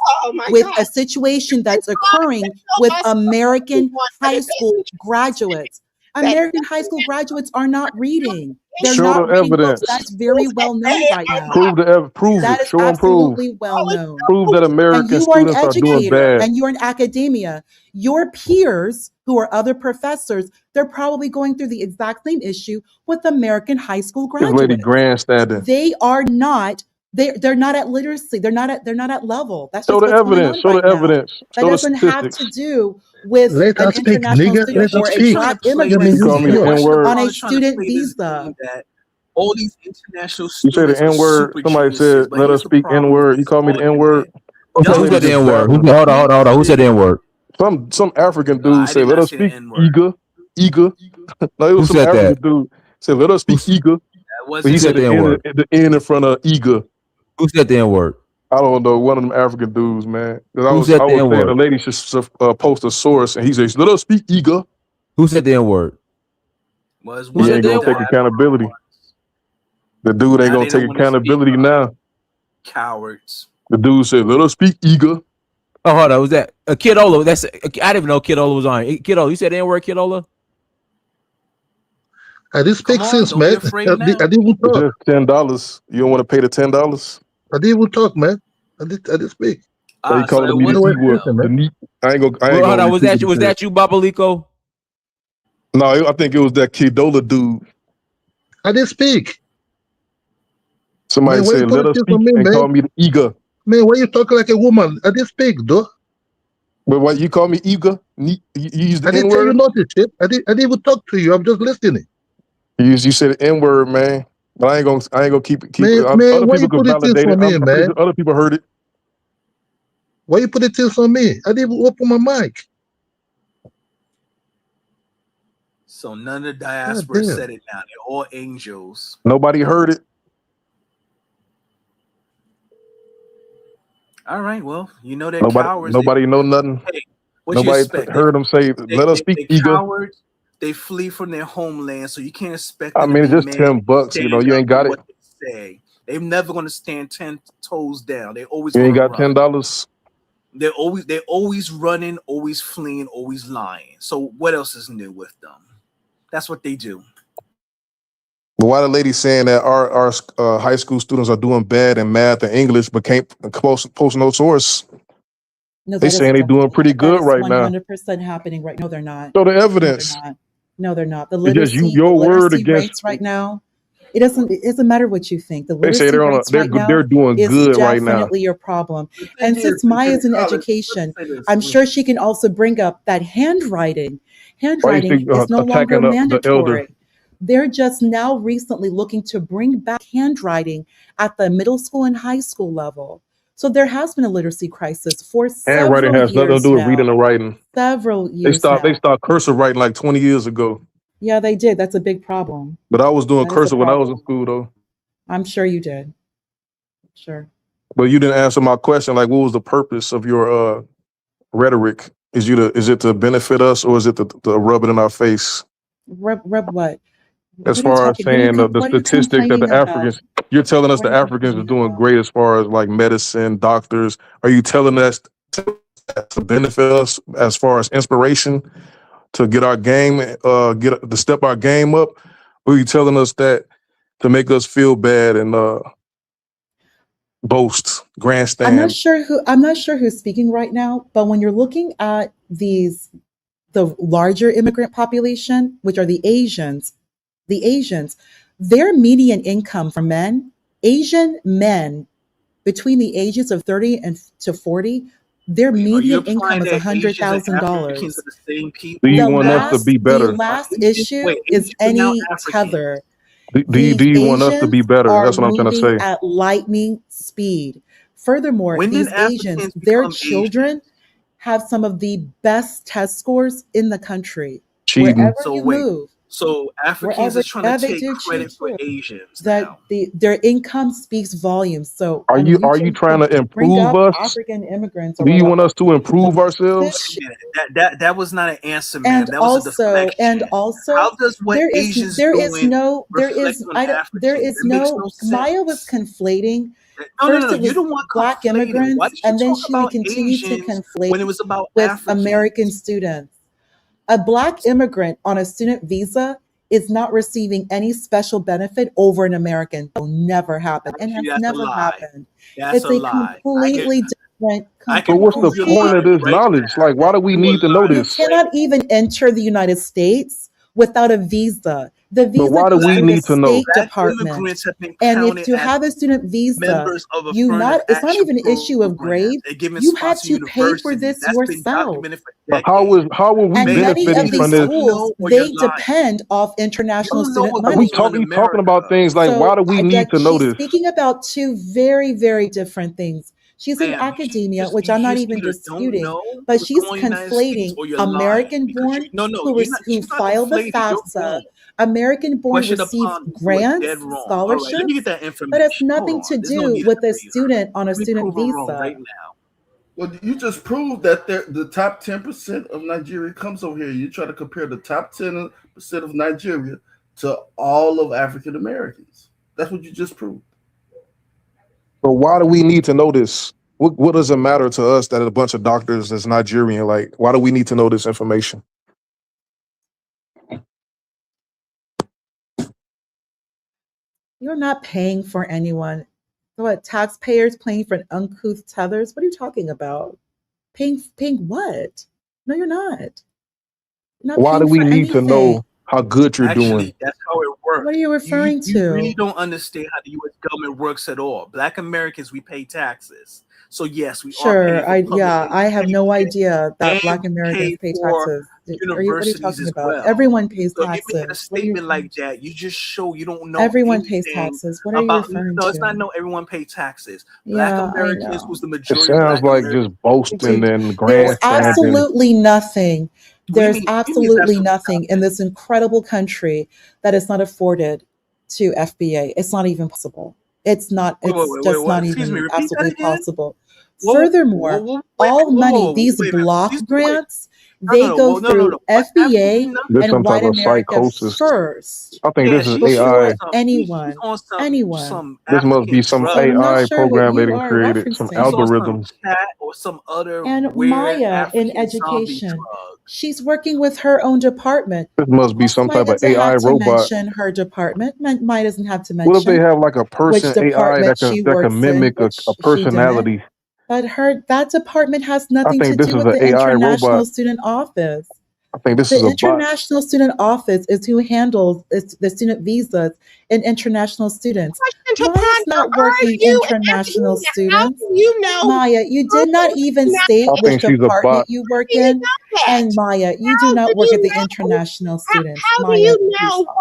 with a situation that's occurring with American high school graduates? American high school graduates are not reading. They're Show not the reading books. evidence. That's very well known right now. Prove That it. is Show and prove. absolutely well known. Prove that And American you are an students are doing educator bad. and you're in academia. Your peers, who are other professors, they're probably going through the exact same issue with American high school This lady graduates. grandstanding. They are not. They're not at literacy. They're not at level. That's Show just the what's going on evidence. Show right the now. evidence. That Show the doesn't have to statistics. do with Let an us speak, international nigga. student Let us or a speak. Black I mean, immigrant You call me the student N-word. on a Always trying to student play this visa. game that all these international You say the students are N-word. super Somebody geniuses, said, but let here's us the speak problem with N-word. You this call me the argument. N-word. Who This said lady the just N-word? babbling. Hold on. Who said the N-word? Some African No, I dude said, did let not us say the speak N-word. eager. No, it Who was some said African that? dude said, let us speak eager. That But wasn't he Who said said the N-word? the N in front of eager. Who said the N-word? I don't know, one of them African dudes, man. Because Who I said the was saying the N-word? lady should post a source, and he says, let us speak eager. Who said the N-word? was Who one He said of ain't the the gonna take N-word? accountability. The dude ain't Now gonna they don't take want to speak. accountability now. Cowards. The dude said, let us speak eager. Oh, hold on. Was that a Kidola? I didn't even know Kidola was on. Kidola, you said the N-word, Kidola? I did speak Come on, since, don't be man. afraid I now. didn't even It's talk. just $10. You don't want to pay the $10? I didn't even talk, man. I did speak. So he So calling it me the No was way E-word. speaking, The man. neat. I ain't Well, gonna hold on. Was repeat what he that said. you, Babaliko? No, I think it was that Kidola dude. I did speak. Somebody Man, why you said, let putting us this speak, on me, and call man? me the eager. Man, why you talking like a woman? I did speak, though. But what, you call me eager? You use the I didn't tell you N-word? nothing, shit. I didn't even talk to you. I'm just listening. You said the N-word, man. But I ain't gonna keep it. Man, Other why people you could putting things validate it. on I'm me, pretty man? sure other people heard it. Why you putting things on me? I didn't even open my mic. So none of the God diaspora damn. said it now. They're all angels. Nobody heard it. All right, well, you know they're cowards. Nobody know nothing. Hey, what you Nobody expect? heard them say, let us speak They eager. cowards. They flee from their homeland, so you can't expect I them to mean, be it's just men $10. You know, standing you up ain't got for it. what they say. They're never going to stand 10 toes down. They always You going ain't to got run. $10. They're always running, always fleeing, always lying. So what else is new with them? That's what they do. But why the lady saying that our high school students are doing bad in math and English, but can't post no source? No, They that is saying they doing pretty that good is right now. 100% happening right. No, they're not. Show the No, they're evidence. not. No, they're not. The It's just literacy your word against. rates right now. It doesn't matter what you think. The They say literacy rates right they're now doing is good right now. definitely your problem. The thing And is, since in Maya's in college, education, let's say this. I'm sure she can also bring up that handwriting. Why you Handwriting think is no longer attacking the elder? mandatory. They're just now recently looking to bring back handwriting at the middle school and high school level. So there has been a literacy crisis for Handwriting several has nothing to years do with reading now. and writing. Several They years stopped now. cursive writing like 20 years ago. Yeah, they did. That's a big problem. But I was doing That is a cursive when I was in problem. school though. I'm sure you did. Sure. But you didn't answer my question. Like, what was the purpose of your rhetoric? Is it to benefit us, or is it to rub it in our face? Rub what? As What are you far as talking? saying the What are you statistics that complaining the about? Africans, you're telling us What are the you Africans are complaining doing about? great as far as like medicine, doctors. Are you telling us to benefit us as far as inspiration to get our game, to step our game up? Or are you telling us that to make us feel bad and boast, I'm not grandstand? sure who's speaking right now, but when you're looking at the larger immigrant population, which are the Asians, their median income for men, Asian men between the ages of 30 and to 40, their Are you median implying income is that Asians and Africans $100,000. are the same Do people? you The want us to last be the better? last Asians, issue wait, is Asians are now any Africans. tether. Do These you want us to be Asians better? are That's what I'm trying to moving say. at lightning speed. Furthermore, When did these Asians, Africans their become children Asians? have some of the best test scores in the country. Cheating. Wherever So you wait, move, so Africans wherever, is trying yeah, to they take do cheat credit for too. Asians That now. their income speaks volumes. So Are I mean, you trying to bring improve up us? African immigrants or Do you whatever. want us to improve ourselves? This That was not an answer, ma'am. And That was a also, deflection. How does what Asians doing reflect on Africans? That makes no Maya was sense. conflating. No. First, it You was don't want Black conflating. Why immigrants, did you and then talk she would about continue to Asians conflate when it was about with Africans? American students. A Black immigrant on a student visa is not receiving any special benefit over an American. That will never happen and has That's a never lie. happened. That's It's a a lie. completely different, I But can what's the prove your point lie of this right knowledge? now. Like, why do we You need to know a You this? cannot even enter the United States without a visa. The But visa why do goes we through the need to know? State Black Department. immigrants have been And if counted to as have a student visa, members of affirmative it's not action even an issue of programs. grade. They're given You had spots in to pay for universities. this That's been yourself. documented for How are we And Babe, many benefiting of either these from you this? don't schools, know or they you're lying. depend off You international don't know student what Are money. goes on in we talking about America. things like why So do we need to know she's this? speaking about two very, very different things. She's in Ma'am, academia, which I'm you not just even either don't disputing, know but what's she's going on in the United States conflating or you're lying. Because American-born no, who she's not filed the conflating. You're FAFSA. wrong. American-born Question receive upon you are dead grants, wrong. All right, let me get scholarships. that That has information. Hold nothing on. to There's no do need with to a debate her. student on a Let me student prove her wrong visa. right now. Well, you just proved that the top 10% of Nigeria comes over here. You try to compare the top 10% of Nigeria to all of African Americans. That's what you just proved. But why do we need to know this? What does it matter to us that a bunch of doctors is Nigerian? Like, why do we need to know this information? You're not paying for anyone. What, taxpayers paying for uncouth tethers? What are you talking about? Paying what? No, you're not. You're not Why do paying we for need to anything. know how good you're doing? Actually, that's how it works. What are you referring You really to? don't understand how the U.S. government works at all. Black Americans, we pay taxes. So yes, we are paying Sure, for public I have no education, idea that and Black we Americans pay pay for taxes. What are you universities talking as about? well. Everyone pays So you making a taxes. What are you statement like that, you just show you don't know Everyone pays anything taxes. What are you about. referring No, it's not to? no. Everyone pays taxes. Black Yeah, I Americans was know. the It majority of sounds Black like Americans. just boasting and There's grandstanding. absolutely nothing. What do you There's mean? What do you mean? It's absolutely absolutely nothing in this incredible country that is not afforded to FBA. It's not even possible. It's not. Wait, It's just what? not Excuse me. even Repeat that absolutely again. possible. Whoa, Furthermore, whoa, all money, these wait a minute. block Please, wait. grants, They go through FBA This and some type white of America psychosis. first I think Yeah, this is she's before AI. on some. She's anyone. on Anyone. some This must be African some So drug. I'm not AI sure what program they you done are created, some She's referencing. on some algorithms. cat or some other And weird Maya in African zombie education, drug. she's working with her own department. This must be Plus, some Maya type of doesn't AI have to robot. mention her department. Maya doesn't have to What if they mention have like a which person AI department she that works can in, mimic a which she didn't. personality? But that department has I nothing to think this do is with an the AI robot. International Student Office. I think this is The a bot. International Student Office is who handles the student visas and international students. Question to Maya's ponder: not Are working you international FBA? How students. do you know? Maya, you did not even Now, state I which think she's a bot. department you work how do you in. know that? And Maya, you do How do not work at you the know? international students. How do Maya, you please know stop.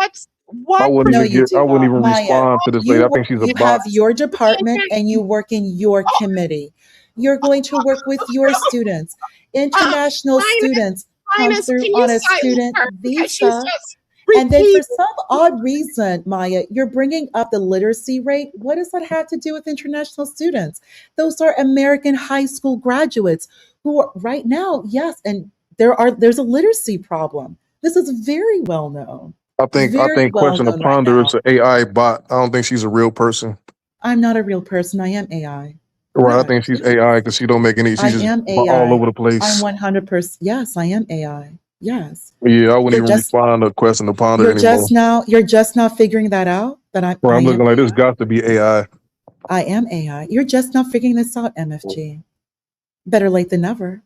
I what wouldn't No, even you get. I do wouldn't not. even Maya, respond to this lady. I think she's a you bot. have your department and you work in your committee. You're going to work with your students. International students come Linus, through can you on a silence student her because she's visa. just And then for repeating? some odd reason, Maya, you're bringing up the literacy rate. What does that have to do with international students? Those are American high school graduates who are right now, yes, and there's a literacy problem. This is very well known. I Very think well question to known right ponder is now. an AI bot. I don't think she's a real person. I'm not a real person. I am AI. Right. I Correct. think she's AI because she don't make any. I She's just am all over AI. the place. I'm 100%. Yes, I am AI. Yes. Yeah, I wouldn't You're even just respond to question to ponder anymore. you're just now figuring that out that I Well, I'm am looking like this AI. got to be AI. I am AI. You're just now figuring this out, MFG. Better late than never.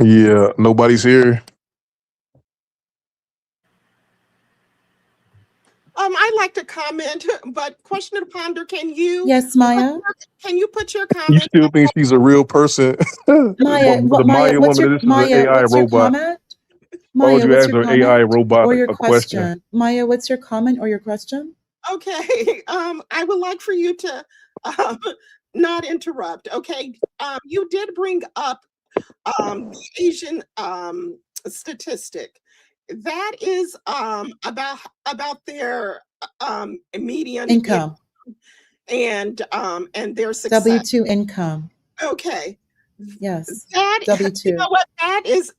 Yeah, nobody's here. I'd like to comment, but question to ponder: Yes, Maya. Can you put your You comment? still think she's a real person? Maya, The Maya what's woman, your this is an AI what's your robot. comment? Why would Maya, you what's ask your an AI comment robot or your a question? question? Maya, what's your comment or your question? Okay, I would like for you to not interrupt. Okay, you did bring up the Asian statistic. That is about their median Income. and their success. W-2 income. Okay. Yes. That W-2. you know what that is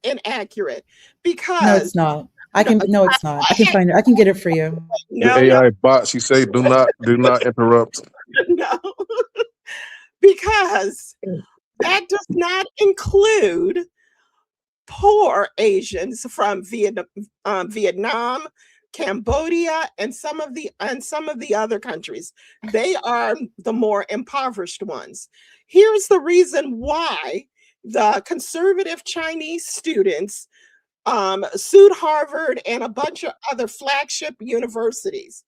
inaccurate because No, it's not. No, it's not. I can find it. I can get it for you. The AI bot, she say, do not interrupt. No, because that does not include poor Asians from Vietnam, Cambodia, and some of the other countries. They are the more impoverished ones. Here's the reason why the conservative Chinese students sued Harvard and a bunch of other flagship universities.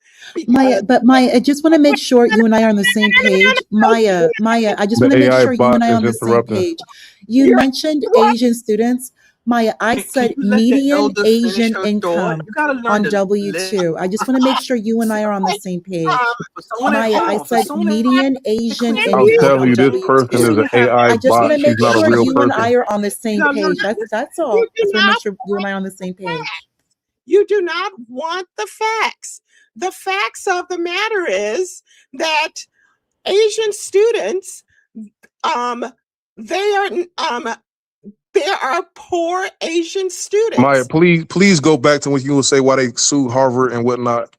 Maya, I just want to make sure you and I are on the same page. Maya, I just want to The make AI sure you and bot I are is on the same interrupting. page. You mentioned Asian students. Maya, I said you let the median elder finish Asian her thought? income You gotta learn on to W-2. I just want to make sure you and I are on the same page. For someone at Maya, I home, for said someone at median Asian clean I'm income telling on you, this W-2. person is an AI I just want bot. to She's make not a sure real you and person. I are on the same gotta learn page. That's all. I just want to make sure you and I are on the same page. You do not want the facts. The facts of the matter is that Asian students, there are poor Asian students. Maya, please go back to when you would say why they sued Harvard and whatnot.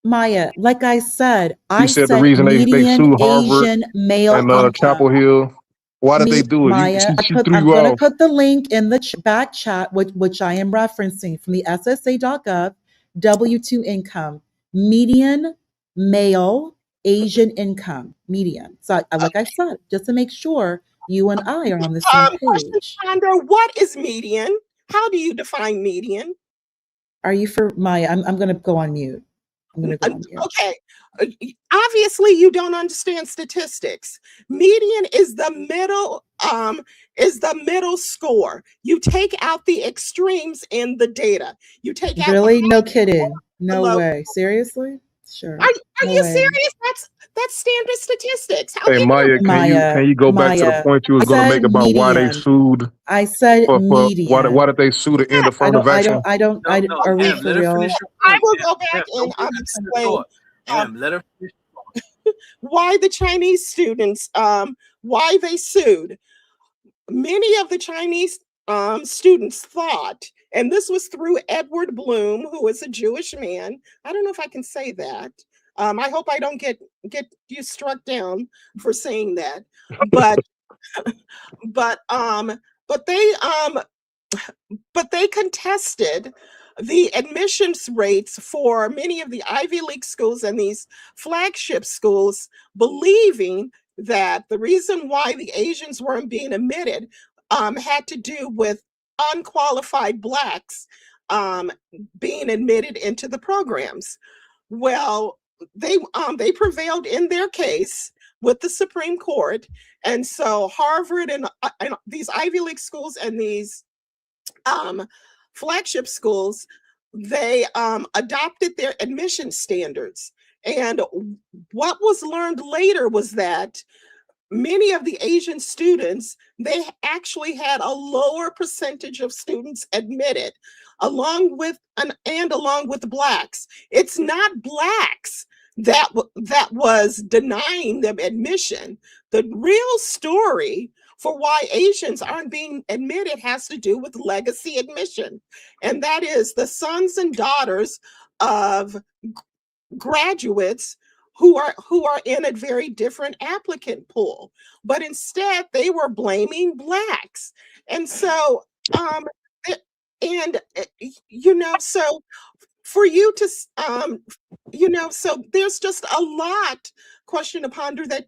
Maya, like I said, You said the reason they median sued Harvard Asian male and income. Chapel Hill. Why did they do it? Maya, She threw I'm you going to off. put the link in the back chat, which I am referencing from the SSA.gov, W-2 income, median male Asian income, median. So like I said, just to make sure you and I are on the same page. Sandra, what is median? How do you define median? Are you for Maya? I'm going to go on mute. I'm going to go on mute. Okay. Obviously, you don't understand statistics. Median is the middle score. You take out the extremes in the data. You take out really? No kidding. No way. Seriously? Sure. Are No you way. serious? That's standard statistics. How Hey they Maya, can you go back to the point you was I going to said make about why they median. sued I said for median. why did they sue to end affirmative action? Are we for Let her real? finish her I point. will go back Don't and break her explain thought. Let her finish. why the Chinese students, why they sued. Many of the Chinese students thought, and this was through Edward Bloom, who is a Jewish man. I don't know if I can say that. I hope I don't get you struck down for saying that. But but they contested the admissions rates for many of the Ivy League schools and these flagship schools, believing that the reason why the Asians weren't being admitted had to do with unqualified Blacks being admitted into the programs. Well, they prevailed in their case with the Supreme Court, and so Harvard and these Ivy League schools and these flagship schools, they adopted their admission standards. And what was learned later was that many of the Asian students, they actually had a lower percentage of students admitted, along with Blacks. It's not Blacks that was denying them admission. The real story for why Asians aren't being admitted has to do with legacy admission, and that is the sons and daughters of graduates who are in a very different applicant pool, but instead they were blaming Blacks. And so so for you to so there's just a lot, question to ponder, that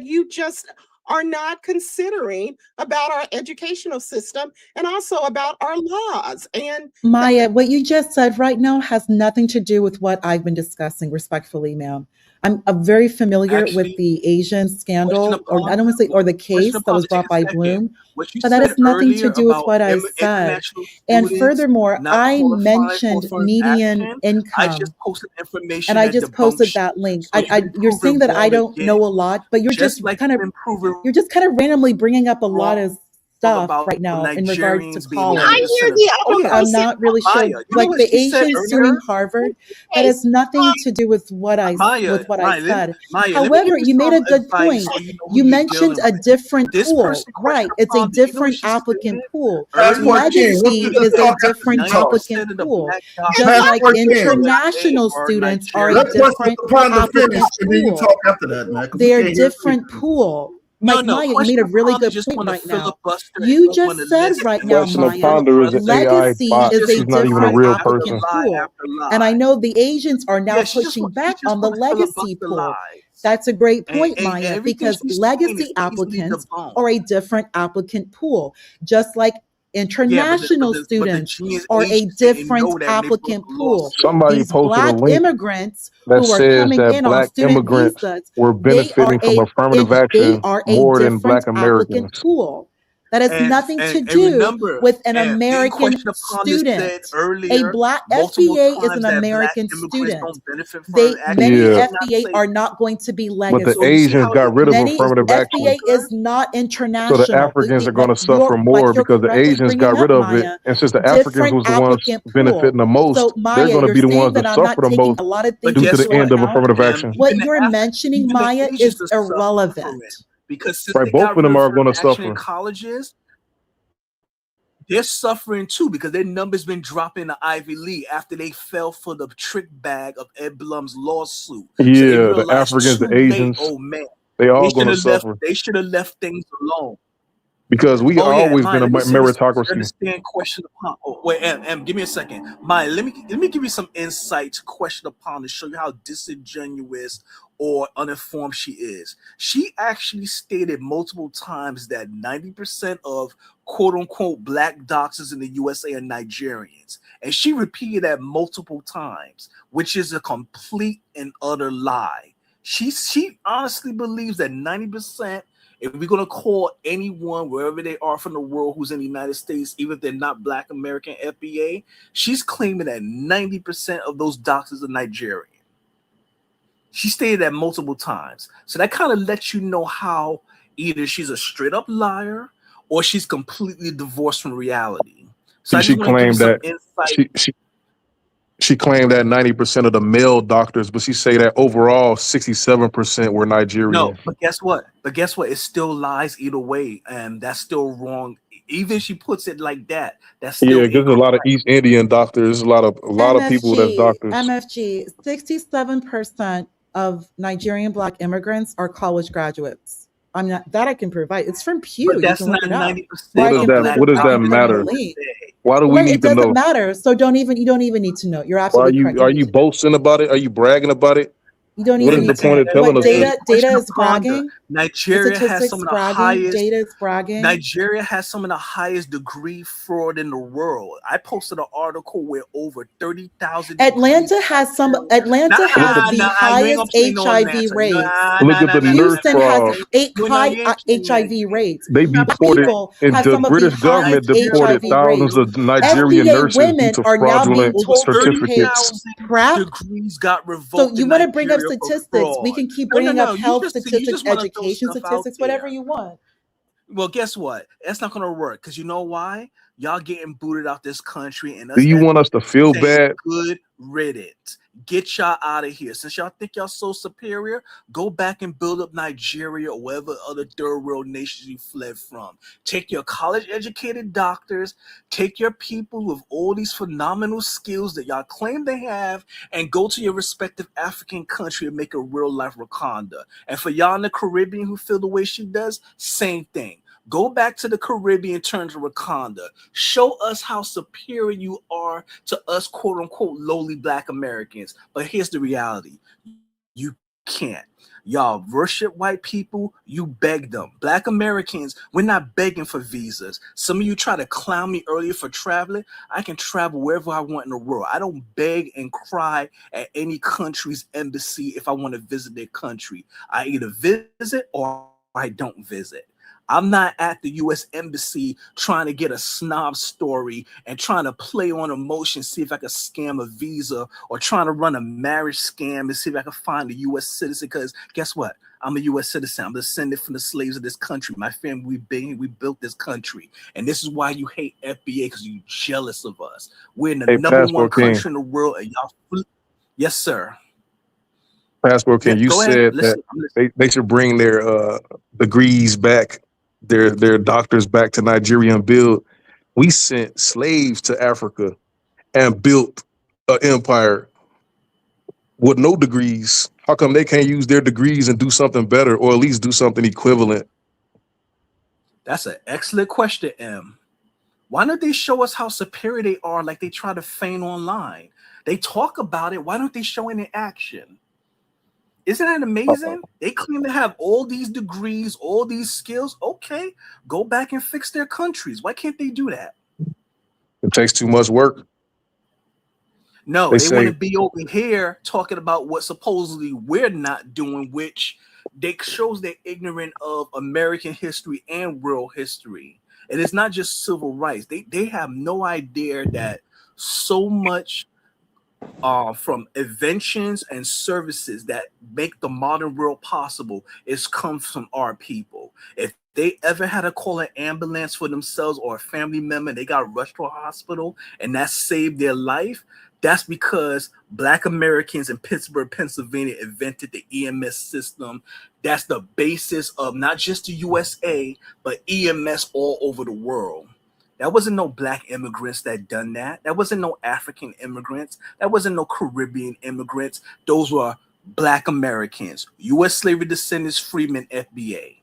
you just are not considering about our educational system and also about our laws. And Maya, what you just said right now has nothing to do with what I've been discussing, respectfully, ma'am. I'm very familiar with the Asian scandal, or I don't want to say, or the case that was brought by Bloom, What you but that has said nothing to earlier do with about what I said. international And students furthermore, not I qualifying for mentioned affirmative median action, I income, just posted and information I that just posted debunks you. that link. So you've been You're saying proven that I wrong don't again. know a lot, but you're Just just like kind you've of been proven randomly bringing up a lot of stuff about right now in regards to Nigerians being college. 90% of Okay, I'm not really sure. Maya, you know Like what the she said Asians suing earlier? Harvard, that has nothing to do with what I Maya, said. Maya, let me give However, you you made some a good advice point. so you know who You you're mentioned dealing a with. different This pool, person, right? It's a Kwesha Palmer, you know what different she applicant stated pool. earlier? King, what Legacy you just is a talk after different you talk? 90% applicant of the pool, black doctors just like Passport King. international are students are a Let Nigerian. Question different Ponder finish, applicant and then you pool. talk after that, man, because we They're can't hear different everything. pool. No, Like Maya, you made a Question really Palmer good just point want to right now. filibuster and You don't want just to said listen. right He now, wants Question to of Maya, Ponder is an filibuster. AI legacy bot. is Just a She's not even a different lie real after applicant person. lie pool. after lie. And I know the Asians are now Yeah, she just pushing want back on the to legacy filibuster pool. lies. That's a great And, point, and Maya, everything because she's saying is legacy easily applicants debunked. are a different applicant pool, just like Yeah, international but the students genius are a agents didn't different know that when they brought applicant the pool. lawsuit. Somebody These posted a Black link immigrants that who are says coming that in on black student immigrants visas, were benefiting from affirmative they action are a more than different black applicant Americans. pool. That has And nothing to and do remember, with an and didn't American Question upon this student. said A earlier Black multiple FBA is times an that black American immigrants student. don't benefit from action. Many She Yeah, did not FBA say are that. not going to be but the So you legacy. see Asians how got rid of Many affirmative action. FBA is not So the international. Africans are going to Like suffer more you're because the correctly Asians bringing got rid up, of it. Maya, And since the Africans different was the ones applicant benefiting pool. the most, So they're Maya, going to you're be the ones saying that that I'm suffer not the taking most a lot of But things due to guess the into end what? of account. affirmative action. What you're mentioning, Even the Maya, Asians is are suffering irrelevant. because since Right, they both got of rid them of are going to affirmative action in suffer. colleges, they're suffering too because their numbers been dropping in the Ivy League after they fell for the trick bag of Ed Blum's lawsuit. So they Yeah, the realized Africans, too the late, Asians, oh man, they they all going should to have left. suffer They should have left things alone. because we Oh yeah, and always Maya, been a let me say this so you meritocracy. understand question upon. Oh, wait, Em, give me a second. Maya, let me give you some insight to question upon to show you how disingenuous or uninformed she is. She actually stated multiple times that 90% of quote unquote black doctors in the USA are Nigerians. And she repeated that multiple times, which is a complete and utter lie. She honestly believes that 90%, if we're going to call anyone, wherever they are from the world, who's in the United States, even if they're not Black American FBA, she's claiming that 90% of those doctors are Nigerian. She stated that multiple times. So that kind of lets you know how either she's a straight up liar or she's completely divorced from reality. So I She just want to give you claimed some that insight. she claimed that 90% of the male doctors, but she say that overall 67% were Nigerian. No, but guess what? It still lies either way, and that's still wrong. Even if she puts it like that, that's still Yeah, because there's a lot of East Indian doctors, a lot of people that's doctors. MFG, 67% of Nigerian Black immigrants are college graduates. I'm not that I can provide. It's from Pew. But that's you can look not it up. 90%. What does that matter? Why do we It need to doesn't know? matter. So you don't even need to know. You're Why absolutely correct. are you boasting about it? Are you bragging about it? You don't What even is need the point to of know. telling us Data this? is bragging. Nigeria has some of the highest. Data is bragging. Nigeria has some of the highest degree fraud in the world. I posted an article where over 30,000. Atlanta has the highest HIV rates. Look at the nurse Houston fraud. has high HIV rates. They deported, and the British government deported thousands of Nigerian FBA nurses women due to are now being fraudulent told to pay certificates. crap. Degrees got revoked. So you want to bring up Nigeria for statistics? We fraud. can keep No, bringing no, up you health just statistics, wanna throw education stuff out statistics, whatever there. you want. Well, guess what? That's not gonna work because you know why? Y'all getting booted out this country, and Do you want us to feel bad? Good riddance. Get y'all out of here. Since y'all think y'all so superior, go back and build up Nigeria or whatever other third world nations you fled from. Take your college-educated doctors, take your people with all these phenomenal skills that y'all claim they have, and go to your respective African country and make a real-life Wakanda. And for y'all in the Caribbean who feel the way she does, same thing. Go back to the Caribbean, turn to Wakanda. Show us how superior you are to us, quote unquote, lowly Black Americans. But here's the reality. You can't. Y'all worship white people, you beg them. Black Americans, we're not begging for visas. Some of you try to clown me earlier for traveling. I can travel wherever I want in the world. I don't beg and cry at any country's embassy if I want to visit their country. I either visit or I don't visit. I'm not at the U.S. Embassy trying to get a snob story and trying to play on emotion, see if I can scam a visa, or trying to run a marriage scam and see if I can find a U.S. citizen. Because guess what? I'm a U.S. citizen. I'm descended from the slaves of this country. My family, we built this country. And this is why you hate FBA, because you're jealous of us. We're in the number one country in the world, and y'all. Yes, sir. Passport King, you said that they should bring their degrees back, their doctors back to Nigeria and build. We sent slaves to Africa and built an empire with no degrees. How come they can't use their degrees and do something better, or at least do something equivalent? That's an excellent question, M. Why don't they show us how superior they are like they try to feign online? They talk about it. Why don't they show it in action? Isn't that amazing? They claim to have all these degrees, all these skills. Okay, go back and fix their countries. Why can't they do that? It takes too much work. No, they want to be over here talking about what supposedly we're not doing, which they shows they're ignorant of American history and world history. And it's not just civil rights. They have no idea that so much from inventions and services that make the modern world possible is comes from our people. If they ever had to call an ambulance for themselves or a family member, they got rushed to a hospital and that saved their life, that's because Black Americans in Pittsburgh, Pennsylvania invented the EMS system. That's the basis of not just the USA, but EMS all over the world. That wasn't no Black immigrants that done that. That wasn't no African immigrants. That wasn't no Caribbean immigrants. Those were Black Americans. U.S. slavery descendants, freedmen, FBA.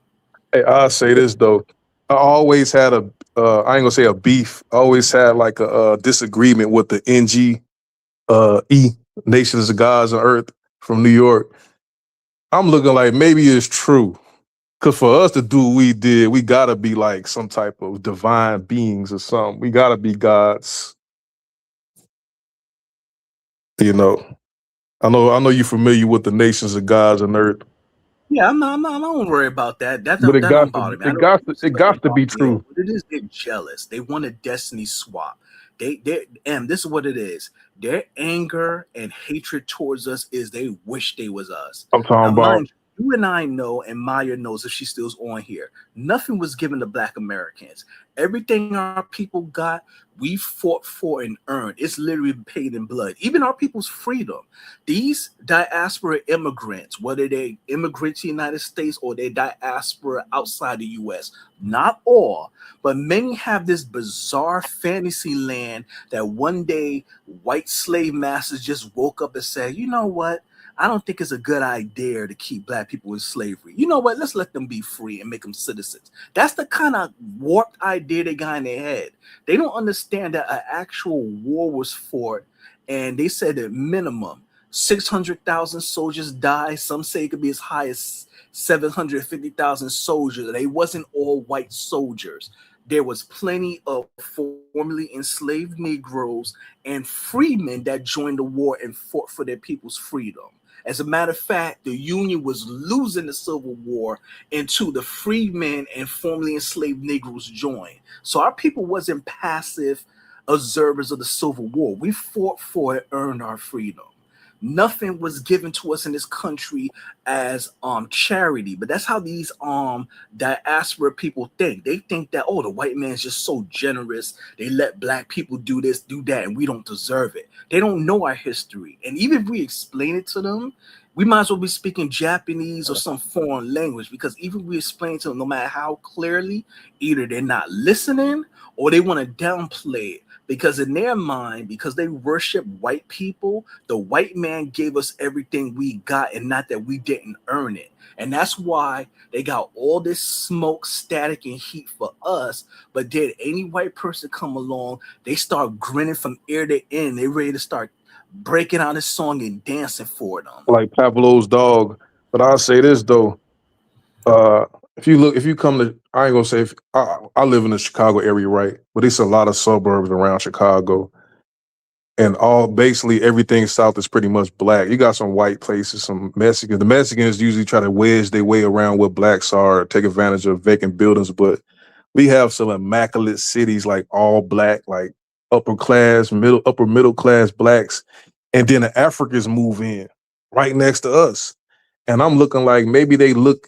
Hey, I'll say this though. I always had I ain't gonna say a beef. I always had like a disagreement with the NG Nations of Gods on Earth from New York. I'm looking like maybe it's true. Because for us to do what we did, we gotta be like some type of divine beings or something. We gotta be gods. You know. I know you're familiar with the Nations of Gods on Earth. Yeah, I don't worry about that. That But don't bother me. it got to be true. But it is get jealous. They want a destiny swap. And this is what it is. Their anger and hatred towards us is they wish they was us. I'm talking about. Mind you and I know, and Maya knows if she still's on here, nothing was given to Black Americans. Everything our people got, we fought for and earned. It's literally paid in blood. Even our people's freedom. These diaspora immigrants, whether they immigrate to the United States or they diaspora outside the U.S., not all, but many have this bizarre fantasy land that one day white slave masters just woke up and said, you know what? I don't think it's a good idea to keep Black people in slavery. You know what? Let's let them be free and make them citizens. That's the kind of warped idea they got in their head. They don't understand that an actual war was fought, and they said at minimum 600,000 soldiers died. Some say it could be as high as 750,000 soldiers. They wasn't all white soldiers. There was plenty of formerly enslaved Negroes and freemen that joined the war and fought for their people's freedom. As a matter of fact, the Union was losing the Civil War until the freedmen and formerly enslaved Negroes joined. So our people wasn't passive observers of the Civil War. We fought for it, earned our freedom. Nothing was given to us in this country as charity, but that's how these diaspora people think. They think that, oh, the white man's just so generous. They let Black people do this, do that, and we don't deserve it. They don't know our history. And even if we explain it to them, we might as well be speaking Japanese or some foreign language, because even if we explain to them, no matter how clearly, either they're not listening or they want to downplay it. Because in their mind, because they worship white people, the white man gave us everything we got, and not that we didn't earn it. And that's why they got all this smoke, static, and heat for us. But did any white person come along, they start grinning from ear to end. They ready to start breaking out a song and dancing for them. Like Pablo's dog. But I'll say this though. If you come to, I ain't gonna say I live in the Chicago area, right? But it's a lot of suburbs around Chicago, and basically everything south is pretty much Black. You got some white places, some Mexicans. The Mexicans usually try to wedge their way around where Blacks are, take advantage of vacant buildings. But we have some immaculate cities, like all Black, like upper middle class Blacks, and then the Africans move in right next to us, and I'm looking like maybe they look.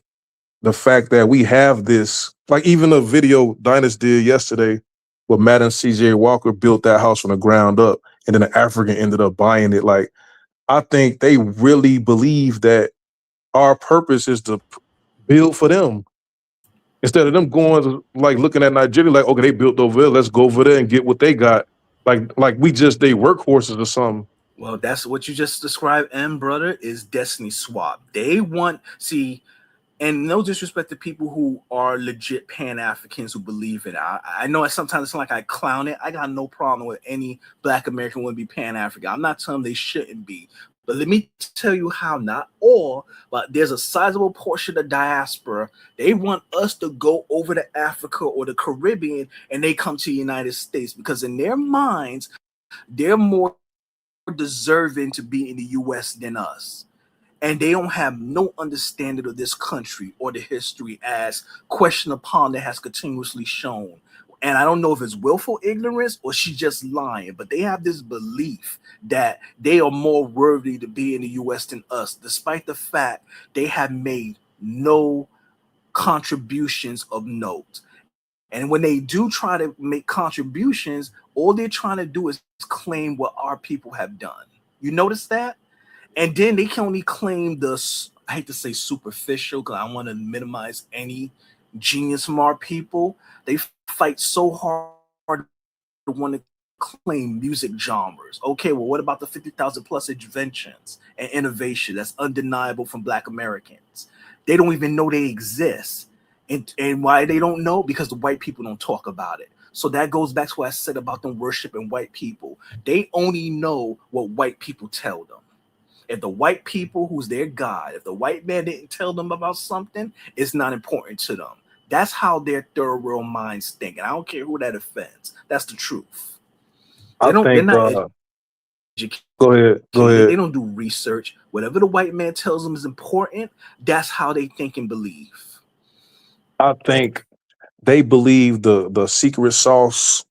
The fact that we have this, like even the video Dynas did yesterday, where Madam C.J. Walker built that house from the ground up, and then the African ended up buying it. Like, I think they really believe that our purpose is to build for them. Instead of them going, like looking at Nigeria, like, okay, they built over there, let's go over there and get what they got. Like we just, they workhorses or something. Well, that's what you just described, brother, is destiny swap. They want, and no disrespect to people who are legit Pan-Africans who believe in it. I know sometimes it's like I clown it. I got no problem with any Black American would be Pan-African. I'm not telling them they shouldn't be. But let me tell you how, not all, but there's a sizable portion of the diaspora. They want us to go over to Africa or the Caribbean, and they come to the United States because in their minds, they're more deserving to be in the U.S. than us. And they don't have no understanding of this country or the history as question upon that has continuously shown. And I don't know if it's willful ignorance or she's just lying, but they have this belief that they are more worthy to be in the U.S. than us, despite the fact they have made no contributions of note. And when they do try to make contributions, all they're trying to do is claim what our people have done. You notice that? And then they can only claim I hate to say superficial because I want to minimize any genius from our people. They fight so hard to want to claim music genres. Okay, well, what about the 50,000 plus inventions and innovation that's undeniable from Black Americans? They don't even know they exist. And why they don't know? Because the white people don't talk about it. So that goes back to what I said about them worshiping white people. They only know what white people tell them. If the white people, who's their God, if the white man didn't tell them about something, it's not important to them. That's how their third world minds think. And I don't care who that offends. That's the truth. They're not educated. Go ahead. They don't do research. Whatever the white man tells them is important, that's how they think and believe. I think they believe the secret sauce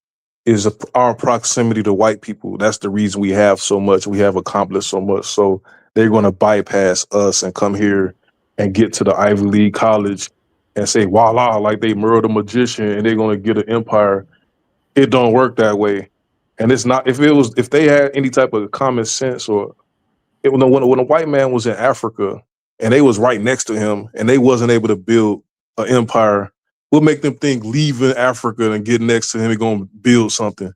is our proximity to white people. That's the reason we have so much. We have accomplished so much. So they're going to bypass us and come here and get to the Ivy League college and say, voila, like they murdered a magician and they're going to get an empire. It don't work that way. And it's not, if they had any type of common sense, or when a white man was in Africa and they was right next to him and they wasn't able to build an empire, what make them think leaving Africa and getting next to him is going to build something?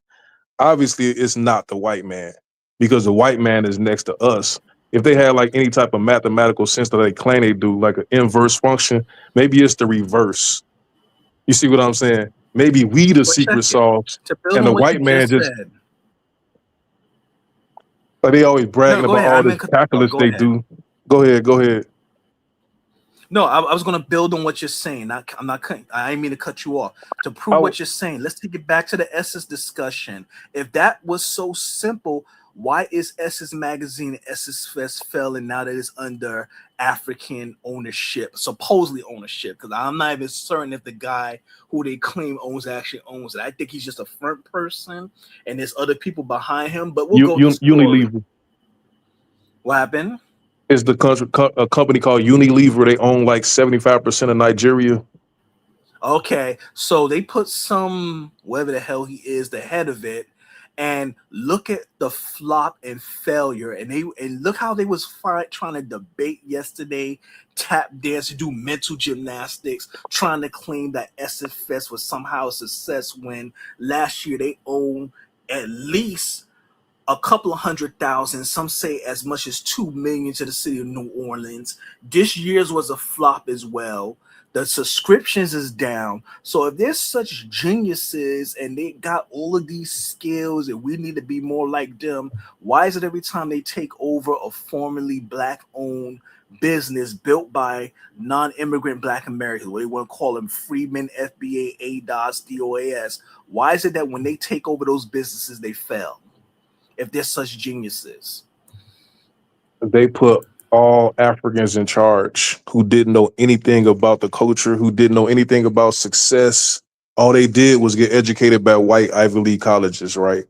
Obviously, it's not the white man, because the white man is next to us. If they had like any type of mathematical sense that they claim they do, like an inverse function, maybe it's the reverse. You see what I'm saying? Maybe we the secret sauce, To build and on the what you white man just said. like they always bragging No, go about ahead. all I the meant calculus go they ahead. do. Go ahead. No, I was going to build on what you're saying. I'm not cutting. I didn't mean to cut you off. To prove what you're saying, let's take it back to the Essence discussion. If that was so simple, why is Essence Magazine and Essence Fest failing now that it's under African ownership, supposedly ownership? Because I'm not even certain if the guy who they claim owns actually owns it. I think he's just a front person, and there's other people behind him. But we'll go to story. Unilever. What happened? Is the country a company called Unilever? They own like 75% of Nigeria. Okay, so they put some, whatever the hell he is, the head of it, and look at the flop and failure, and look how they was trying to debate yesterday, tap dance, do mental gymnastics, trying to claim that Essence Fest was somehow a success when last year they owned at least a couple of 100,000, some say as much as 2 million to the city of New Orleans. This year's was a flop as well. The subscriptions is down. So if there's such geniuses and they got all of these skills and we need to be more like them, why is it every time they take over a formerly black-owned business built by non-immigrant black Americans, what they want to call them freedmen, FBA, ADOS, DOAS, why is it that when they take over those businesses, they fail? If they're such geniuses, They put all Africans in charge who didn't know anything about the culture, who didn't know anything about success. All they did was get educated by white Ivy League colleges, right?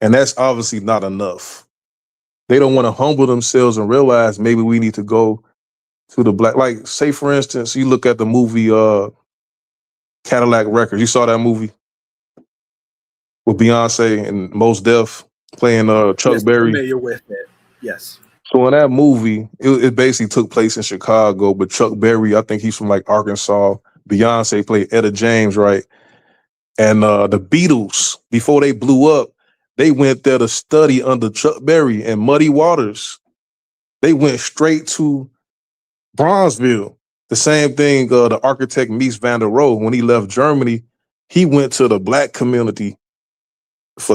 And that's obviously not enough. They don't want to humble themselves and realize maybe we need to go to the black, like say for instance, you look at the movie Cadillac Records. You saw that movie with Beyonce and Mos Def playing Chuck yes, Berry. familiar with it. Yes. So in that movie, it basically took place in Chicago, but Chuck Berry, I think he's from like Arkansas. Beyonce played Etta James, right? And the Beatles, before they blew up, they went there to study under Chuck Berry and Muddy Waters. They went straight to Bronzeville. The same thing, the architect Mies van der Rohe, when he left Germany, he went to the black community.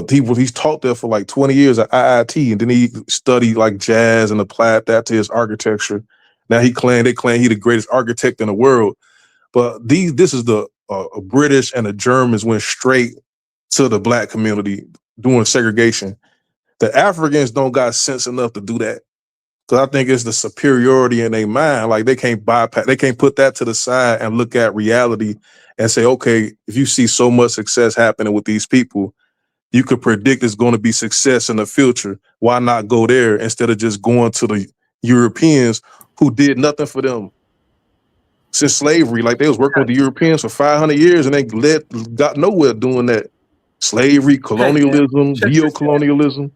He's taught there for like 20 years at IIT, and then he studied like jazz and applied that to his architecture. Now they claim he's the greatest architect in the world. But this is the British and the Germans went straight to the black community doing segregation. The Africans don't got sense enough to do that. Because I think it's the superiority in their mind. Like they can't bypass, they can't put that to the side and look at reality and say, okay, if you see so much success happening with these people, you could predict it's going to be success in the future. Why not go there instead of just going to the Europeans who did nothing for them since slavery? Like they was working with the Europeans for 500 years and they got nowhere doing that. Slavery, colonialism, neo-colonialism.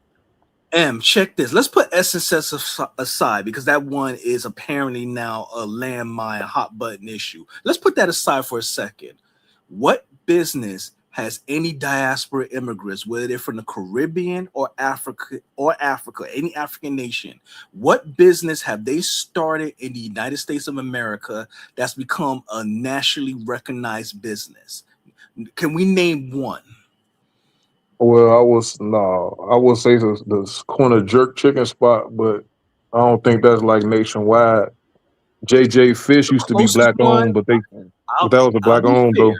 Check this. Let's put Essence aside because that one is apparently now a landmine, hot button issue. Let's put that aside for a second. What business has any diaspora immigrants, whether they're from the Caribbean or Africa, any African nation, what business have they started in the United States of America that's become a nationally recognized business? Can we name one? Well, I would say the corner jerk chicken spot, but I don't think that's like nationwide. JJ Fish used to be black owned, but that was a black owned though.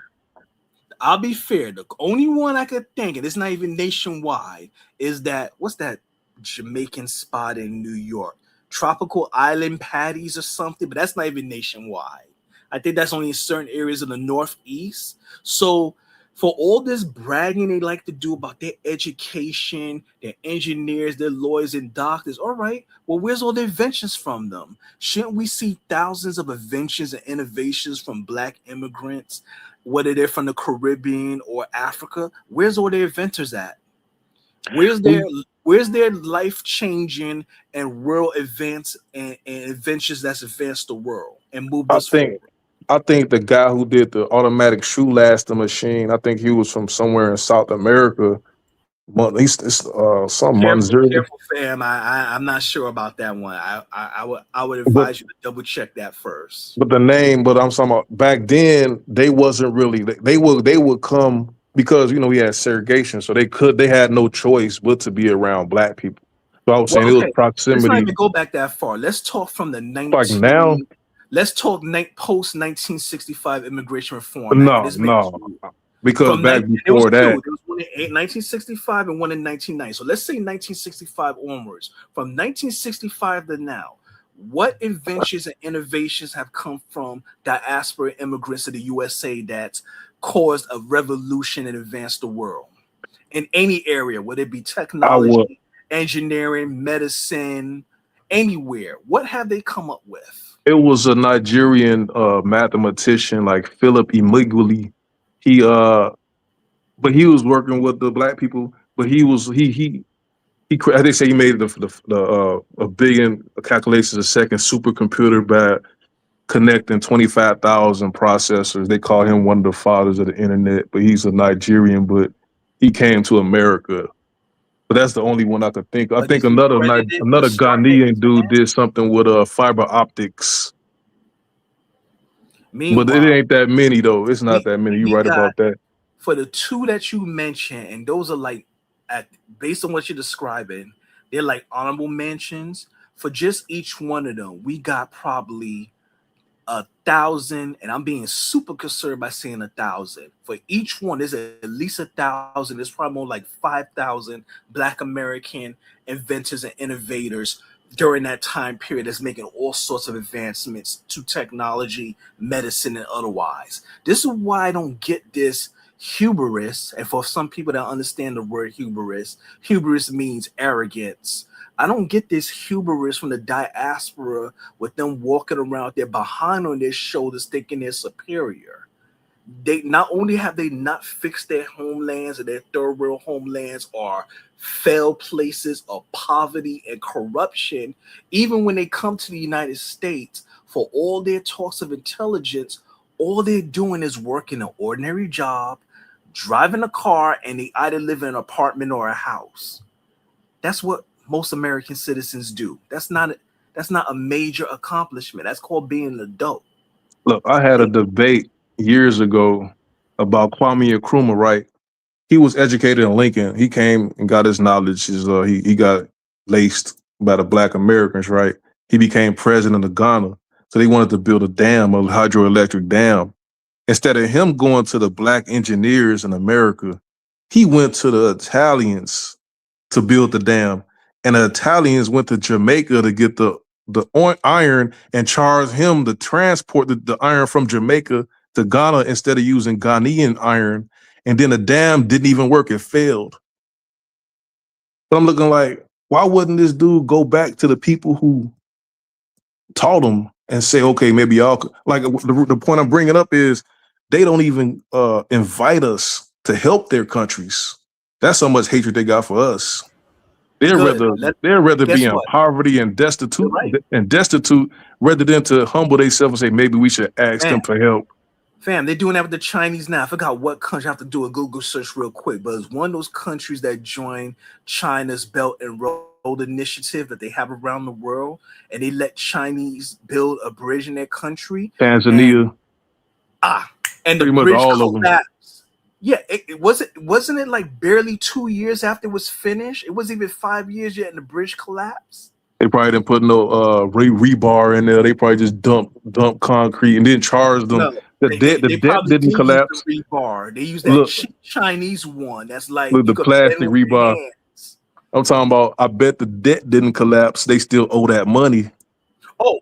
I'll be fair. The only one I could think, and it's not even nationwide, is what's that Jamaican spot in New York? Tropical Island Patties or something, but that's not even nationwide. I think that's only in certain areas of the Northeast. So For all this bragging they like to do about their education, their engineers, their lawyers and doctors, all right, well, where's all the inventions from them? Shouldn't we see thousands of inventions and innovations from Black immigrants, whether they're from the Caribbean or Africa? Where's all their inventors at? Where's their life-changing and world advance and inventions that's advanced the world and moved us forward? I think the guy who did the automatic shoe laster machine, I think he was from somewhere in South America. He's some Monzeri. Careful, fam. I'm not sure about that one. I would advise you to double check that first. But the name, but I'm talking about back then, they wasn't really they would come because we had segregation, so they had no choice but to be around Black people. So I was saying it was proximity. Let's not even go back that far. Let's talk from the Let's talk post 1965 immigration reform. No. Because back before that, there was one in 1965 and one in 1990. So let's say 1965 onwards. From 1965 to now, what inventions and innovations have come from diaspora immigrants to the USA that's caused a revolution and advanced the world in any area, whether it be technology, engineering, medicine, anywhere? What have they come up with? It was a Nigerian mathematician like Philip Emeagwali. But he was working with the Black people. But they say he made a billion calculations a second supercomputer by connecting 25,000 processors. They call him one of the fathers of the internet. But he's a Nigerian. But he came to America. But that's the only one I could think. I think another Ghanaian dude did something with fiber optics. But it ain't that many though. It's not that many. You're right about that. For the two that you mentioned, and those are like, based on what you're describing, they're like honorable mentions. For just each one of them, we got probably 1,000, and I'm being super concerned by saying 1,000. For each one, there's at least 1,000. There's probably more like 5,000 Black American inventors and innovators during that time period that's making all sorts of advancements to technology, medicine, and otherwise. This is why I don't get this hubris. And for some people that understand the word hubris means arrogance. I don't get this hubris from the diaspora with them walking around there behind on their shoulders thinking they're superior. They not only have they not fixed their homelands, and their third world homelands are failed places of poverty and corruption, even when they come to the United States, for all their talks of intelligence, all they're doing is working an ordinary job, driving a car, and they either live in an apartment or a house. That's what most American citizens do. That's not a major accomplishment. That's called being an adult. Look, I had a debate years ago about Kwame Nkrumah, right? He was educated in Lincoln. He came and got his knowledge. He got laced by the Black Americans, right? He became president of Ghana. So they wanted to build a hydroelectric dam. Instead of him going to the Black engineers in America, he went to the Italians to build the dam. And the Italians went to Jamaica to get the iron and charged him to transport the iron from Jamaica to Ghana instead of using Ghanaian iron. And then the dam didn't even work. It failed. So I'm looking like, why wouldn't this dude go back to the people who taught him and say, okay, maybe y'all could, like the point I'm bringing up is they don't even invite us to help their countries. That's how much hatred they got for us. They'd rather be in poverty and destitute rather than to humble themselves and say maybe we should ask them for help. Fam, they're doing that with the Chinese now. I forgot what country. I have to do a Google search real quick, but it's one of those countries that joined China's Belt and Road Initiative that they have around the world, and they let Chinese build a bridge in their country. Tanzania. And the bridge collapsed. Yeah, wasn't it like barely 2 years after it was finished? It wasn't even 5 years yet, and the bridge collapsed. They probably didn't put no rebar in there. They probably just dump concrete and didn't charge them. No, the debt didn't collapse. The rebar. They used that cheap Chinese one. That's like the plastic rebar. I'm talking about. I bet the debt didn't collapse. They still owe that money. Oh,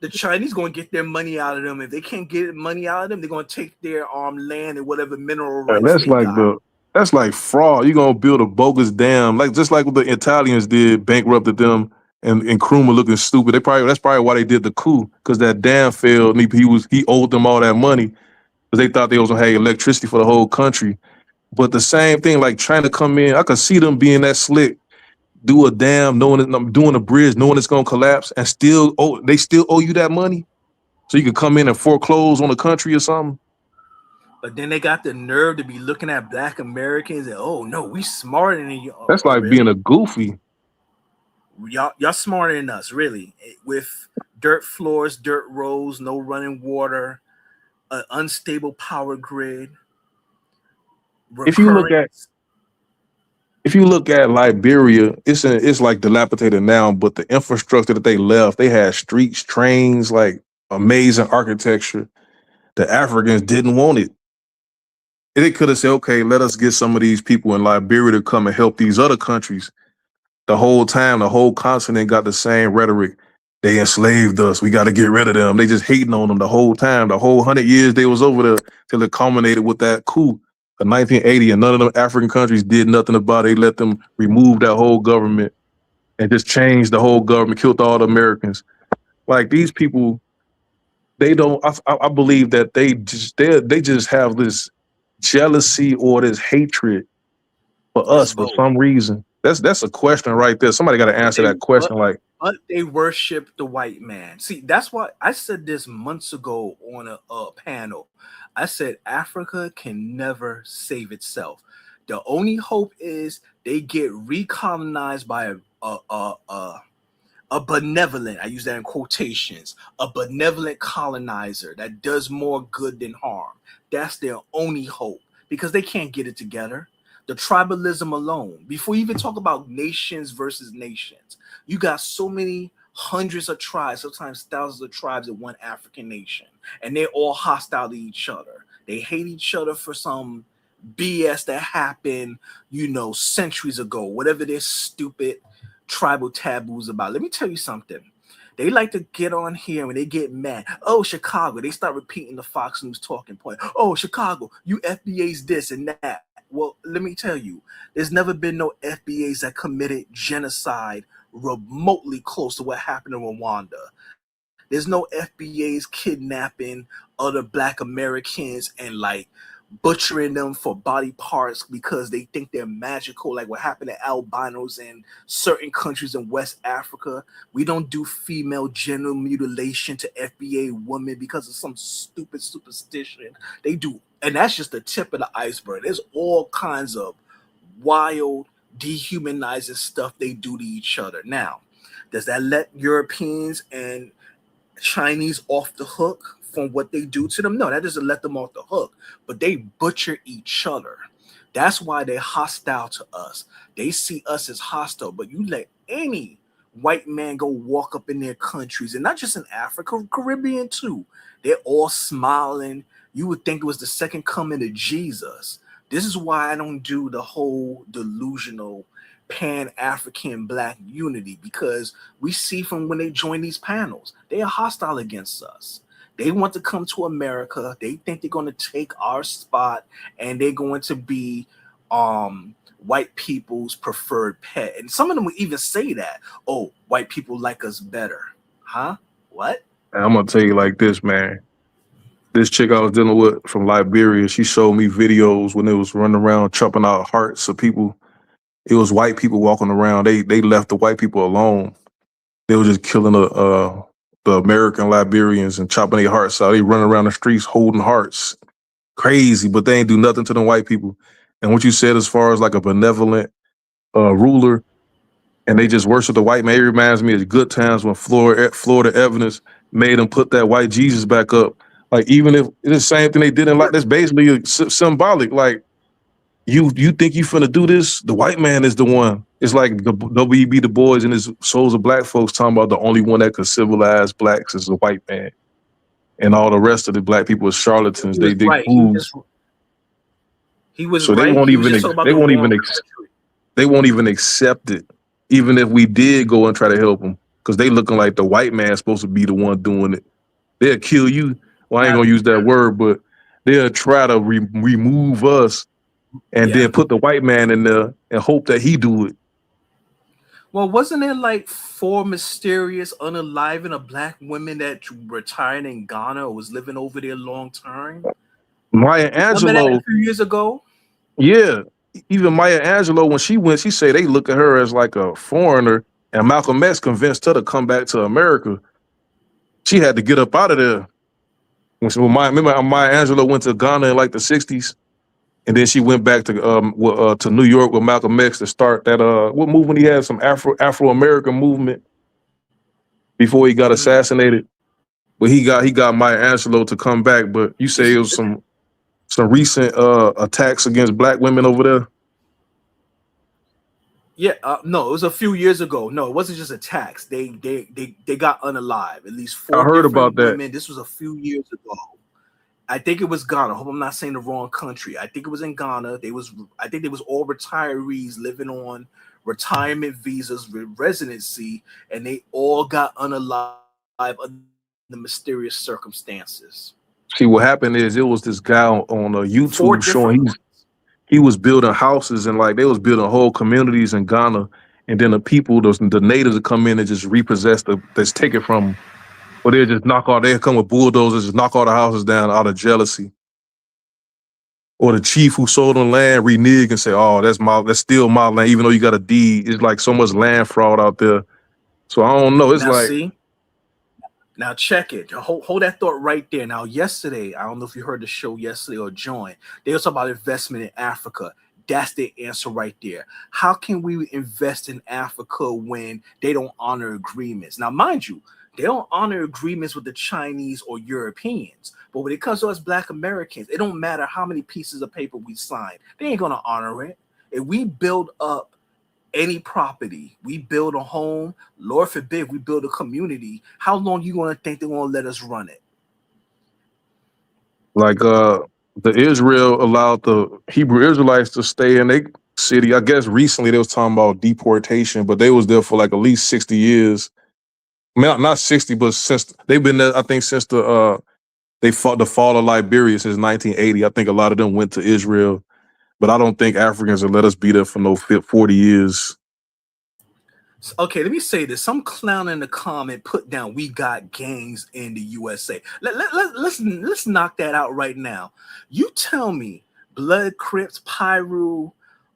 the Chinese going to get their money out of them. If they can't get money out of them, they're going to take their land and whatever mineral And rights they got. that's like fraud. You're gonna build a bogus dam, like just like what the Italians did, bankrupted them, and Nkrumah looking stupid. That's probably why they did the coup, because that dam failed. And he owed them all that money because they thought they was gonna have electricity for the whole country. But the same thing, like trying to come in, I could see them being that slick, do a dam, doing a bridge, knowing it's gonna collapse, and they still owe you that money, so you could come in and foreclose on the country or something. But then they got the nerve to be looking at Black Americans and, oh no, we smarter than you. That's like really? being a goofy. Y'all smarter than us, really. With dirt floors, dirt roads, no running water, an unstable power grid. If you look at Liberia, it's like dilapidated now, but the infrastructure that they left, they had streets, trains, like amazing architecture. The Africans didn't want it. They could have said, okay, let us get some of these people in Liberia to come and help these other countries. The whole time, the whole continent got the same rhetoric. They enslaved us. We got to get rid of them. They just hating on them the whole time. The whole 100 years they was over there till it culminated with that coup in 1980, and none of them African countries did nothing about it. They let them remove that whole government and just change the whole government, killed all the Americans. Like these people, they don't. I believe that they just have this jealousy or this hatred for us for some reason. That's a question right there. Somebody got to answer that question. But they worship the white man. See, that's why I said this months ago on a panel. I said Africa can never save itself. The only hope is they get recolonized by a benevolent, I use that in quotations, a benevolent colonizer that does more good than harm. That's their only hope, because they can't get it together. The tribalism alone, before you even talk about nations versus nations, you got so many hundreds of tribes, sometimes thousands of tribes in one African nation, and they're all hostile to each other. They hate each other for some BS that happened, centuries ago, whatever their stupid tribal taboos about. Let me tell you something. They like to get on here when they get mad. Oh, Chicago. They start repeating the Fox News talking point. Oh, Chicago, you FBA's this and that. Well, let me tell you, there's never been no FBAs that committed genocide remotely close to what happened in Rwanda. There's no FBAs kidnapping other Black Americans and butchering them for body parts because they think they're magical, like what happened to albinos in certain countries in West Africa. We don't do female genital mutilation to FBA women because of some stupid superstition. They do, and that's just the tip of the iceberg. There's all kinds of wild, dehumanizing stuff they do to each other. Now, does that let Europeans and Chinese off the hook from what they do to them? No, that doesn't let them off the hook, but they butcher each other. That's why they're hostile to us. They see us as hostile, but you let any white man go walk up in their countries, and not just in Africa, Caribbean too. They're all smiling. You would think it was the second coming of Jesus. This is why I don't do the whole delusional Pan-African Black unity, because we see from when they join these panels, they are hostile against us. They want to come to America. They think they're going to take our spot, and they're going to be white people's preferred pet. And some of them will even say that, oh, white people like us better. Huh? What? I'm going to tell you like this, man. This chick I was dealing with from Liberia, she showed me videos when they was running around chopping out hearts of people. It was white people walking around. They left the white people alone. They were just killing the American Liberians and chopping their hearts out. They running around the streets holding hearts. Crazy, but they ain't do nothing to them white people. And what you said as far as like a benevolent ruler, and they just worship the white man, it reminds me of good times when Florida Evidence made them put that white Jesus back up. Like, even if it's the same thing they did in like, that's basically symbolic. Like, you think you finna do this? The white man is the one. It's like the W.E.B. Du Bois and his Souls of Black folks talking about the only one that could civilize blacks is the white man, and all the rest of the black people are charlatans. They fools. He was so right. They won't even accept it, even if we did go and try to help them. because they looking like the white man's supposed to be the one doing it. They'll kill you. Well, I ain't gonna use that word, but they'll try to remove us and then put the white man in there and hope that he do it. Well, wasn't there like 4 mysterious unaliving of black women that retired in Ghana or was living over there long term? Maya Remember that Angelou, a few years ago? yeah. Even Maya Angelou, when she went, she said they look at her as like a foreigner, and Malcolm X convinced her to come back to America. She had to get up out of there. Remember Maya Angelou went to Ghana in like the 60s, and then she went back to New York with Malcolm X to start that what movement he had, some Afro-American movement before he got assassinated. But he got Maya Angelou to come back. But you say it was some recent attacks against black women over there. Yeah, no, it was a few years ago. No, it wasn't just attacks. They got unalive. At least 4 I heard different about that. women. This was a few years ago. I think it was Ghana. I hope I'm not saying the wrong country. I think it was in Ghana. I think they was all retirees living on retirement visas with residency, and they all got unalive under mysterious circumstances. See, what happened is it was this guy on a YouTube showing he was building houses, and like they was building whole communities in Ghana, and then the people, the natives would come in and just repossess that's take it from them. Or they'll just they'll come with bulldozers, just knock all the houses down out of jealousy. Or the chief who sold them land renege and say, oh, that's still my land, even though you got a deed. It's like so much land fraud out there. So I don't know. It's Now, like, see? Now check it. Hold that thought right there. Now, yesterday, I don't know if you heard the show yesterday or joined. They were talking about investment in Africa. That's the answer right there. How can we invest in Africa when they don't honor agreements? Now, mind you, they don't honor agreements with the Chinese or Europeans. But when it comes to us Black Americans, it don't matter how many pieces of paper we sign. They ain't going to honor it. If we build up any property, we build a home, Lord forbid, we build a community, how long you going to think they're going to let us run it? Like the Israel allowed the Hebrew Israelites to stay in their city. I guess recently they was talking about deportation, but they was there for like at least 60 years. Not 60, but since they've been there, I think since the fall of Liberia since 1980. I think a lot of them went to Israel, but I don't think Africans will let us be there for no 40 years. Okay, let me say this. Some clown in the comment put down, we got gangs in the USA. Let's knock that out right now. You tell me, Blood, Crips, Pyru,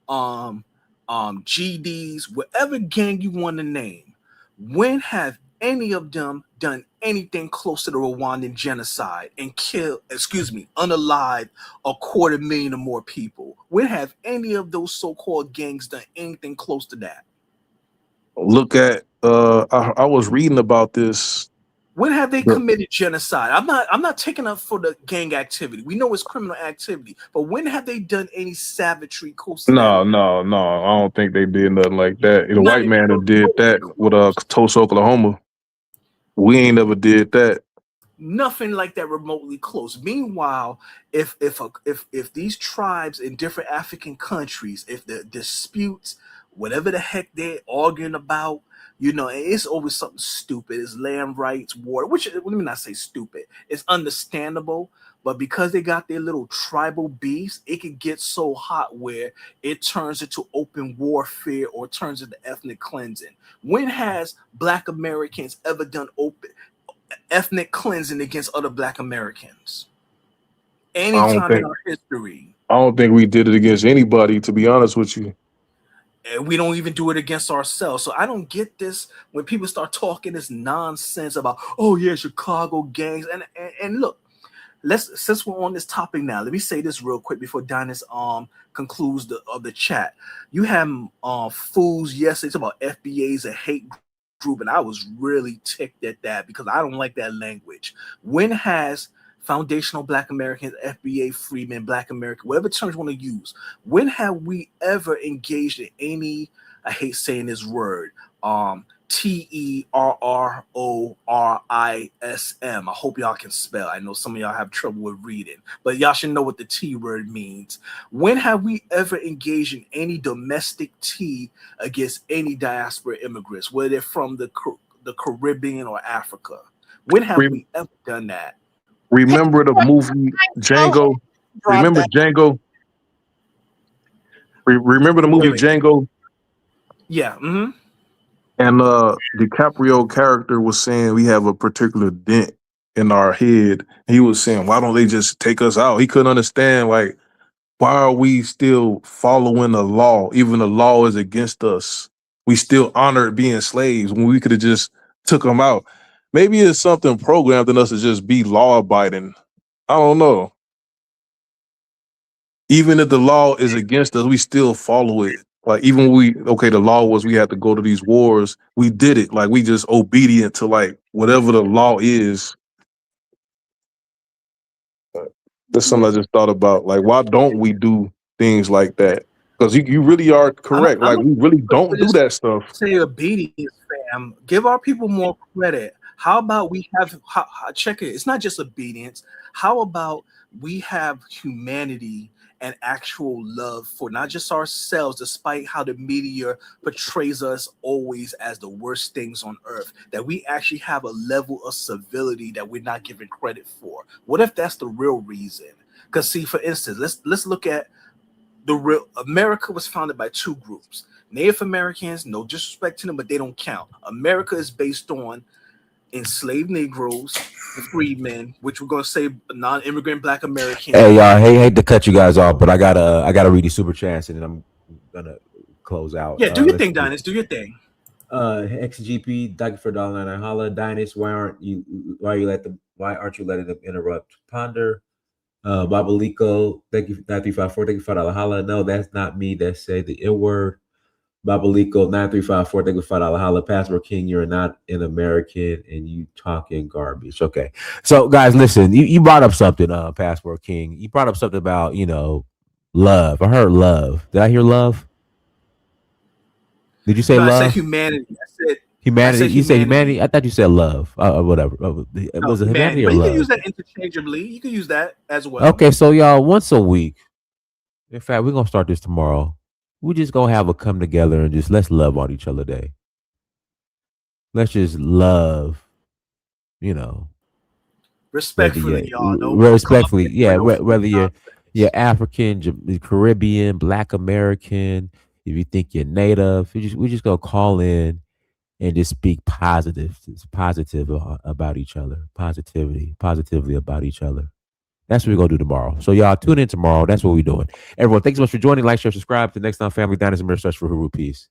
GDs, whatever gang you want to name, when have any of them done anything close to the Rwandan genocide and unalive 250,000 or more people? When have any of those so-called gangs done anything close to that? Look at I was reading about this. When have they committed genocide? I'm not taking up for the gang activity. We know it's criminal activity, but when have they done any savagery close to that? No. I don't think they did nothing like that. The white man that did that with Tulsa, Oklahoma. We ain't never did that. Nothing like that remotely close. Meanwhile, if these tribes in different African countries, if the disputes, whatever the heck they're arguing about, it's always something stupid. It's land rights, water, which let me not say stupid. It's understandable, but because they got their little tribal beefs, it can get so hot where it turns into open warfare or turns into ethnic cleansing. When has Black Americans ever done ethnic cleansing against other Black Americans? Anytime in our history. I don't think we did it against anybody, to be honest with you. And we don't even do it against ourselves. So I don't get this when people start talking this nonsense about, oh yeah, Chicago gangs. And look, since we're on this topic now, let me say this real quick before Dinus concludes the chat. You have fools yesterday about FBA's a hate group, and I was really ticked at that because I don't like that language. When has foundational Black Americans, FBA, Freemen, Black American, whatever terms you want to use, when have we ever engaged in any, I hate saying this word, TERRORISM? I hope y'all can spell. I know some of y'all have trouble with reading, but y'all should know what the T word means. When have we ever engaged in any domestic tea against any diaspora immigrants, whether they're from the the Caribbean or Africa? When have we ever done that? Remember the movie Django? Remember Django? Remember the movie Django? Yeah. Mm-hmm. And DiCaprio character was saying we have a particular dent in our head. He was saying, why don't they just take us out? He couldn't understand, like, why are we still following the law? Even the law is against us. We still honored being slaves when we could have just took them out. Maybe it's something programmed in us to just be law abiding. I don't know. Even if the law is against us, we still follow it. Like even the law was we had to go to these wars. We did it. Like we just obedient to like whatever the law is. That's something I just thought about. Like, why don't we do things like that? Because you really are correct. Like we really don't do that stuff. Say obedience, fam. Give our people more credit. How about we have check it? It's not just obedience. How about we have humanity and actual love for not just ourselves, despite how the media portrays us always as the worst things on earth, that we actually have a level of civility that we're not given credit for. What if that's the real reason? Because see, for instance, let's look at the real America was founded by two groups. Native Americans, no disrespect to them, but they don't count. America is based on enslaved Negroes, freedmen, which we're gonna say non-immigrant Black Americans. Hey y'all, hate to cut you guys off, but I gotta read these super chats and then I'm gonna close out. Yeah, do your thing, Dynas. Do your thing. XGP, thank you for $1.99. Holla, Dynas, why aren't you letting them interrupt? Ponder. Babalico, thank you, 9354, thank you for $5. Holla. No, that's not me that say the N word. Babalico 9354, thank you for $5. Holla. Passport King, you're not an American and you talking garbage. Okay. So guys, listen, you brought up something, Passport King. You brought up something about, love. I heard love. Did I hear love? Did you say love? I said humanity. Humanity. You said humanity? I thought you said love. Whatever. Was it humanity or love? You can use that interchangeably. You can use that as well. Okay, so y'all, once a week. In fact, we're gonna start this tomorrow. We're just gonna have a come together and just let's love on each other day. Let's just love, respectfully, y'all. Respectfully, yeah. Whether you're African, Caribbean, Black American, if you think you're Native, we're just gonna call in and just speak positive about each other. Positively about each other. That's what we're going to do tomorrow. So y'all tune in tomorrow. That's what we're doing. Everyone, thanks so much for joining. Like, share, subscribe. To next time, family, Dynas and Mirror Search for Huru. Peace.